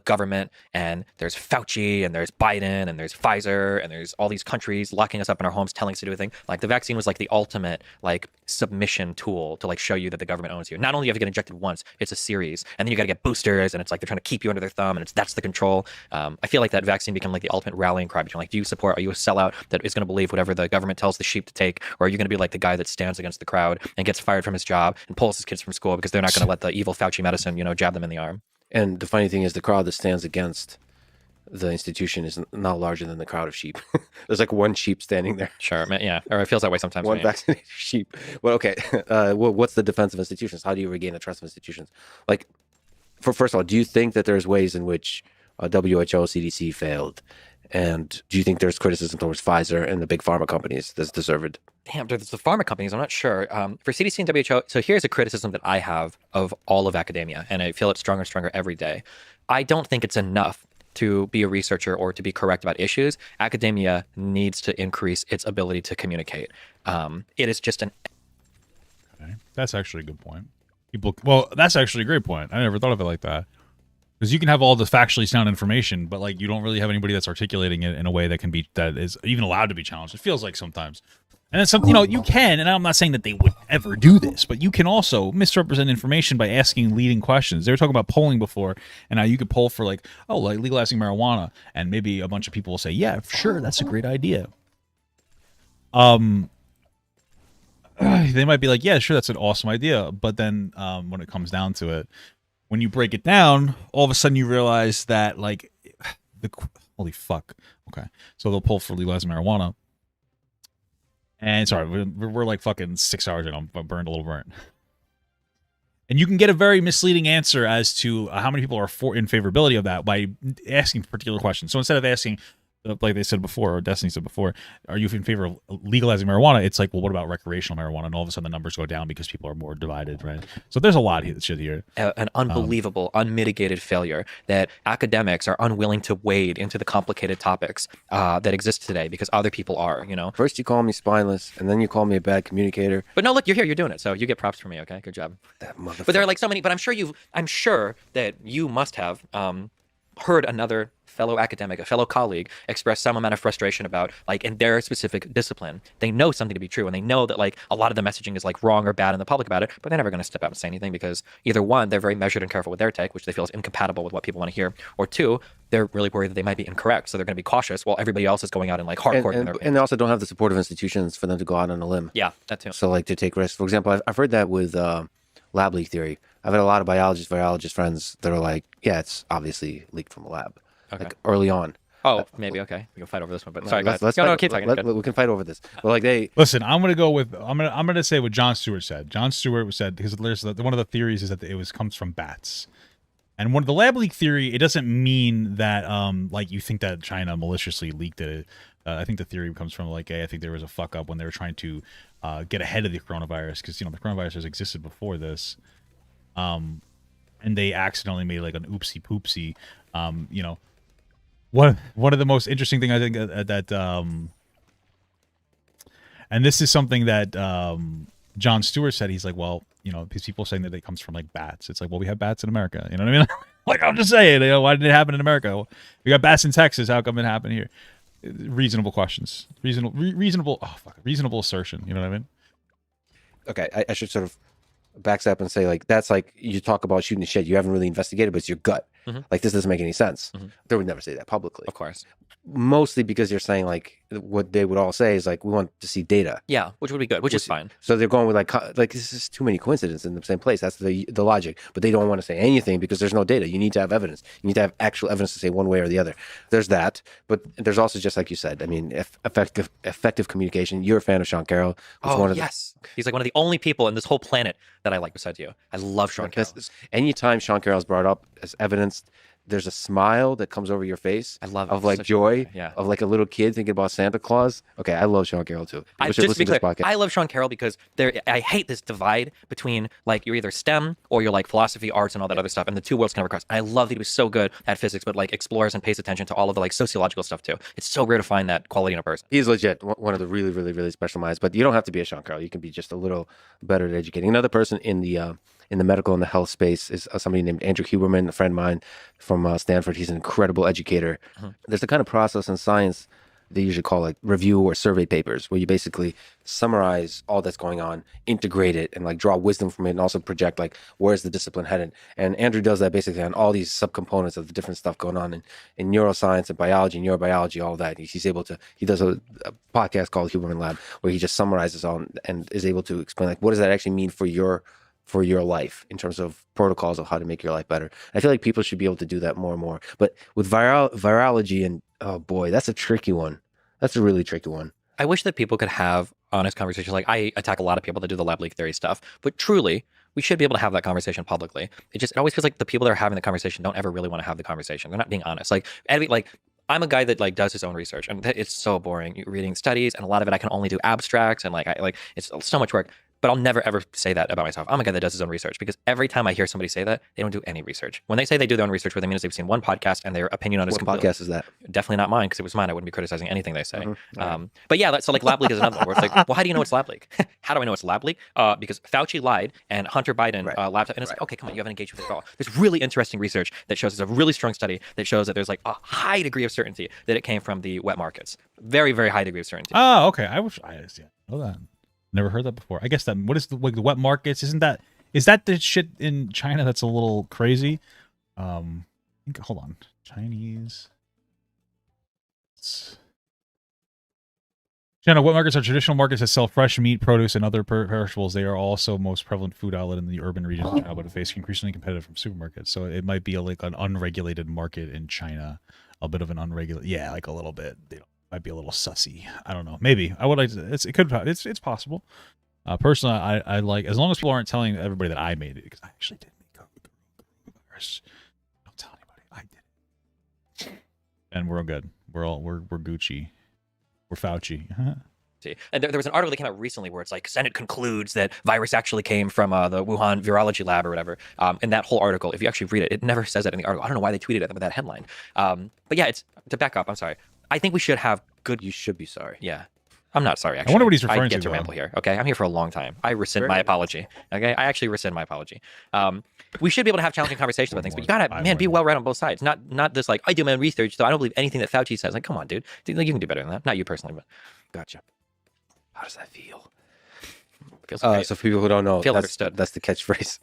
Government, and there's Fauci, and there's Biden, and there's Pfizer, and there's all these countries locking us up in our homes, telling us to do a thing. Like the vaccine was like the ultimate like submission tool to like show you that the government owns you. Not only have you get injected once, it's a series, and then you got to get boosters, and it's like they're trying to keep you under their thumb, and that's the control. I feel like that vaccine became like the ultimate rallying cry between like, do you support? Are you a sellout that is going to believe whatever the government tells the sheep to take, or are you going to be like the guy that stands against the crowd and gets fired from his job and pulls his kids from school because they're not going to let the evil Fauci medicine, jab them in the arm? And the funny thing is, the crowd that stands against the institution is not larger than the crowd of sheep. There's like one sheep standing there. Sure, yeah, or it feels that way sometimes. One vaccinated sheep. Well, okay. What's the defense of institutions? How do you regain the trust of institutions? Like, first of all, do you think that there's ways in which WHO, CDC failed? And do you think there's criticism towards Pfizer and the big pharma companies that's deserved? Damn, there's the pharma companies. I'm not sure. For CDC and WHO, so here's a criticism that I have of all of academia, and I feel it's stronger and stronger every day. I don't think it's enough to be a researcher or to be correct about issues. Academia needs to increase its ability to communicate. It is just an... Okay. That's actually a good point. That's actually a great point. I never thought of it like that. Because you can have all the factually sound information, but like you don't really have anybody that's articulating it in a way that is even allowed to be challenged. It feels like sometimes. And then something, you can, and I'm not saying that they would ever do this, but you can also misrepresent information by asking leading questions. They were talking about polling before, and now you could poll for like legalizing marijuana, and maybe a bunch of people will say, yeah, sure, that's a great idea. They might be like, yeah, sure, that's an awesome idea. But then when it comes down to it, when you break it down, all of a sudden you realize that like holy fuck. Okay. So they'll pull for legalizing marijuana. And sorry, we're like fucking 6 hours in. I'm burned a little burnt. And you can get a very misleading answer as to how many people are in favorability of that by asking particular questions. So instead of asking, like they said before, or Destiny said before, are you in favor of legalizing marijuana? It's like, well, what about recreational marijuana? And all of a sudden the numbers go down because people are more divided, right? So there's a lot of shit here. An unbelievable, unmitigated failure that academics are unwilling to wade into the complicated topics that exist today because other people are, First you call me spineless, and then you call me a bad communicator. But no, look, you're here, you're doing it, so you get props from me, okay? Good job. That motherfucker. But there are like so many, but I'm sure that you must have heard another fellow academic, a fellow colleague, express some amount of frustration about, like, in their specific discipline, they know something to be true, and they know that, like, a lot of the messaging is, like, wrong or bad in the public about it, but they're never going to step out and say anything because either one, they're very measured and careful with their take, which they feel is incompatible with what people want to hear, or two, they're really worried that they might be incorrect, so they're going to be cautious while everybody else is going out and, like, hardcore. And they also don't have the supportive institutions for them to go out on a limb. Yeah, that too. So, like, to take risks. For example, I've heard that with lab leak theory. I've had a lot of virologist friends that are like, yeah, it's obviously leaked from a lab, like early on. Oh, maybe, okay. We can fight over this one, but sorry, let's guys. No, keep talking. We can fight over this. But like listen, I'm gonna say what John Stewart said. John Stewart said, because one of the theories is that it comes from bats. And one of the lab leak theory, it doesn't mean that like you think that China maliciously leaked it. I think the theory comes from like I think there was a fuck up when they were trying to get ahead of the coronavirus, because the coronavirus has existed before this, and they accidentally made like an oopsie poopsie. One of the most interesting thing I think that and this is something that John Stewart said. He's like, well, these people saying that it comes from like bats. It's like, well, we have bats in America. You know what I mean? Like, I'm just saying, why did it happen in America? We got bats in Texas. How come it happened here? Reasonable questions. Reasonable assertion. You know what I mean? Okay, I should sort of backstep and say, like, that's like you talk about shooting the shit. You haven't really investigated, but it's your gut. Like, this doesn't make any sense. They would never say that publicly. Of course. Mostly because you're saying, like, what they would all say is, like, we want to see data. Yeah, which would be good, which is fine. So they're going with, like this is too many coincidences in the same place. That's the logic. But they don't want to say anything because there's no data. You need to have evidence. You need to have actual evidence to say one way or the other. There's that. But there's also, just like you said, I mean, effective communication. You're a fan of Sean Carroll. Yes. He's like one of the only people in this whole planet that I like besides you. I love Sean Carroll. Anytime Sean Carroll's brought up as evidence, there's a smile that comes over your face. I love it. Of like joy, of like a little kid thinking about Santa Claus. Okay, I love Sean Carroll too. Just to be clear, I love Sean Carroll because I hate this divide between, like, you're either STEM or you're like philosophy, arts, and all that other stuff, and the two worlds can never cross. I love that he was so good at physics, but like explores and pays attention to all of the like sociological stuff too. It's so rare to find that quality in a person. He's legit one of the really, really, really special minds. But you don't have to be a Sean Carroll. You can be just a little better at educating. Another person in the medical and the health space is somebody named Andrew Huberman, a friend of mine from Stanford. He's an incredible educator. There's a kind of process in science they usually call like review or survey papers, where you basically summarize all that's going on, integrate it, and like draw wisdom from it, and also project like where's the discipline headed. And Andrew does that basically on all these subcomponents of the different stuff going on in neuroscience and biology, neurobiology, all that. He's able to, he does a podcast called Huberman Lab, where he just summarizes all and is able to explain like what does that actually mean for your life in terms of protocols of how to make your life better. I feel like people should be able to do that more and more. But with virology and, oh boy, that's a tricky one. That's a really tricky one. I wish that people could have honest conversations. Like, I attack a lot of people that do the lab leak theory stuff, but truly, we should be able to have that conversation publicly. It always feels like the people that are having the conversation don't ever really want to have the conversation. They're not being honest. Like I'm a guy that like does his own research, and it's so boring. You're reading studies, and a lot of it I can only do abstracts, and it's so much work. But I'll never ever say that about myself. I'm a guy that does his own research, because every time I hear somebody say that, they don't do any research. When they say they do their own research, what they mean is they've seen one podcast and their opinion on it is completely... What podcast is that? Definitely not mine, because it was mine. I wouldn't be criticizing anything they say. But yeah, so like lab leak is another one where it's like, well, how do you know it's lab leak? How do I know it's lab leak? Because Fauci lied and Hunter Biden laptop, and it's like, okay, come on, you haven't engaged with it at all. There's really interesting research that shows, there's a really strong study that shows that there's like a high degree of certainty that it came from the wet markets. Very, very high degree of certainty. Oh, okay. I know that. Never heard that before. I guess that, what is the wet markets? Is that the shit in China that's a little crazy? Hold on. Chinese. China wet markets are traditional markets that sell fresh meat, produce, and other perishables. They are also most prevalent food outlet in the urban regions of China, but face increasingly competitive from supermarkets. So it might be like an unregulated market in China, a bit of an unregulated, like a little bit. Might be a little sussy. I don't know. Maybe I would like to. It's possible. Personally, I like, as long as people aren't telling everybody that I made it, because I actually did make coronavirus. Don't tell anybody. I did it, and we're all good. We're Gucci. We're Fauci. And there was an article that came out recently where it's like, Senate concludes that virus actually came from the Wuhan virology lab or whatever. And that whole article, if you actually read it, it never says that in the article. I don't know why they tweeted it with that headline. But yeah, it's to back up. I'm sorry. I think we should have good. You should be sorry. Yeah. I'm not sorry, actually. I wonder what he's referring I get to, to though. ramble here. Okay, I'm here for a long time. I rescind Very my nice. apology. Okay, I actually rescind my apology. We should be able to have challenging conversations about things, but you gotta, I man, be win. well read on both sides. Not this like I do my own research, so I don't believe anything that Fauci says. Like, come on, dude. Like, you can do better than that. Not you personally, but Gotcha. How does that feel? it feels great. So for people who don't know, Feel that's, understood. that's the catchphrase.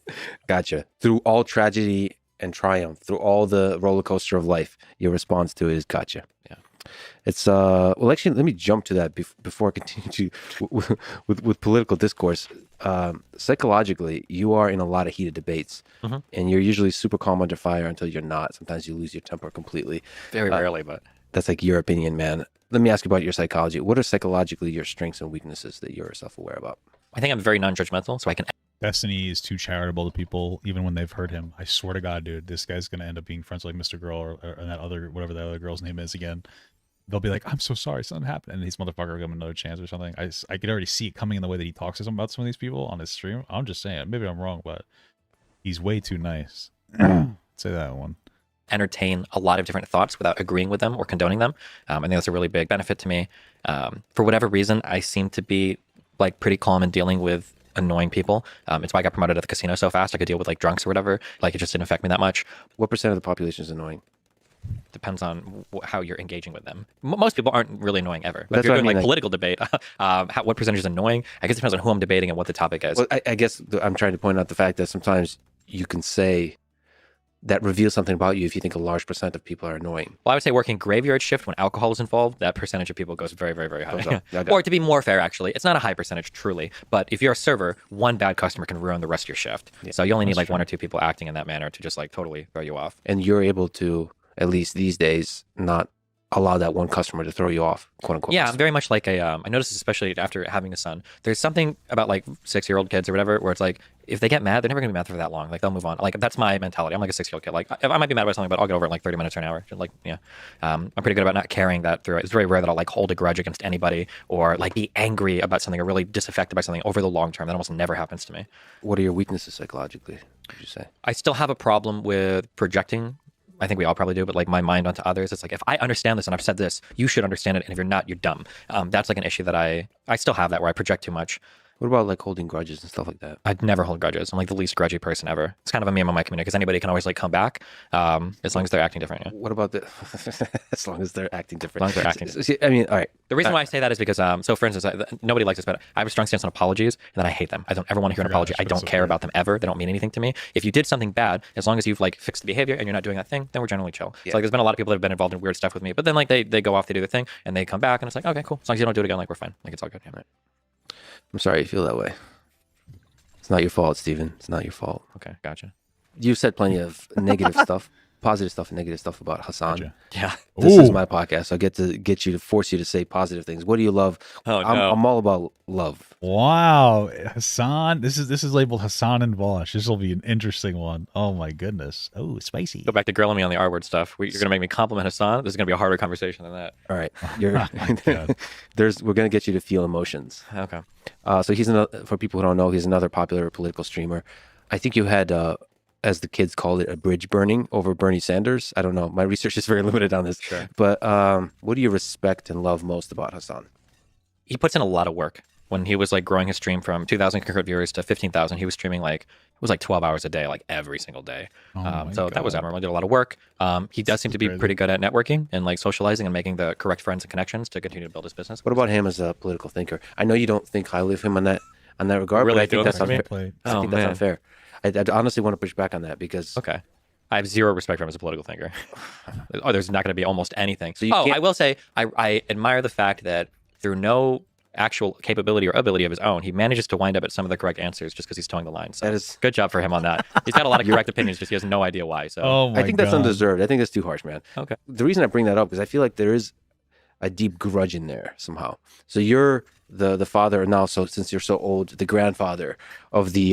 Gotcha. Through all tragedy and triumph, through all the roller coaster of life, your response to it is gotcha. Yeah. It's well, actually, let me jump to that before I continue to with political discourse. Psychologically, you are in a lot of heated debates, and you're usually super calm under fire until you're not. Sometimes you lose your temper completely. Very rarely, but That's like your opinion, man. Let me ask you about your psychology. What are psychologically your strengths and weaknesses that you're self-aware about? I think I'm very non-judgmental, so I can. Destiny is too charitable to people, even when they've hurt him. I swear to God, dude, this guy's gonna end up being friends with like Mr. Girl or that other, whatever that other girl's name is again. They'll be like, "I'm so sorry, something happened," and these motherfucker will give him another chance or something. I could already see it coming in the way that he talks to them about some of these people on his stream. I'm just saying, maybe I'm wrong, but he's way too nice. Say that one. Entertain a lot of different thoughts without agreeing with them or condoning them. I think that's a really big benefit to me. For whatever reason, I seem to be like pretty calm in dealing with annoying people. It's why I got promoted at the casino so fast. I could deal with like drunks or whatever. Like it just didn't affect me that much. What percent of the population is annoying? Depends on how you're engaging with them. Most people aren't really annoying ever. But That's if you're what I doing mean, like like- political debate, what percentage is annoying? I guess it depends on who I'm debating and what the topic is. Well, I guess I'm trying to point out the fact that sometimes you can say that reveals something about you if you think a large percent of people are annoying. Well, I would say working graveyard shift when alcohol is involved, that percentage of people goes very, very, very high. Goes up. Yeah, I got Or to be more fair, actually, it's not a high percentage truly, but if you're a server, one bad customer can ruin the rest of your shift. So you only need like one or two people acting in that manner to just like totally throw you off. And you're able to, at least these days, not allow that one customer to throw you off, quote unquote. Yeah, I'm very much like I noticed this especially after having a son. There's something about like 6-year-old kids or whatever where it's like if they get mad, they're never gonna be mad for that long. Like they'll move on. Like that's my mentality. I'm like a 6-year-old kid. Like I might be mad about something, but I'll get over it in like 30 minutes or an hour. Like yeah, I'm pretty good about not carrying that through. It's very rare that I'll like hold a grudge against anybody or like be angry about something or really disaffected by something over the long term. That almost never happens to me. What are your weaknesses psychologically, would you say? I still have a problem with projecting. I think we all probably do, but like my mind onto others. It's like if I understand this and I've said this, you should understand it, and if you're not, you're dumb. That's like an issue that I still have that where I project too much. What about like holding grudges and stuff like that? I'd never hold grudges. I'm like the least grudgy person ever. It's kind of a meme on my community because anybody can always like come back as long as they're acting different. Yeah. What about the as long as they're acting different? As long as they're acting See, I mean, all right. The reason why I say that is because, so for instance, nobody likes this, but I have a strong stance on apologies, and then I hate them. I don't ever want to hear an Yeah, apology. I that's don't so care fair. about them ever. They don't mean anything to me. If you did something bad, as long as you've like fixed the behavior and you're not doing that thing, then we're generally chill. Yeah. So like, there's been a lot of people that have been involved in weird stuff with me, but then like they go off, they do their thing, and they come back, and it's like, okay, cool. As long as you don't do it again, like we're fine. Like it's all good. Yeah. I'm sorry you feel that way. It's not your fault, Steven. It's not your fault. Okay, gotcha. You've said plenty of negative stuff, positive stuff and negative stuff about Hassan. Gotcha. Yeah. This is Ooh. my podcast, so I get to force you to say positive things. What do you love? Oh, I'm, no. I'm all about love. Wow, Hassan. This is labeled Hassan and Vosh. This will be an interesting one. Oh my goodness. Oh, spicy. Go back to grilling me on the R word stuff. You're gonna make me compliment Hassan. This is gonna be a harder conversation than that. All right, you're God. we're gonna get you to feel emotions. Okay. So he's another, for people who don't know, he's another popular political streamer. I think you had, as the kids called it, a bridge burning over Bernie Sanders. I don't know. My research is very limited on this. Sure. But what do you respect and love most about Hassan? He puts in a lot of work. When he was like growing his stream from 2,000 concurrent viewers to 15,000, he was streaming like it was like 12 hours a day, like every single day. Oh my So that was God. admirable. He did a lot of work. He does seem to be crazy. pretty good at networking and like socializing and making the correct friends and connections to continue to build his business. What about him as a political thinker? I know you don't think highly of him on that regard, Really but I think don't that's think of unfair. me? I Oh, think that's man. unfair. I'd honestly want to push back on that because Okay. I have zero respect for him as a political thinker. There's not going to be almost anything. So you can't- I will say I admire the fact that through no actual capability or ability of his own, he manages to wind up at some of the correct answers just because he's towing the line. So That is- good job for him on that. He's got a lot of correct opinions, just he has no idea why. So Oh my I think that's God. undeserved. I think that's too harsh, man. okay. The reason I bring that up is I feel like there is a deep grudge in there somehow. So you're the father now, so since you're so old, the grandfather of the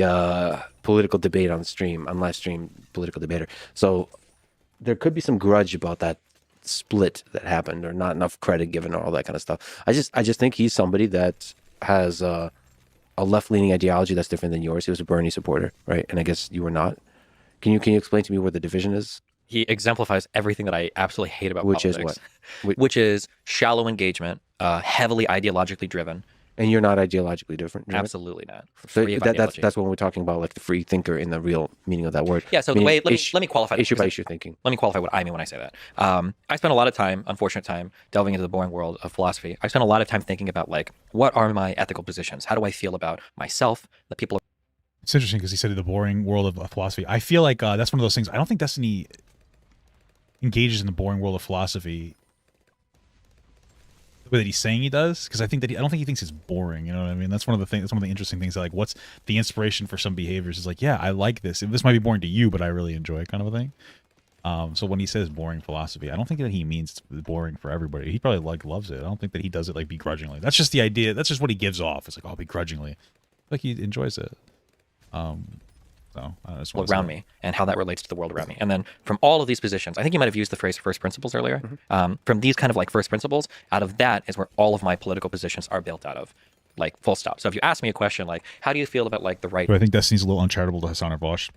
political debate on live stream political debater. So there could be some grudge about that split that happened or not enough credit given or all that kind of stuff. I just think he's somebody that has a left-leaning ideology that's different than yours. He was a Bernie supporter, right? And I guess you were not. Can you explain to me where the division is? He exemplifies everything that I absolutely hate about Which is politics. what? Which is shallow engagement, heavily ideologically driven. And you're not ideologically different. Absolutely not. So Free of that's when we're talking about like the free thinker in the real meaning of that word. Yeah. So the way let me qualify issue by issue thinking. Let me qualify what I mean when I say that. I spent a lot of time, unfortunate time, delving into the boring world of philosophy. I spent a lot of time thinking about like, what are my ethical positions? How do I feel about myself, the people? It's interesting because he said the boring world of philosophy. I feel like that's one of those things. I don't think Destiny engages in the boring world of philosophy the way that he's saying he does, because I don't think he thinks it's boring. You know what I mean? That's one of the things. That's one of the interesting things. That, like, what's the inspiration for some behaviors? Is like, yeah, I like this. This might be boring to you, but I really enjoy it, kind of a thing. So when he says boring philosophy, I don't think that he means it's boring for everybody. He probably like loves it. I don't think that he does it like begrudgingly. That's just the idea. That's just what he gives off. It's like, oh, begrudgingly, like he enjoys it. So around me and how that relates to the world around me. And then from all of these positions, I think you might have used the phrase first principles earlier. From these kind of like first principles, out of that is where all of my political positions are built out of, like full stop. So if you ask me a question like, how do you feel about like the right? But I think Destiny's a little uncharitable to Hassan or Vosh.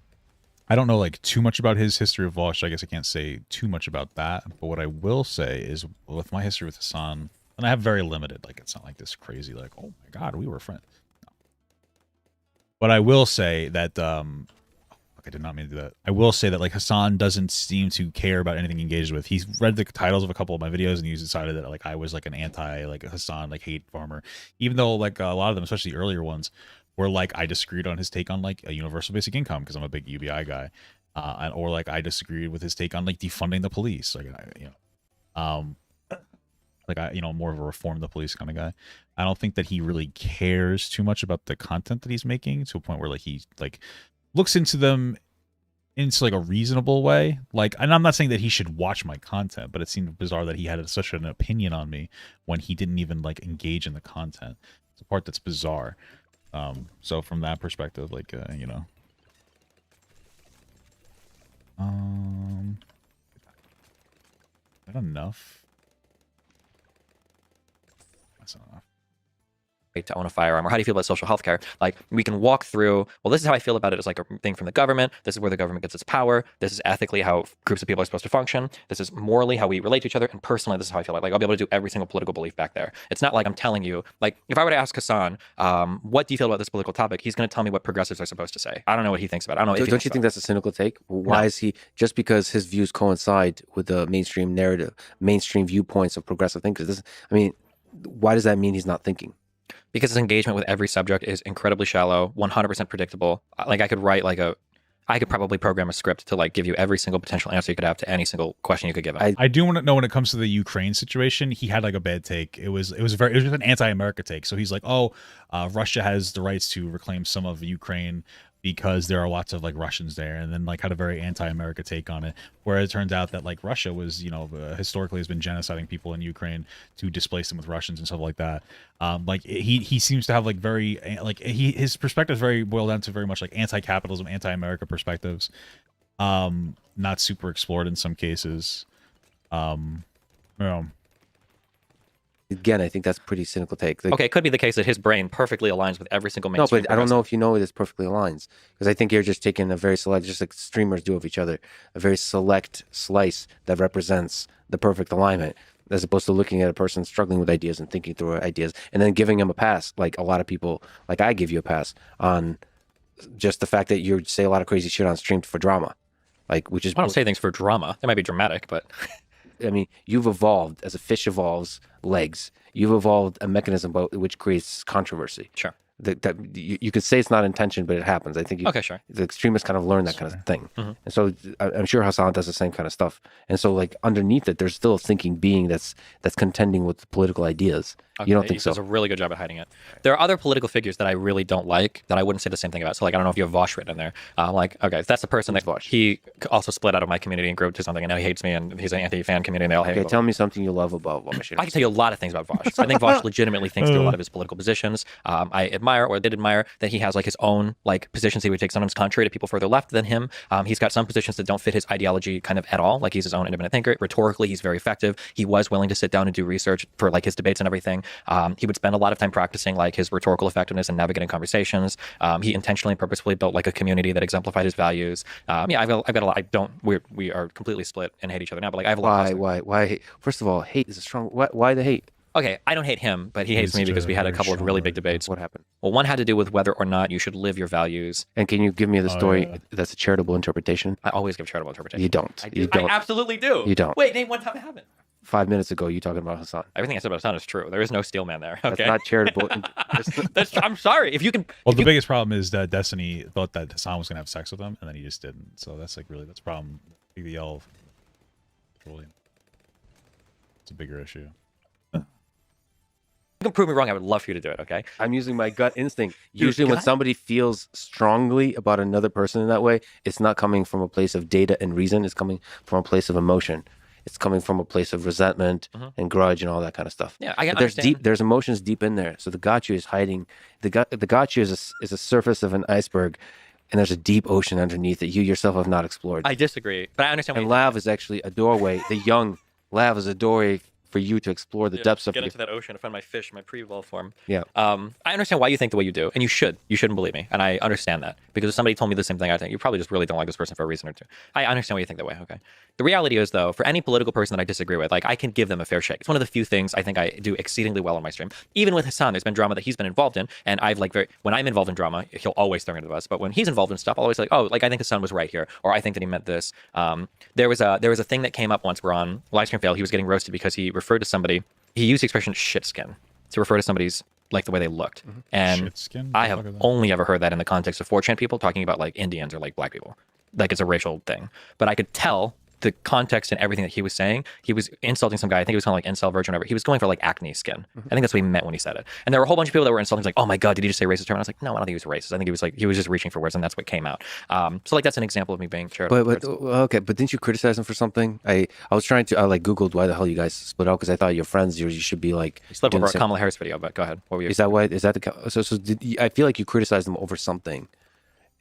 I don't know like too much about his history of Vosh. I guess I can't say too much about that. But what I will say is with my history with Hassan, and I have very limited, like it's not like this crazy, like, oh my God, we were friends. But I will say that, I did not mean to do that. I will say that like Hassan doesn't seem to care about anything he engages with. He's read the titles of a couple of my videos and he's decided that like I was like an anti like Hassan like hate farmer, even though like a lot of them, especially the earlier ones, were like I disagreed on his take on like a universal basic income because I'm a big UBI guy, or like I disagreed with his take on like defunding the police, like like I, more of a reform the police kind of guy. I don't think that he really cares too much about the content that he's making to a point where like he like looks into them into like a reasonable way. Like, and I'm not saying that he should watch my content, but it seemed bizarre that he had such an opinion on me when he didn't even like engage in the content. It's a part that's bizarre. So from that perspective, like, is that enough? That's not enough. To own a firearm, or how do you feel about social health care? Like, we can walk through, well, this is how I feel about it as like a thing from the government. This is where the government gets its power. This is ethically how groups of people are supposed to function. This is morally how we relate to each other. And personally, this is how I feel like I'll be able to do every single political belief back there. It's not like I'm telling you, like, if I were to ask Hassan, what do you feel about this political topic? He's going to tell me what progressives are supposed to say. I don't know what he thinks about it. I don't know. Don't you think that's a cynical take? Why is he, just because his views coincide with the mainstream narrative, mainstream viewpoints of progressive thinkers? Why does that mean he's not thinking? Because his engagement with every subject is incredibly shallow, 100% predictable. Like I could write like I could probably program a script to like give you every single potential answer you could have to any single question you could give him. I do want to know when it comes to the Ukraine situation, he had like a bad take. It was just an anti-America take. So he's like, Russia has the rights to reclaim some of Ukraine because there are lots of like Russians there, and then like had a very anti-America take on it, where it turns out that like Russia was, historically has been genociding people in Ukraine to displace them with Russians and stuff like that. Like he seems to have like very like his perspective is very boiled down to very much like anti-capitalism, anti-America perspectives, not super explored in some cases. Again, I think that's a pretty cynical take. Okay, it could be the case that his brain perfectly aligns with every single mainstream. No, but I don't know if you know it perfectly aligns, because I think you're just taking a very select, just like streamers do of each other, a very select slice that represents the perfect alignment, as opposed to looking at a person struggling with ideas and thinking through ideas and then giving him a pass. Like a lot of people, like I give you a pass on just the fact that you say a lot of crazy shit on stream for drama, like which is I don't say things for drama. They might be dramatic, but. I mean, you've evolved as a fish evolves legs. You've evolved a mechanism which creates controversy. Sure. That you could say it's not intention, but it happens. I think sure. The extremists kind of learn that kind of thing. Mm-hmm. And so I'm sure Hassan does the same kind of stuff. And so like underneath it, there's still a thinking being that's contending with political ideas. Okay, you don't think so? He does a really good job at hiding it. There are other political figures that I really don't like that I wouldn't say the same thing about. So like, I don't know if you have Vosh written in there. Like, okay, if that's the person that Vosh. He also split out of my community and grew to something, and now he hates me, and he's an anti-fan community, and they all hate me. Okay, tell me something you love about Vosh. I can tell you a lot of things about Vosh. I think Vosh legitimately thinks through a lot of his political positions. I admire, or did admire, that he has like his own like positions he would take, sometimes contrary to people further left than him. He's got some positions that don't fit his ideology kind of at all. Like he's his own independent thinker. Rhetorically, he's very effective. He was willing to sit down and do research for like his debates and everything. He would spend a lot of time practicing like his rhetorical effectiveness and navigating conversations. He intentionally and purposefully built like a community that exemplified his values. I've got a lot. We are completely split and hate each other now, but like I have a lot. Why? First of all, hate is a strong. Why the hate? Okay, I don't hate him, but he hates me because we had a couple of really big debates. What happened? Well, one had to do with whether or not you should live your values. And can you give me the Oh, story yeah. that's a charitable interpretation? I always give charitable interpretation. You don't. I do. You don't. I absolutely do. You don't. Wait, name one time I haven't. 5 minutes ago, you talking about Hassan. Everything I said about Hassan is true. There is no steel man there. That's Okay. not charitable. I'm sorry. If you can. Well, the biggest problem is that Destiny thought that Hassan was gonna have sex with him, and then he just didn't. So that's like really that's a problem. Big the L. It's a bigger issue. You can prove me wrong. I would love for you to do it. Okay. I'm using my gut instinct. Your Usually, when gut? somebody feels strongly about another person in that way, it's not coming from a place of data and reason. It's coming from a place of emotion. It's coming from a place of resentment and grudge and all that kind of stuff. Yeah, I can But there's understand. there's emotions deep in there. So the gotcha is hiding. The gotcha is a surface of an iceberg, and there's a deep ocean underneath that you yourself have not explored. I disagree, but I understand. And what lav is actually a doorway. The young lav is a doorway for you to explore the depths of get your... into that ocean and find my fish, my pre-evolved form. Yeah. I understand why you think the way you do, and you should. You shouldn't believe me, and I understand that because if somebody told me the same thing, I think you probably just really don't like this person for a reason or two. I understand why you think that way. Okay. The reality is, though, for any political person that I disagree with, like I can give them a fair shake. It's one of the few things I think I do exceedingly well on my stream. Even with Hassan, there's been drama that he's been involved in, and I've like when I'm involved in drama, he'll always throw me under the bus. But when he's involved in stuff, I'll always like, oh, like I think Hassan was right here, or I think that he meant this. There was a thing that came up once where on Livestream Fail, he was getting roasted because he referred to somebody. He used the expression "shit skin" to refer to somebody's like the way they looked, and Shit skin? I What the have fuck is that? only ever heard that in the context of 4chan people talking about like Indians or like black people, like it's a racial thing. But I could tell the context and everything that he was saying. He was insulting some guy. I think he was calling like incel virgin or whatever. He was going for like acne skin. I think that's what he meant when he said it. And there were a whole bunch of people that were insulting, like, oh my god, did he just say racist term? And I was like, no, I don't think he was racist. I think he was just reaching for words, and that's what came out. So like that's an example of me being charitable. But okay, but didn't you criticize him for something? I was trying to like Googled why the hell you guys split up because I thought your friends you should be like You slept doing over a the same- Kamala Harris video, but go ahead. What were you? Is that why? Is that the so did you, I feel like you criticized them over something,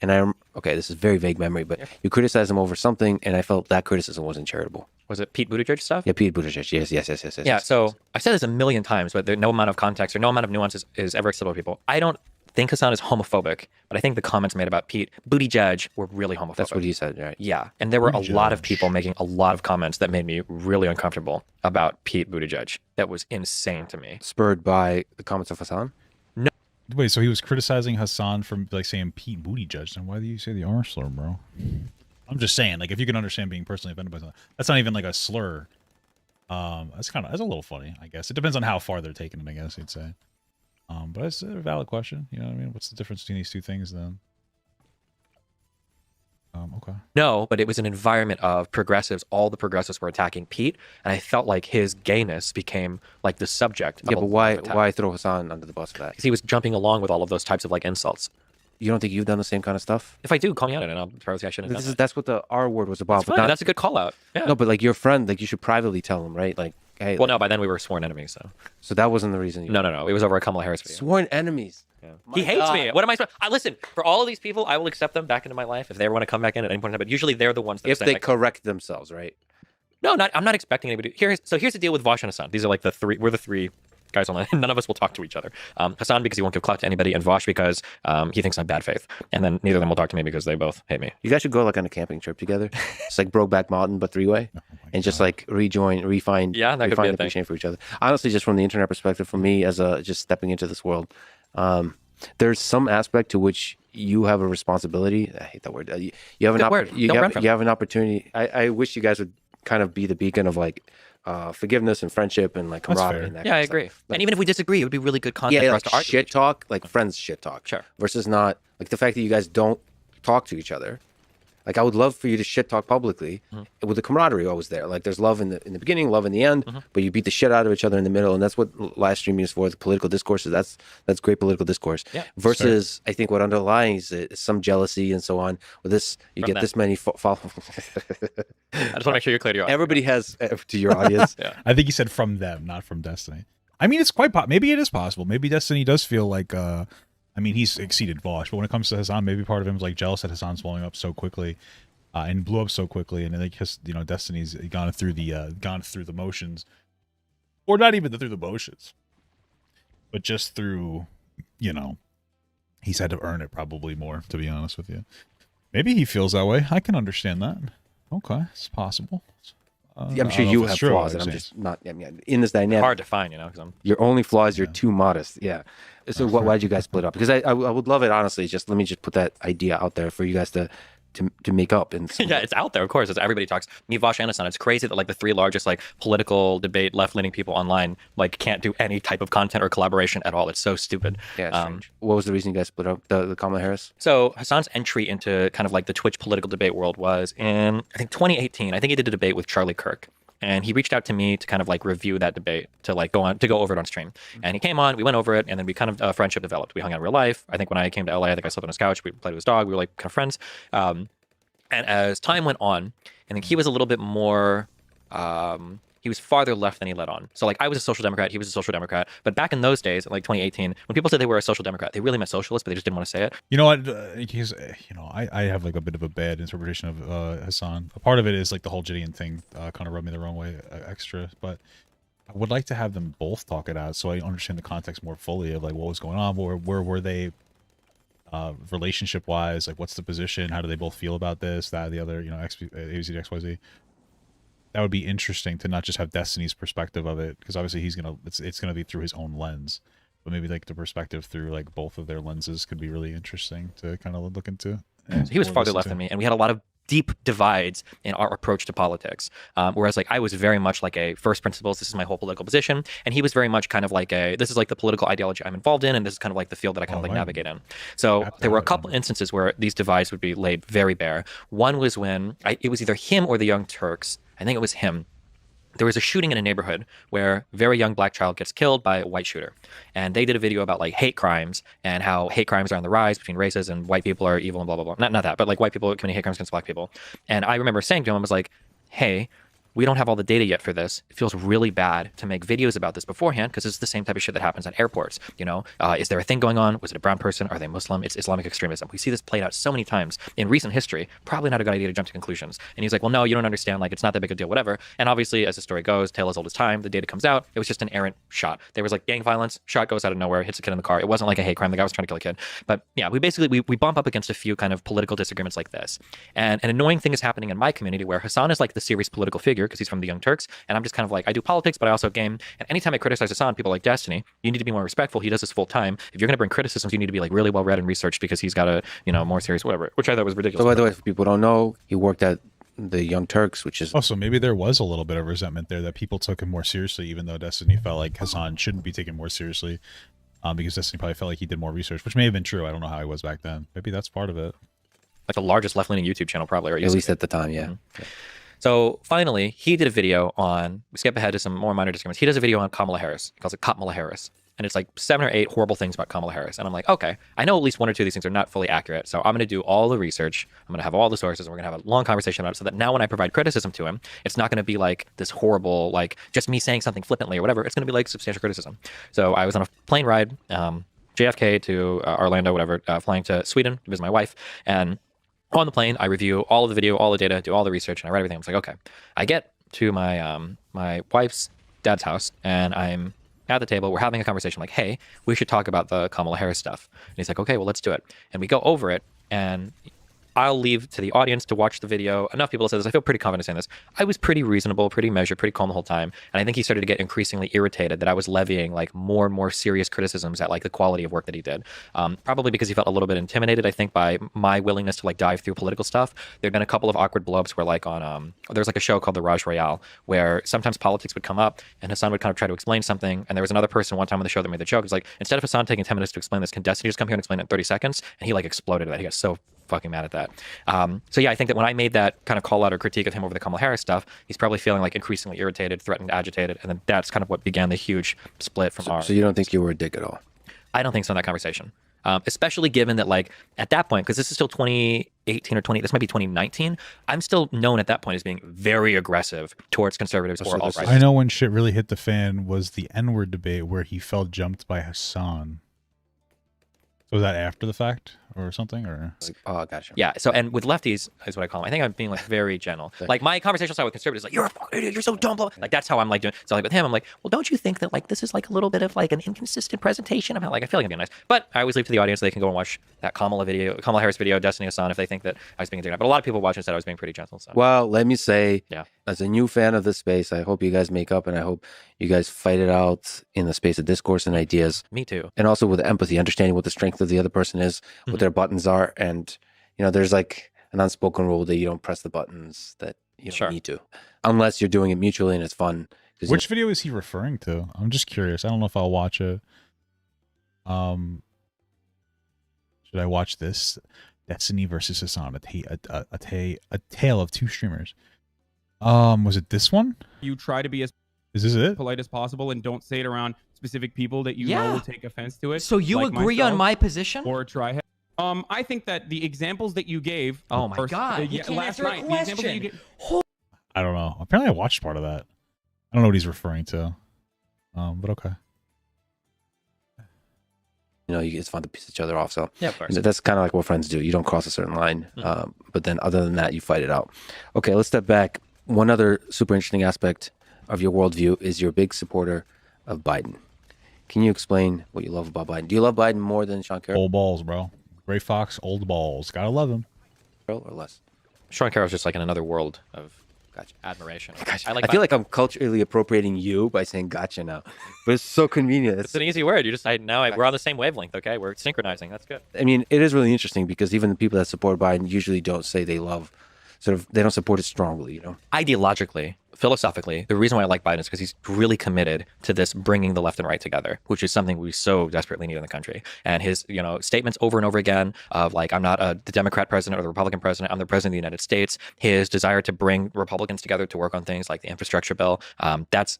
and okay, this is very vague memory, but you criticized them over something, and I felt that criticism wasn't charitable. Was it Pete Buttigieg stuff? Yeah, Pete Buttigieg. Yes. Yeah, so I've said this a million times, but no amount of context or no amount of nuance is ever acceptable to people. I don't think Hassan is homophobic, but I think the comments made about Pete Buttigieg were really homophobic. That's what he said, right? Yeah, and there were a lot of Buttigieg. people making a lot of comments that made me really uncomfortable about Pete Buttigieg. That was insane to me. Spurred by the comments of Hassan. Wait, so he was criticizing Hassan for like saying Pete Buttigieg. Then why do you say the R slur, bro? I'm just saying, like, if you can understand being personally offended by something, that's not even like a slur. That's a little funny, I guess. It depends on how far they're taking it, I guess you'd say. But it's a valid question. You know what I mean? What's the difference between these two things then? Okay. No, but it was an environment of progressives. All the progressives were attacking Pete, and I felt like his gayness became like the subject. Yeah, but why throw Hassan under the bus for that? Because he was jumping along with all of those types of like insults. You don't think you've done the same kind of stuff? If I do, call me out, and I'll probably say I shouldn't have done that. That's what the R word was about. That's but fine. not, That's a good call out. Yeah. no, but like your friend, like you should privately tell him, right? Like, hey. Well, no, by then we were sworn enemies, So that wasn't the reason. No. It was over a Kamala Harris video. Sworn enemies. He hates me. What am I supposed? Listen, for all of these people, I will accept them back into my life if they ever want to come back in at any point in time. But usually they're the ones that If say, they like, correct themselves, right? No, I'm not expecting anybody. Here's the deal with Vosh and Hassan. These are like the three. We're the three guys online. None of us will talk to each other. Hassan because he won't give clout to anybody, and Vosh because he thinks I'm bad faith. And then neither of them will talk to me because they both hate me. You guys should go like on a camping trip together. It's like Brokeback Mountain, but three-way, and just like refine. Yeah, that could be a refine thing. appreciation for each other. Honestly, just from the internet perspective, for me as just stepping into this world, there's some aspect to which you have a responsibility. I hate that word. You have Good word. Don't run from you have an opportunity. I wish you guys would kind of be the beacon of like forgiveness and friendship and like That's camaraderie. fair. And that Yeah, kind I of agree. stuff. Like, And even if we disagree, it would be really good content yeah, for like us to argue. shit talk, like friends shit talk. Sure. Versus not like the fact that you guys don't talk to each other. Like I would love for you to shit talk publicly with the camaraderie always there. Like there's love in the beginning, love in the end, but you beat the shit out of each other in the middle, and that's what live streaming is for. The political discourse is that's great political discourse. Yeah. Versus I think what underlies it is some jealousy and so on. With this, you From get them. this many followers. I just want to make sure you're clear to your audience. Everybody has to your audience. Yeah. I think he said from them, not from Destiny. I mean, it's quite maybe it is possible. Maybe Destiny does feel like I mean, he's exceeded Vosh, but when it comes to Hassan, maybe part of him is like jealous that Hassan's blowing up so quickly and blew up so quickly, and like just Destiny's gone through the motions, or not even through the motions, but just through he's had to earn it probably more, to be honest with you. Maybe he feels that way. I can understand that. Okay, it's possible. I'm sure you have flaws, and I'm just not. I mean, in this dynamic, hard to find, you know, because your only flaw is you're too modest. Yeah. So why did you guys split up? Because I would love it, honestly. Just let me just put that idea out there for you guys to make up. And yeah, it's out there, of course. It's everybody talks. Me, Vosh, and Hassan. It's crazy that like the three largest like political debate left-leaning people online like can't do any type of content or collaboration at all. It's so stupid. Yeah, it's strange. What was the reason you guys split up? The Kamala Harris? So Hassan's entry into kind of like the Twitch political debate world was in I think 2018. I think he did a debate with Charlie Kirk. And he reached out to me to kind of like review that debate, to like go over it on stream. And he came on, we went over it, and then we kind of friendship developed. We hung out in real life. I think when I came to LA, I think I slept on his couch. We played with his dog. We were like kind of friends. And as time went on, I think he was a little bit more, he was farther left than he let on. So like I was a social democrat, he was a social democrat. But back in those days, like 2018, when people said they were a social democrat, they really meant socialist, but they just didn't want to say it. You know what? I have like a bit of a bad interpretation of Hassan. A part of it is like the whole Gideon thing kind of rubbed me the wrong way extra. But I would like to have them both talk it out so I understand the context more fully of like what was going on. Where were they relationship wise? Like what's the position? How do they both feel about this, that, the other, you know, ABZ, XYZ? That would be interesting to not just have Destiny's perspective of it, because obviously it's gonna be through his own lens, but maybe like the perspective through like both of their lenses could be really interesting to kind of look into. So he was farther left than me, and we had a lot of deep divides in our approach to politics. Whereas like I was very much like a first principles, this is my whole political position, and he was very much kind of like this is like the political ideology I'm involved in, and this is kind of like the field that I kind of like navigate in. So there were a couple instances where these divides would be laid very bare. One was when it was either him or the Young Turks. I think it was him. There was a shooting in a neighborhood where a very young black child gets killed by a white shooter. And they did a video about like hate crimes and how hate crimes are on the rise between races and white people are evil and blah, blah, blah. Not that, but like white people committing hate crimes against black people. And I remember saying to him, I was like, hey, we don't have all the data yet for this. It feels really bad to make videos about this beforehand because it's the same type of shit that happens at airports. You know, is there a thing going on? Was it a brown person? Are they Muslim? It's Islamic extremism. We see this played out so many times in recent history. Probably not a good idea to jump to conclusions. And he's like, well, no, you don't understand. Like, it's not that big a deal, whatever. And obviously, as the story goes, tale as old as time, the data comes out. It was just an errant shot. There was like gang violence. Shot goes out of nowhere, hits a kid in the car. It wasn't like a hate crime. The guy was trying to kill a kid. But yeah, we basically, we bump up against a few kind of political disagreements like this. And an annoying thing is happening in my community where Hassan is like the serious political figure because he's from the Young Turks. And I'm just kind of like, I do politics, but I also game. And anytime I criticize Hassan, people like Destiny, you need to be more respectful. He does this full time. If you're going to bring criticisms, you need to be like really well read and researched because he's got a, you know, more serious whatever, which I thought was ridiculous. So by the way, if people don't know, he worked at the Young Turks, which is also maybe there was a little bit of resentment there that people took him more seriously, even though Destiny felt like Hassan shouldn't be taken more seriously, because Destiny probably felt like he did more research, which may have been true. I don't know how he was back then. Maybe that's part of it. Like the largest left-leaning YouTube channel, probably, or at least at the time, yeah. Mm-hmm. So finally, he did a video on, we skip ahead to some more minor disagreements. He does a video on Kamala Harris. He calls it Kamala Harris. And it's like 7 or 8 horrible things about Kamala Harris. And I'm like, okay, I know at least 1 or 2 of these things are not fully accurate. So I'm going to do all the research. I'm going to have all the sources. And we're going to have a long conversation about it so that now when I provide criticism to him, it's not going to be like this horrible, like just me saying something flippantly or whatever. It's going to be like substantial criticism. So I was on a plane ride, JFK to Orlando, whatever, flying to Sweden to visit my wife. And on the plane, I review all of the video, all the data, do all the research, and I write everything. I was like, okay. I get to my my wife's dad's house, and I'm at the table. We're having a conversation like, hey, we should talk about the Kamala Harris stuff. And he's like, okay, well, let's do it. And we go over it, and I'll leave to the audience to watch the video. Enough people say this. I feel pretty confident saying this. I was pretty reasonable, pretty measured, pretty calm the whole time. And I think he started to get increasingly irritated that I was levying like more and more serious criticisms at like the quality of work that he did. Probably because he felt a little bit intimidated, I think, by my willingness to like dive through political stuff. There'd been a couple of awkward blow-ups where like on, there's like a show called The Raj Royale where sometimes politics would come up and Hassan would kind of try to explain something. And there was another person one time on the show that made the joke. It's like, instead of Hassan taking 10 minutes to explain this, can Destiny just come here and explain it in 30 seconds? And he like exploded at that. He got so fucking mad at that. So yeah, I think that when I made that kind of call out or critique of him over the Kamala Harris stuff, he's probably feeling like increasingly irritated, threatened, agitated, and then that's kind of what began the huge split from ours. So you don't think you were a dick at all? I don't think so in that conversation. Especially given that like at that point, because this is still 2018 or this might be 2019, I'm still known at that point as being very aggressive towards conservatives or alt-right. I know when shit really hit the fan was the N-word debate where he felt jumped by Hassan. So was that after the fact? or something, or Oh, gotcha. Yeah. So, and with lefties is what I call them. I think I'm being like very gentle. Like my conversational style with conservatives, is like, you're a fucking idiot, you're so dumb. Blah. Like that's how I'm like doing. So like with him, I'm like, well, don't you think that like this is like a little bit of like an inconsistent presentation of how like I feel like I'm being nice. But I always leave to the audience so they can go and watch that Kamala Harris video, Destiny Hassan, if they think that I was being indignant. But a lot of people watching said I was being pretty gentle. So. Well, let me say, Yeah. as a new fan of this space, I hope you guys make up, and I hope you guys fight it out in the space of discourse and ideas. Me too. And also with empathy, understanding what the strength of the other person is, what their buttons are. And, you know, there's like an unspoken rule that you don't press the buttons that you don't need to, unless you're doing it mutually and it's fun. which video is he referring to? I'm just curious. I don't know if I'll watch it. Should I watch this? Destiny versus Hassan, a tale of two streamers. Was it this one? You try to be as Is this it? polite as possible and don't say it around specific people that you know will take offense to it. So you like agree on myself, my position? or try? I think that the examples that you gave. Oh my God! You yeah, can't last answer a night, the examples that you question. I don't know. Apparently, I watched part of that. I don't know what he's referring to. But okay. You know, it's fun to piss each other off. So Yeah, of course. that's kind of like what friends do. You don't cross a certain line. But then other than that, you fight it out. Okay, let's step back. One other super interesting aspect of your worldview is you're a big supporter of Biden. Can you explain what you love about Biden? Do you love Biden more than Sean Carroll Old balls, bro. Gray Fox, old balls. Gotta love him. or less? Sean Carroll's just like in another world of admiration. Gotcha. I feel like I'm culturally appropriating you by saying gotcha now. But it's so convenient. it's an easy word. You just we're on the same wavelength. Okay, we're synchronizing. That's good. I mean, it is really interesting because even the people that support Biden usually don't say they love, they don't support it strongly, you know? Ideologically, philosophically, the reason why I like Biden is because he's really committed to this bringing the left and right together, which is something we so desperately need in the country. And his, statements over and over again of like, I'm not the Democrat president or the Republican president, I'm the president of the United States. His desire to bring Republicans together to work on things like the infrastructure bill, that's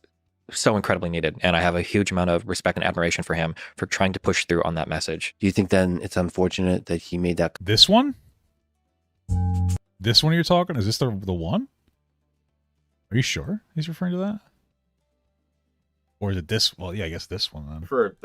so incredibly needed. And I have a huge amount of respect and admiration for him for trying to push through on that message. Do you think then it's unfortunate that he made that? This one? This one you're talking? Is this the one? Are you sure he's referring to that? Or is it this? Well, yeah, I guess this one then. For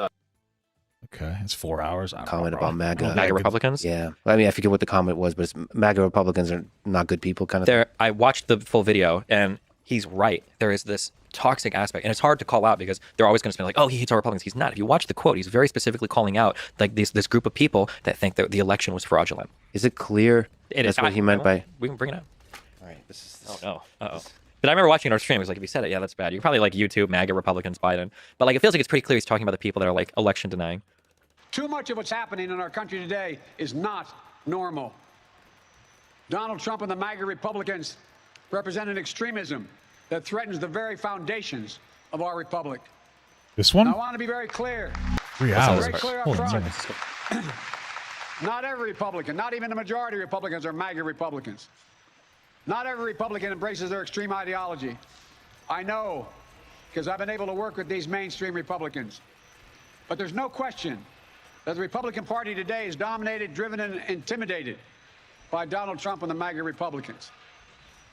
Okay, it's 4 hours. I don't Comment know, bro. about MAGA. MAGA Republicans? Yeah. I mean, I forget what the comment was, but it's MAGA Republicans are not good people kind of thing. I watched the full video and he's right. There is this toxic aspect, and it's hard to call out because they're always going to say like, oh, he hates our Republicans. He's not. If you watch the quote, he's very specifically calling out like this group of people that think that the election was fraudulent. Is it clear It that's is. what he meant by... We can bring it up. All right. This is... Oh no. Uh-oh. But I remember watching our stream. It was like, if you said it, yeah, that's bad. You probably like YouTube, MAGA, Republicans, Biden. But like, it feels like it's pretty clear he's talking about the people that are like election denying. Too much of what's happening in our country today is not normal. Donald Trump and the MAGA Republicans represent an extremism that threatens the very foundations of our republic. This one? I want to be very clear. 3 hours. Very clear up Holy front. moly. Not every Republican, not even the majority of Republicans are MAGA Republicans. Not every Republican embraces their extreme ideology. I know, because I've been able to work with these mainstream Republicans. But there's no question that the Republican Party today is dominated, driven, and intimidated by Donald Trump and the MAGA Republicans.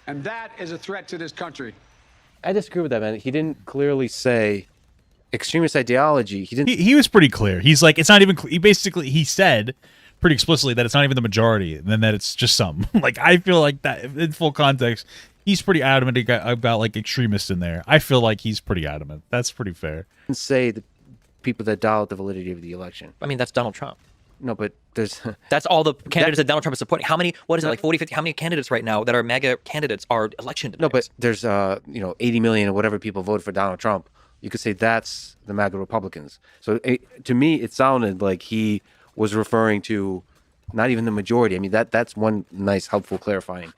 And that is a threat to this country. I disagree with that, man. He didn't clearly say extremist ideology. He didn't... He was pretty clear. He's like, it's not even... He said pretty explicitly that it's not even the majority, and then that it's just some. Like, I feel like that, in full context, he's pretty adamant about, like, extremists in there. I feel like he's pretty adamant. That's pretty fair. didn't say the people that doubt the validity of the election. I mean, that's Donald Trump. No, but there's... That's all the candidates that Donald Trump is supporting. How many, what is it, like 40, 50, how many candidates right now that are MAGA candidates are election deniers? No, but there's 80 million or whatever people voted for Donald Trump. You could say that's the MAGA Republicans. So to me, it sounded like he was referring to not even the majority. I mean, that's one nice, helpful, clarifying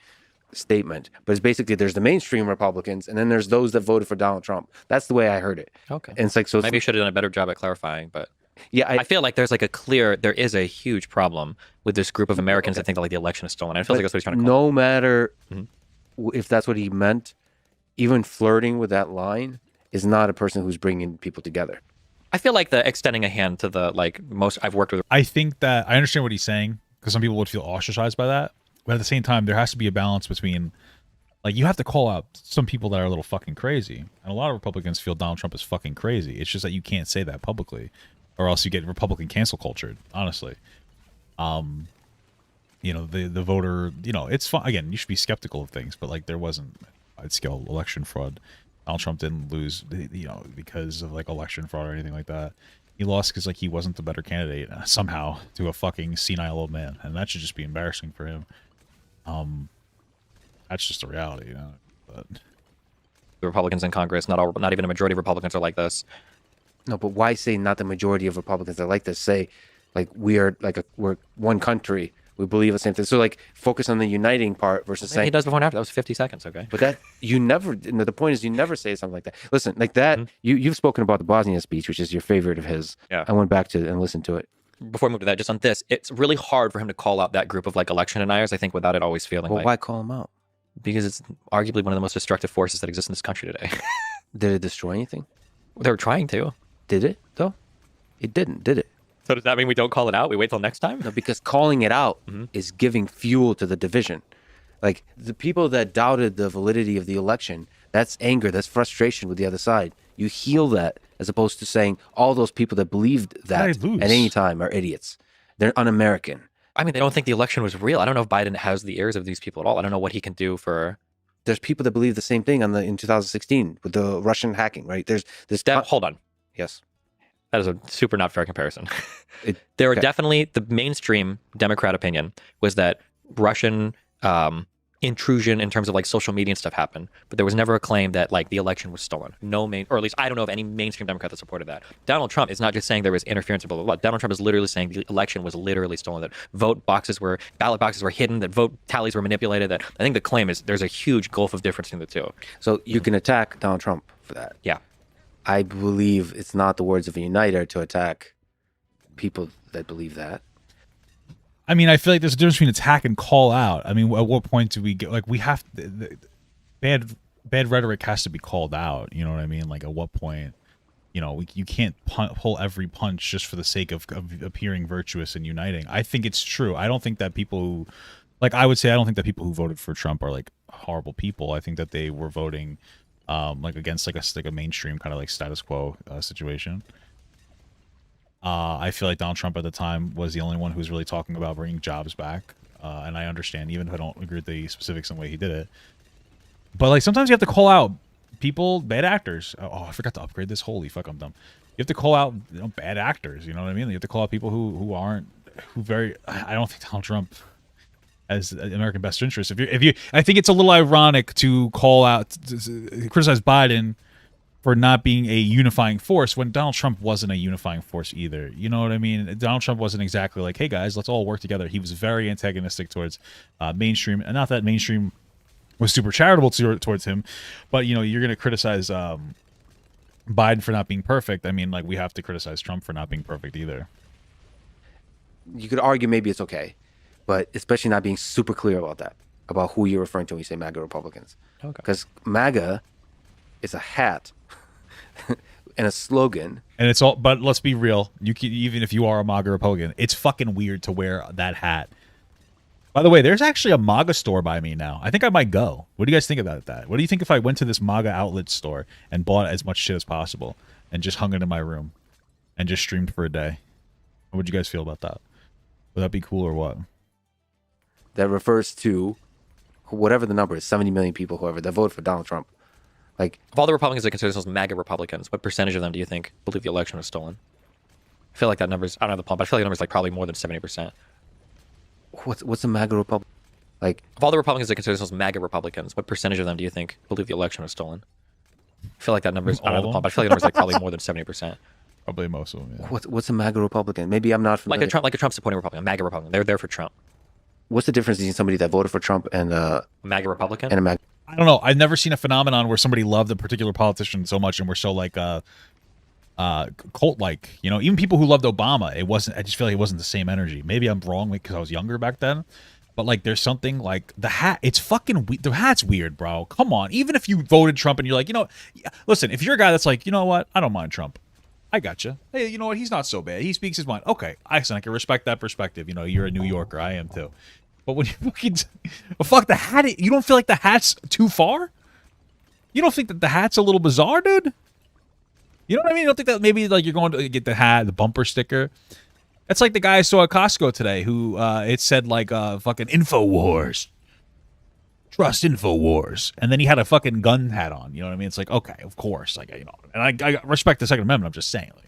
statement. But it's basically there's the mainstream Republicans, and then there's those that voted for Donald Trump. That's the way I heard it. Okay. And it's like, so Maybe you should have done a better job at clarifying, but yeah, I feel like there is a huge problem with this group of Americans that think that like the election is stolen. I feel like that's what he's trying to call. No matter if that's what he meant, even flirting with that line is not a person who's bringing people together. I feel like the extending a hand to the most I've worked with. I think that I understand what he's saying, because some people would feel ostracized by that. But at the same time, there has to be a balance between, like, you have to call out some people that are a little fucking crazy. And a lot of Republicans feel Donald Trump is fucking crazy. It's just that you can't say that publicly, or else you get Republican cancel cultured, honestly. You know, the voter, you know, it's fun. Again, you should be skeptical of things, but like there wasn't wide-scale election fraud. Donald Trump didn't lose, you know, because of like election fraud or anything like that. He lost because like he wasn't the better candidate somehow to a fucking senile old man, and that should just be embarrassing for him. That's just the reality, you know. But The Republicans in Congress, not even a majority of Republicans are like this. No, but why say not the majority of Republicans are like this? Say, like we're one country. We believe the same thing. So like focus on the uniting part versus saying He does before and after. That was 50 seconds. Okay. But that you never. No, the point is you never say something like that. Listen, like that. You've spoken about the Bosnia speech, which is your favorite of his. Yeah. I went back to and listened to it. Before we move to that, just on this, it's really hard for him to call out that group of like election deniers. I think without it always feeling Well, like, why call him out? because it's arguably one of the most destructive forces that exist in this country today. Did it destroy anything? They were trying to. Did it though? It didn't, did it? So does that mean we don't call it out? We wait till next time? No, because calling it out is giving fuel to the division. Like the people that doubted the validity of the election, that's anger, that's frustration with the other side. You heal that as opposed to saying all those people that believed that at any time are idiots. They're un-American. I mean, they don't think the election was real. I don't know if Biden has the ears of these people at all. I don't know what he can do for. There's people that believe the same thing in 2016 with the Russian hacking, right? There's Hold on. Yes. That is a super not fair comparison. There are definitely, the mainstream Democrat opinion was that Russian intrusion in terms of like social media and stuff happened, but there was never a claim that like the election was stolen. Or at least I don't know of any mainstream Democrat that supported that. Donald Trump is not just saying there was interference and blah, blah, blah. Donald Trump is literally saying the election was literally stolen, that ballot boxes were hidden, that vote tallies were manipulated. That I think the claim is there's a huge gulf of difference between the two. So you can attack Donald Trump for that. Yeah. I believe it's not the words of a uniter to attack people that believe that. I mean, I feel like there's a difference between attack and call out. I mean, at what point do we get, like, we have bad rhetoric has to be called out. You know what I mean? Like, at what point, you know, you can't pull every punch just for the sake of appearing virtuous and uniting. I think it's true. I don't think that people who, like, I would say, I don't think that people who voted for Trump are like horrible people. I think that they were voting like against like a mainstream kind of like status quo situation. I feel like Donald Trump at the time was the only one who was really talking about bringing jobs back. And I understand, even if I don't agree with the specifics and the way he did it. But like sometimes you have to call out people, bad actors. Oh, I forgot to upgrade this. Holy fuck, I'm dumb. You have to call out, you know, bad actors. You know what I mean? You have to call out people who I don't think Donald Trump as American best interest. I think it's a little ironic to call out, to criticize Biden for not being a unifying force when Donald Trump wasn't a unifying force either. You know what I mean? Donald Trump wasn't exactly like, hey guys, let's all work together. He was very antagonistic towards mainstream, and not that mainstream was super charitable towards him, but you know, you're going to criticize Biden for not being perfect. I mean, like, we have to criticize Trump for not being perfect either. You could argue maybe it's okay, but especially not being super clear about that, about who you're referring to when you say MAGA Republicans. Okay. Because MAGA is a hat and a slogan. And it's all, but let's be real. You can, even if you are a MAGA Republican, it's fucking weird to wear that hat. By the way, there's actually a MAGA store by me now. I think I might go. What do you guys think about that? What do you think if I went to this MAGA outlet store and bought as much shit as possible and just hung it in my room and just streamed for a day? How would you guys feel about that? Would that be cool or what? That refers to whatever the number is, 70 million people, whoever, that voted for Donald Trump. Like, Of all the Republicans that consider themselves MAGA Republicans, what percentage of them do you think believe the election was stolen? I feel like that number's, I don't know the pump, but I feel like the number's like probably more than 70%. what's a MAGA Republican? Like, Of all the Republicans that consider themselves MAGA Republicans, what percentage of them do you think believe the election was stolen? I feel like that number's, I don't know the pump, but I feel like the number's like probably more than 70%. Probably most of them, yeah. what's a MAGA Republican? Maybe I'm not familiar. Like a Trump supporting Republican, a MAGA Republican. They're there for Trump. What's the difference between somebody that voted for Trump and A MAGA Republican? a MAGA? I don't know. I've never seen a phenomenon where somebody loved a particular politician so much and were so like cult-like. You know, even people who loved Obama, it wasn't. I just feel like it wasn't the same energy. Maybe I'm wrong because I was younger back then. But like, there's something like the hat. It's fucking the hat's weird, bro. Come on. Even if you voted Trump and you're like, you know, listen. If you're a guy that's like, you know what, I don't mind Trump. I gotcha. Hey, you know what? He's not so bad. He speaks his mind. Okay, I can respect that perspective. You know, you're a New Yorker. I am too. But when you fucking fuck the hat, you don't feel like the hat's too far? You don't think that the hat's a little bizarre, dude? You know what I mean? You don't think that maybe like you're going to get the hat, the bumper sticker, It's like the guy I saw at Costco today who it said like fucking InfoWars. Trust InfoWars. And then he had a fucking gun hat on. You know what I mean? It's like, okay, of course. Like, you know, and I respect the Second Amendment. I'm just saying, like,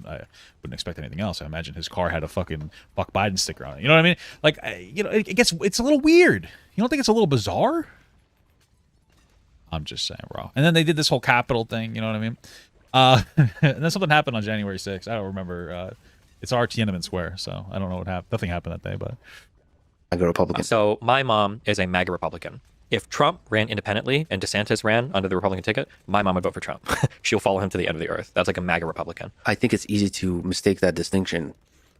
I wouldn't expect anything else. I imagine his car had a fucking Buck Biden sticker on it. You know what I mean? Like, you know, it's a little weird. You don't think it's a little bizarre? I'm just saying, bro. And then they did this whole Capitol thing. You know what I mean? And then something happened on January 6th. I don't remember. It's our Tiananmen Square, so I don't know what happened. Nothing happened that day, but MAGA Republican. So my mom is a MAGA Republican. If Trump ran independently and DeSantis ran under the Republican ticket, my mom would vote for Trump. She'll follow him to the end of the earth. That's like a MAGA Republican. I think it's easy to mistake that distinction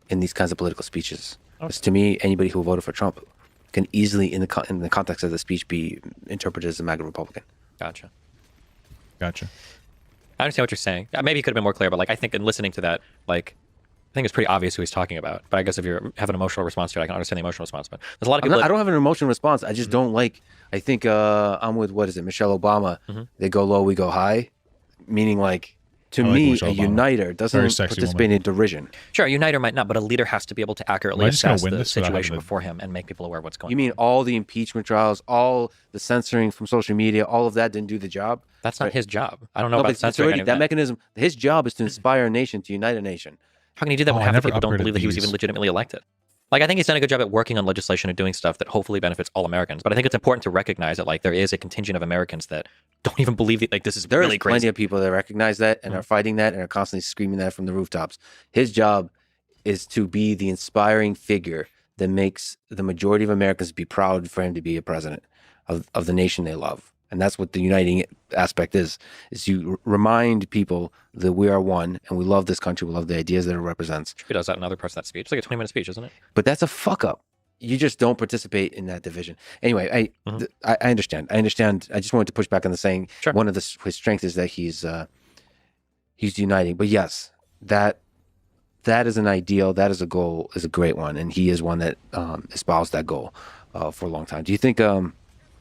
in these kinds of political speeches. Because to me, anybody who voted for Trump can easily, in the context of the speech, be interpreted as a MAGA Republican. Gotcha. gotcha. I understand what you're saying. Maybe he could have been more clear, but like I think in listening to that, like I think it's pretty obvious who he's talking about. But I guess if you have an emotional response to it, I can understand the emotional response. But there's a lot of people. I don't have an emotional response. I just don't like. I think I'm with Michelle Obama. They go low, we go high, meaning like to me, Michelle a Obama. uniter doesn't Very sexy participate woman. in derision. Sure, a uniter might not, but a leader has to be able to accurately Am I just gonna assess win the this without having situation to- before him and make people aware of what's going You on. mean all the impeachment trials, all the censoring from social media, all of that didn't do the job? That's not his job. I don't know No, about but it's censoring already, any of that mechanism. His job is to inspire a nation, to unite a nation. How can you do that when I half the never people don't upgraded believe that he was these. even legitimately elected? Like, I think he's done a good job at working on legislation and doing stuff that hopefully benefits all Americans. But I think it's important to recognize that, like, there is a contingent of Americans that don't even believe that, like, this is There's really plenty crazy. of people that recognize that and are fighting that and are constantly screaming that from the rooftops. His job is to be the inspiring figure that makes the majority of Americans be proud for him to be a president of the nation they love. And that's what the uniting aspect is you remind people that we are one and we love this country, we love the ideas that it represents. He does that in other parts of that speech. It's like a 20-minute speech, isn't it? But that's a fuck up. You just don't participate in that division. Anyway, I understand. I just wanted to push back on the saying Sure. one of his strengths is that he's uniting. But yes, that is an ideal. That is a goal. Is a great one, and he is one that espoused that goal for a long time. Do you think?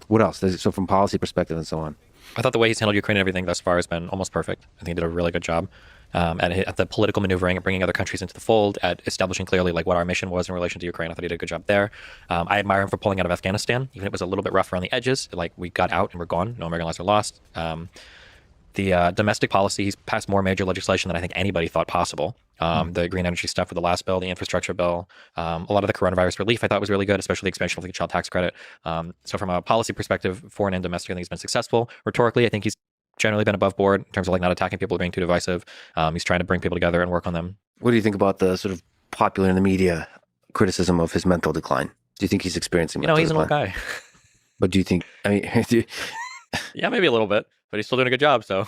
What else? So from policy perspective and so on. I thought the way he's handled Ukraine and everything thus far has been almost perfect. I think he did a really good job at the political maneuvering and bringing other countries into the fold, at establishing clearly like what our mission was in relation to Ukraine. I thought he did a good job there. I admire him for pulling out of Afghanistan, even if it was a little bit rough around the edges. Like we got out and we're gone. No American lives are lost. The domestic policy, he's passed more major legislation than I think anybody thought possible. The green energy stuff with the last bill, the infrastructure bill, a lot of the coronavirus relief I thought was really good, especially the expansion of the child tax credit. So from a policy perspective, foreign and domestic, I think he's been successful. Rhetorically, I think he's generally been above board in terms of like not attacking people or being too divisive. He's trying to bring people together and work on them. What do you think about the sort of popular in the media criticism of his mental decline? Do you think he's experiencing mental He's an decline? old guy. But do you think? I mean, Yeah, maybe a little bit, but he's still doing a good job. So,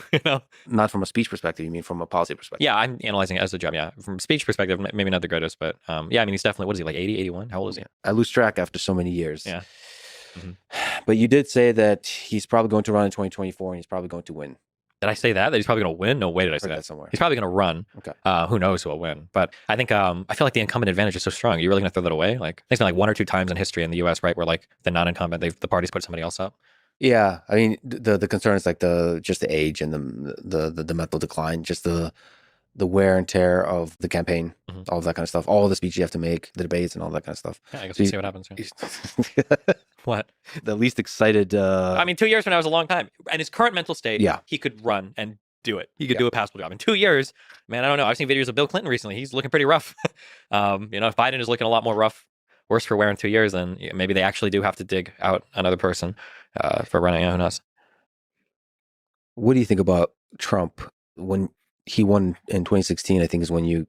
not from a speech perspective. You mean from a policy perspective? Yeah, I'm analyzing it as a job. Yeah. From a speech perspective, maybe not the greatest, but yeah, I mean, he's definitely, what is he, like 80, 81? How old is he? I lose track after so many years. Yeah. But you did say that he's probably going to run in 2024 and he's probably going to win. Did I say that? That he's probably going to win? No way did I say Heard that. that somewhere. He's probably going to run. Okay. Who knows who will win? But I think I feel like the incumbent advantage is so strong. You're really going to throw that away? Like, there's been like one or two times in history in the U.S., right, where like the non-incumbent, the parties put somebody else up. Yeah, I mean the concern is like just the age and the mental decline, just the wear and tear of the campaign, all of that kind of stuff, all the speeches you have to make, the debates and all that kind of stuff. Yeah, I guess So we'll see what happens. Yeah. What? The least excited. I mean, 2 years from now is a long time. And his current mental state, Yeah. he could run and do it. He could do a passable job. In 2 years, man, I don't know. I've seen videos of Bill Clinton recently. He's looking pretty rough. If Biden is looking a lot more worse for wear in 2 years, then maybe they actually do have to dig out another person for running. Who knows? What do you think about Trump when he won in 2016? I think is when you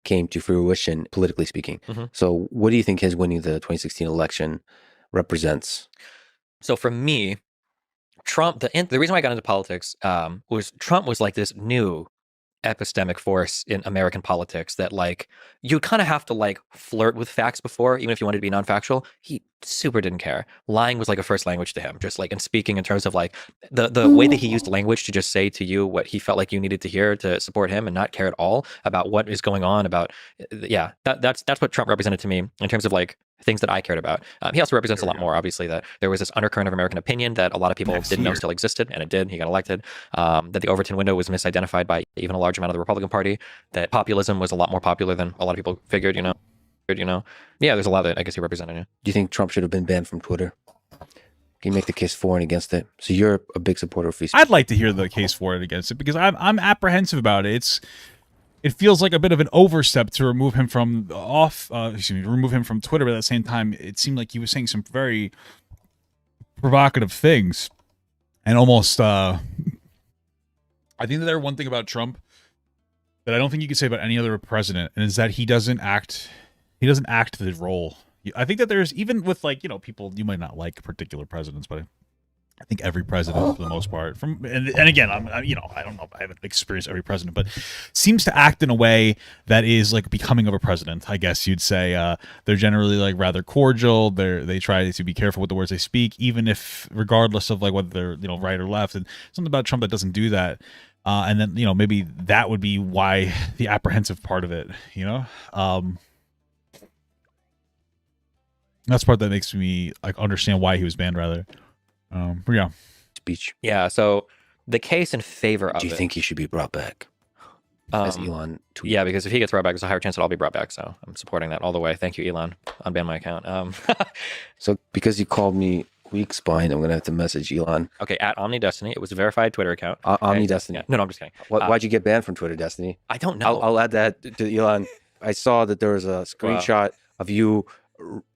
came to fruition, politically speaking. So, what do you think his winning the 2016 election represents? So for me, Trump, the reason why I got into politics was Trump was like this new epistemic force in American politics that like you kind of have to like flirt with facts before, even if you wanted to be non-factual. He super didn't care. Lying was like a first language to him, just like in speaking in terms of like the way that he used language to just say to you what he felt like you needed to hear to support him and not care at all about what is going on about. Yeah, that's what Trump represented to me in terms of like things that I cared about. He also represents a lot more, obviously, that there was this undercurrent of American opinion that a lot of people didn't know still existed, and it did. He got elected. That the Overton window was misidentified by even a large amount of the Republican Party, that populism was a lot more popular than a lot of people figured, Yeah, there's a lot that I guess he represented. Yeah. Do you think Trump should have been banned from Twitter? Can you make the case for and against it? So you're a big supporter of free speech. I'd like to hear the case for and against it because I'm apprehensive about it. It feels like a bit of an overstep to remove him from remove him from Twitter, but at the same time, it seemed like he was saying some very provocative things, and almost. I think that there's one thing about Trump that I don't think you could say about any other president, and is that he doesn't act the role. I think that there's, even with people, you might not like particular presidents, but I think every president, for the most part, and again, I don't know, I haven't experienced every president, but seems to act in a way that is like becoming of a president. I guess you'd say they're generally like rather cordial. They try to be careful with the words they speak, even if, regardless of like whether they're right or left. And something about Trump that doesn't do that. And then maybe that would be why the apprehensive part of it. That's the part that makes me like understand why he was banned, rather. But yeah. Speech. Yeah. So the case in favor of Do you think he should be brought back? As Elon tweeted. Yeah, because if he gets brought back, there's a higher chance that I'll be brought back. So I'm supporting that all the way. Thank you, Elon. Unban my account. So because you called me weak spine, I'm gonna have to message Elon. Okay, at Omni Destiny. It was a verified Twitter account. Omni Destiny. Yeah. No, I'm just kidding. Why'd you get banned from Twitter, Destiny? I don't know. I'll add that to Elon. I saw that there was a screenshot of you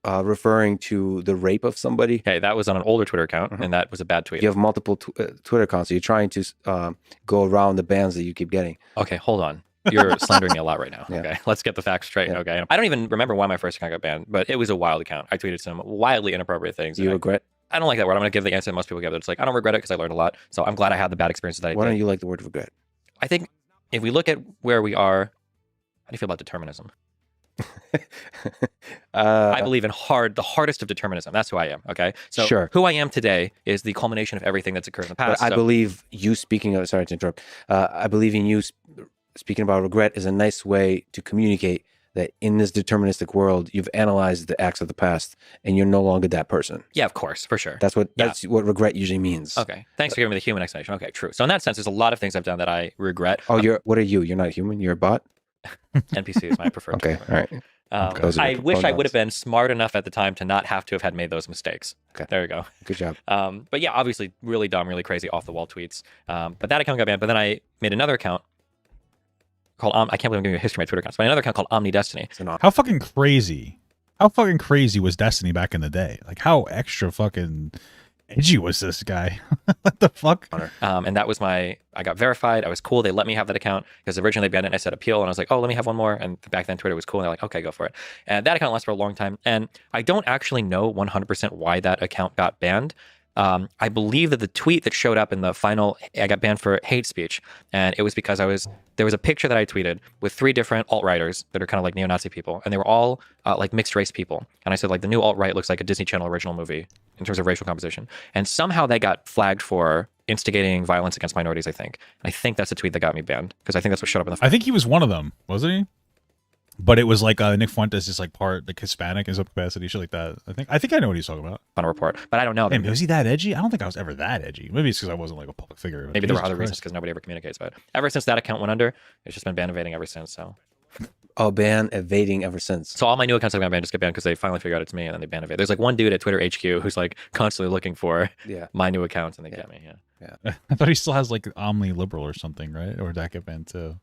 referring to the rape of somebody. Okay, that was on an older Twitter account, and that was a bad tweet. You have multiple Twitter accounts, so you're trying to go around the bans that you keep getting. Okay, hold on. You're slandering me a lot right now. Yeah. Okay, let's get the facts straight. Okay, I don't even remember why my first account got banned, but it was a wild account. I tweeted some wildly inappropriate things. Do you regret? I don't like that word. I'm going to give the answer that most people give. It's like, I don't regret it because I learned a lot. So I'm glad I had the bad experiences that I did. Why don't you like the word regret? I think if we look at where we are, how do you feel about determinism? I believe in the hardest of determinism. That's who I am. Okay. So sure. Who I am today is the culmination of everything that's occurred in the past. But I believe you speaking of, sorry to interrupt. I believe in you speaking about regret is a nice way to communicate that in this deterministic world, you've analyzed the acts of the past and you're no longer that person. Yeah, of course, for sure. That's what regret usually means. Okay. Thanks for giving me the human explanation. Okay, true. So in that sense, there's a lot of things I've done that I regret. Oh, what are you? You're not human? You're a bot? NPC is my preferred. Okay, all right. I wish I would have been smart enough at the time to not have to have had made those mistakes. Okay. There you go. Good job. But yeah, obviously really dumb, really crazy, off the wall tweets. But that account got banned. But then I made another account called I can't believe I'm giving you a history of my Twitter accounts. But another account called Omni Destiny. How fucking crazy was Destiny back in the day? Like, how extra fucking edgy was this guy? What the fuck? And that was I got verified. I was cool. They let me have that account because originally they banned it and I said appeal. And I was like, oh, let me have one more. And back then Twitter was cool. And they're like, okay, go for it. And that account lasted for a long time. And I don't actually know 100% why that account got banned. I believe that the tweet that showed up in the final, I got banned for hate speech. And it was because there was a picture that I tweeted with 3 different alt-righters that are kind of like neo-Nazi people. And they were all like mixed race people. And I said, like, the new alt-right looks like a Disney Channel original movie in terms of racial composition. And somehow they got flagged for instigating violence against minorities, I think. And I think that's the tweet that got me banned because I think that's what showed up in the I think he was one of them, wasn't he? But it was like Nick Fuentes is like part like Hispanic in some capacity, shit like that. I think I know what he's talking about. final report, but I don't know. Damn, was he that edgy? I don't think I was ever that edgy. Maybe it's because I wasn't like a public figure. Maybe there were other reasons because nobody ever communicates. But ever since that account went under, it's just been ban evading ever since. So, ban evading ever since. So all my new accounts that got banned just get banned because they finally figured out it's me and then they ban evade. There's like one dude at Twitter HQ who's like constantly looking for my new accounts and they get me. Yeah. I thought he still has like Omni Liberal or something, right? Or did that get banned too?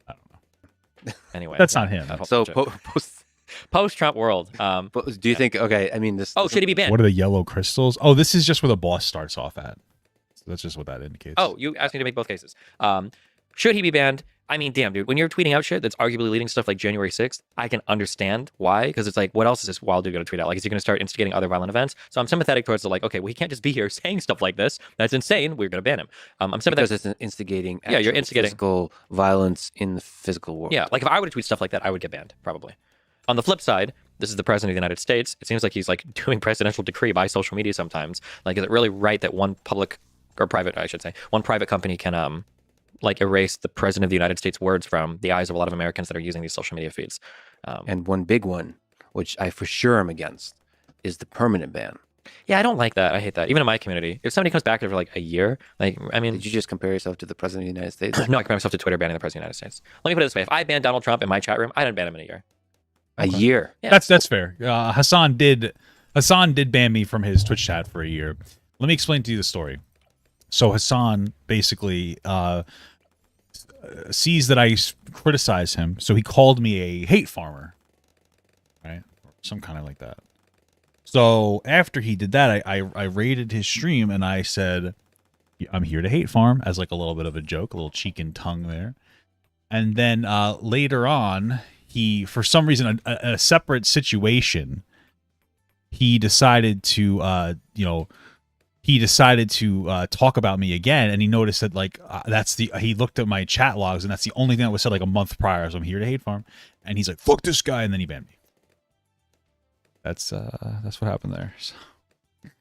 I don't know. Anyway, that's not him. So post-Trump world. Do you think? Okay, I mean this. Oh, should he be banned? What are the yellow crystals? Oh, this is just where the boss starts off at. So that's just what that indicates. Oh, you asked me to make both cases. Should he be banned? I mean, damn, dude, when you're tweeting out shit that's arguably leading stuff like January 6th, I can understand why, because it's like, what else is this wild dude going to tweet out? Like, is he going to start instigating other violent events? So I'm sympathetic towards the like, okay, well, he can't just be here saying stuff like this. That's insane. We're going to ban him. I'm sympathetic. Because it's instigating. Yeah, you're instigating physical violence in the physical world. Yeah, like if I were to tweet stuff like that, I would get banned, probably. On the flip side, this is the president of the United States. It seems like he's like doing presidential decree by social media sometimes. Like, is it really right that one public or private, I should say, one private company can like erase the president of the United States words from the eyes of a lot of Americans that are using these social media feeds? And one big one which I for sure am against, is the permanent ban. Yeah, I don't like that. I hate that. Even in my community, if somebody comes back after like a year, like, I mean, Did you just compare yourself to the president of the United States? no, I compare myself to Twitter banning the president of the United States. Let me put it this way: if I banned Donald Trump in my chat room, I didn't ban him in a year. A year. Yeah. That's fair. Hassan did ban me from his Twitch chat for a year. Let me explain to you the story. So Hassan basically sees that I criticize him, so he called me a hate farmer, right? Some kind of like that. So after he did that, I raided his stream and I said, I'm here to hate farm, as like a little bit of a joke, a little cheek and tongue there. And then later on, he, for some reason, a separate situation, he decided to, talk about me again, and he noticed that like he looked at my chat logs, and that's the only thing that was said like a month prior. So I'm here to hate farm, and he's like, "Fuck this guy," and then he banned me. That's what happened there. So.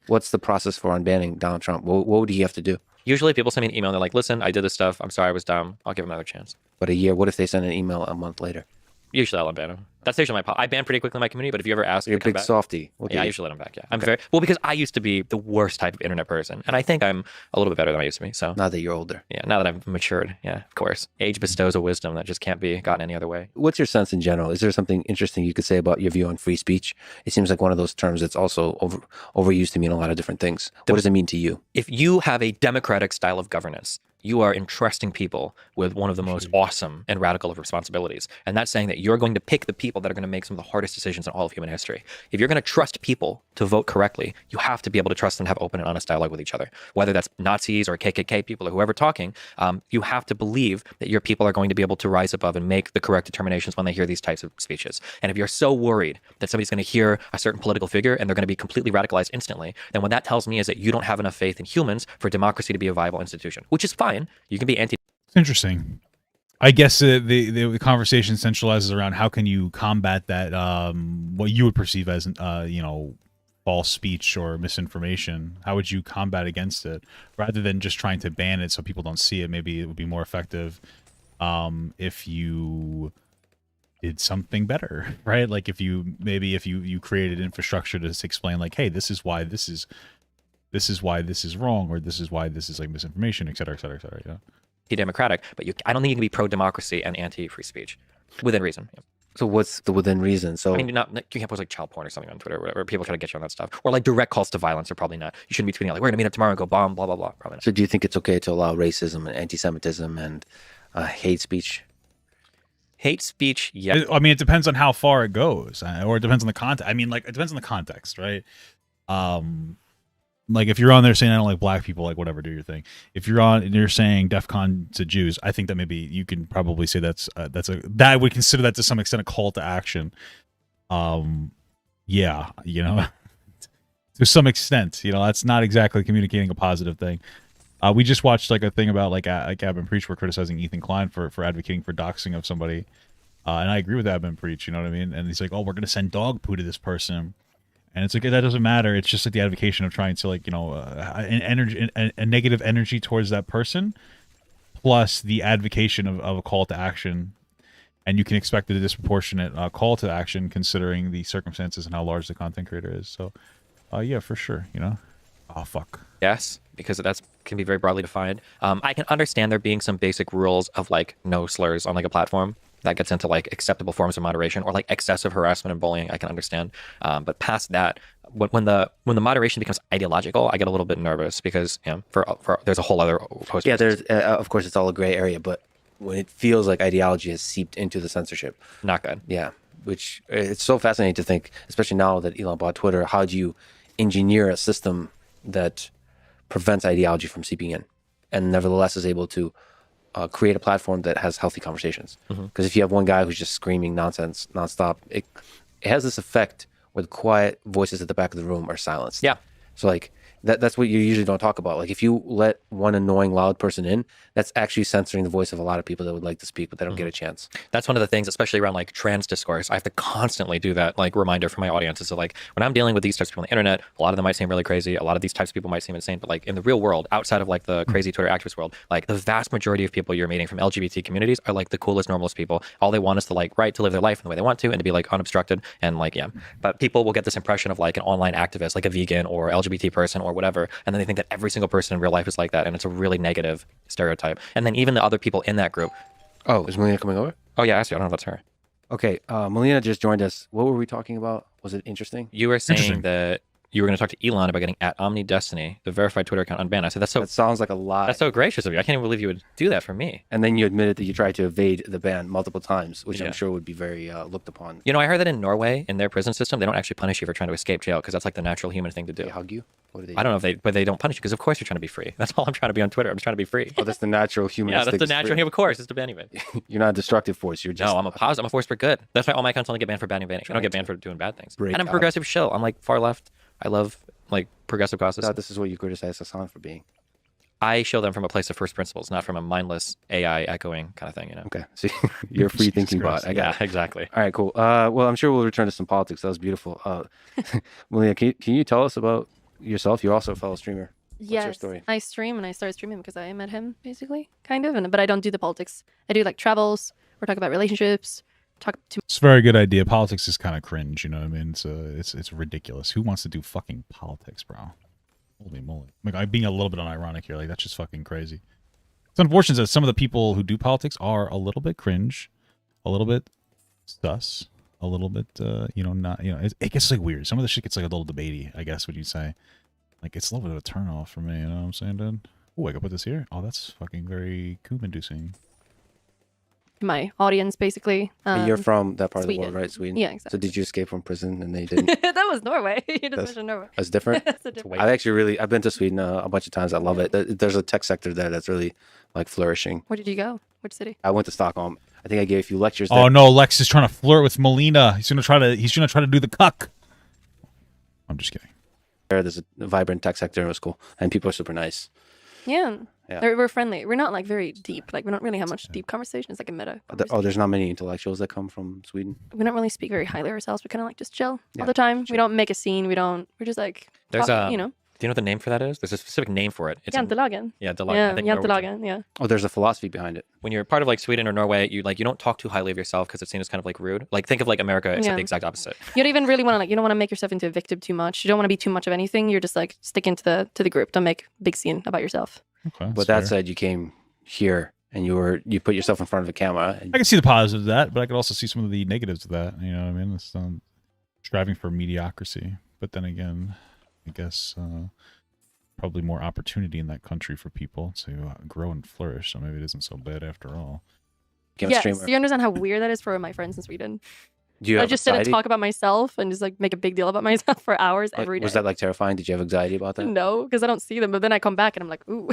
What's the process for unbanning Donald Trump? What would he have to do? Usually people send me an email and they're like, listen, I did this stuff. I'm sorry I was dumb. I'll give him another chance. But a year, what if they send an email a month later? Usually I'll unban him. That's usually I ban pretty quickly in my community, but if you ever ask You're me a to come big back, softy. I usually let him back, yeah. I'm very, well, because I used to be the worst type of internet person, and I think I'm a little bit better than I used to be, so. Now that you're older. Yeah, now that I've matured, yeah, of course. Age bestows a wisdom that just can't be gotten any other way. What's your sense in general? Is there something interesting you could say about your view on free speech? It seems like one of those terms that's also overused to mean a lot of different things. What does it mean to you? If you have a democratic style of governance, you are entrusting people with one of the most awesome and radical of responsibilities. And that's saying that you're going to pick the people that are going to make some of the hardest decisions in all of human history. If you're going to trust people to vote correctly, you have to be able to trust them to have open and honest dialogue with each other. Whether that's Nazis or KKK people or whoever talking, you have to believe that your people are going to be able to rise above and make the correct determinations when they hear these types of speeches. And if you're so worried that somebody's going to hear a certain political figure and they're going to be completely radicalized instantly, then what that tells me is that you don't have enough faith in humans for democracy to be a viable institution, which is fine. You can be anti. It's interesting. I guess the conversation centralizes around how can you combat that what you would perceive as false speech or misinformation. How would you combat against it rather than just trying to ban it so people don't see it? Maybe it would be more effective if you did something better, right? Like if you created infrastructure to explain like, hey, this is why this is wrong, or this is why this is like misinformation, et cetera, et cetera, et cetera. Yeah. Democratic, but I don't think you can be pro-democracy and anti-free speech within reason. Yeah. So what's the within reason? So I mean, you can't post like child porn or something on Twitter or whatever. People try to get you on that stuff, or like direct calls to violence are probably not. You shouldn't be tweeting like, we're gonna meet up tomorrow and go bomb, blah blah blah. Probably not. So do you think it's okay to allow racism and anti-Semitism and hate speech? Hate speech, yeah. I mean, it depends on how far it goes, or it depends on the context. I mean, like it depends on the context, right? Like if you're on there saying I don't like black people, like whatever, do your thing. If you're on and you're saying DEFCON to Jews, I think that maybe you can probably say that I would consider that to some extent a call to action. Yeah, to some extent, that's not exactly communicating a positive thing. We just watched like a thing about like Admin Preach were criticizing Ethan Klein for advocating for doxing of somebody, and I agree with Admin Preach. You know what I mean? And he's like, oh, we're gonna send dog poo to this person. And it's like, that doesn't matter. It's just like the advocation of trying to like, a negative energy towards that person, plus the advocation of a call to action. And you can expect a disproportionate call to action considering the circumstances and how large the content creator is. So, yeah, for sure. Oh, fuck. Yes, because that can be very broadly defined. I can understand there being some basic rules of like no slurs on like a platform. That gets into like acceptable forms of moderation or like excessive harassment and bullying. I can understand, but past that, when the moderation becomes ideological, I get a little bit nervous because for there's a whole other host. Yeah, there's of course it's all a gray area, but when it feels like ideology has seeped into the censorship, not good. Yeah, which it's so fascinating to think, especially now that Elon bought Twitter. How do you engineer a system that prevents ideology from seeping in, and nevertheless is able to create a platform that has healthy conversations? Because if you have one guy who's just screaming nonsense nonstop, it has this effect where the quiet voices at the back of the room are silenced. Yeah. So like That's what you usually don't talk about. Like if you let one annoying loud person in, that's actually censoring the voice of a lot of people that would like to speak, but they don't get a chance. That's one of the things, especially around like trans discourse. I have to constantly do that like reminder for my audiences. So like when I'm dealing with these types of people on the internet, a lot of them might seem really crazy. A lot of these types of people might seem insane, but like in the real world, outside of like the crazy Twitter activist world, like the vast majority of people you're meeting from LGBT communities are like the coolest, normalest people. All they want is to like to live their life in the way they want to and to be like unobstructed and like But people will get this impression of like an online activist, like a vegan or LGBT person or whatever, and then they think that every single person in real life is like that, and it's a really negative stereotype. And then even the other people in that group. Oh, is Melina coming over? Oh yeah, actually, I don't know if that's her. Okay, Melina just joined us. What were we talking about? Was it interesting? You were saying that you were going to talk to Elon about getting at OmniDestiny, the verified Twitter account, unbanned. I said that sounds like a lie. That's so gracious of you. I can't even believe you would do that for me. And then you admitted that you tried to evade the ban multiple times, which I'm sure would be very looked upon. You know, I heard that in Norway, in their prison system, they don't actually punish you for trying to escape jail because that's like the natural human thing to do. They hug you? What do they do? I don't know if but they don't punish you because of course you're trying to be free. That's all I'm trying to be on Twitter. I'm just trying to be free. Oh, that's the natural human. Yeah, that's the natural human. Of course, it's to ban you. You're not a destructive force. You're just no. I'm a positive. I'm a force for good. That's why all my accounts only get banned for banning. I don't get banned for doing bad things. And I'm progressive shill. I'm like far left. I love like progressive causes. This is what you criticize Hassan for being. I show them from a place of first principles, not from a mindless AI echoing kind of thing, you know. Okay, so you're a free thinking bot. I got it. Exactly. All right, cool. Well, I'm sure we'll return to some politics. That was beautiful. Malia, can you tell us about yourself? You're also a fellow streamer. What's your story? I stream, and I started streaming because I met him, basically, kind of. But I don't do the politics. I do like travels. We're talking about relationships. It's a very good idea. Politics is kind of cringe, you know what I mean? It's ridiculous. Who wants to do fucking politics, bro? Holy moly! Like, I'm being a little bit unironic here. Like, that's just fucking crazy. It's unfortunate that some of the people who do politics are a little bit cringe, a little bit sus, a little bit, not, it gets like weird. Some of the shit gets like a little debatey, I guess, would you say? Like, it's a little bit of a turn off for me, you know what I'm saying, dude? Oh, I can put this here. Oh, that's fucking very coup-inducing. My audience, basically. You're from that part Sweden. of the world, right? Sweden? Yeah, exactly. So did you escape from prison and they didn't? That was Norway. You just mentioned Norway. That's different? I've been to Sweden a bunch of times. I love it. There's a tech sector there that's really like flourishing. Where did you go? Which city? I went to Stockholm. I think I gave a few lectures there. Oh no, Lex is trying to flirt with Melina. He's gonna try to do the cuck. I'm just kidding. There's a vibrant tech sector. It was cool. And people are super nice. Yeah. Yeah. We're friendly. We're not like very deep. Like we don't really have much deep conversation. It's like a meta. There's not many intellectuals that come from Sweden. We don't really speak very highly of ourselves. We kind of like just chill all the time. Sure. We don't make a scene. We're just like, do you know what the name for that is? There's a specific name for it. It's Jantelagen. Yeah, Jantelagen. Yeah. Oh, there's a philosophy behind it. When you're part of like Sweden or Norway, you don't talk too highly of yourself because it's seen as kind of like rude. Like think of like America, except the exact opposite. You don't even really want to you don't want to make yourself into a victim too much. You don't want to be too much of anything. You're just like sticking to the group. Don't make a big scene about yourself. Okay, but that said, you came here and you put yourself in front of a camera. I can see the positives of that, but I could also see some of the negatives of that. You know what I mean? It's striving for mediocrity. But then again, I guess probably more opportunity in that country for people to grow and flourish. So maybe it isn't so bad after all. Yes, you understand how weird that is for my friends in Sweden. Do you have I just sit and talk about myself and just like make a big deal about myself for hours every day. Was that like terrifying? Did you have anxiety about that? No, because I don't see them. But then I come back and I'm like, ooh.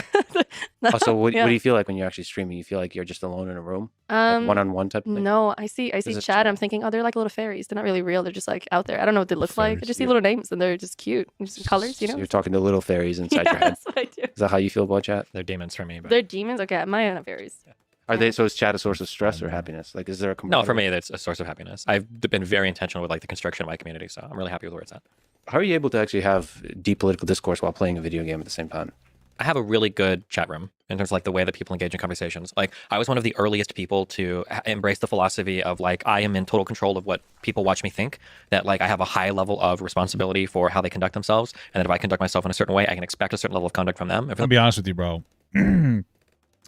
So what do you feel like when you're actually streaming? You feel like you're just alone in a room, like one-on-one type of thing? No, I see chat. I'm thinking, oh, they're like little fairies. They're not really real. They're just like out there. I don't know what they look like. I just see little names and they're just cute. Just colors, you know. So you're talking to little fairies inside your head. That's what I do. Is that how you feel about chat? They're demons for me. But... They're demons. Okay, mine are not fairies. Yeah. Are they? So is chat a source of stress or happiness? Like, is there a no? For me, it's a source of happiness. I've been very intentional with like the construction of my community, so I'm really happy with where it's at. How are you able to actually have deep political discourse while playing a video game at the same time? I have a really good chat room in terms of like the way that people engage in conversations. Like I was one of the earliest people to embrace the philosophy of like I am in total control of what people watch me think. That like I have a high level of responsibility for how they conduct themselves, and that if I conduct myself in a certain way, I can expect a certain level of conduct from them. I'll be honest with you, bro.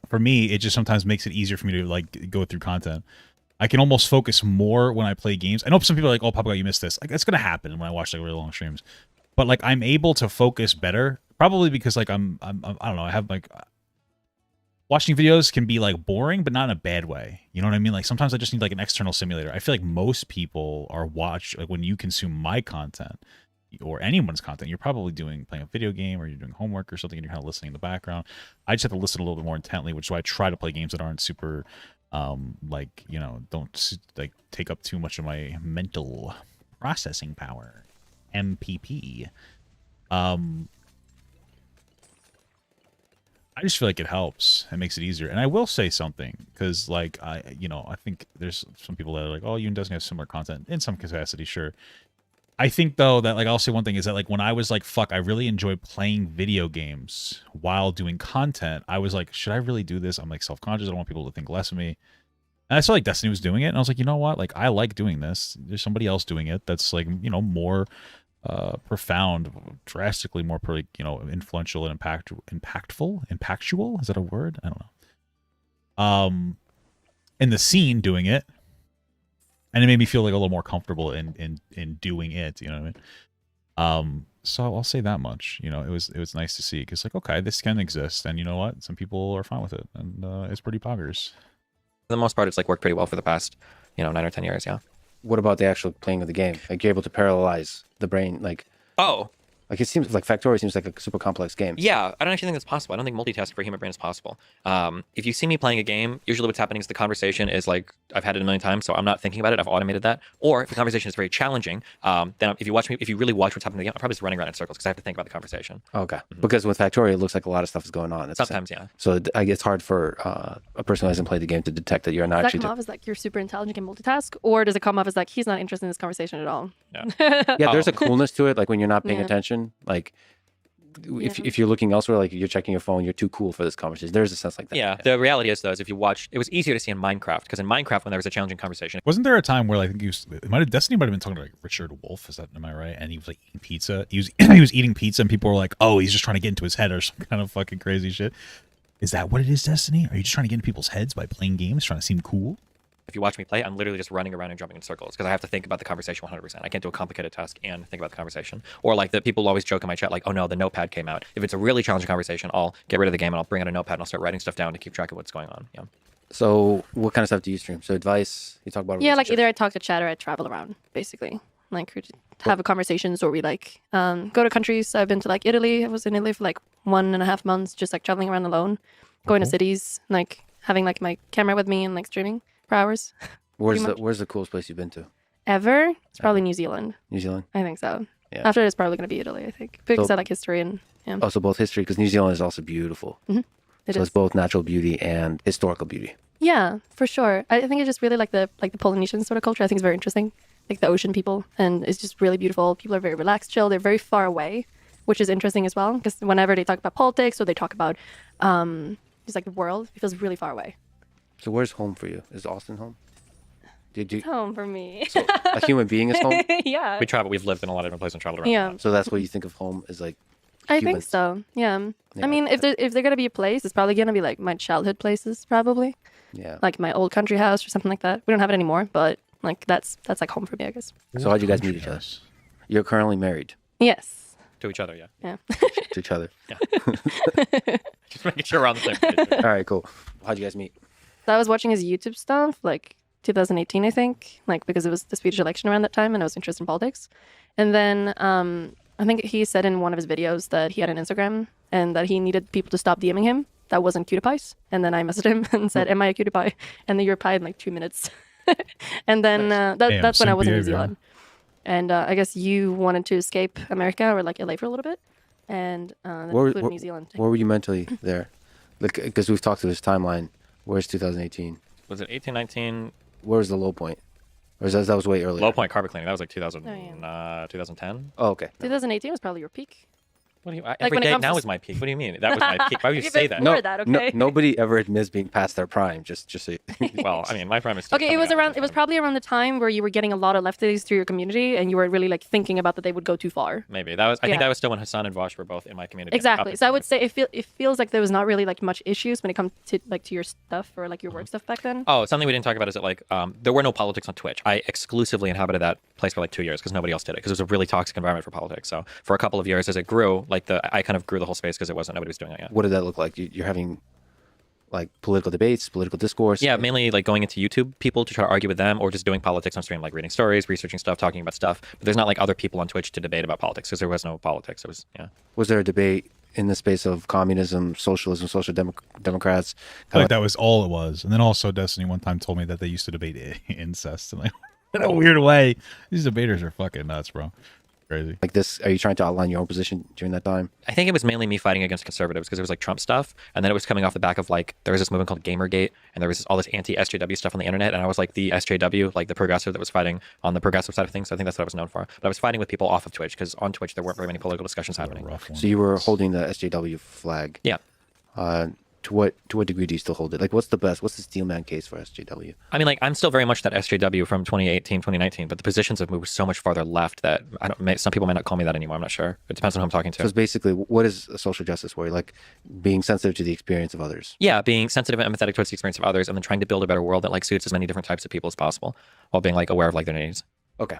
For me, it just sometimes makes it easier for me to like go through content. I can almost focus more when I play games. I know some people are like, "Oh, Papa, you missed this." Like that's gonna happen when I watch like really long streams. But like I'm able to focus better, probably because like I'm I don't know. I have like watching videos can be like boring, but not in a bad way. You know what I mean? Like sometimes I just need like an external simulator. I feel like most people are like when you consume my content or anyone's content, you're probably playing a video game or you're doing homework or something and you're kind of listening in the background. I just have to listen a little bit more intently, which is why I try to play games that aren't super like, you know, don't like take up too much of my mental processing power. MPP. I just feel like it helps. It makes it easier. And I will say something because, like, I think there's some people that are like, oh, you and Destiny have similar content in some capacity, sure. I think though that, like, I'll say one thing is that, like, when I was like, fuck, I really enjoy playing video games while doing content, I was like, should I really do this? I'm like self-conscious. I don't want people to think less of me. And I saw like Destiny was doing it, and I was like, you know what? Like, I like doing this. There's somebody else doing it that's like, more profound, drastically more, influential and impactful. Is that a word? I don't know. In the scene doing it, and it made me feel like a little more comfortable in doing it. You know what I mean? So I'll say that much. It was nice to see, because like, okay, this can exist, and you know what? Some people are fine with it, and it's pretty poggers. For the most part, it's like worked pretty well for the past 9 or 10 years. Yeah. What about the actual playing of the game? Like, you're able to parallelize the brain, like. Oh. Like, it seems like Factorio seems like a super complex game. Yeah, I don't actually think that's possible. I don't think multitasking for a human brain is possible. If you see me playing a game, usually what's happening is the conversation is like, I've had it a million times, so I'm not thinking about it. I've automated that. Or if the conversation is very challenging, then if you really watch what's happening in the game, I'm probably just running around in circles because I have to think about the conversation. Okay. Mm-hmm. Because with Factorio, it looks like a lot of stuff is going on. Sometimes, yeah. So I guess it's hard for a person who hasn't played the game to detect that you're not does actually. Does that come off as like you're super intelligent and multitask, or does it come off as like he's not interested in this conversation at all? Yeah, yeah, there's a coolness to it. Like, when you're not paying attention, like. If you're looking elsewhere, like you're checking your phone, you're too cool for this conversation. There's a sense like that. Yeah. The reality is, though, is if you watch, it was easier to see in Minecraft, because in Minecraft, when there was a challenging conversation, wasn't there a time where, like, I think Destiny might have been talking to like Richard Wolf? Am I right? And he was like eating pizza. He was eating pizza, and people were like, "Oh, he's just trying to get into his head," or some kind of fucking crazy shit. Is that what it is, Destiny? Are you just trying to get into people's heads by playing games, trying to seem cool? If you watch me play, I'm literally just running around and jumping in circles because I have to think about the conversation 100%. I can't do a complicated task and think about the conversation. Or like the people always joke in my chat, like, oh no, the notepad came out. If it's a really challenging conversation, I'll get rid of the game and I'll bring out a notepad and I'll start writing stuff down to keep track of what's going on. Yeah. So what kind of stuff do you stream? So advice, you talk about. Yeah, like either I talk to chat or I travel around, basically. Like, we have conversations, or we like go to countries. I've been to like Italy. I was in Italy for like 1.5 months, just like traveling around alone, going to cities, like having like my camera with me and like streaming for hours. Where's the coolest place you've been to? Ever? It's probably New Zealand. New Zealand? I think so. Yeah. After it's probably going to be Italy, I think. Because I like history and yeah. Also both history, because New Zealand is also beautiful. Mm-hmm. It's both natural beauty and historical beauty. Yeah, for sure. I think I just really like the Polynesian sort of culture. I think it's very interesting. Like the ocean people, and it's just really beautiful. People are very relaxed, chill. They're very far away, which is interesting as well. Because whenever they talk about politics or they talk about just like the world, it feels really far away. So where's home for you? Is Austin home? It's home for me. So a human being is home? Yeah. We travel. We've lived in a lot of different places and traveled around. Yeah. So that's what you think of home is like. I think so. Yeah. I mean, if they're gonna be a place, it's probably gonna be like my childhood places, probably. Yeah. Like my old country house or something like that. We don't have it anymore, but like that's like home for me, I guess. So how'd you guys meet each other? You're currently married. Yes. To each other, yeah. Yeah. To each other. Yeah. Just making sure we're on the same page. All right, cool. How'd you guys meet? So I was watching his YouTube stuff, like 2018, I think, like because it was the Swedish election around that time, and I was interested in politics. And then I think he said in one of his videos that he had an Instagram and that he needed people to stop DMing him. That wasn't cutie pies. And then I messaged him and said, "Am I a cutie pie?" And then you replied in like 2 minutes. And then that's when I was in New Zealand. And I guess you wanted to escape America or like LA for a little bit, and then flew to New Zealand. Where were you mentally there? Like, because we've talked to this timeline. Where's 2018? Was it 18, 19? Where was the low point? Or that was way earlier? Low point carpet cleaning. That was like 2010. Oh, okay. 2018 was probably your peak. What do you? Every day now is my peak. What do you mean? That was my peak. Why would you say that? Nobody ever admits being past their prime. Just so well, I mean, my prime is still okay. It was probably around the time where you were getting a lot of lefties through your community, and you were really like thinking about that they would go too far. Maybe that was. I think that was still when Hassan and Vosh were both in my community. Exactly. So I would say it feels like there was not really like much issues when it comes to your stuff or like your work stuff back then. Oh, something we didn't talk about is that like there were no politics on Twitch. I exclusively inhabited that place for like 2 years because nobody else did it because it was a really toxic environment for politics. So for a couple of years, as it grew, like I kind of grew the whole space because nobody was doing it yet. What did that look like? You're having like political debates, political discourse? Yeah, mainly like going into YouTube people to try to argue with them, or just doing politics on stream, like reading stories, researching stuff, talking about stuff. But there's not like other people on Twitch to debate about politics because there was no politics. It was Was there a debate in the space of communism, socialism, social democrats? I feel like that was all it was. And then also Destiny one time told me that they used to debate incest in like in a weird way. These debaters are fucking nuts, bro. Crazy. Like this, are you trying to outline your own position during that time? I think it was mainly me fighting against conservatives because there was like Trump stuff, and then it was coming off the back of like there was this movement called Gamergate, and there was all this anti-SJW stuff on the internet, and I was like the SJW, like the progressive that was fighting on the progressive side of things. So I think that's what I was known for. But I was fighting with people off of Twitch because on Twitch there weren't very many political discussions happening. Rough one. So you were holding the SJW flag. Yeah. To what degree do you still hold it? Like, what's the Steelman case for SJW? I mean, like, I'm still very much that SJW from 2018, 2019, but the positions have moved so much farther left that some people might not call me that anymore. I'm not sure. It depends on who I'm talking to. So it's basically, what is a social justice warrior? Like being sensitive to the experience of others. Yeah, being sensitive and empathetic towards the experience of others, and then trying to build a better world that like suits as many different types of people as possible, while being like aware of like their needs. Okay.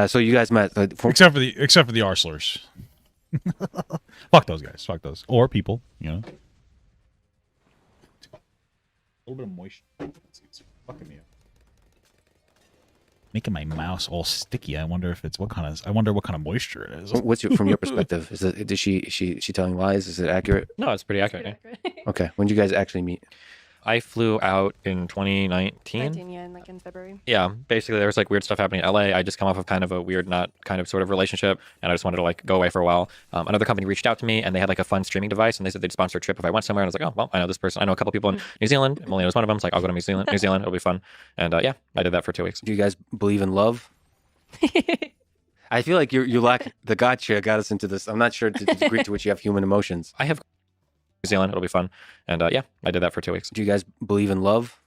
So you guys met except for the arslers. Fuck those guys. Fuck those or people. You know. A little bit of moisture. It's fucking me up. Making my mouse all sticky. I wonder if it's what kind of moisture it is. What's from your perspective? Is she telling lies? Is it accurate? No, it's pretty accurate. Yeah. Okay. When did you guys actually meet? I flew out in 2019. 19, yeah, like in February. Yeah, basically there was like weird stuff happening in LA. I just come off of kind of a weird, not kind of sort of relationship, and I just wanted to like go away for a while. Another company reached out to me, and they had like a fun streaming device, and they said they'd sponsor a trip if I went somewhere. And I was like, oh well, I know this person. I know a couple people in New Zealand. Molina's one of them. It's like I'll go to New Zealand. It'll be fun. And yeah, I did that for 2 weeks. Do you guys believe in love? I feel like you lack the gotcha got us into this. I'm not sure the degree to which you have human emotions. I have New Zealand. It'll be fun. And yeah, I did that for 2 weeks. Do you guys believe in love?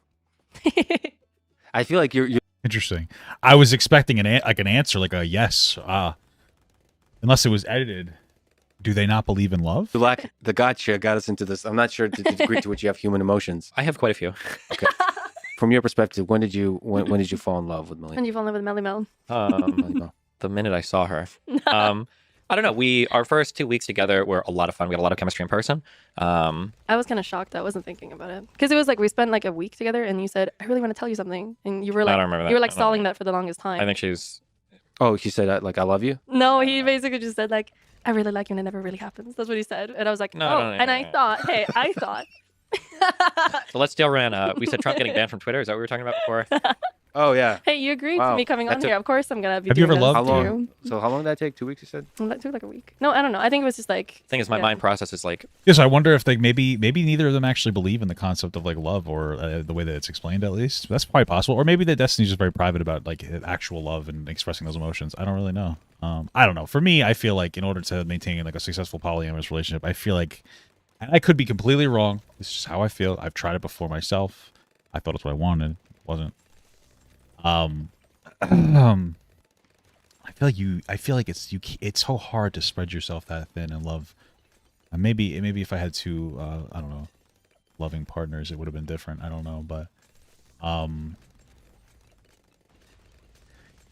I feel like you're interesting. I was expecting an answer like a yes. Unless it was edited. Do they not believe in love? You lack the gotcha got us into this. I'm not sure the degree to which you have human emotions. I have quite a few. Okay. From your perspective, when did you fall in love with Melly? When did you fall in love with Melly Mel? The minute I saw her. I don't know. Our first 2 weeks together were a lot of fun. We had a lot of chemistry in person. I was kind of shocked. I wasn't thinking about it because it was like we spent like a week together, and you said, "I really want to tell you something," and you were like, I don't remember that. You were like stalling that for the longest time. I think she's. Oh, he said like I love you. No, he basically just said like, "I really like you," and it never really happens. That's what he said, and I was like, No, "Oh," no, and I thought, "Hey, I thought." So let's still ran. We said Trump getting banned from Twitter. Is that what we were talking about before? Oh yeah. Hey, you agreed to me coming on here. Of course, I'm gonna be. Have you ever doing loved? How long? So how long did that take? 2 weeks, you said? That took like a week. No, I don't know. I think it was just like. The thing is, my mind process is like. Yes, I wonder if they maybe neither of them actually believe in the concept of like love or the way that it's explained. At least that's probably possible. Or maybe that Destiny's just very private about like actual love and expressing those emotions. I don't really know. I don't know. For me, I feel like in order to maintain like a successful polyamorous relationship, I feel like. And I could be completely wrong. This is how I feel. I've tried it before myself. I thought it's what I wanted. It wasn't. I feel like it's so hard to spread yourself that thin and love. And maybe if I had two I don't know, loving partners, it would have been different. I don't know, but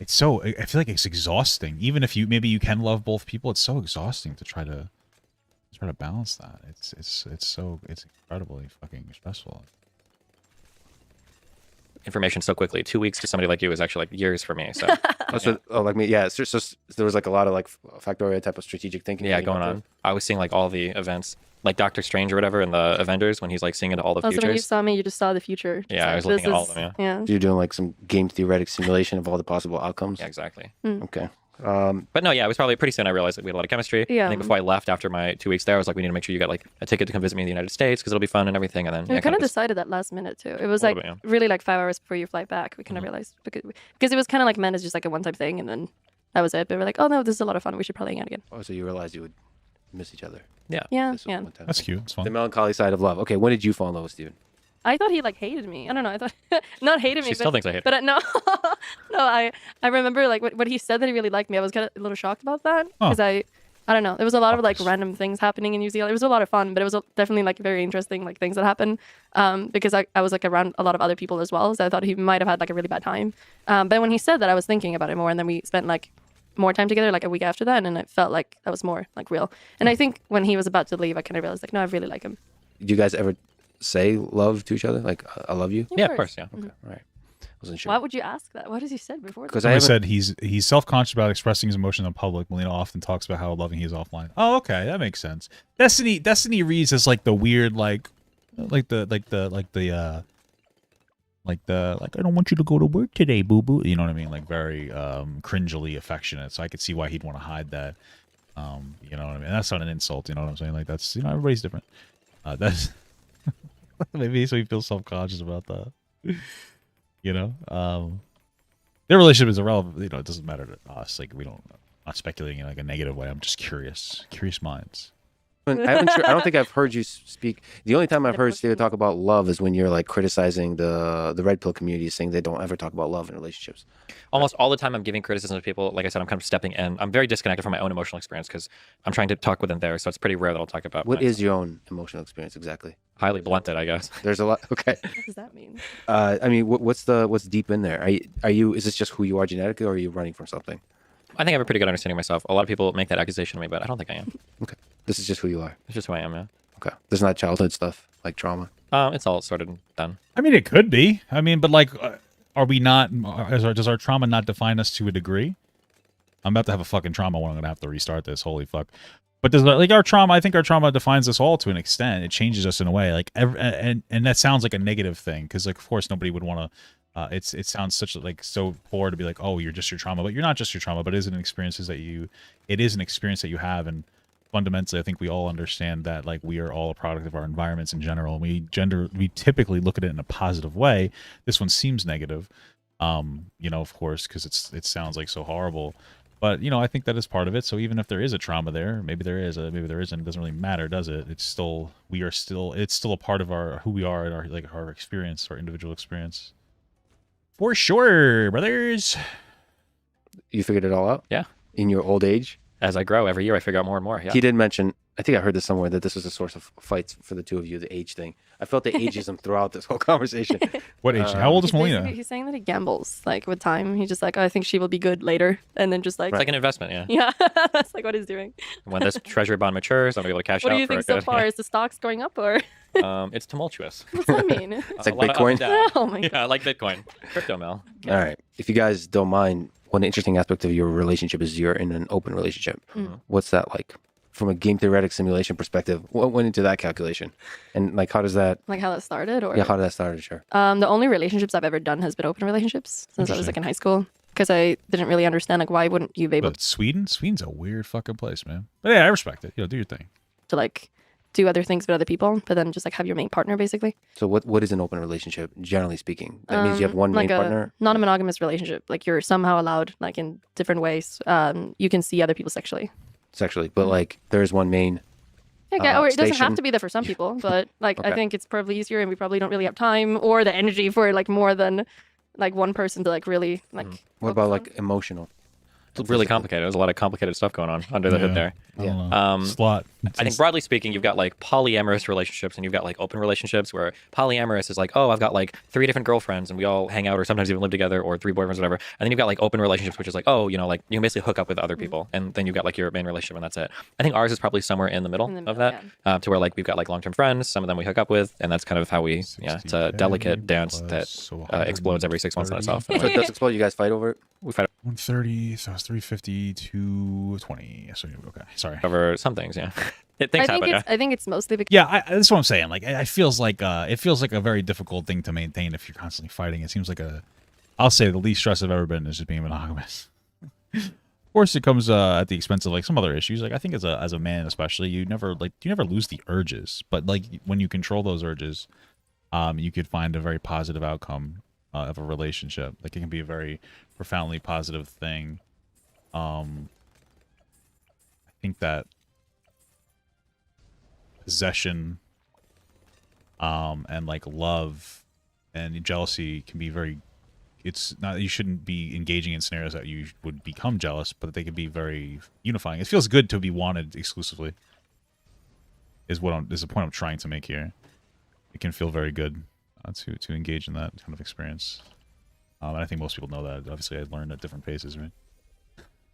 it's so I feel like it's exhausting. Even if you can love both people, it's so exhausting to try to balance that. It's incredibly fucking stressful. Information so quickly. 2 weeks to somebody like you is actually like years for me. So, like me, yeah. So there was like a lot of like Factorio type of strategic thinking. Yeah, going on. I was seeing like all the events, like Doctor Strange or whatever in the Avengers when he's like seeing into all the futures. So when you saw me, you just saw the future. Yeah, I was looking at all of them. Yeah. You're doing like some game theoretic simulation of all the possible outcomes. Yeah, exactly. Okay. But no, yeah, it was probably pretty soon I realized that we had a lot of chemistry. Yeah. I think before I left after my 2 weeks there, I was like, we need to make sure you got like a ticket to come visit me in the United States because it'll be fun and everything. And then we kind of decided that last minute too. It was like really like 5 hours before your flight back. We kind of realized because it was kind of like meant as just like a one-time thing, and then that was it. But we're like, oh no, this is a lot of fun. We should probably hang out again. Oh, so you realized you would miss each other. Yeah. Yeah. That's cute. It's fun. The melancholy side of love. Okay, when did you fall in love with Steven? I thought he like hated me. I don't know. I thought not hated me. She still thinks I hate her. But no, no. I remember like when he said that he really liked me. I was kind of a little shocked about that because I don't know. There was a lot of like random things happening in New Zealand. It was a lot of fun, but it was definitely like very interesting like things that happened because I was like around a lot of other people as well. So I thought he might have had like a really bad time. But when he said that, I was thinking about it more, and then we spent like more time together like a week after that, and it felt like that was more like real. And I think when he was about to leave, I kind of realized like, no, I really like him. Did you guys ever say love to each other? Like, I love you? Yeah, of course. Yeah. Okay. All right. Wasn't sure. Why would you ask that? What has he said before? Because I said he's self-conscious about expressing his emotions in public. Melina often talks about how loving he is offline. Oh, okay, that makes sense. Destiny reads as like the weird like the like I don't want you to go to work today, boo boo. You know what I mean? Like very cringily affectionate. So I could see why he'd want to hide that. You know what I mean? That's not an insult. You know what I'm saying? Like that's everybody's different. That's maybe so he feels self-conscious about that. You know, their relationship is irrelevant. You know, it doesn't matter to us. Like we don't. I'm not speculating in like a negative way. I'm just curious minds. I don't think I've heard you speak. The only time I've heard Steven talk about love is when you're like criticizing the red pill community, saying they don't ever talk about love in relationships. Almost all the time I'm giving criticism to people. Like I said, I'm kind of stepping in. I'm very disconnected from my own emotional experience because I'm trying to talk with them there. So it's pretty rare that I'll talk about What is your own emotional experience exactly? highly blunted, I guess. There's a lot. Okay. What does that mean? I mean, what's deep in there? Are you? Is this just who you are genetically, or are you running from something? I think I have a pretty good understanding of myself. A lot of people make that accusation of me, but I don't think I am. Okay. This is just who you are. It's just who I am, yeah. Okay. There's not childhood stuff like trauma. It's all sort of done. I mean, it could be. I mean, but like, are we not? Does our trauma not define us to a degree? I'm about to have a fucking trauma when I'm gonna have to restart this. Holy fuck! But does like our trauma? I think our trauma defines us all to an extent. It changes us in a way. Like, and that sounds like a negative thing because, like, of course, nobody would want to. It sounds such like so poor to be like, oh, you're just your trauma, but you're not just your trauma, but it is an experience that you have, and fundamentally, I think we all understand that like we are all a product of our environments in general. And we typically look at it in a positive way. This one seems negative, you know, of course, because it sounds like so horrible. But you know, I think that is part of it. So even if there is a trauma there, maybe there is, maybe there isn't. It doesn't really matter, does it? It's still it's still a part of who we are and our experience, our individual experience. For sure, brothers. You figured it all out? Yeah. In your old age? As I grow, every year I figure out more and more. Yeah. He did mention, I think I heard this somewhere, that this was a source of fights for the two of you, the age thing. I felt the ageism throughout this whole conversation. What age? How old is Melina? He's saying that he gambles, like, with time. He's just like, oh, I think she will be good later. And then just like... It's like an investment, yeah. Yeah, that's like what he's doing. When this treasury bond matures, I'm going to be able to cash out. What do you think so far? Yeah. Is the stocks going up or... It's tumultuous. What's that mean? It's like Bitcoin? Oh my God. Yeah, like Bitcoin. Crypto Mel. All right. If you guys don't mind, one interesting aspect of your relationship is you're in an open relationship. What's that like? From a game theoretic simulation perspective, what went into that calculation? And like, how does that... Like how that started? Or... Yeah, how did that start? Sure. The only relationships I've ever done has been open relationships since I was like in high school. Because I didn't really understand, like, why wouldn't you be able But Sweden's a weird fucking place, man. But yeah, I respect it. You know, do your thing. to like do other things with other people, but then just like have your main partner basically. So what is an open relationship, generally speaking? That means you have one main like partner? a non-monogamous relationship. Like you're somehow allowed, like in different ways, you can see other people sexually. Sexually, but like there's one main Yeah, or it doesn't station. have to be there for some people, but like I Okay. think it's probably easier, and we probably don't really have time or the energy for like more than like one person to like really like. What about like emotional? It's really complicated. There's a lot of complicated stuff going on under the hood there. I don't know. Slot. I think broadly speaking, you've got like polyamorous relationships and you've got like open relationships where polyamorous is like, oh, I've got like 3 different girlfriends and we all hang out or sometimes even live together, or 3 boyfriends, whatever. And then you've got like open relationships, which is like, oh, you know, like you can basically hook up with other people and then you've got like your main relationship and that's it. I think ours is probably somewhere in the middle of that, to where like we've got like long-term friends, some of them we hook up with, and that's kind of how we, yeah, it's a delicate dance that explodes every 6 months and it's off. So it does explode. You guys fight over it? We fight 130, so it's 350 to 20. So okay, sorry. over some things, yeah. Things happen, yeah. I think it's mostly because Yeah, that's what I'm saying. Like, it feels like a very difficult thing to maintain if you're constantly fighting. It seems like I'll say the least stress I've ever been is just being monogamous. Of course, it comes at the expense of like some other issues. Like I think as a man, especially, you never lose the urges, but like when you control those urges, you could find a very positive outcome of a relationship. Like it can be a very profoundly positive thing. I think that possession and like love and jealousy can be very, it's not, you shouldn't be engaging in scenarios that you would become jealous, but they can be very unifying. It feels good to be wanted exclusively is the point I'm trying to make here. It can feel very good to engage in that kind of experience. And I think most people know that. Obviously I learned at different paces, right?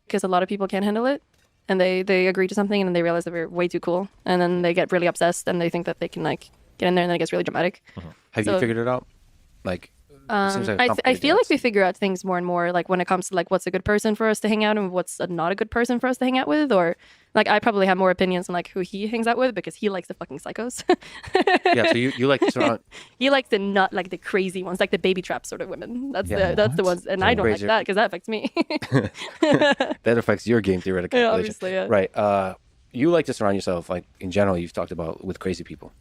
because a lot of people can't handle it, and they agree to something and then they realize that we're way too cool, and then they get really obsessed and they think that they can like get in there, and then it gets really dramatic. Have So- you figured it out? Like seems like a I complicated feel like dance. we figure out things more and more, like when it comes to like what's a good person for us to hang out and what's not a good person for us to hang out with, or like I probably have more opinions on like who he hangs out with because he likes the fucking psychos. Yeah, so you like to surround. He likes the not like the crazy ones, like the baby trap sort of women. That's Yeah. that's the What? ones, and So I don't like crazy. that because that affects me. That affects your game theory Yeah, calculation. obviously, yeah. Right. You like to surround yourself, like in general, you've talked about with crazy people.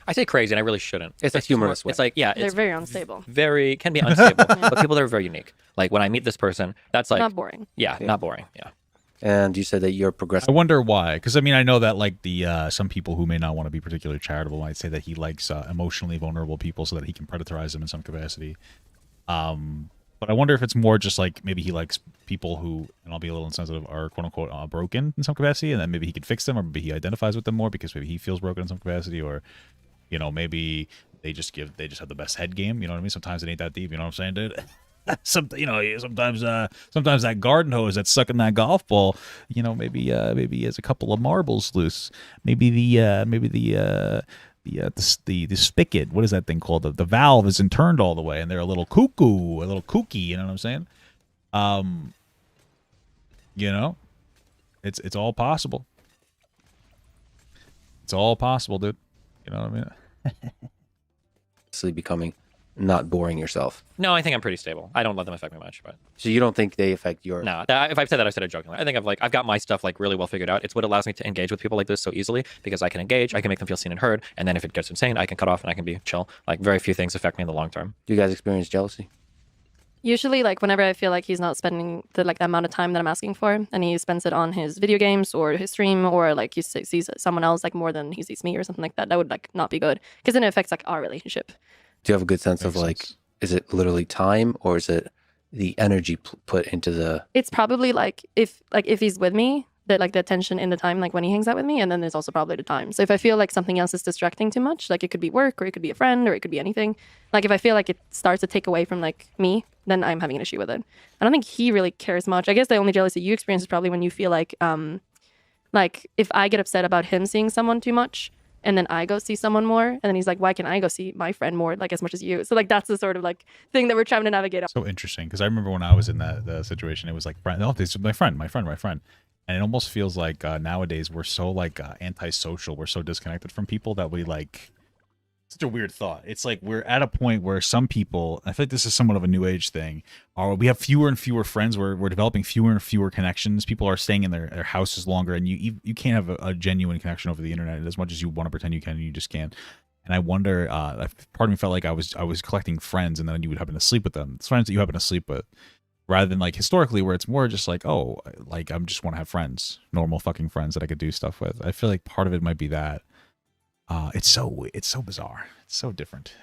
I say crazy, and I really shouldn't. It's a humorous way. It's like, yeah, They're it's very unstable, very can be unstable, but people that are very unique. Like when I meet this person, that's like not boring. yeah, not boring. Yeah. And you said that you're progressive. I wonder why, because I mean, I know that like the some people who may not want to be particularly charitable might say that he likes emotionally vulnerable people so that he can predatorise them in some capacity. But I wonder if it's more just like maybe he likes people who, and I'll be a little insensitive, are quote unquote broken in some capacity, and then maybe he could fix them, or maybe he identifies with them more because maybe he feels broken in some capacity, or you know, maybe they just have the best head game. You know what I mean? Sometimes it ain't that deep. You know what I'm saying, dude? Sometimes that garden hose that's sucking that golf ball, you know, maybe he has a couple of marbles loose. Maybe the spigot, what is that thing called? The valve isn't turned all the way, and they're a little kooky. You know what I'm saying? You know, it's all possible. It's all possible, dude. You know what I mean? Becoming not boring yourself. No, I think I'm pretty stable. I don't let them affect me much, but So you don't think they affect your... no. If I've said that, I said it jokingly. I think I've got my stuff like really well figured out. It's what allows me to engage with people like this so easily because I can engage, I can make them feel seen and heard, and then if it gets insane, I can cut off and I can be chill. Like very few things affect me in the long term. Do you guys experience jealousy? Usually, like whenever I feel like he's not spending the amount of time that I'm asking for, and he spends it on his video games or his stream, or like he sees someone else like more than he sees me or something like that, that would like not be good because then it affects like our relationship. Do you have a good sense of Makes like, sense. is it literally time or is it the energy put into the... It's probably like if he's with me, that like the attention in the time like when he hangs out with me, and then there's also probably the time. So if I feel like something else is distracting too much, like it could be work or it could be a friend or it could be anything, like if I feel like it starts to take away from like me, then I'm having an issue with it. I don't think he really cares much. I guess the only jealousy you experience is probably when you feel like if I get upset about him seeing someone too much and then I go see someone more, and then he's like, why can't I go see my friend more, like as much as you? So like that's the sort of like thing that we're trying to navigate. So interesting, because I remember when I was in that situation, it was like, oh, this is my friend, and it almost feels like nowadays we're so like antisocial, we're so disconnected from people that we like. Such a weird thought. It's like we're at a point where some people, I feel like this is somewhat of a new age thing, or we have fewer and fewer friends. We're developing fewer and fewer connections. People are staying in their houses longer, and you can't have a genuine connection over the internet as much as you want to pretend you can, and you just can't. And I wonder, part of me felt like I was collecting friends, and then you would happen to sleep with them. It's friends that you happen to sleep with, rather than like historically where it's more just like, oh, like I just want to have friends, normal fucking friends that I could do stuff with. I feel like part of it might be that. It's so bizarre. It's so different.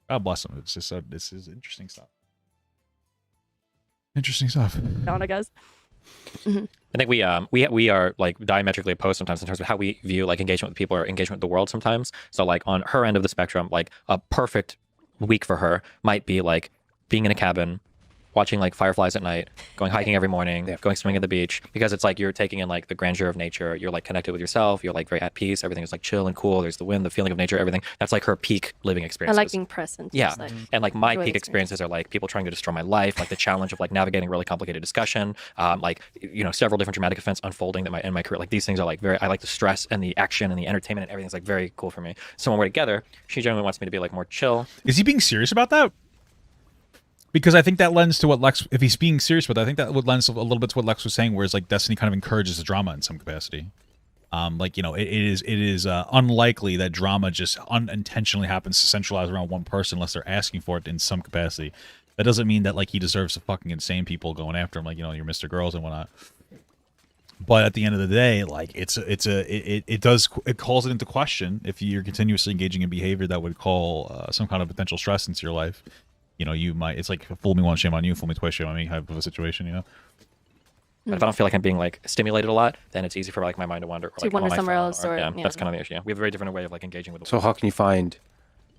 God bless them. It's just this is interesting stuff. Interesting stuff. I guess. I think we are like diametrically opposed sometimes in terms of how we view like engagement with people or engagement with the world sometimes. So like on her end of the spectrum, like a perfect week for her might be like being in a cabin, watching like fireflies at night, going hiking every morning, going swimming at the beach, because it's like you're taking in like the grandeur of nature. You're like connected with yourself. You're like very at peace. Everything is like chill and cool. There's the wind, the feeling of nature, everything. That's like her peak living experience. I like being present. Yeah. Just, like, And like my enjoy peak the experiences are like people trying to destroy my life, like the challenge of like navigating really complicated discussion, like, you know, several different dramatic events unfolding that in my career. Like these things are like I like the stress and the action and the entertainment and everything's like very cool for me. So when we're together, she generally wants me to be like more chill. Is he being serious about that? Because I think that lends to what Lex, if he's being serious with it, I think that would lend a little bit to what Lex was saying, whereas like Destiny kind of encourages the drama in some capacity. Like, you know, it is unlikely that drama just unintentionally happens to centralize around one person unless they're asking for it in some capacity. That doesn't mean that like he deserves the fucking insane people going after him, like, you know, your Mr. Girls and whatnot. But at the end of the day, like it calls it into question if you're continuously engaging in behavior that would call some kind of potential stress into your life. You know, you might, it's like fool me once, shame on you, fool me twice, shame on me type of a situation, you know? But if I don't feel like I'm being like stimulated a lot, then it's easy for like my mind to wander. Or, To like, wander on my somewhere phone, else, or, or- yeah, yeah. that's kind of the issue. Yeah. We have a very different way of like engaging with the So world. how can you find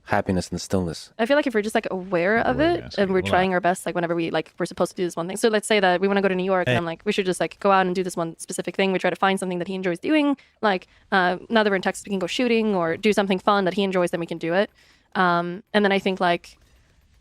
happiness in the stillness? I feel like if we're just like aware of it Awareness, and we're hold trying our best, like whenever we're supposed to do this one thing. So let's say that we want to go to New York and I'm like, we should just like go out and do this one specific thing. We try to find something that he enjoys doing. Like now that we're in Texas, we can go shooting or do something fun that he enjoys, then we can do it. And then I think like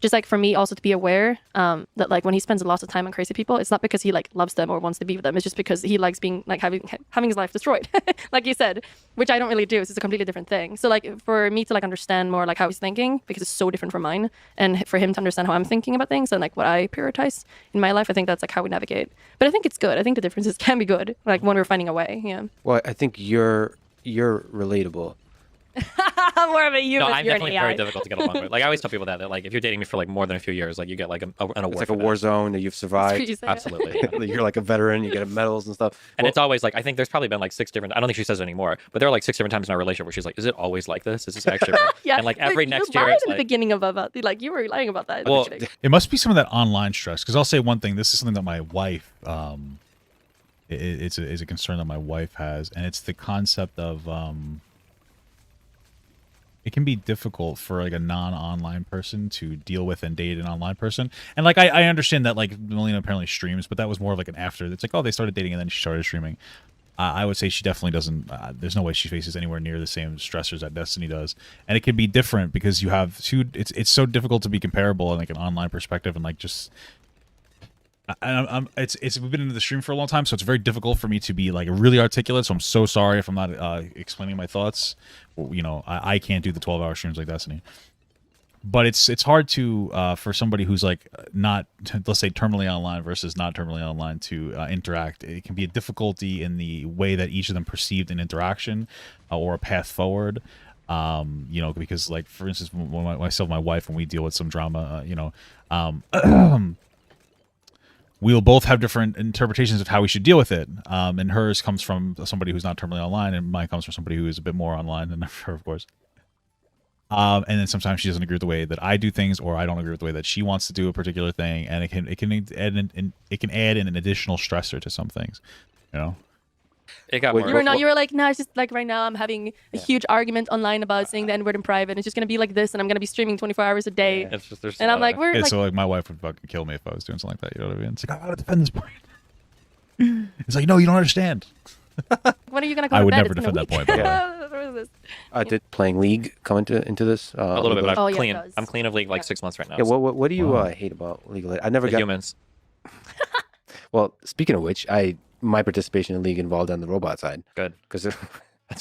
just like for me also to be aware that like when he spends a lot of time on crazy people, it's not because he like loves them or wants to be with them. It's just because he likes being like having his life destroyed, like you said, which I don't really do. So it's a completely different thing. So like for me to like understand more like how he's thinking, because it's so different from mine, and for him to understand how I'm thinking about things and like what I prioritize in my life, I think that's like how we navigate. But I think it's good. I think the differences can be good, like when we're finding a way. Yeah. Well, I think you're relatable. I'm more of a human. No, I'm definitely very difficult to get along with. Like I always tell people that like if you're dating me for like more than a few years, like you get like an award. It's like a war zone that you've survived. Absolutely. You're like a veteran. You get medals and stuff. And it's always like I think there's probably been like 6 different. I don't think she says it anymore, but there are like 6 different times in our relationship where she's like, "Is it always like this? Is this actually?" Real? Yeah. And like every next year, lied it's in the like, beginning about like you were lying about that. Well, It must be some of that online stress. Because I'll say one thing. This is something that my wife, it's a concern that my wife has, and it's the concept of it can be difficult for like a non-online person to deal with and date an online person. And like I understand that like Melina apparently streams, but that was more of like an after. It's like, oh, they started dating and then she started streaming. I would say she definitely doesn't. There's no way she faces anywhere near the same stressors that Destiny does, and it can be different because you have two. It's so difficult to be comparable in like an online perspective and like just. We've been into the stream for a long time, so it's very difficult for me to be like really articulate. So I'm so sorry if I'm not explaining my thoughts. You know, I can't do the 12-hour streams like Destiny. But it's hard to for somebody who's like not, let's say, terminally online versus not terminally online to interact. It can be a difficulty in the way that each of them perceived an interaction or a path forward. You know, because like for instance, when myself and my wife, when we deal with some drama, we'll both have different interpretations of how we should deal with it. And hers comes from somebody who's not terminally online, and mine comes from somebody who is a bit more online than her, of course. And then sometimes she doesn't agree with the way that I do things, or I don't agree with the way that she wants to do a particular thing, and it can add in an additional stressor to some things, you know. It got you were like, no, it's just like right now I'm having a huge argument online about saying the N-word in private, and it's just gonna be like this, and I'm gonna be streaming 24 hours a day. Yeah, it's just, and I'm like, we're like, so like my wife would fucking kill me if I was doing something like that. You know what I mean? It's like I gotta defend this point. It's like, no, you don't understand. When are you gonna go I to would bed? never defend that point. By the way. Did playing League come into this? A little bit, but I'm yeah, clean. it does. I'm clean of League like 6 months right now. Yeah. What do you hate about League of Legends? I never The got humans. Well, speaking of which, my participation in League involved on the robot side. Good. Because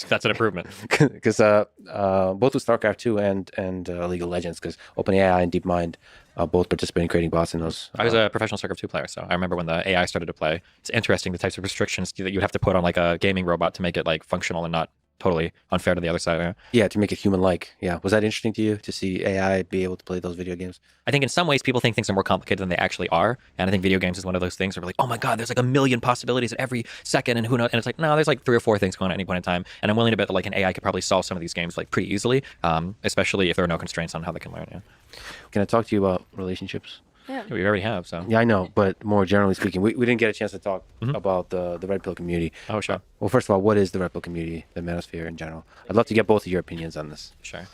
That's an improvement. because both with StarCraft 2 and League of Legends, because OpenAI and DeepMind both participate in creating bots in those. I was a professional StarCraft 2 player, so I remember when the AI started to play. It's interesting the types of restrictions that you have to put on like a gaming robot to make it like functional and not totally unfair to the other side. Yeah, to make it human-like. Yeah, was that interesting to you to see AI be able to play those video games? I think in some ways people think things are more complicated than they actually are, and I think video games is one of those things where we're like, oh my god, there's like a million possibilities at every second, and who knows? And it's like, no, there's like 3 or 4 things going on at any point in time, and I'm willing to bet that like an AI could probably solve some of these games like pretty easily, especially if there are no constraints on how they can learn. Yeah. Can I talk to you about relationships? yeah. We already have, so. Yeah, I know, but more generally speaking, we didn't get a chance to talk about the Red Pill community. Oh, sure. Well, first of all, what is the Red Pill community, the manosphere in general? I'd love to get both of your opinions on this. Sure.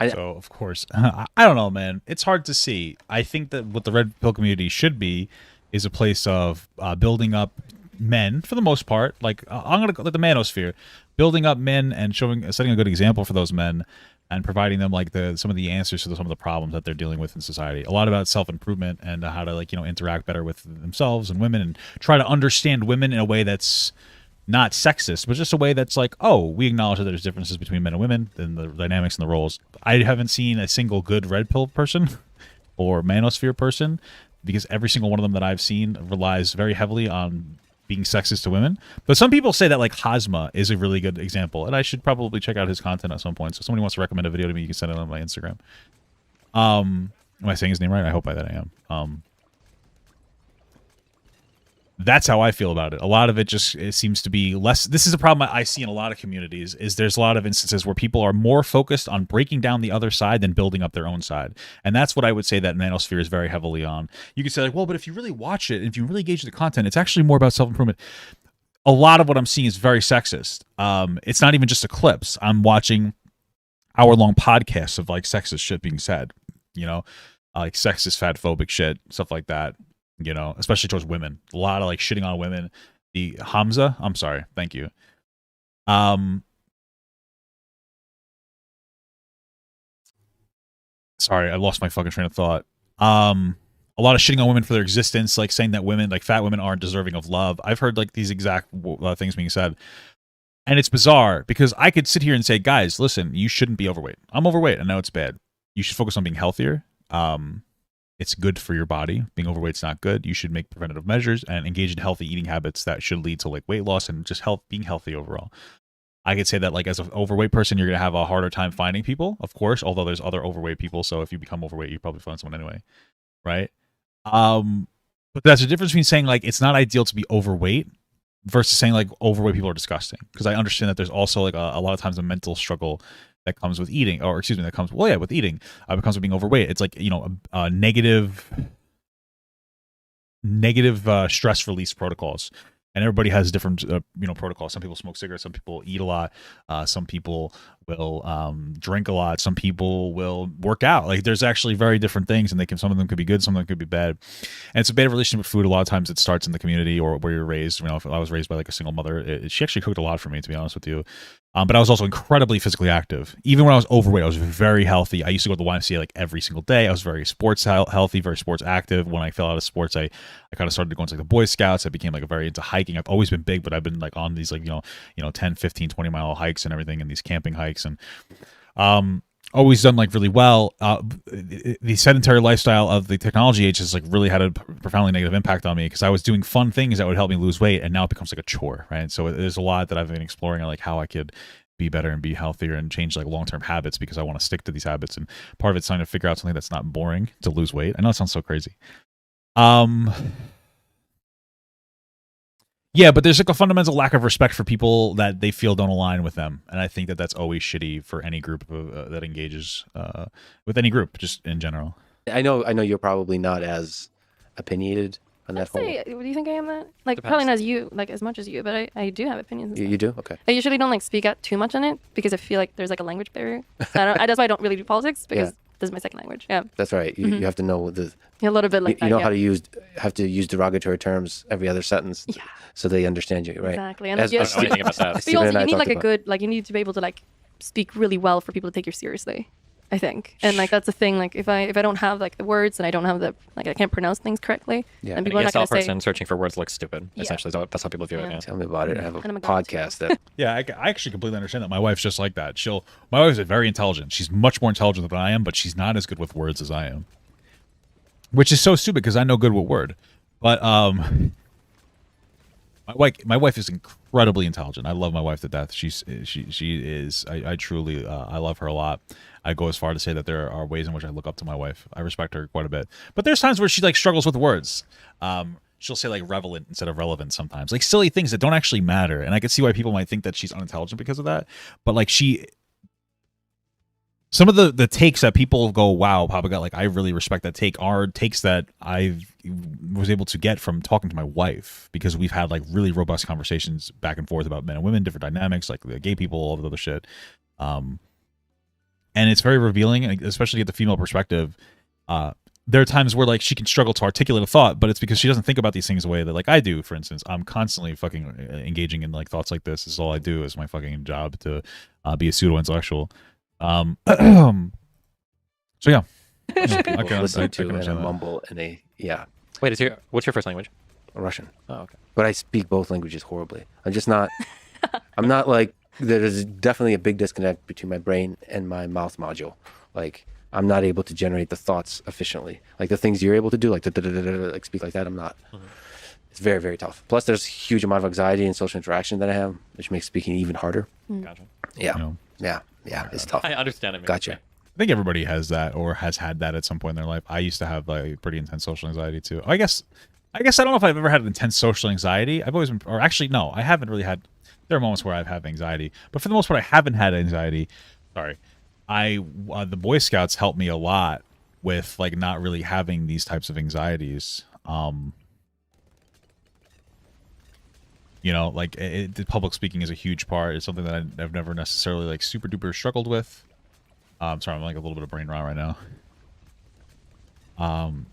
So, of course, I don't know, man. It's hard to see. I think that what the Red Pill community should be is a place of building up men, for the most part. Like, I'm going to like the manosphere. Building up men and setting a good example for those men and providing them like some of the answers to some of the problems that they're dealing with in society. A lot about self-improvement and how to like, interact better with themselves and women and try to understand women in a way that's not sexist, but just a way that's like, oh, we acknowledge that there's differences between men and women and the dynamics and the roles. I haven't seen a single good Red Pill person or manosphere person, because every single one of them that I've seen relies very heavily on being sexist to women. But some people say that like Hazma is a really good example, and I should probably check out his content at some point. So if somebody wants to recommend a video to me, you can send it on my Instagram. Am I saying his name right? I hope that I am. That's how I feel about it. A lot of it seems to be less. This is a problem I see in a lot of communities, is there's a lot of instances where people are more focused on breaking down the other side than building up their own side. And that's what I would say that Manosphere is very heavily on. You could say like, well, but if you really watch it, if you really engage the content, it's actually more about self-improvement. A lot of what I'm seeing is very sexist. It's not even just a clips. I'm watching hour-long podcasts of like sexist shit being said, like sexist, fatphobic shit, stuff like that. Especially towards women. A lot of like shitting on women. The Hamza, I'm sorry, thank you. sorry, I lost my fucking train of thought. A lot of shitting on women for their existence, like saying that women, like fat women, aren't deserving of love. I've heard like these exact things being said, and it's bizarre because I could sit here and say, guys, listen, you shouldn't be overweight. I'm overweight. I know it's bad. You should focus on being healthier. It's good for your body. Being overweight's not good. You should make preventative measures and engage in healthy eating habits that should lead to like weight loss and just being healthy overall. I could say that like as an overweight person, you're gonna have a harder time finding people, of course. Although there's other overweight people, so if you become overweight, you probably find someone anyway, right? But that's the difference between saying like it's not ideal to be overweight versus saying like overweight people are disgusting. Because I understand that there's also like a lot of times a mental struggle that comes with eating, or excuse me, that comes with eating. It comes with being overweight. It's like, you know, negative stress release protocols. And everybody has different, protocols. Some people smoke cigarettes. Some people eat a lot. Some people will drink a lot. Some people will work out. Like there's actually very different things, and some of them could be good, some of them could be bad. And it's a bad relationship with food. A lot of times it starts in the community or where you're raised. You know, if I was raised by like a single mother, she actually cooked a lot for me, to be honest with you. But I was also incredibly physically active. Even when I was overweight, I was very healthy. I used to go to the YMCA like every single day. I was very sports healthy, very sports active. When I fell out of sports, I kind of started going to like the Boy Scouts. I became like very into hiking. I've always been big, but I've been like on these like, 10, 15, 20 mile hikes and everything, and these camping hikes, and always done like really well. The sedentary lifestyle of the technology age has like really had a profoundly negative impact on me because I was doing fun things that would help me lose weight, and now it becomes like a chore, right? So there's a lot that I've been exploring on like how I could be better and be healthier and change like long-term habits because I want to stick to these habits. And part of it's trying to figure out something that's not boring to lose weight. I know it sounds so crazy. Yeah, but there's like a fundamental lack of respect for people that they feel don't align with them, and I think that that's always shitty for any group that engages with any group, just in general. I know you're probably not as opinionated on that whole. Do you think I am that? Like, Depends. probably not as you, like as much as you, but I do have opinions. And You do? Okay. I usually don't like speak out too much on it because I feel like there's like a language barrier. That's why I don't really do politics because this is my second language. Yeah. That's right. You have to know A little bit like you know that, how to have to use derogatory terms every other sentence. Yeah. So they understand you, right? Exactly. And As- I don't know anything about that. but Steven also, and I you need talked like a about- good, like you need to be able to like speak really well for people to take you seriously, I think. And like that's the thing. Like if I don't have like the words and I don't have the like I can't pronounce things correctly, Yeah. then And people A are not going ESL to say. person searching for words looks stupid. Yeah. Essentially, that's how people view it. Yeah. Yeah. Tell me about it. I have a And I'm a god, podcast that Yeah, I actually completely understand that. My wife's just like that. My wife's very intelligent. She's much more intelligent than I am, but she's not as good with words as I am. Which is so stupid because I know good with word. But my wife is incredibly intelligent. I love my wife to death. She is. I truly I love her a lot. I go as far to say that there are ways in which I look up to my wife. I respect her quite a bit. But there's times where she like struggles with words. She'll say like relevant instead of relevant sometimes. Like silly things that don't actually matter. And I can see why people might think that she's unintelligent because of that. But like some of the takes that people go, wow, Papa got, like, I really respect that take, are takes that I was able to get from talking to my wife, because we've had like really robust conversations back and forth about men and women, different dynamics, like the gay people, all the other shit. And it's very revealing, especially at the female perspective. There are times where like she can struggle to articulate a thought, but it's because she doesn't think about these things the way that like I do. For instance, I'm constantly fucking engaging in like thoughts like this. This is all I do. Is my fucking job to be a pseudo intellectual. So yeah, listen to and a mumble and Wait, what's your first language? Russian. Oh, okay. But I speak both languages horribly. I'm just not. I'm not like. There's definitely a big disconnect between my brain and my mouth module. Like I'm not able to generate the thoughts efficiently. Like the things you're able to do, like like speak like that. I'm not. Mm-hmm. It's very, very tough. Plus, there's a huge amount of anxiety and social interaction that I have, which makes speaking even harder. Gotcha. Yeah. Yeah. It's tough. I understand it. Gotcha. I think everybody has that or has had that at some point in their life. I used to have like pretty intense social anxiety too. I guess I don't know if I've ever had intense social anxiety. I've always been, or actually no, I haven't really had. There are moments where I've had anxiety, but for the most part, I haven't had anxiety. Sorry, the Boy Scouts helped me a lot with like not really having these types of anxieties. You know, like the public speaking is a huge part. It's something that I've never necessarily like super duper struggled with. Sorry, I'm like a little bit of brain rot right now.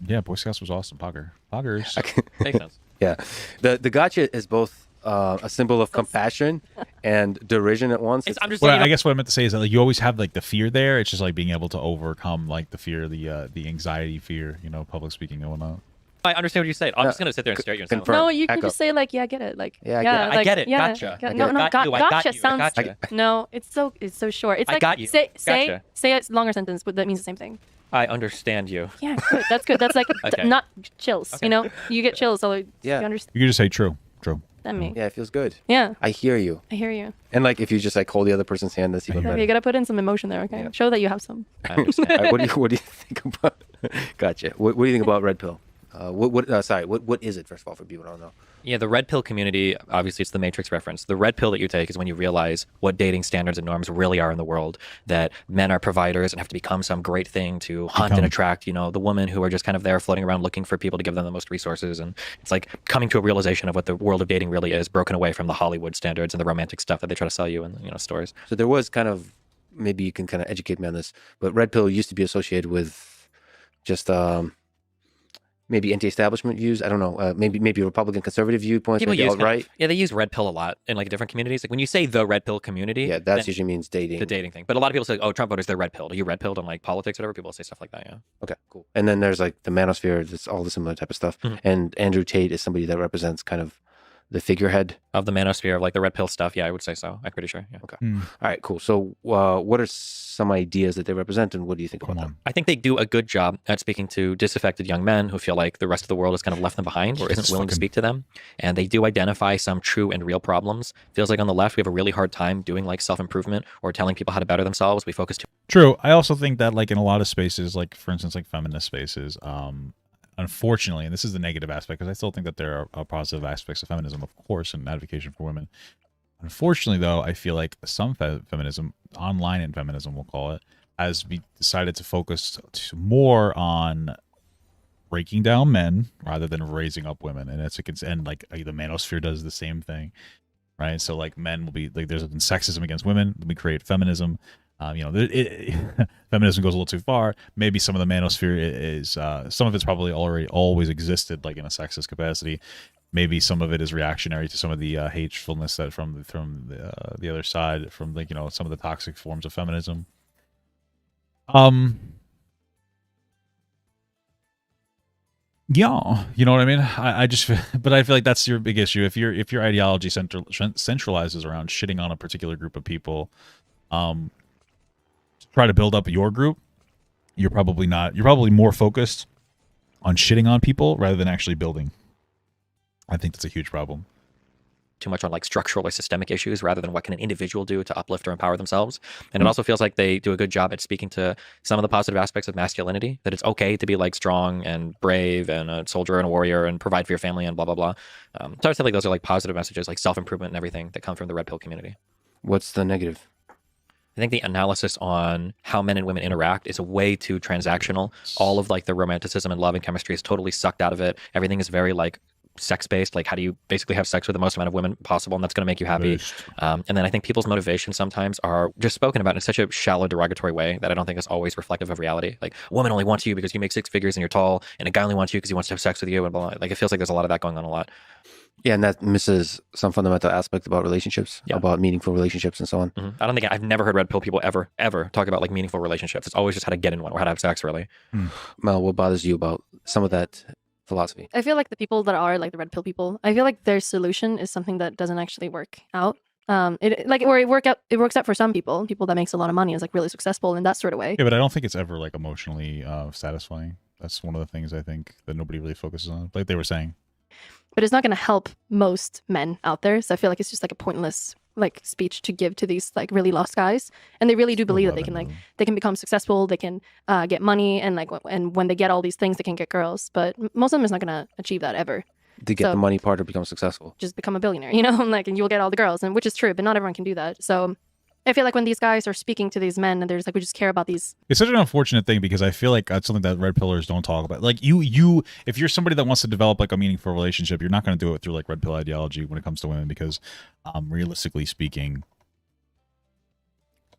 Yeah, Boy Scouts was awesome. Poggers. Makes sense. Yeah, the gotcha is both a symbol of compassion and derision at once. I'm just Well, saying, I guess what I meant to say is that like, you always have like the fear there. It's just like being able to overcome like the fear, the anxiety, fear, you know, public speaking and whatnot. I understand what you say. I'm just gonna sit there and stare at you and sound confirm. No, you can Echo. just say like, yeah, I get it. Like, Yeah, I yeah, get it. I like, get it. Yeah, Gotcha. yeah, I no, no, got you. I got gotcha you. I sounds. gotcha. No, it's so short. It's I like got you. say Gotcha. say a longer sentence, but that means the same thing. I understand you. Yeah, good. That's good. That's like Okay. not chills. Okay. You know, you get chills. So Yeah. you understand You could just say true. that me. Yeah, it feels good. Yeah, I hear you. I hear you. And like if you just like hold the other person's hand, that's even Yeah, better. you gotta put in some emotion there. Okay, Yeah. show that you have some. I understand. All right, what do you think about? Gotcha. What do you think about red pill? What is it, first of all, for people who don't know? Yeah, the red pill community, obviously it's the Matrix reference. The red pill that you take is when you realize what dating standards and norms really are in the world, that men are providers and have to become some great thing to hunt and attract, you know, the women who are just kind of there floating around looking for people to give them the most resources. And it's like coming to a realization of what the world of dating really is, broken away from the Hollywood standards and the romantic stuff that they try to sell you in, you know, stores. So there was kind of, maybe you can kind of educate me on this, but red pill used to be associated with just maybe anti-establishment views. I don't know. Maybe Republican conservative viewpoints. People maybe use alt-right. yeah, they use red pill a lot in like different communities. Like when you say the red pill community, Yeah, that then usually means dating. the dating thing. But a lot of people say, oh, Trump voters, they're red pilled. Are you red pilled on like politics or whatever? People say stuff like that. Yeah. Okay, cool. And then there's like the manosphere. That's all the similar type of stuff. Mhm. And Andrew Tate is somebody that represents kind of the figurehead. Of the manosphere, of like the red pill stuff. Yeah, I would say so. I'm pretty sure. Yeah. Okay. All right, cool. So what are some ideas that they represent, and what do you think about them? I think they do a good job at speaking to disaffected young men who feel like the rest of the world has kind of left them behind or isn't willing to speak to them. And they do identify some true and real problems. Feels like on the left, we have a really hard time doing like self-improvement or telling people how to better themselves. We focus too. True. I also think that like in a lot of spaces, like for instance, like feminist spaces, unfortunately, and this is the negative aspect, because I still think that there are positive aspects of feminism, of course, and advocacy for women. Unfortunately, though, I feel like some feminism, online and feminism, we'll call it, has decided to focus more on breaking down men rather than raising up women, and like the manosphere does the same thing, right? So like men will be like, there's been sexism against women. We create feminism. Feminism goes a little too far. Maybe some of the manosphere is some of it's probably always existed, like in a sexist capacity. Maybe some of it is reactionary to some of the hatefulness that from the other side, from like some of the toxic forms of feminism. Yeah, you know what I mean. I just, but I feel like that's your big issue. If your ideology centralizes around shitting on a particular group of people, to try to build up your group, you're probably more focused on shitting on people rather than actually building. I think that's a huge problem. Too much on like structural or systemic issues rather than what can an individual do to uplift or empower themselves. And it also feels like they do a good job at speaking to some of the positive aspects of masculinity, that it's okay to be like strong and brave and a soldier and a warrior and provide for your family and blah, blah, blah. So I feel like those are like positive messages, like self-improvement and everything that come from the red pill community. What's the negative? I think the analysis on how men and women interact is way too transactional. All of like the romanticism and love and chemistry is totally sucked out of it. Everything is very like sex-based, like how do you basically have sex with the most amount of women possible, and that's going to make you happy. And then I think people's motivations sometimes are just spoken about in such a shallow, derogatory way that I don't think is always reflective of reality. Like, a woman only wants you because you make six figures and you're tall, and a guy only wants you because he wants to have sex with you, and blah, blah. Like, it feels like there's a lot of that going on a lot. Yeah, and that misses some fundamental aspect about relationships, Yeah. about meaningful relationships and so on. Mm-hmm. I don't think I've never heard red pill people ever talk about like meaningful relationships. It's always just how to get in one or how to have sex, really. Mel, what bothers you about some of that philosophy? I feel like the people that are like the red pill people, I feel like their solution is something that doesn't actually work out. It works out for some people that makes a lot of money, is like really successful in that sort of way. Yeah, but I don't think it's ever like emotionally satisfying. That's one of the things I think that nobody really focuses on, like they were saying. But it's not going to help most men out there. So I feel like it's just like a pointless like speech to give to these like really lost guys, and they really do believe that they can become successful, they can get money, and and when they get all these things, they can get girls. But most of them is not going to achieve that ever. To get the money part or become successful. Just become a billionaire, and you'll get all the girls, and which is true, but not everyone can do that. So I feel like when these guys are speaking to these men, and there's like, we just care about these. It's such an unfortunate thing, because I feel like that's something that red pillers don't talk about. Like if you're somebody that wants to develop like a meaningful relationship, you're not going to do it through like red pill ideology when it comes to women, because realistically speaking,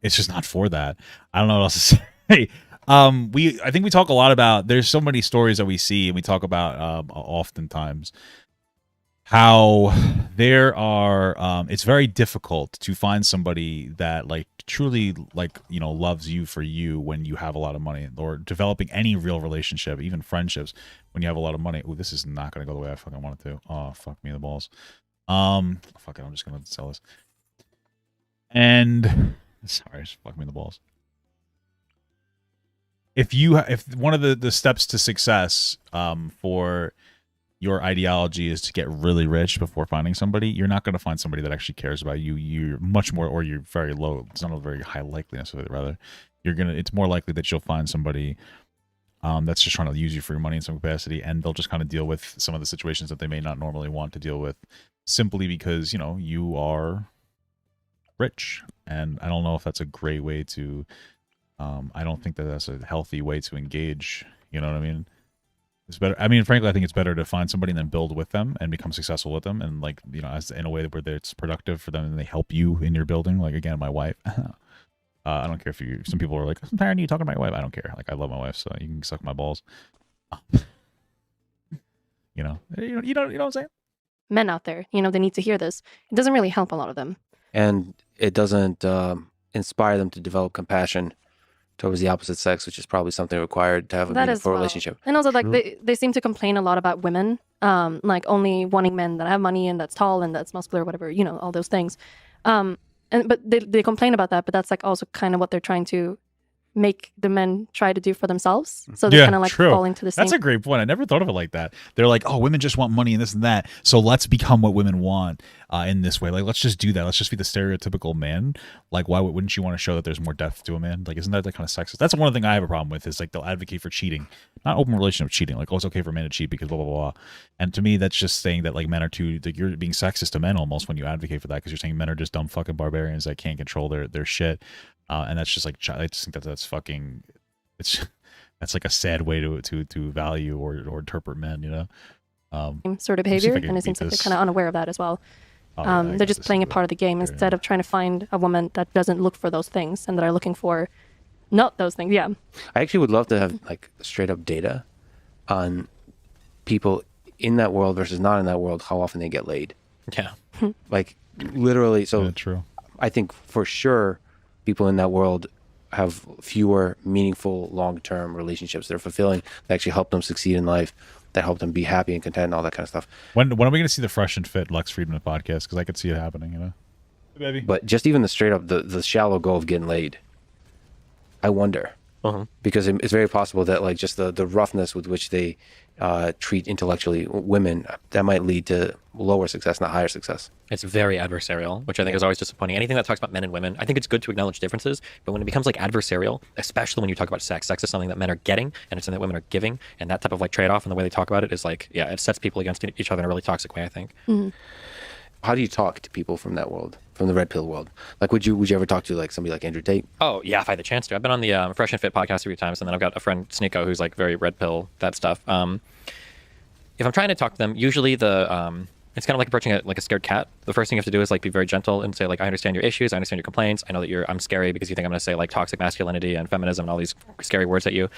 it's just not for that. I don't know what else to say. I think we talk a lot about, there's so many stories that we see and we talk about oftentimes. how there are it's very difficult to find somebody that like truly like loves you for you when you have a lot of money, or developing any real relationship, even friendships, when you have a lot of money. Oh, this is not gonna go the way I fucking want it to. Oh, fuck me in the balls. Fuck it, I'm just gonna sell this. And sorry, just fuck me in the balls. If one of the steps to success for your ideology is to get really rich before finding somebody, you're not going to find somebody that actually cares about you. You're much more, or you're very low. It's not a very high likeliness of it. Rather, it's more likely that you'll find somebody that's just trying to use you for your money in some capacity, and they'll just kind of deal with some of the situations that they may not normally want to deal with, simply because you are rich. And I don't know if that's a great way to. I don't think that that's a healthy way to engage. You know what I mean? It's better. I mean, frankly, I think it's better to find somebody and then build with them and become successful with them, and like as in a way where it's productive for them and they help you in your building. Like again, my wife. I don't care if you. Some people are like, "I'm tired of you talking about my wife." I don't care. Like I love my wife, so you can suck my balls. You know what I'm saying? Men out there, they need to hear this. It doesn't really help a lot of them, and it doesn't inspire them to develop compassion towards the opposite sex, which is probably something required to have a meaningful relationship. And also, like, they seem to complain a lot about women, like only wanting men that have money and that's tall and that's muscular, whatever, all those things. But they complain about that, but that's like also kind of what they're trying to make the men try to do for themselves. So they kind of like fall into the same. That's a great point. I never thought of it like that. They're like, oh, women just want money and this and that. So let's become what women want in this way. Like, let's just do that. Let's just be the stereotypical man. Like, why wouldn't you want to show that there's more depth to a man? Like, isn't that the kind of sexist? That's one thing I have a problem with, is like they'll advocate for cheating, not open relationship cheating. Like, oh, it's okay for men to cheat because blah, blah, blah. And to me, that's just saying that like men are too, like you're being sexist to men almost when you advocate for that, because you're saying men are just dumb fucking barbarians that can't control their shit. And that's just like, I just think that's fucking, that's like a sad way to value or interpret men, sort of behavior, and it seems like they're kind of unaware of that as well. They're just playing a part of the game instead of trying to find a woman that doesn't look for those things and that are looking for not those things. Yeah, I actually would love to have like straight up data on people in that world versus not in that world, how often they get laid. Yeah, like literally. So true. I think for sure people in that world have fewer meaningful long-term relationships that are fulfilling, that actually help them succeed in life, that help them be happy and content and all that kind of stuff. When are we going to see the Fresh and Fit Lex Fridman podcast? Because I could see it happening, Hey, baby. But just even the straight up, the shallow goal of getting laid, I wonder. Because it's very possible that like just the roughness with which they treat intellectually women, that might lead to lower success, not higher success. It's very adversarial, which I think is always disappointing. Anything that talks about men and women, I think it's good to acknowledge differences, but when it becomes like adversarial, especially when you talk about sex is something that men are getting and it's something that women are giving, and that type of like trade-off and the way they talk about it is like, yeah, it sets people against each other in a really toxic way, I think. How do you talk to people from that world, from the red pill world? Like, would you ever talk to like somebody like Andrew Tate? Oh yeah, if I had the chance to. I've been on the Fresh and Fit podcast a few times, and then I've got a friend Sneeko who's like very red pill, that stuff. If I'm trying to talk to them, usually it's kind of like approaching a scared cat. The first thing you have to do is like be very gentle and say like, I understand your issues, I understand your complaints. I know that I'm scary because you think I'm going to say like toxic masculinity and feminism and all these scary words at you.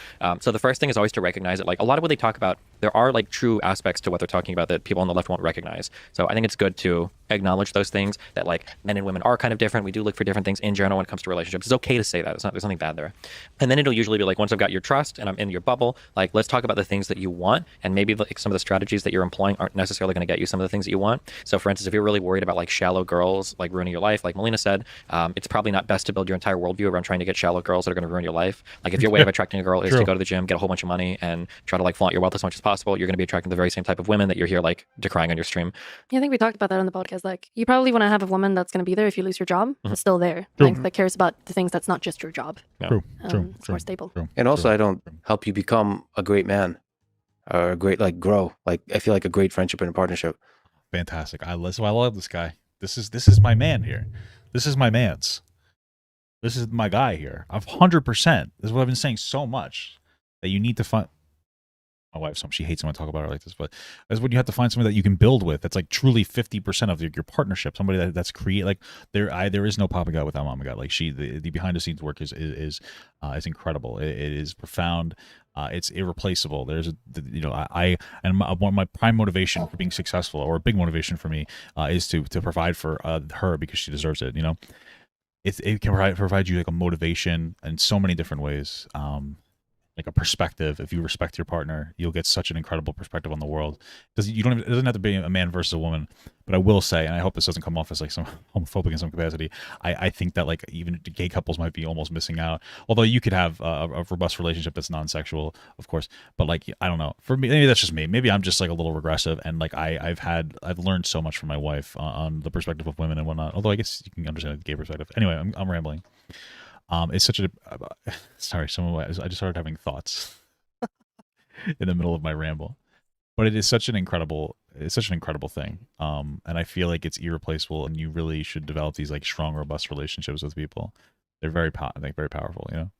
So the first thing is always to recognize it. Like a lot of what they talk about, there are like true aspects to what they're talking about that people on the left won't recognize. So I think it's good to acknowledge those things, that like men and women are kind of different. We do look for different things in general when it comes to relationships. It's okay to say that. There's nothing bad there. And then it'll usually be like, once I've got your trust and I'm in your bubble, like let's talk about the things that you want, and maybe like some of the strategies that you're employing aren't necessarily going to get you some of the things that you want. So for instance, if you're really worried about like shallow girls like ruining your life, like Melina said, it's probably not best to build your entire worldview around trying to get shallow girls that are going to ruin your life. Like if your way of attracting a girl is to go to the gym, get a whole bunch of money, and try to like flaunt your wealth as much as possible, you're going to be attracting the very same type of women that you're here like decrying on your stream. Yeah, I think we talked about that on the podcast. Like you probably want to have a woman that's going to be there if you lose your job, but still there, like that cares about the things that's not just your job. It's more stable. And also, I don't help you become a great man or a great like grow. Like I feel like a great friendship and a partnership. Fantastic. I love this guy. This is my man here. This is my man's. This is my guy here. 100%. This is what I've been saying so much, that you need to find. my wife, she hates when I talk about her like this, but that's when you have to find somebody that you can build with. That's like truly 50% of your partnership. Somebody that's like there is no Papa God without Mama God. Like the behind the scenes work is incredible. It is profound. It's irreplaceable. There's my prime motivation for being successful, or a big motivation for me, is to provide for her, because she deserves it. You know, it can provide you like a motivation in so many different ways. Like a perspective. If you respect your partner, you'll get such an incredible perspective on the world. It doesn't have to be a man versus a woman, but I will say, and I hope this doesn't come off as like some homophobic in some capacity, I think that like even gay couples might be almost missing out. Although you could have a robust relationship that's non-sexual, of course, but like, I don't know, for me, maybe that's just me. Maybe I'm just like a little regressive, and like I've learned so much from my wife on the perspective of women and whatnot. Although I guess you can understand the gay perspective. Anyway, I'm rambling. It's such a sorry. I just started having thoughts in the middle of my ramble, but it is such an incredible thing. And I feel like it's irreplaceable, and you really should develop these like strong, robust relationships with people. They're very powerful. You know,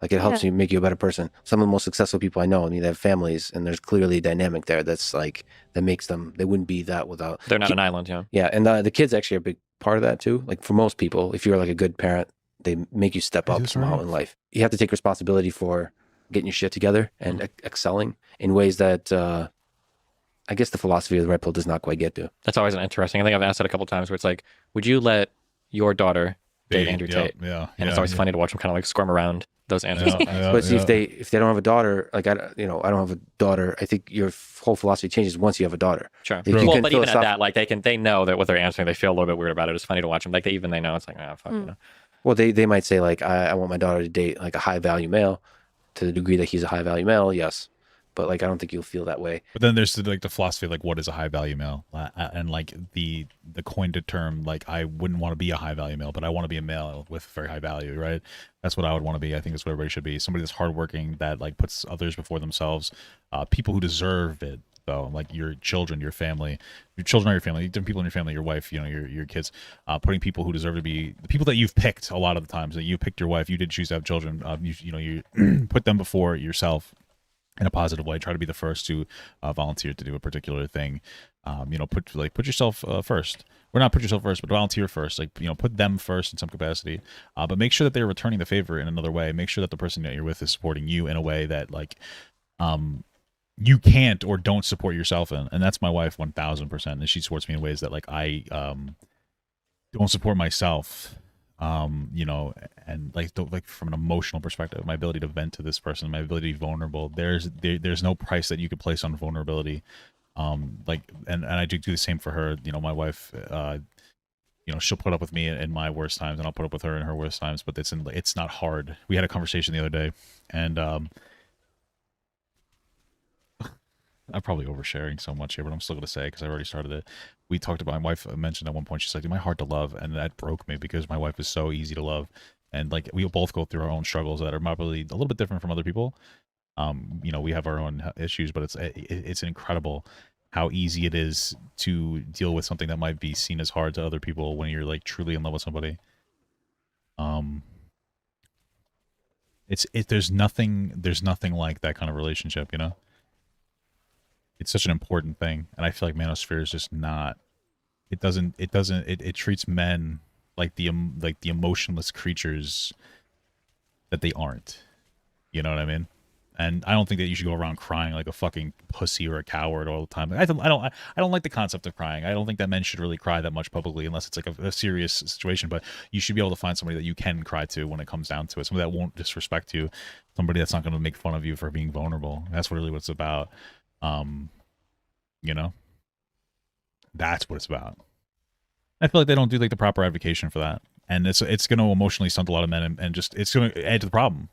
like it helps you make you a better person. Some of the most successful people I know, I mean, they have families, and there's clearly a dynamic there that's like that makes them. They wouldn't be that without. They're not an island, yeah. Yeah, and the kids actually are a big part of that too. Like for most people, if you're like a good parent, they make you step up somehow in life. You have to take responsibility for getting your shit together and excelling in ways that I guess the philosophy of the red pill does not quite get to. That's always an interesting. I think I've asked it a couple times where it's like, would you let your daughter date Andrew Tate? Yeah. And it's always funny to watch them kind of like squirm around those answers. But see, if they don't have a daughter, like I don't have a daughter, I think your whole philosophy changes once you have a daughter. Sure. Well, but even at that, like they know that what they're answering, they feel a little bit weird about it. It's funny to watch them. Like they know it's like, fuck, you know. Well, they might say like, I want my daughter to date like a high value male, to the degree that he's a high value male. Yes. But like, I don't think you'll feel that way. But then there's like the philosophy of like, what is a high value male? And like the coined term, like I wouldn't want to be a high value male, but I want to be a male with very high value, right? That's what I would want to be. I think that's what everybody should be. Somebody that's hardworking, that like puts others before themselves, people who deserve it. Though, like your children, your family, your children are your family, different people in your family, your wife, you know, your kids, putting people who deserve to be the people that you've picked a lot of the times that you picked your wife, you did choose to have children, you put them before yourself in a positive way. Try to be the first to volunteer to do a particular thing. Put yourself first. Or not put yourself first, but volunteer first. Like, you know, put them first in some capacity. But make sure that they're returning the favor in another way. Make sure that the person that you're with is supporting you in a way that like you can't or don't support yourself in. And that's my wife 1000%. And she supports me in ways that like I don't support myself. And like from an emotional perspective, my ability to vent to this person, my ability to be vulnerable, there's no price that you could place on vulnerability. And I do the same for her. You know, my wife, she'll put up with me in my worst times, and I'll put up with her in her worst times, but it's not hard. We had a conversation the other day, and I'm probably oversharing so much here, but I'm still going to say, because I already started it. We talked about, my wife mentioned at one point, she's like, am I hard to love? And that broke me, because my wife is so easy to love. And like, we both go through our own struggles that are probably a little bit different from other people. We have our own issues, but it's incredible how easy it is to deal with something that might be seen as hard to other people when you're like truly in love with somebody. There's nothing like that kind of relationship, you know? It's such an important thing, and I feel like manosphere is just not. It treats men like the emotionless creatures that they aren't. You know what I mean? And I don't think that you should go around crying like a fucking pussy or a coward all the time. I don't like the concept of crying. I don't think that men should really cry that much publicly unless it's like a serious situation. But you should be able to find somebody that you can cry to when it comes down to it. Somebody that won't disrespect you. Somebody that's not going to make fun of you for being vulnerable. That's really what it's about. That's what it's about. I feel like they don't do like the proper advocation for that, and it's going to emotionally stunt a lot of men, and just it's going to add to the problem.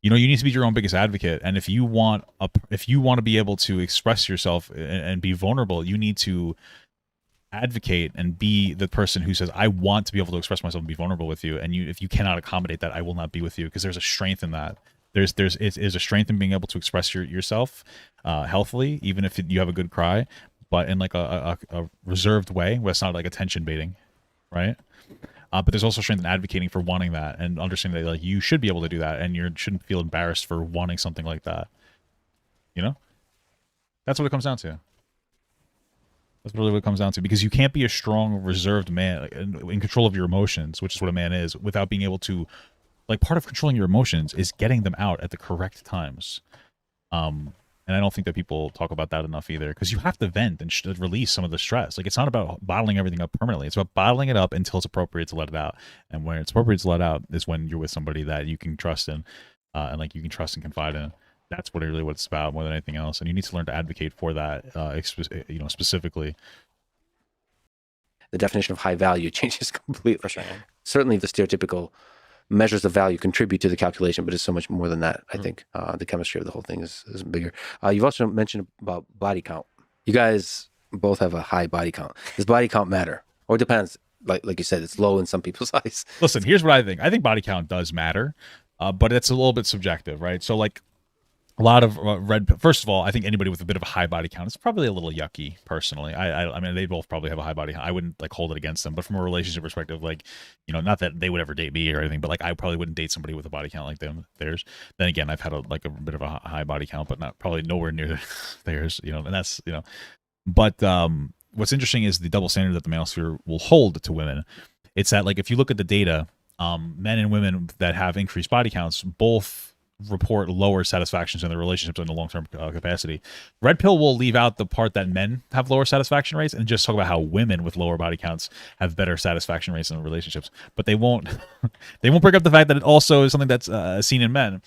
You know, you need to be your own biggest advocate, and if you want to be able to express yourself and be vulnerable, you need to advocate and be the person who says, I want to be able to express myself and be vulnerable with you, and if you cannot accommodate that, I will not be with you, because there's a strength in that. There's a strength in being able to express yourself healthily, even if you have a good cry, but in like a reserved way where it's not like attention baiting, right? But there's also strength in advocating for wanting that, and understanding that like you should be able to do that, and you shouldn't feel embarrassed for wanting something like that. You know, That's what it comes down to. That's really what it comes down to, because you can't be a strong, reserved man like, in control of your emotions, which is what a man is, without being able to, like, part of controlling your emotions is getting them out at the correct times. And I don't think that people talk about that enough either, because you have to vent and release some of the stress. Like, it's not about bottling everything up permanently. It's about bottling it up until it's appropriate to let it out. And when it's appropriate to let out is when you're with somebody that you can trust in, and like you can trust and confide in. That's what it's about more than anything else. And you need to learn to advocate for that, specifically. The definition of high value changes completely. For sure. Certainly the stereotypical measures of value contribute to the calculation, but it's so much more than that. I think the chemistry of the whole thing is bigger. You've also mentioned about body count. You guys both have a high body count. Does body count matter? Or it depends. Like you said, it's low in some people's eyes. Listen, here's what I think. I think body count does matter, but it's a little bit subjective, right? So, like, a lot of first of all, I think anybody with a bit of a high body count is probably a little yucky, personally. I mean, they both probably have a high body count. I wouldn't, like, hold it against them, but from a relationship perspective, like, not that they would ever date me or anything, but, like, I probably wouldn't date somebody with a body count like theirs. Then again, I've had a bit of a high body count, but not probably nowhere near theirs, and that's, but what's interesting is the double standard that the manosphere will hold to women. It's that, like, if you look at the data, men and women that have increased body counts both report lower satisfactions in their relationships in the long-term capacity. Red Pill will leave out the part that men have lower satisfaction rates and just talk about how women with lower body counts have better satisfaction rates in relationships. But they won't bring up the fact that it also is something that's seen in men.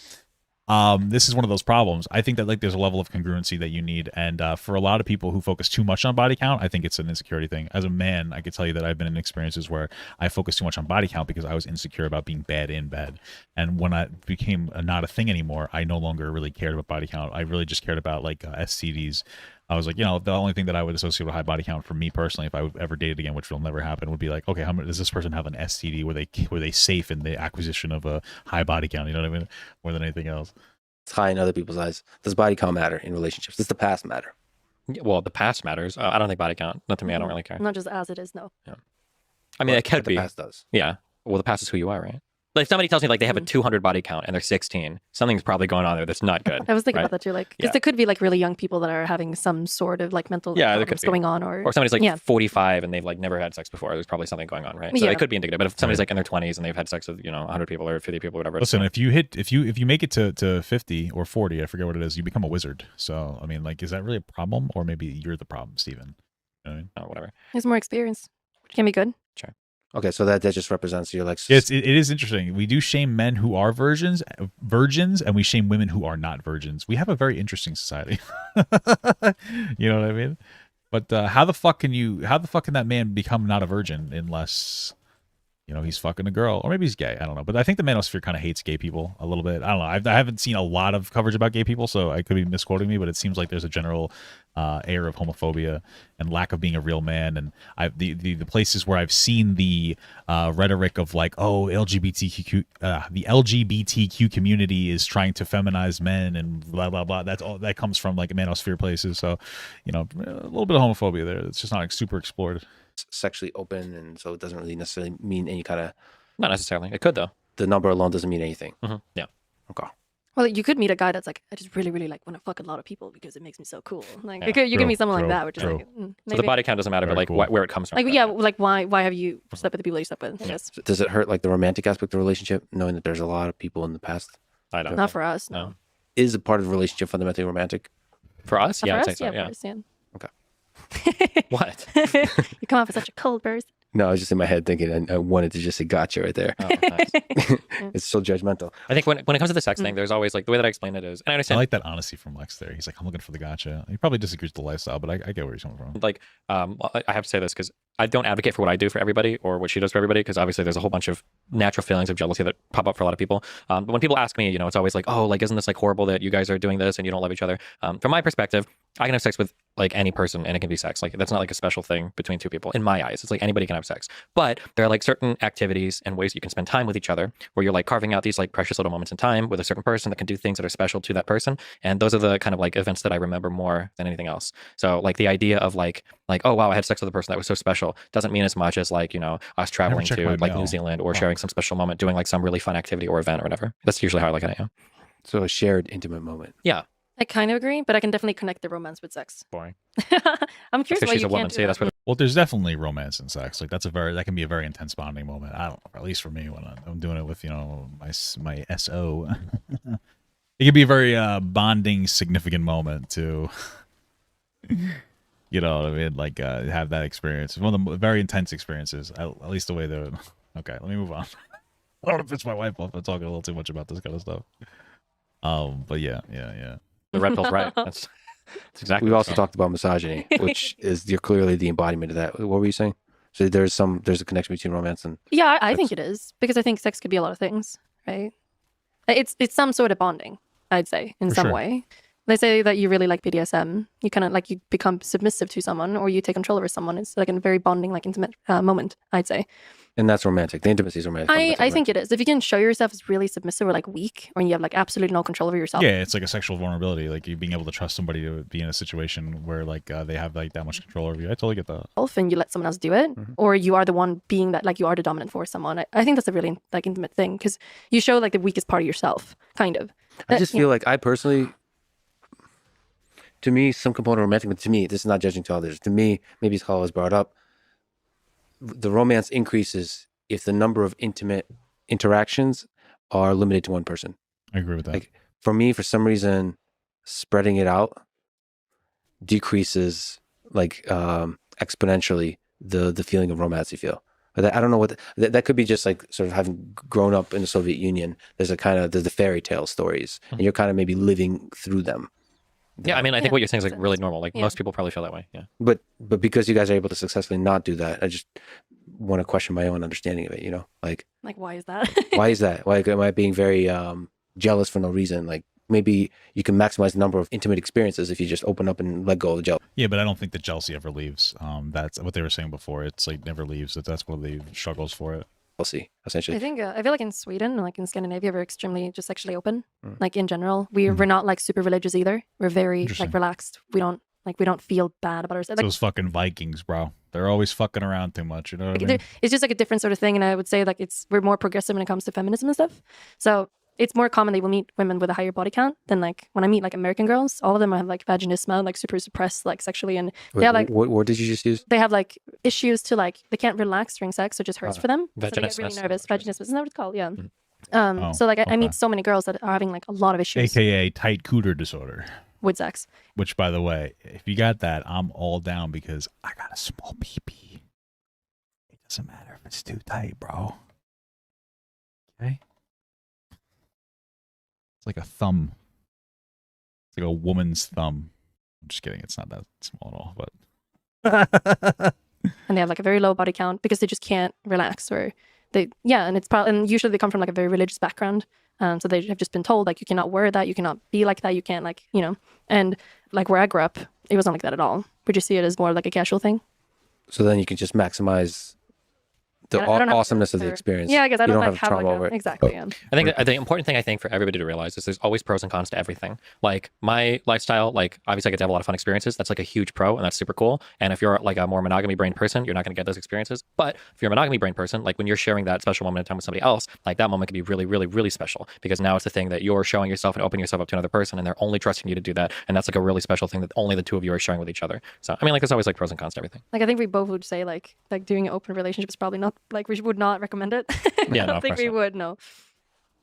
This is one of those problems. I think that, like, there's a level of congruency that you need, and for a lot of people who focus too much on body count, I think it's an insecurity thing. As a man, I can tell you that I've been in experiences where I focused too much on body count because I was insecure about being bad in bed. And when I became not a thing anymore, I no longer really cared about body count. I really just cared about, like, STDs. I was like, the only thing that I would associate with high body count for me personally, if I would ever date again, which will never happen, would be like, okay, how much does this person have an STD? Were they safe in the acquisition of a high body count? You know what I mean? More than anything else. It's high in other people's eyes. Does body count matter in relationships? Does the past matter? Well, the past matters. I don't think body count. Not to me. I don't really care. Not just as it is, no. Yeah. I mean, it could be. The past does. Yeah. Well, the past is who you are, right? Like, if somebody tells me, like, they have a 200 body count and they're 16, something's probably going on there that's not good. I was thinking right? about that too, like, because there could be, like, really young people that are having some sort of, like, mental problems going on, or somebody's like 45 and they've, like, never had sex before. There's probably something going on, right? So it could be indicative. But if somebody's like in their 20s and they've had sex with 100 people or 50 people, or whatever. Listen, if you make it to 50 or 40, I forget what it is, you become a wizard. So I mean, like, is that really a problem, or maybe you're the problem, Steven? You know what I mean? Oh, whatever. There's more experience, which can be good. Sure. Okay, so that just represents your, like... Yes, it is interesting. We do shame men who are virgins, and we shame women who are not virgins. We have a very interesting society. You know what I mean? But how the fuck can that man become not a virgin unless he's fucking a girl, or maybe he's gay? I don't know. But I think the manosphere kind of hates gay people a little bit. I don't know. I haven't seen a lot of coverage about gay people, so I could be misquoting me, but it seems like there's a general air of homophobia and lack of being a real man. And the places where I've seen the rhetoric of, like, oh, the LGBTQ community is trying to feminize men and blah blah blah. That's all that comes from, like, manosphere places. So a little bit of homophobia there. It's just not, like, super explored. Sexually open, and so it doesn't really necessarily mean any kind of... Not necessarily. It could, though. The number alone doesn't mean anything. Yeah. Okay. Well, you could meet a guy that's like, I just really, really, like, want to fuck a lot of people because it makes me so cool. Like, you could meet someone like that, which is like, maybe. So the body count doesn't matter, but, like, cool. where it comes from. Like, yeah, like, why have you slept with the people you slept with? I guess. Does it hurt, like, the romantic aspect of the relationship, knowing that there's a lot of people in the past? I don't. Not for us. No. Is a part of the relationship fundamentally romantic? For us, Not yeah, for I'd us? say so. Yeah, Yeah. for us, yeah. What? You come off as such a cold person. No, I was just in my head thinking, and I wanted to just say gotcha right there. Oh, nice. It's so judgmental. I think when it comes to the sex thing, there's always, like, the way that I explain it is, and I I understand, like that honesty from Lex there. He's like, I'm looking for the gotcha. He probably disagrees with the lifestyle, but I get where he's coming from. like, I have to say this because I don't advocate for what I do for everybody or what she does for everybody, because obviously there's a whole bunch of natural feelings of jealousy that pop up for a lot of people. But when people ask me, it's always like, oh, like, isn't this, like, horrible that you guys are doing this and you don't love each other? From my perspective, I can have sex with, like, any person, and it can be sex. Like, that's not, like, a special thing between two people. In my eyes, it's like anybody can have sex. But there are, like, certain activities and ways you can spend time with each other where you're, like, carving out these, like, precious little moments in time with a certain person that can do things that are special to that person. And those are the kind of, like, events that I remember more than anything else. So, like, the idea of like, oh, wow, I had sex with a person that was so special doesn't mean as much as, like, us traveling to, like, New Zealand or sharing some special moment, doing, like, some really fun activity or event or whatever. That's usually how I look at it. Yeah. So a shared intimate moment. Yeah. I kind of agree, but I can definitely connect the romance with sex. Boring. I'm curious Because why she's you a woman. can't do See, that. that's what. Well, there's definitely romance in sex. Like that can be a very intense bonding moment. I don't know, at least for me when I'm doing it with my SO. It can be a very bonding, significant moment to, you know what I mean? Like have that experience. One of the very intense experiences. At least the way that. Okay, let me move on. I don't know if it's my wife off. I'm talking a little too much about this kind of stuff. But yeah. The red pill's right. That's exactly. We've what also it's talked about misogyny, which is you're clearly the embodiment of that. What were you saying? So there's a connection between romance and Yeah, I think it is because I think sex could be a lot of things, right? It's some sort of bonding, I'd say, in For some sure. way. They say that you really like BDSM, you kind of like you become submissive to someone or you take control over someone. It's like a very bonding, like intimate moment, I'd say. and that's romantic. The intimacy is romantic. I think it is. If you can show yourself as really submissive or like weak, or you have like absolutely no control over yourself. Yeah, it's like a sexual vulnerability, like you being able to trust somebody to be in a situation where like they have like that much control over you. I totally get that. And you let someone else do it, or you are the one being that, like you are the dominant for someone. I think that's a really like intimate thing because you show like the weakest part of yourself, kind of. I just feel like I personally, to me, some component of romantic, but to me, this is not judging to others. To me, maybe it's how I was brought up. The romance increases if the number of intimate interactions are limited to one person. I agree with that. Like for me, for some reason, spreading it out decreases like exponentially the feeling of romance you feel. But I don't know what that could be. Just like sort of having grown up in the Soviet Union, there's the fairy tale stories, and you're kind of maybe living through them. Yeah, I mean, I think Yeah, what you're saying is like makes really sense. normal. Like Yeah. most people probably feel that way. Yeah. But because you guys are able to successfully not do that, I just want to question my own understanding of it. You know, like Why is that? why is that? Why am I being very jealous for no reason? Like maybe you can maximize the number of intimate experiences if you just open up and let go of the jealousy. Yeah, but I don't think that jealousy ever leaves. That's what they were saying before. It's like never leaves. That's one of the struggles for it. Essentially. I think I feel like in Sweden, like in Scandinavia, we're extremely just sexually open. Mm. Like in general, we're not like super religious either. We're very Interesting. like relaxed. We don't feel bad about ourselves. Like, Those fucking Vikings, bro. They're always fucking around too much. You know what I mean? it's just like a different sort of thing, and I would say like we're more progressive when it comes to feminism and stuff. So it's more common that we'll meet women with a higher body count than like when I meet like American girls. All of them have like vaginismus, like super suppressed like sexually, and Wait, they have like what did you just use? they have like issues to like they can't relax during sex, so it just hurts for them. So they get really vaginismus. nervous. Vaginismus, isn't that what it's called? Yeah. Oh, So like I okay. meet so many girls that are having like a lot of issues AKA tight cooter disorder. with sex. Which, by the way, if you got that, I'm all down because I got a small pee-pee. It doesn't matter if it's too tight, bro. Okay? It's like a thumb. It's like a woman's thumb. I'm just kidding. It's not that small at all, but... And they have like a very low body count because they just can't relax or and it's probably, and usually they come from like a very religious background. So they have just been told like you cannot wear that, you cannot be like that, you can't like, and like where I grew up, it wasn't like that at all. We just see it as more like a casual thing. So then you can just maximize the I don't have awesomeness of the or- experience. Yeah, I guess I you don't don't like have trauma like over it. exactly. Yeah. I think the important thing I think for everybody to realize is there's always pros and cons to everything. Like my lifestyle, like obviously I get to have a lot of fun experiences. That's like a huge pro and that's super cool. And if you're like a more monogamy brain person, you're not going to get those experiences. But if you're a monogamy brain person, like when you're sharing that special moment in time with somebody else, like that moment can be really, really, really special because now it's the thing that you're showing yourself and opening yourself up to another person and they're only trusting you to do that. And that's like a really special thing that only the two of you are sharing with each other. So I mean, like there's always like pros and cons to everything. Like I think we both would say like doing an open relationship is probably not like we would not recommend it. Yeah, I no, don't of think course we not. would. No.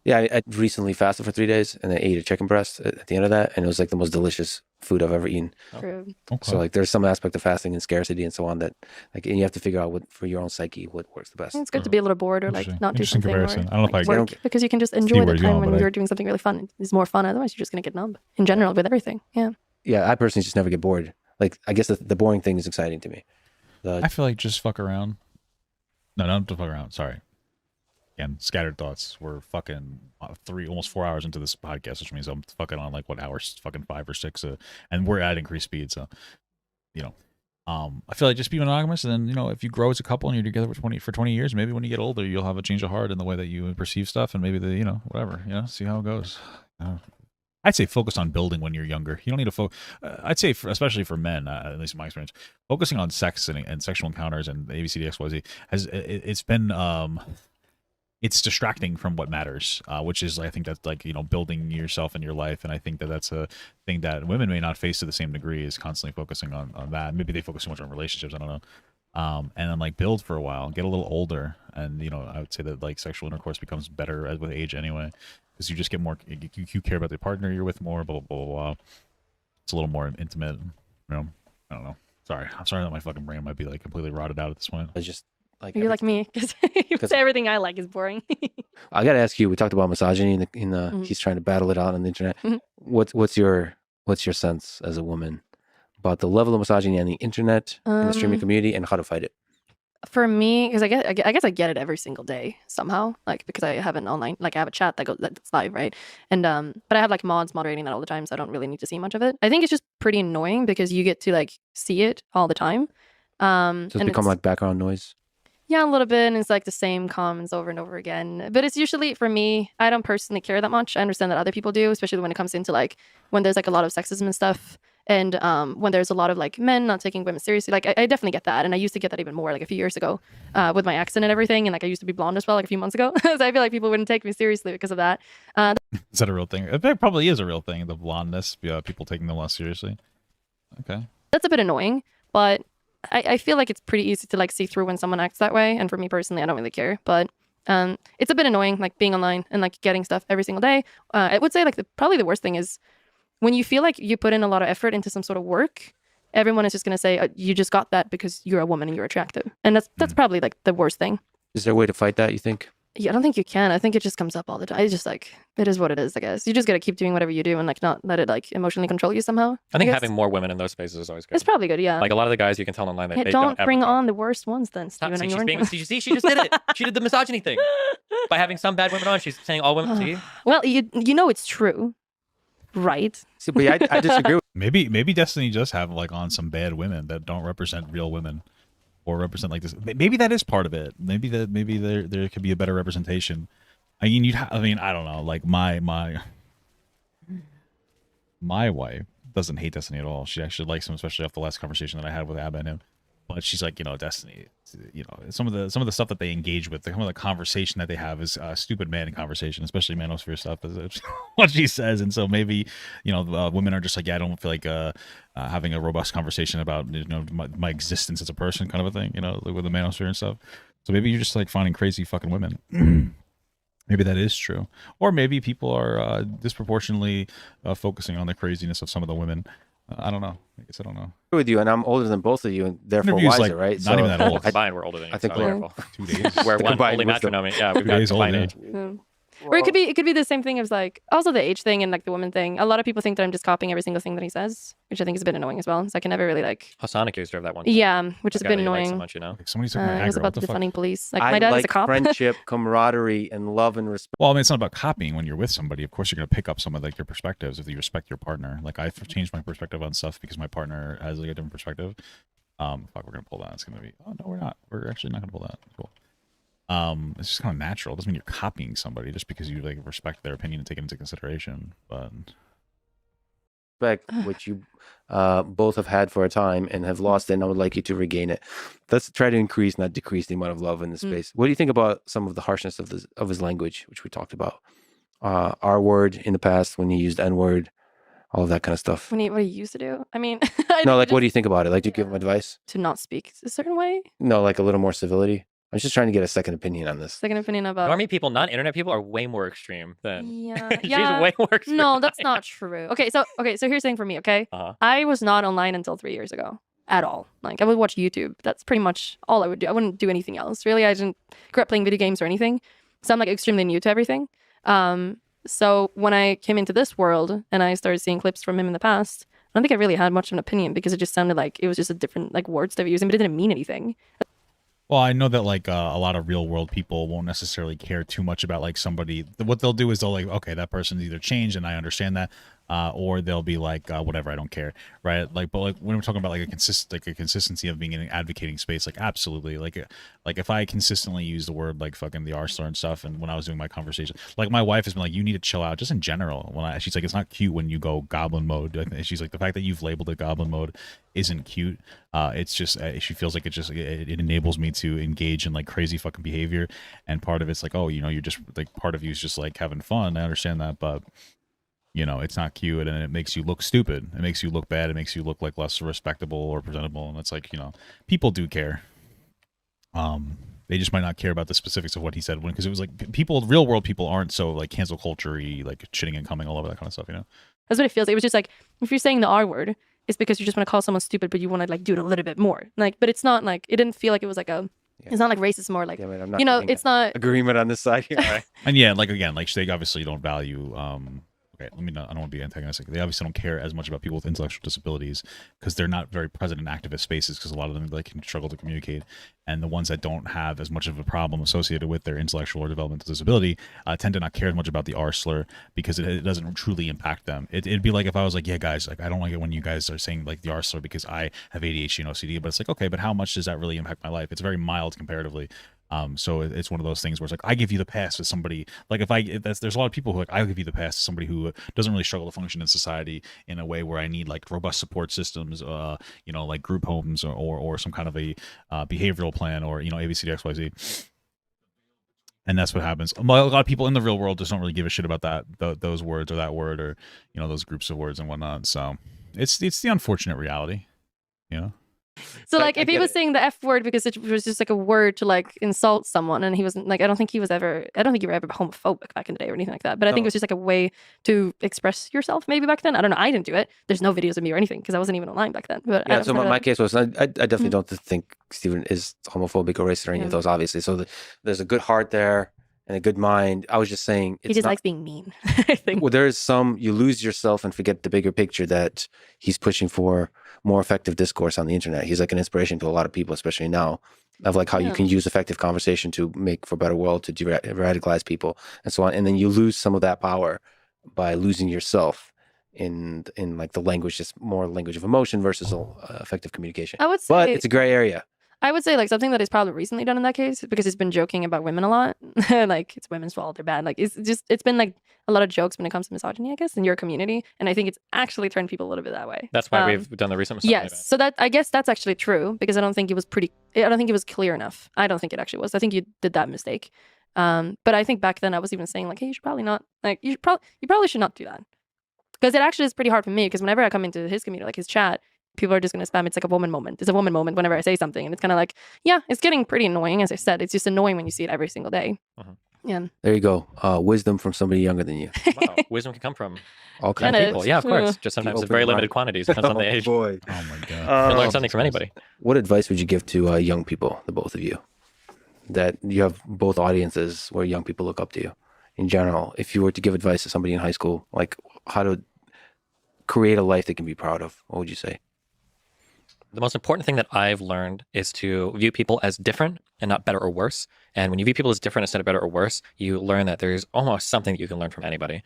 Yeah, I recently fasted for 3 days and then ate a chicken breast at the end of that, and it was like the most delicious food I've ever eaten. True. Okay. So like, there's some aspect of fasting and scarcity and so on that, like, and you have to figure out what for your own psyche what works the best. It's good to be a little bored or like Interesting. not do Interesting something or comparison. I don't know if like, I- work because you can just see enjoy where the he's time going, when but I- you're doing something really fun. It's more fun. Otherwise, you're just gonna get numb in general with everything. Yeah. Yeah, I personally just never get bored. Like, I guess the boring thing is exciting to me. I feel like just fuck around. No, don't fuck around. Sorry. Again, scattered thoughts. We're fucking almost 4 hours into this podcast, which means I'm fucking on like what hours? Fucking 5 or 6, and we're at increased speed. So, I feel like just be monogamous, and then if you grow as a couple and you're together for 20 years, maybe when you get older, you'll have a change of heart in the way that you perceive stuff, and maybe whatever. See how it goes. I'd say focus on building when you're younger. You don't need to I'd say, especially for men, at least in my experience, focusing on sex and sexual encounters and ABCD XYZ it's been it's distracting from what matters, which is, I think, that's like, building yourself and your life. And I think that that's a thing that women may not face to the same degree, is constantly focusing on that. Maybe they focus too much on relationships. I don't know. And then like build for a while, get a little older. And, I would say that like sexual intercourse becomes better with age anyway, because you just get more, you care about the partner you're with more, blah, blah, blah, blah. It's a little more intimate, I don't know. Sorry. I'm sorry that my fucking brain might be like completely rotted out at this point. It's just like You're like me, because everything I like is boring. I gotta ask you. We talked about misogyny he's trying to battle it out on the internet. What's your sense as a woman about the level of misogyny on the internet, in the streaming community, and how to fight it? For me, because I guess I get it every single day somehow, like because I have an online, like I have a chat that's live, right? And but I have like mods moderating that all the time, so I don't really need to see much of it. I think it's just pretty annoying because you get to like see it all the time. So it's become like background noise. Yeah, a little bit, and it's like the same comments over and over again. But it's usually, for me, I don't personally care that much. I understand that other people do, especially when it comes into like when there's like a lot of sexism and stuff, and when there's a lot of like men not taking women seriously. Like I definitely get that, and I used to get that even more like a few years ago with my accent and everything, and like I used to be blonde as well like a few months ago. So I feel like people wouldn't take me seriously because of that. Is that a real thing? It probably is a real thing, the blondness, people taking them less seriously. Okay. That's a bit annoying, but I feel like it's pretty easy to like see through when someone acts that way. And for me personally, I don't really care. But it's a bit annoying, like being online and like getting stuff every single day. I would say like probably the worst thing is when you feel like you put in a lot of effort into some sort of work, everyone is just going to say, you just got that because you're a woman and you're attractive. And that's probably like the worst thing. Is there a way to fight that, you think? Yeah, I don't think you can. I think it just comes up all the time. It's just like, it is what it is, I guess. You just got to keep doing whatever you do and like not let it like emotionally control you somehow. I think having more women in those spaces is always good. It's probably good, yeah. Like a lot of the guys you can tell online that Yeah, they don't bring ever on the worst ones then, Steven. See, you see, she just did it. She did the misogyny thing. By having some bad women on, she's saying all women. See? Well, you know it's true, right? See, but I disagree. Maybe Destiny does have like on some bad women that don't represent real women, or represent like this. Maybe that is part of it. Maybe there could be a better representation. I mean, I don't know. Like my wife doesn't hate Destiny at all. She actually likes him, especially off the last conversation that I had with Abba and him. But she's like, Destiny, some of the stuff that they engage with, some of the conversation that they have is stupid man conversation, especially manosphere stuff, is what she says. And so maybe, women are just like, yeah, I don't feel like having a robust conversation about, my existence as a person, kind of a thing, like with the manosphere and stuff. So maybe you're just like finding crazy fucking women. Maybe that is true. Or maybe people are disproportionately focusing on the craziness of some of the women. I don't know. I guess I don't know. With you, and I'm older than both of you, and therefore Interview's wiser, like right? not even that old. Combined, we're older than you. I think so we're careful. 2 days. We're one combined holy wisdom. matronomy. Yeah, we've 2 got days old, combined yeah. age. Or it could be the same thing as like also the age thing and like the woman thing. A lot of people think that I'm just copying every single thing that he says, which I think is a bit annoying as well. So I can never really like. Hassan accused her of that one. Yeah, which is a That guy bit that you like annoying. so much, Like somebody took my It was aggro. about What the the fuck? defunding police. Like I my dad like is a cop. friendship, camaraderie, and love and respect. Well, I mean, it's not about copying. When you're with somebody, of course, you're going to pick up some of like your perspectives if you respect your partner. Like I've changed my perspective on stuff because my partner has like a different perspective. Fuck, we're going to pull that. It's going to be, oh no, we're not. We're actually not going to pull that. Cool. It's just kind of natural. It doesn't mean you're copying somebody just because you like respect their opinion and take it into consideration. But Which you both have had for a time and have lost it, and I would like you to regain it. Let's try to increase, not decrease, the amount of love in the space. What do you think about some of the harshness of his language, which we talked about? R word in the past, when he used N word, all of that kind of stuff. What he used to do. I mean, No, like, what do you think about it? Like, do you give him advice? to not speak a certain way? No, like a little more civility. I'm just trying to get a second opinion on this. Second opinion about. Normie people, not internet people, are way more extreme than. Yeah, She's yeah. way more extreme. No, that's not true. Okay, so here's the thing for me. Okay, I was not online until 3 years ago at all. Like I would watch YouTube. That's pretty much all I would do. I wouldn't do anything else. Really, I didn't grow up playing video games or anything. So I'm like extremely new to everything. So when I came into this world and I started seeing clips from him in the past, I don't think I really had much of an opinion because it just sounded like it was just a different like words they were using, but it didn't mean anything. well, I know that like a lot of real world people won't necessarily care too much about like somebody. What they'll do is they'll like, okay, that person's either changed, and I understand that, or they'll be like, whatever, I don't care, right? Like, but like when we're talking about like a consistency of being in an advocating space, like absolutely, like if I consistently use the word like fucking the R slur and stuff, and when I was doing my conversation, like my wife has been like, you need to chill out, just in general. She's like, it's not cute when you go goblin mode. She's like, the fact that you've labeled it goblin mode isn't cute. It's just she feels like it enables me to engage in like crazy fucking behavior, and part of it's like, oh, you're just like, part of you is just like having fun. I understand that, but it's not cute, and it makes you look stupid. It makes you look bad. It makes you look like less respectable or presentable. And it's like, people do care. They just might not care about the specifics of what he said, because it was like real world people aren't so like cancel culture-y, like shitting and coming all over that kind of stuff. That's what it feels like. It was just like, if you're saying the R word, it's because you just want to call someone stupid, but you want to like do it a little bit more. Like, but it's not like, it didn't feel like it was like it's not like racism or like, I'm not it's not agreement on this side here. Right? And yeah, like again, like they obviously don't value okay, I don't want to be antagonistic. They obviously don't care as much about people with intellectual disabilities because they're not very present in activist spaces, because a lot of them like can struggle to communicate. And the ones that don't have as much of a problem associated with their intellectual or developmental disability tend to not care as much about the R slur, because it doesn't truly impact them. It'd be like if I was like, yeah, guys, like I don't like it when you guys are saying like the R slur because I have ADHD and OCD, but it's like, okay, but how much does that really impact my life? It's very mild comparatively. So it's one of those things where it's like, I give you the pass to somebody, like there's a lot of people who like, I'll give you the pass to somebody who doesn't really struggle to function in society in a way where I need like robust support systems, like group homes or some kind of a behavioral plan, or ABCD XYZ. And that's what happens. A lot of people in the real world just don't really give a shit about those words or that word, or those groups of words and whatnot. So it's the unfortunate reality. So like, if he was saying the F word because it was just like a word to like insult someone, and he wasn't like, I don't think you were ever homophobic back in the day or anything like that. But I think it was just like a way to express yourself maybe back then. I don't know. I didn't do it. There's no videos of me or anything because I wasn't even online back then. But yeah, so my case was, I definitely don't think Stephen is homophobic or racist or any of those, obviously. So there's a good heart there and a good mind. I was just saying, he just likes being mean. I think. Well, there's you lose yourself and forget the bigger picture that he's pushing for more effective discourse on the internet. He's like an inspiration to a lot of people, especially now, of like how you can use effective conversation to make for a better world, to radicalize people and so on. And then you lose some of that power by losing yourself in like the language, just more language of emotion versus effective communication. I would say, but it's a gray area. I would say like something that he's probably recently done in that case, because he's been joking about women a lot. Like, it's women's fault, they're bad. Like, it's been like a lot of jokes when it comes to misogyny, I guess, in your community. And I think it's actually turned people a little bit that way. That's why we've done the recent misogyny Yes. event. So that, I guess that's actually true, because I don't think it was clear enough. I don't think it actually was. I think you did that mistake. But I think back then I was even saying like, hey, you should probably not, like, you probably should not do that. Because it actually is pretty hard for me, because whenever I come into his community, like his chat, people are just going to spam. It's like a woman moment. It's a woman moment whenever I say something. And it's kind of like, yeah, it's getting pretty annoying. As I said, it's just annoying when you see it every single day. Yeah. There you go. Wisdom from somebody younger than you. Wow. Wisdom can come from all kinds of people. Yeah, of course. Just sometimes in very limited quantities. Depends on the age. Boy. Oh my god. You can learn something from anybody. What advice would you give to young people, the both of you? That you have both audiences where young people look up to you in general. If you were to give advice to somebody in high school, like how to create a life they can be proud of, what would you say? The most important thing that I've learned is to view people as different and not better or worse. And when you view people as different instead of better or worse, you learn that there's almost something that you can learn from anybody.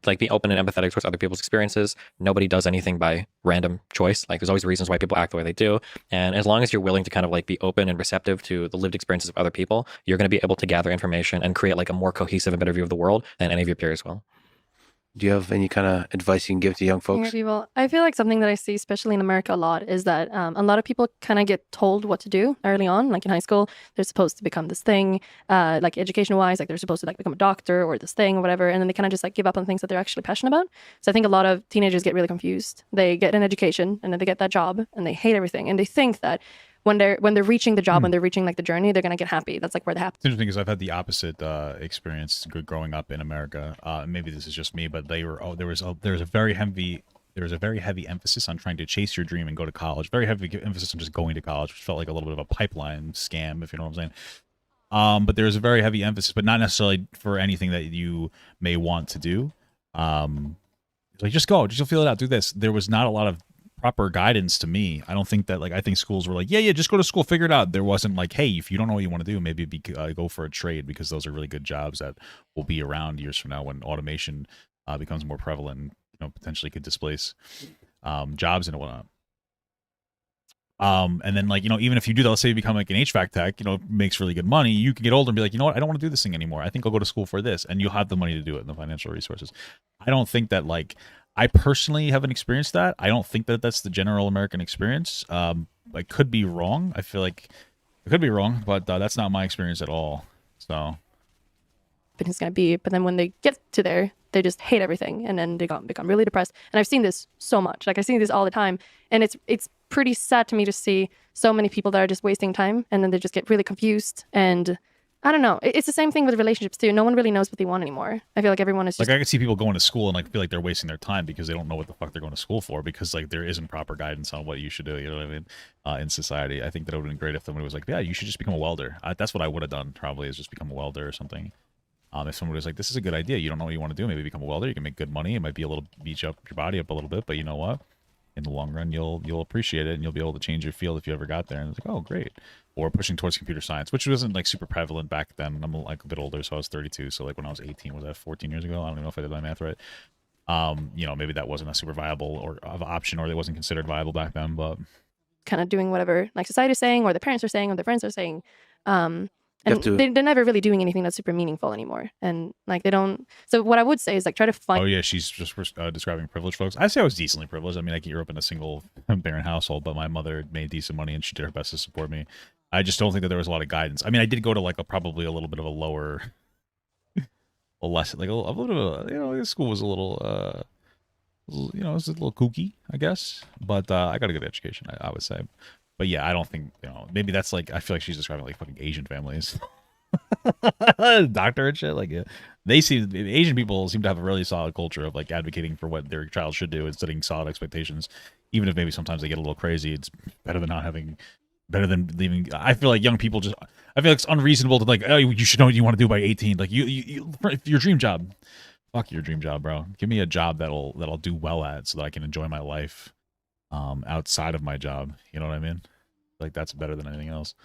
Like being open and empathetic towards other people's experiences. Nobody does anything by random choice. Like, there's always reasons why people act the way they do. And as long as you're willing to kind of like be open and receptive to the lived experiences of other people, you're going to be able to gather information and create like a more cohesive and better view of the world than any of your peers will. Do you have any kind of advice you can give to young folks? People, I feel like something that I see, especially in America a lot, is that a lot of people kind of get told what to do early on. Like in high school, they're supposed to become this thing, like education-wise, like they're supposed to like become a doctor or this thing or whatever, and then they kind of just like give up on things that they're actually passionate about. So I think a lot of teenagers get really confused. They get an education and then they get that job and they hate everything, and they think that when they're reaching the job, when they're reaching like the journey, they're gonna get happy. That's like where they happen. It's interesting because I've had the opposite experience growing up in America. Maybe this is just me, but there was a very heavy emphasis on trying to chase your dream and go to college. Very heavy emphasis on just going to college, which felt like a little bit of a pipeline scam, if you know what I'm saying. But there's a very heavy emphasis, but not necessarily for anything that you may want to do. Like, just go, just feel it out, do this. There was not a lot of proper guidance to me. I don't think that, like, I think schools were like, yeah, just go to school, figure it out. There wasn't like, hey, if you don't know what you want to do, maybe go for a trade, because those are really good jobs that will be around years from now when automation becomes more prevalent. potentially could displace jobs and whatnot. And then like, even if you do that, let's say you become like an HVAC tech, makes really good money, you can get older and be like, you know what, I don't want to do this thing anymore. I think I'll go to school for this, and you'll have the money to do it and the financial resources. I don't think that like, I personally haven't experienced that. I don't think that that's the general American experience. I could be wrong. I feel like I could be wrong, but that's not my experience at all. So it's going to be, but then when they get to there, they just hate everything, and then they become really depressed. And I've seen this so much. Like I see this all the time, and it's pretty sad to me to see so many people that are just wasting time, and then they just get really confused. And I don't know. It's the same thing with relationships too. No one really knows what they want anymore. I feel like everyone is just like, I can see people going to school and like feel like they're wasting their time because they don't know what the fuck they're going to school for, because like there isn't proper guidance on what you should do. You know what I mean? In society, I think that it would have been great if somebody was like, yeah, you should just become a welder. That's what I would have done probably, is just become a welder or something. If somebody was like, this is a good idea, you don't know what you want to do, maybe become a welder, you can make good money, it might be a little beach up your body up a little bit, but you know what? In the long run, you'll appreciate it, and you'll be able to change your field if you ever got there. And it's like, oh, great. Or pushing towards computer science, which wasn't like super prevalent back then. I'm like a bit older, so I was 32. So like when I was 18, was that 14 years ago? I don't even know if I did my math right. Maybe that wasn't a super viable or of option, or it wasn't considered viable back then. But kind of doing whatever like society is saying, or their parents are saying, or their friends are saying. And they're never really doing anything that's super meaningful anymore. And like they don't. So what I would say is like try to find. Oh yeah, she's just describing privileged folks. I say I was decently privileged. I mean, I grew up in a single parent household, but my mother made decent money and she did her best to support me. I just don't think that there was a lot of guidance. I mean, I did go to like probably a little bit of a lower, a less like a little bit of, school was a little it was a little kooky, I guess. But I got a good education, I would say. But yeah, I don't think, maybe that's like, I feel like she's describing like fucking Asian families. Doctor and shit. Like, Asian people seem to have a really solid culture of like advocating for what their child should do and setting solid expectations. Even if maybe sometimes they get a little crazy, it's better than leaving. I feel like young people I feel like it's unreasonable to like, oh, you should know what you want to do by 18. Like your dream job. Fuck your dream job, bro. Give me a job that'll do well at, so that I can enjoy my life. Outside of my job, you know what I mean? Like that's better than anything else.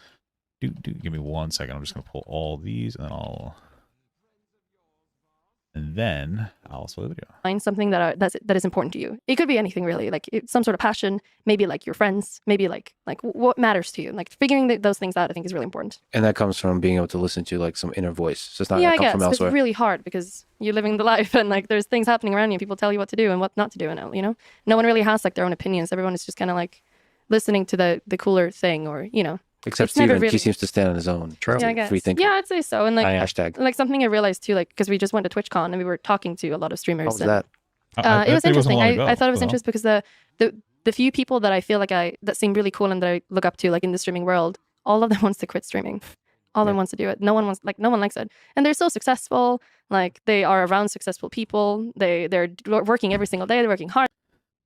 Give me 1 second. I'm just gonna pull all these, and then I'll slow the video. Find something that is important to you. It could be anything really, like some sort of passion. Maybe like your friends. Maybe like what matters to you. Like figuring those things out, I think is really important. And that comes from being able to listen to like some inner voice. So it's not I come guess from elsewhere. It's really hard because you're living the life, and like there's things happening around you. People tell you what to do and what not to do, and no one really has like their own opinions. Everyone is just kind of like listening to the cooler thing, or Except Steven, he seems to stand on his own. True. Yeah, I guess. Free thinker. Yeah, I'd say so. And like hashtag. Like something I realized too, like because we just went to TwitchCon and we were talking to a lot of streamers. How was that? It was interesting. I thought it was interesting because the few people that I feel like that seem really cool and that I look up to, like in the streaming world, all of them wants to quit streaming. All of them wants to do it. No one likes it, and they're so successful. Like they are around successful people. They're working every single day. They're working hard.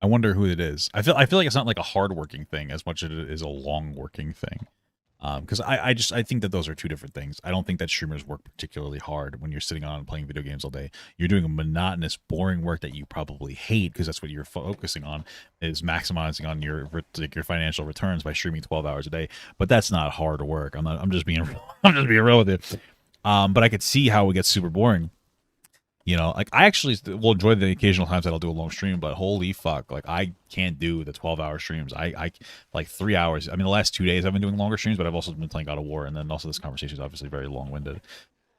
I wonder who it is. I feel like it's not like a hard working thing as much as it is a long working thing. Because I think that those are two different things. I don't think that streamers work particularly hard when you're sitting on and playing video games all day. You're doing a monotonous, boring work that you probably hate, because that's what you're focusing on, is maximizing on your financial returns by streaming 12 hours a day. But that's not hard work. I'm just being real with it. But I could see how it gets super boring. Like I actually will enjoy the occasional times that I'll do a long stream, but holy fuck, like I can't do the 12-hour streams. I like 3 hours. I mean, the last 2 days I've been doing longer streams, but I've also been playing God of War, and then also this conversation is obviously very long-winded.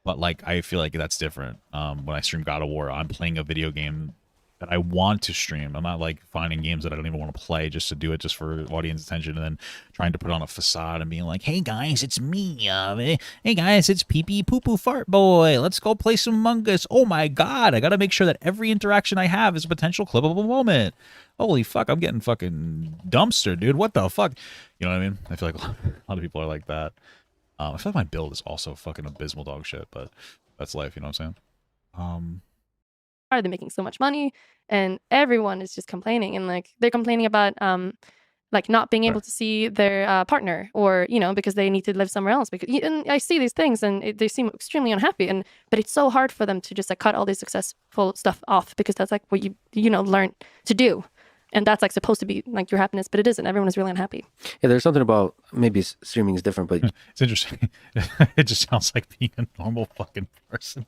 But like I feel like that's different. When I stream God of War, I'm playing a video game that I want to stream. I'm not like finding games that I don't even want to play just to do it, just for audience attention, and then trying to put on a facade and being like, hey guys, it's me. Hey guys, it's pee pee poo poo fart boy. Let's go play some Among Us. Oh my god, I gotta make sure that every interaction I have is a potential clippable moment. Holy fuck, I'm getting fucking dumpster, dude. What the fuck? You know what I mean? I feel like a lot of people are like that. I feel like my build is also fucking abysmal dog shit, but that's life, you know what I'm saying? They're making so much money, and everyone is just complaining, and like they're complaining about like not being able to see their partner, or because they need to live somewhere else. Because and I see these things, and they seem extremely unhappy, but it's so hard for them to just like cut all this successful stuff off, because that's like what you learn to do, and that's like supposed to be like your happiness, but it isn't. Everyone is really unhappy. Yeah, there's something about, maybe streaming is different, but it's interesting. It just sounds like being a normal fucking person.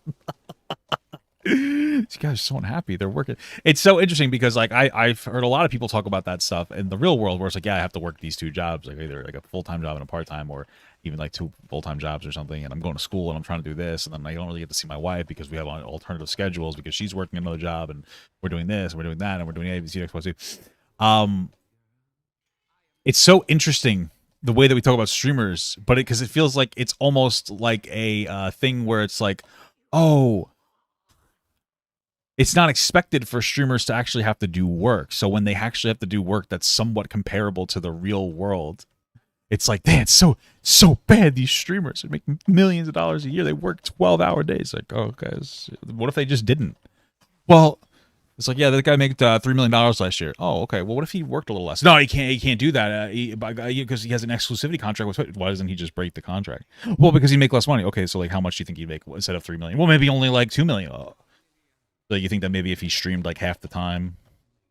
These guys are so unhappy. They're working. It's so interesting because like I've heard a lot of people talk about that stuff in the real world where it's like, yeah, I have to work these two jobs, like either like a full-time job and a part-time, or even like two full-time jobs or something. And I'm going to school and I'm trying to do this, and then I don't really get to see my wife because we have alternative schedules because she's working another job and we're doing this and we're doing that and we're doing A, B, C, X, Y, Z. It's so interesting the way that we talk about streamers, but because it feels like it's almost like a thing where it's like, oh, it's not expected for streamers to actually have to do work. So when they actually have to do work that's somewhat comparable to the real world, it's like, man, it's so bad. These streamers are making millions of dollars a year. They work 12-hour days. Like, oh, guys, what if they just didn't? Well, it's like, yeah, that guy made $3 million last year. Oh, okay. Well, what if he worked a little less? No, he can't do that because he has an exclusivity contract with Twitch. Why doesn't he just break the contract? Well, because he'd make less money. Okay, so like, how much do you think he'd make instead of $3 million? Well, maybe only like $2 million. Oh. So you think that maybe if he streamed like half the time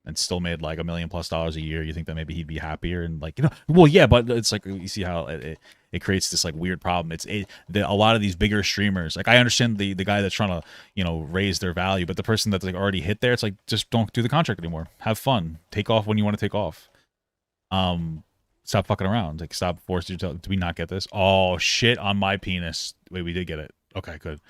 and still made like $1 million+ a year, you think that maybe he'd be happier? And like, well, yeah, but it's like, you see how it creates this like weird problem. A lot of these bigger streamers, like I understand the guy that's trying to, raise their value, but the person that's like already hit there, it's like, just don't do the contract anymore. Have fun. Take off when you want to take off. Stop fucking around. Like, stop forcing yourself. Do we not get this? Oh, shit on my penis. Wait, we did get it. Okay, good.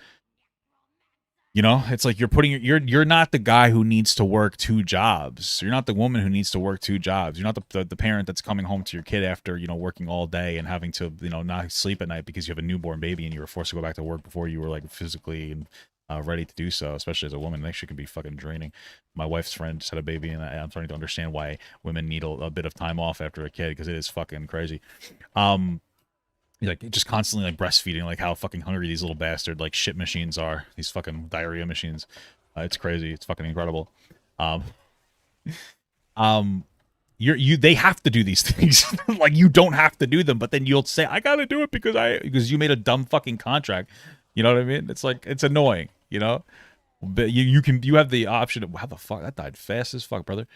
It's like you're not the guy who needs to work two jobs. You're not the woman who needs to work two jobs. You're not the parent that's coming home to your kid after, working all day and having to, not sleep at night because you have a newborn baby and you were forced to go back to work before you were like physically ready to do so, especially as a woman. It actually can be fucking draining. My wife's friend just had a baby, and I'm starting to understand why women need a bit of time off after a kid, because it is fucking crazy. Like just constantly like breastfeeding, like how fucking hungry these little bastard like shit machines are, these fucking diarrhea machines. It's crazy. It's fucking incredible. They have to do these things. Like, you don't have to do them, but then you'll say, I gotta do it because you made a dumb fucking contract. You know what I mean? It's like, it's annoying, but you have the option of, how the fuck that died fast as fuck, brother.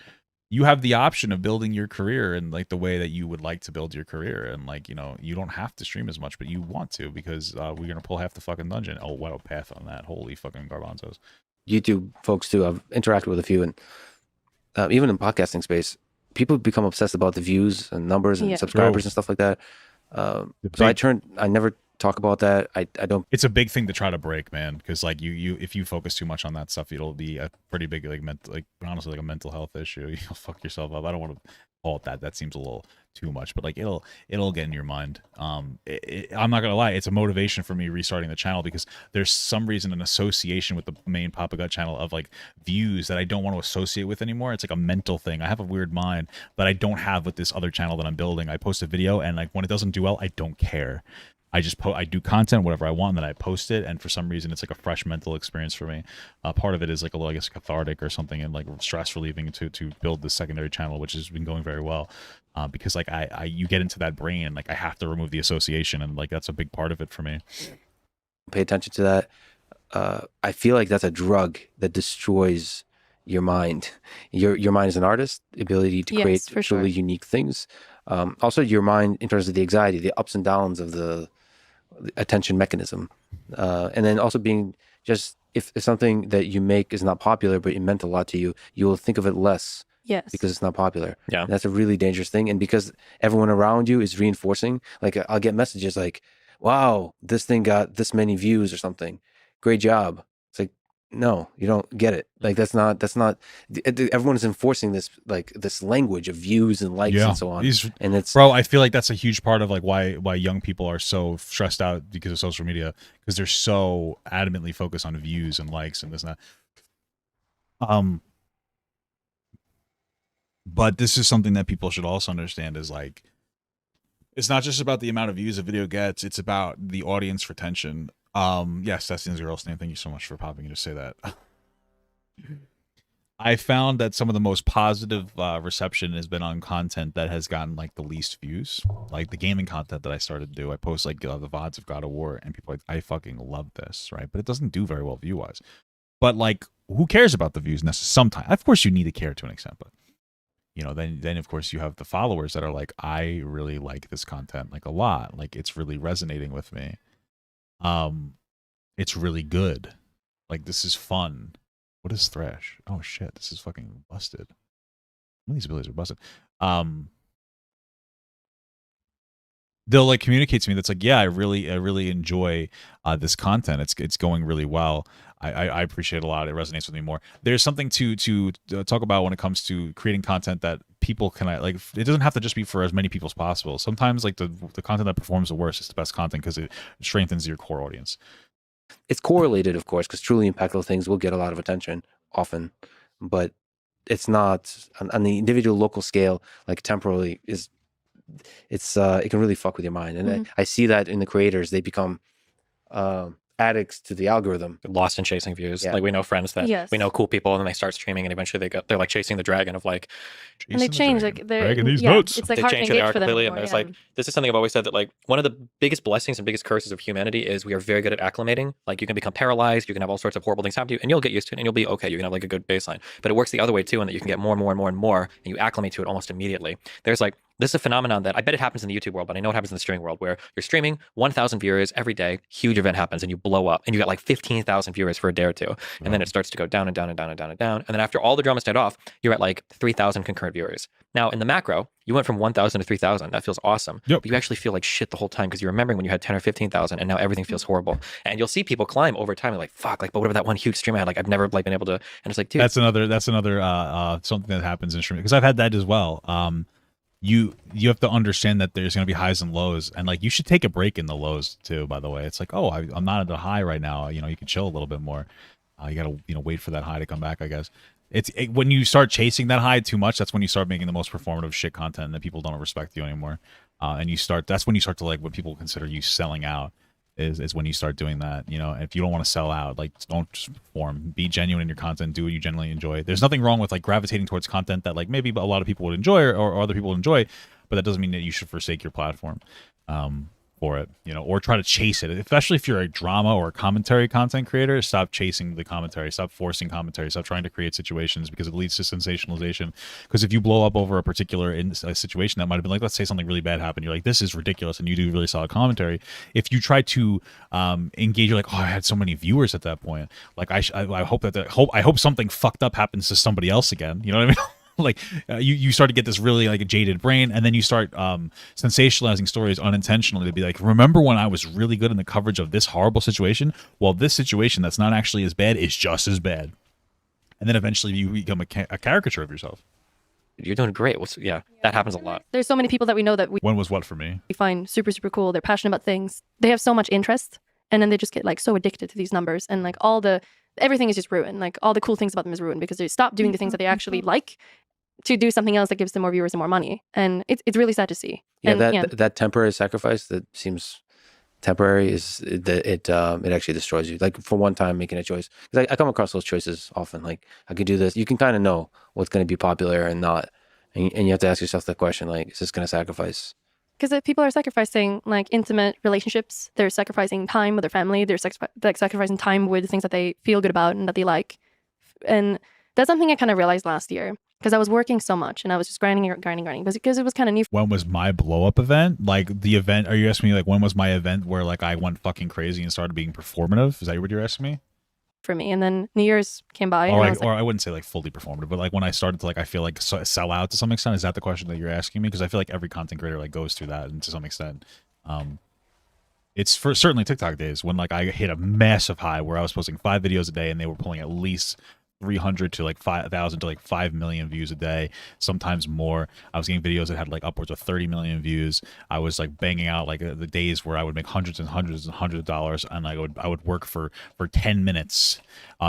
You have the option of building your career in like the way that you would like to build your career, and like, you don't have to stream as much, but you want to, because we're gonna pull half the fucking dungeon. Oh, what a path on that. Holy fucking garbanzos. YouTube folks too, I've interacted with a few, and even in podcasting space, people become obsessed about the views and numbers and subscribers and stuff like that. So I never talk about that. I don't. It's a big thing to try to break, man, because like you if you focus too much on that stuff, it'll be a pretty big honestly like a mental health issue. You'll fuck yourself up. I don't want to call it that. That seems a little too much, but like it'll get in your mind. I'm not gonna lie, it's a motivation for me restarting the channel, because there's some reason an association with the main Papa Gut channel of like views that I don't want to associate with anymore. It's like a mental thing. I have a weird mind that I don't have with this other channel that I'm building. I post a video, and like when it doesn't do well, I don't care. I just I do content, whatever I want, and then I post it, and for some reason it's like a fresh mental experience for me. Part of it is like a little, I guess, cathartic or something, and like stress relieving to build the secondary channel, which has been going very well. Because like you get into that brain, like I have to remove the association, and like that's a big part of it for me. Pay attention to that. I feel like that's a drug that destroys your mind. Your mind as an artist, ability to create truly unique things. Also your mind in terms of the anxiety, the ups and downs of the attention mechanism, and then also being just, if something that you make is not popular but it meant a lot to you, you will think of it less. Yes. Because it's not popular. Yeah. And that's a really dangerous thing. And because everyone around you is reinforcing, like I'll get messages like, wow, this thing got this many views or something. Great job. It's like, no, you don't get it. Like that's not everyone is enforcing this, like this language of views and likes and so on. And it's, bro, I feel like that's a huge part of like why young people are so stressed out because of social media, because they're so adamantly focused on views and likes and this and that. But this is something that people should also understand, is like, it's not just about the amount of views a video gets, it's about the audience retention. Yes, that's the girl's name. Thank you so much for popping in to say that. I found that some of the most positive reception has been on content that has gotten like the least views, like the gaming content that I started to do. I post like the VODs of God of War, and people are like, I fucking love this, right? But it doesn't do very well view wise. But like, who cares about the views necessarily? Sometimes, of course, you need to care to an extent, but then of course you have the followers that are like, I really like this content like a lot, like it's really resonating with me. It's really good, like this is fun, What is Thrash? Oh shit, this is fucking busted. Some of these abilities are busted. They'll like communicate to me that's like, yeah, I really enjoy this content. It's going really well. I appreciate it a lot. It resonates with me more. There's something to talk about when it comes to creating content that people can like. It doesn't have to just be for as many people as possible. Sometimes like the content that performs the worst is the best content because it strengthens your core audience. It's correlated, of course, because truly impactful things will get a lot of attention often, but it's not on the individual local scale, like temporally it can really fuck with your mind. And I see that in the creators, they become addicts to the algorithm. Lost in chasing views. Yeah. Like we know friends that Yes. we know cool people, and then they start streaming, and eventually they're like chasing the dragon of like. And they change like they're Dragging these yeah, notes. it's like They hard to change who they engage are for them completely, and anymore, there's yeah. like this is something I've always said that like one of the biggest blessings and biggest curses of humanity is we are very good at acclimating. Like you can become paralyzed, you can have all sorts of horrible things happen to you, and you'll get used to it, and you'll be okay. You can have like a good baseline, but it works the other way too, and that you can get more and more and more and more, and you acclimate to it almost immediately. There's like this is a phenomenon that I bet it happens in the YouTube world, but I know it happens in the streaming world where you're streaming 1,000 viewers every day, huge event happens, and you blow up, and you got like 15,000 viewers for a day or two, and then it starts to go down and down and down and down and down, and then after all the drama died off, you're at like 3,000 concurrent viewers. Now in the macro, you went from 1,000 to 3,000. That feels awesome. Yep. But you actually feel like shit the whole time because you're remembering when you had 10 or 15,000, and now everything feels horrible. And you'll see people climb over time. Like fuck, like but whatever that one huge stream I had, like I've never like been able to. And it's like, dude, That's another something that happens in streaming because I've had that as well. You have to understand that there's going to be highs and lows, and like you should take a break in the lows too. By the way, it's like, oh, I'm not at a high right now. You know, you can chill a little bit more. You got to wait for that high to come back. I guess when you start chasing that high too much, that's when you start making the most performative shit content, and that people don't respect you anymore. And that's when you start to like what people consider you selling out. Is when you start doing that, you know. If you don't want to sell out, like don't just perform, be genuine in your content, do what you genuinely enjoy. There's nothing wrong with like gravitating towards content that like maybe a lot of people would enjoy or other people would enjoy, but that doesn't mean that you should forsake your platform for it, you know, or try to chase it. Especially if you're a drama or a commentary content creator, stop chasing the commentary, stop forcing commentary, stop trying to create situations because it leads to sensationalization. Because if you blow up over a particular situation that might have been like, let's say something really bad happened, you're like, this is ridiculous, and you do really solid commentary. If you try to engage, you're like, oh, I had so many viewers at that point. Like I hope I hope something fucked up happens to somebody else again. You know what I mean? Like you start to get this really like a jaded brain, and then you start sensationalizing stories unintentionally to be like, remember when I was really good in the coverage of this horrible situation? Well, this situation that's not actually as bad is just as bad, and then eventually you become a caricature of yourself. you're doing great. That happens a lot. There's so many people that we know that When was what for me? we find super, super cool. They're passionate about things. They have so much interest, and then they just get like so addicted to these numbers, and like everything is just ruined. Like all the cool things about them is ruined because they stop doing the things that they actually like to do something else that gives them more viewers and more money. And it's really sad to see. Yeah, And, that temporary sacrifice that seems temporary is that it actually destroys you. Like for one time making a choice, because I come across those choices often. Like I could do this. You can kind of know what's going to be popular and not, and you have to ask yourself that question: like, is this going to sacrifice? because people are sacrificing like intimate relationships. They're sacrificing time with their family. They're sacrificing time with things that they feel good about and that they like. And that's something I kind of realized last year because I was working so much and I was just grinding because it was kind of new When was my blow up event? Like the event? Are you asking me like when was my event where like I went fucking crazy and started being performative? Is that what you're asking me? for me. And then New Year's came by. Or, and or I wouldn't say like fully performative, but like when I started to like I feel like sell out to some extent. Is that the question that you're asking me? Because I feel like every content creator like goes through that, and to some extent, it's for certainly TikTok days when like I hit a massive high where I was posting 5 videos a day and they were pulling at least 300 to like 5,000 to like 5 million views a day, sometimes more. I was getting videos that had like upwards of 30 million views. I was like banging out like the days where I would make hundreds and hundreds and hundreds of dollars, and I would work for 10 minutes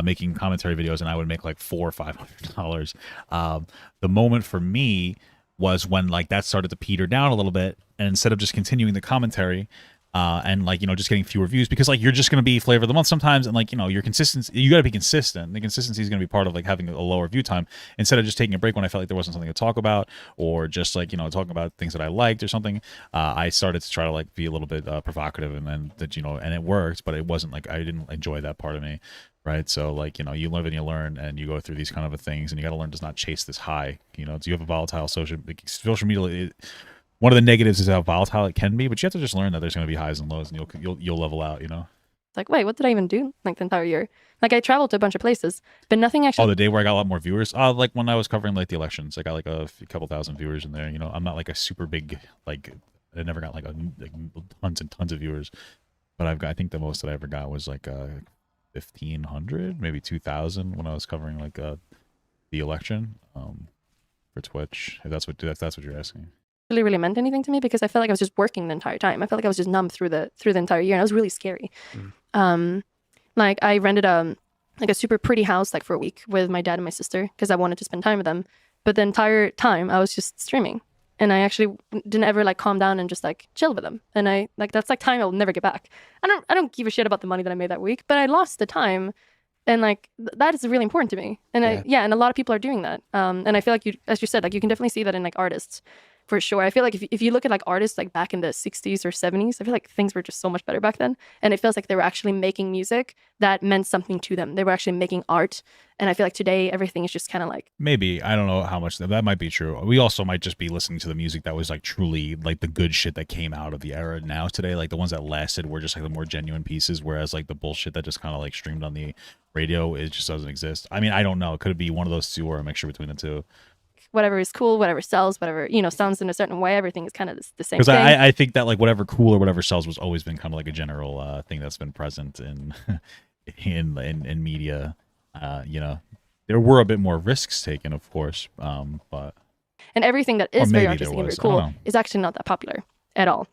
making commentary videos, and I would make like $400 or $500. The moment for me was when like that started to peter down a little bit, and instead of just continuing the commentary and like, you know, just getting fewer views, because like you're just going to be flavor of the month sometimes, and like, you know, your consistency, you got to be consistent. The consistency is going to be part of like having a lower view time, instead of just taking a break when I felt like there wasn't something to talk about, or just like, you know, talking about things that I liked or something. I started to try to like be a little bit provocative, and then that, you know, and it worked, but it wasn't like I didn't enjoy that part of me. Right. So like, you know, you live and you learn, and you go through these kind of things, and you got to learn to not chase this high. You know, do you have a volatile social media? One of the negatives is how volatile it can be, but you have to just learn that there's going to be highs and lows, and you'll level out, you know? It's like, wait, what did I even do like the entire year? Like I traveled to a bunch of places, but nothing actually. Oh, the day where I got a lot more viewers. Like when I was covering like the elections, I got like a couple thousand viewers in there. You know, I'm not like a super big like. I never got like tons and tons of viewers, but I think the most that I ever got was like 1,500, maybe 2,000 when I was covering like the election for Twitch. If that's what you're asking. Really meant anything to me because I felt like I was just working the entire time. I felt like I was just numb through the entire year, and it was really scary. Like I rented a super pretty house like for a week with my dad and my sister because I wanted to spend time with them. But the entire time I was just streaming, and I actually didn't ever like calm down and just like chill with them. And I like that's like time I'll never get back. I don't give a shit about the money that I made that week, but I lost the time. And like that is really important to me. And and a lot of people are doing that. And I feel like as you said, like you can definitely see that in like artists. For sure. I feel like if you look at like artists like back in the 60s or 70s, I feel like things were just so much better back then. And it feels like they were actually making music that meant something to them. They were actually making art. And I feel like today everything is just kind of like... Maybe. I don't know how much that might be true. We also might just be listening to the music that was like truly like the good shit that came out of the era now today. Like the ones that lasted were just like the more genuine pieces. Whereas like the bullshit that just kind of like streamed on the radio, it just doesn't exist. I mean, I don't know. It could be one of those two or a mixture between the two. Whatever is cool, whatever sells, whatever, sounds in a certain way, everything is kind of the same thing. Because I think that like whatever cool or whatever sells was always been kind of like a general thing that's been present in media. There were a bit more risks taken, of course, but and everything that is very artistic and very cool is actually not that popular at all,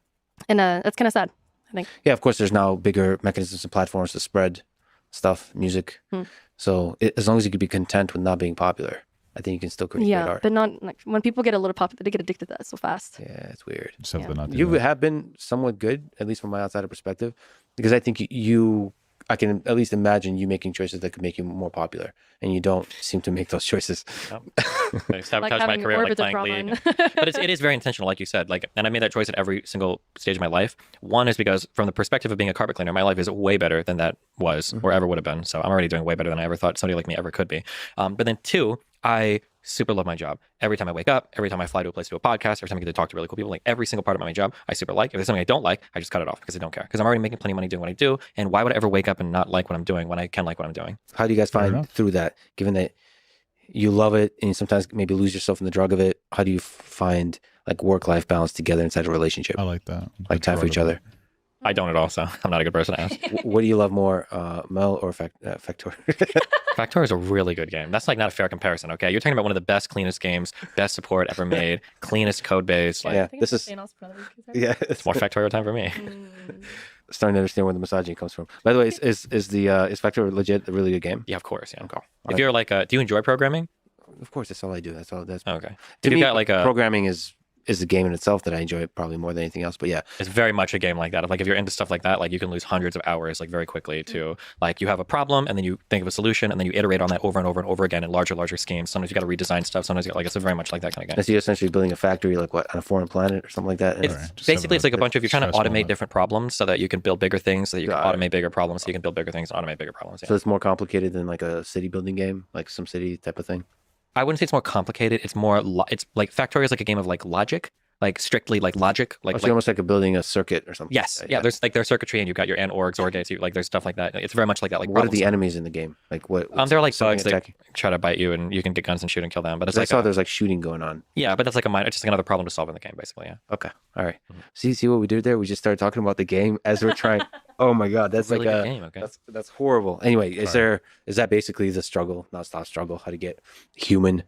and that's kind of sad, I think. Yeah, of course, there's now bigger mechanisms and platforms to spread stuff, music. So as long as you could be content with not being popular, I think you can still create great art. But not like when people get a little popular, they get addicted to that so fast. Yeah, it's weird. You have been somewhat good, at least from my outsider perspective, because I think I can at least imagine you making choices that could make you more popular, and you don't seem to make those choices. I sabotage my career like playing League. But it is very intentional, like you said. And I made that choice at every single stage of my life. One is because from the perspective of being a carpet cleaner, my life is way better than that was or ever would have been. So I'm already doing way better than I ever thought somebody like me ever could be. But then two, I super love my job. Every time I wake up, every time I fly to a place to do a podcast, every time I get to talk to really cool people, like every single part of my job, I super like. If there's something I don't like, I just cut it off because I don't care. Because I'm already making plenty of money doing what I do. And why would I ever wake up and not like what I'm doing when I can like what I'm doing? How do you guys find through that, given that you love it and you sometimes maybe lose yourself in the drug of it? How do you find like work-life balance together inside a relationship? I like that. Like time for each other. I don't at all, so I'm not a good person to ask. What do you love more, Mel or Factor? Factor is a really good game. That's like not a fair comparison, okay? You're talking about one of the best, cleanest games, best support ever made, cleanest code base. Like, this is... it's more Factorio time for me. Starting to understand where the misogyny comes from. By the way, is Factor legit a really good game? Yeah, of course. Yeah. Okay. If you're like, do you enjoy programming? Of course, that's all I do. That's okay. To me, got like programming is a game in itself that I enjoy probably more than anything else. But yeah, it's very much a game like that. Like if you're into stuff like that, like you can lose hundreds of hours like very quickly to like you have a problem and then you think of a solution and then you iterate on that over and over and over again in larger schemes. Sometimes you got to redesign stuff. Sometimes you like it's very much like that kind of game. So you're essentially building a factory like what on a foreign planet or something like that. Basically, it's like a bunch of you're trying to automate different problems so that you can build bigger things, so that you can automate bigger problems, so you can build bigger things and automate bigger problems. Yeah. So it's more complicated than like a city building game, like some city type of thing. I wouldn't say it's more complicated. It's more it's like Factorio is like a game of like logic. Like strictly like logic, like almost like building a circuit or something. Yes, yeah. There's circuitry, and you've got your AND, OR, XOR gates. Like there's stuff like that. It's very much like that. Like what are the enemies in the game? Like what? They're like bugs that try to bite you, and you can get guns and shoot and kill them. But it's like I saw there's like shooting going on. Yeah, but that's like it's just like another problem to solve in the game, basically. Yeah. Okay. All right. See what we did there? We just started talking about the game as we're trying. Oh my god, that's really like a game. Okay. That's horrible. Anyway, is that basically the struggle, non-stop struggle, how to get human,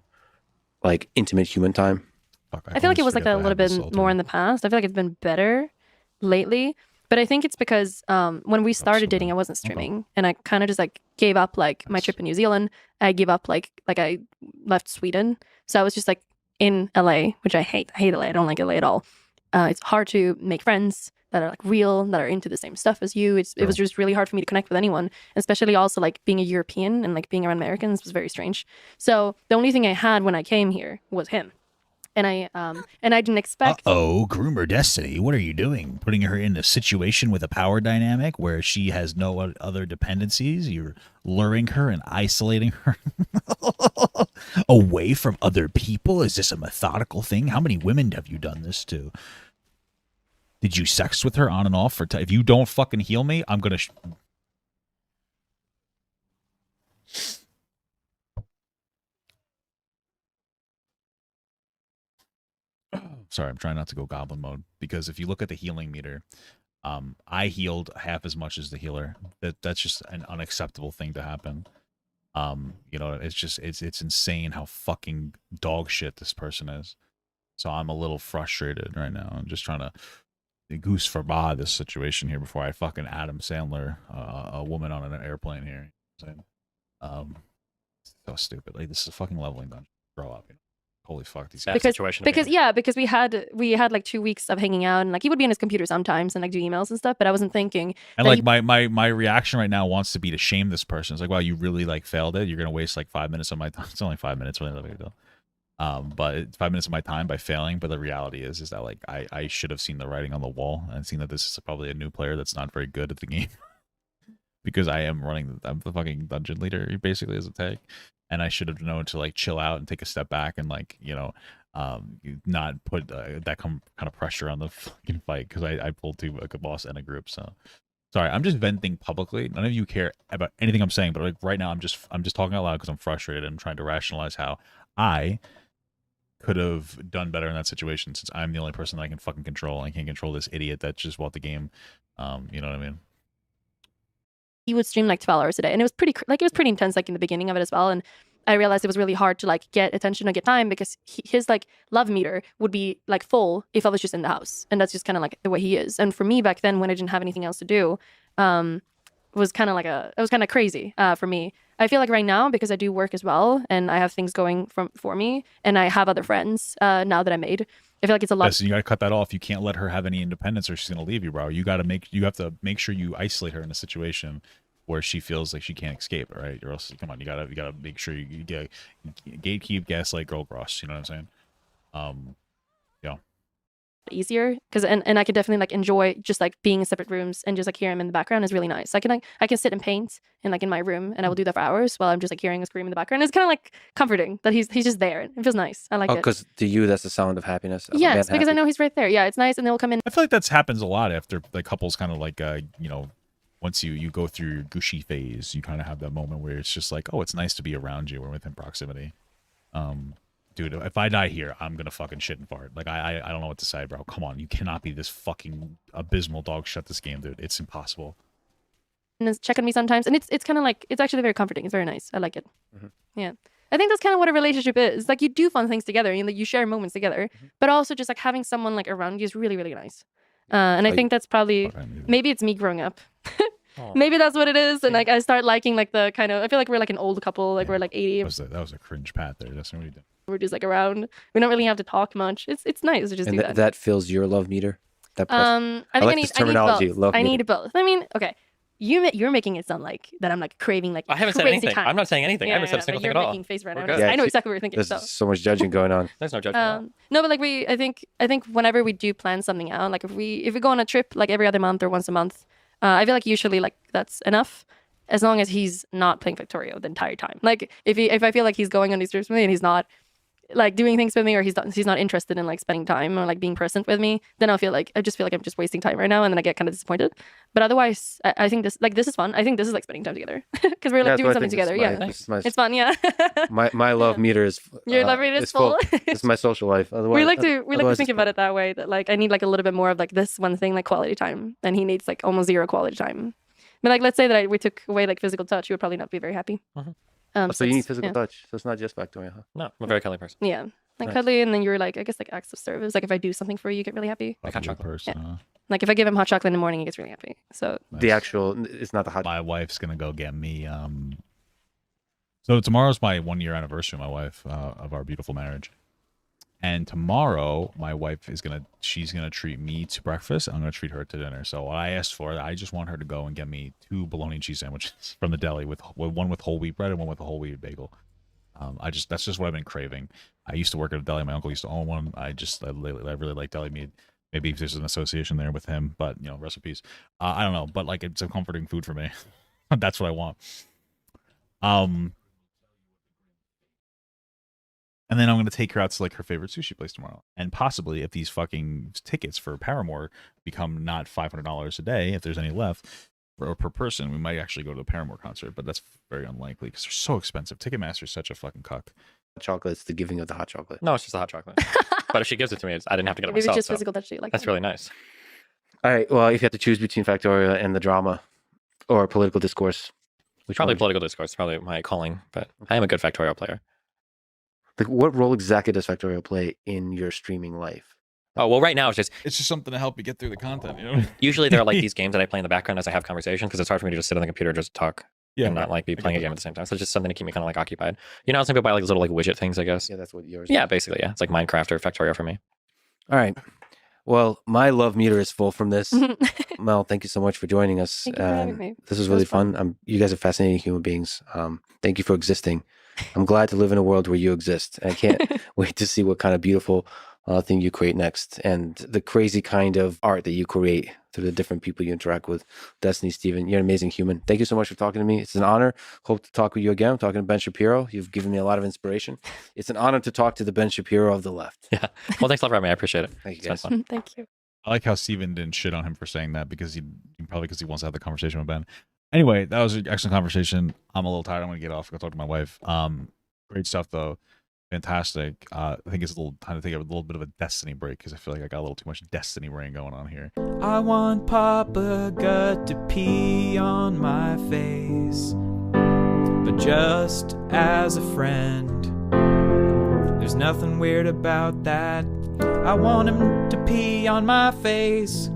like intimate human time? I feel like it was like that a little bit more in the past. I feel like it's been better lately. But I think it's because when we started dating, I wasn't streaming. And I kind of just like gave up like my trip in New Zealand. I gave up like I left Sweden. So I was just like in LA, which I hate. I hate LA. I don't like LA at all. It's hard to make friends that are like real, that are into the same stuff as you. It was just really hard for me to connect with anyone, especially also like being a European and like being around Americans was very strange. So the only thing I had when I came here was him. And I didn't expect. Groomer Destiny, what are you doing? Putting her in a situation with a power dynamic where she has no other dependencies. You're luring her and isolating her away from other people. Is this a methodical thing? How many women have you done this to? Did you sex with her on and off? If you don't fucking heal me, I'm gonna Sorry, I'm trying not to go goblin mode, because if you look at the healing meter, I healed half as much as the healer. That's just an unacceptable thing to happen. You know, it's just it's insane how fucking dog shit this person is. So I'm a little frustrated right now. I'm just trying to goose for this situation here before I fucking Adam Sandler a woman on an airplane here. So stupid. Like, this is a fucking leveling dungeon. Grow up. You know? Holy fuck, these guys. Because we had like 2 weeks of hanging out, and like he would be on his computer sometimes and like do emails and stuff, but I wasn't thinking. And like my reaction right now wants to be to shame this person. It's like, wow, you really like failed it. You're gonna waste like 5 minutes of my time. It's only 5 minutes, really not a big deal. But it's 5 minutes of my time by failing. But the reality is that like I should have seen the writing on the wall and seen that this is probably a new player that's not very good at the game. Because I'm the fucking dungeon leader basically as a tag, and I should have known to like chill out and take a step back and like, you know, not put that kind of pressure on the fucking fight, because I pulled two, like a boss and a group. So sorry, I'm just venting publicly. None of you care about anything I'm saying, but like right now I'm just talking out loud because I'm frustrated and trying to rationalize how I could have done better in that situation, since I'm the only person that I can fucking control. I can't control this idiot that just bought the game. You know what I mean? He would stream like 12 hours a day, and it was pretty intense like in the beginning of it as well. And I realized it was really hard to like get attention or get time, because his like love meter would be like full if I was just in the house, and that's just kind of like the way he is. And for me back then, when I didn't have anything else to do, it was kind of crazy for me. I feel like right now, because I do work as well and I have things going for me, and I have other friends now that I made, I feel like it's a lot. Listen, you gotta cut that off. You can't let her have any independence, or she's gonna leave you, bro. You have to make sure you isolate her in a situation where she feels like she can't escape, right? Or else, come on, you gotta make sure you get gatekeep, gaslight, girl cross. You know what I'm saying? Yeah. Easier, because and I could definitely like enjoy just like being in separate rooms and just like hear him in the background is really nice. I can sit and paint and like in my room, and I will do that for hours while I'm just like hearing a scream in the background. It's kind of like comforting that he's just there. It feels nice. I like it. Because to you that's the sound of happiness. Yes, because I know he's right there. Yeah, it's nice, and they'll come in. I feel like that happens a lot after like couples kind of like you know, once you go through your gushy phase, you kind of have that moment where it's just like, oh, it's nice to be around you or within proximity. Dude, if I die here, I'm gonna fucking shit and fart. Like I don't know what to say, bro. Come on, you cannot be this fucking abysmal dog shut this game, dude. It's impossible. And check on me sometimes, and it's kind of like, it's actually very comforting. It's very nice. I like it. Yeah, I think that's kind of what a relationship is. Like, you do fun things together, and like you share moments together, but also just like having someone like around you is really, really nice. And I think that's probably, maybe it's me growing up. Maybe that's what it is. And like I start liking like the kind of, I feel like we're like an old couple, like we're like 80. That was a cringe pat there. That's what you did. We're just like around. We don't really have to talk much. It's nice to just do that. That fills your love meter. I think I need terminology. both. I need both. I mean, okay. You're making it sound like that I'm like craving like I haven't said anything. I'm not saying anything. I haven't said a single thing at all. You're making face right now. I know exactly what you're thinking. There's so much judging going on. There's no judgment at all. No, but like I think whenever we do plan something out, like if we go on a trip like every other month or once a month, I feel like usually like that's enough, as long as he's not playing Factorio the entire time. Like if I feel like he's going on these trips with me and he's not like doing things with me, or he's not interested in like spending time or like being present with me, then I just feel like I'm just wasting time right now, and then I get kind of disappointed. But otherwise, I think this is fun. I think this is like spending time together because we're like doing something together. It's fun. Yeah. my love meter is your love meter is full. It's my social life. Otherwise, we like to think about it that way. That like I need like a little bit more of like this one thing, like quality time, and he needs like almost zero quality time. But like let's say that we took away like physical touch, you would probably not be very happy. So you need physical touch. So it's not just Factorio, huh? No, I'm a very cuddly person. Yeah. Like cuddly, and then you're like, I guess like acts of service. Like if I do something for you, you get really happy. Like hot chocolate. Person, yeah. Like if I give him hot chocolate in the morning, he gets really happy. So nice. The actual, it's not the hot. My wife's gonna go get me. So tomorrow's my 1 year anniversary, my wife, of our beautiful marriage. And tomorrow, my wife she's gonna treat me to breakfast. I'm gonna treat her to dinner. So what I asked for, I just want her to go and get me 2 bologna cheese sandwiches from the deli with one with whole wheat bread and one with a whole wheat bagel. That's just what I've been craving. I used to work at a deli. My uncle used to own one. I really like deli meat. Maybe there's an association there with him, but you know, recipes. I don't know, but like it's a comforting food for me. That's what I want. And then I'm gonna take her out to like her favorite sushi place tomorrow. And possibly, if these fucking tickets for Paramore become not $500 a day, if there's any left, per person, we might actually go to the Paramore concert, but that's very unlikely because they're so expensive. Ticketmaster is such a fucking cuck. Chocolate's the giving of the hot chocolate. No, it's just a hot chocolate. But if she gives it to me, I didn't have to get it Maybe myself. it's just So physical touch. Like that's really nice. All right. Well, if you had to choose between Factorio and the drama or political discourse, which Probably one? political discourse, probably my calling, but I am a good Factorio player. Like, what role exactly does Factorio play in your streaming life? Oh, well, right now it's just something to help you get through the content, you know? usually there are like these games that I play in the background as I have conversations because it's hard for me to just sit on the computer and just talk and not like be playing a game at the same time. So it's just something to keep me kind of like occupied. You know, some people buy like those little like widget things, I guess. Yeah, that's what yours. Yeah, basically, yeah. It's like Minecraft or Factorio for me. All right. Well, my love meter is full from this. Mel, thank you so much for joining us. Thank you for having me. This was really fun. You guys are fascinating human beings. Thank you for existing. I'm glad to live in a world where you exist. I can't wait to see what kind of beautiful thing you create next and the crazy kind of art that you create through the different people you interact with. Destiny, Steven, you're an amazing human. Thank you so much for talking to me. It's an honor. Hope to talk with you again. I'm talking to Ben Shapiro. You've given me a lot of inspiration. It's an honor to talk to the Ben Shapiro of the left. Yeah. Well, thanks a lot for having me. I appreciate it. Thank you, It's guys. been fun. Thank you. I like how Steven didn't shit on him for saying that because he wants to have the conversation with Ben. Anyway, that was an excellent conversation. I'm a little tired. I'm going to get off. Go talk to my wife. Great stuff though. Fantastic. I think it's a little time to take a little bit of a Destiny break because I feel like I got a little too much Destiny brain going on here. I want Papa Gut to pee on my face, but just as a friend. There's nothing weird about that. I want him to pee on my face.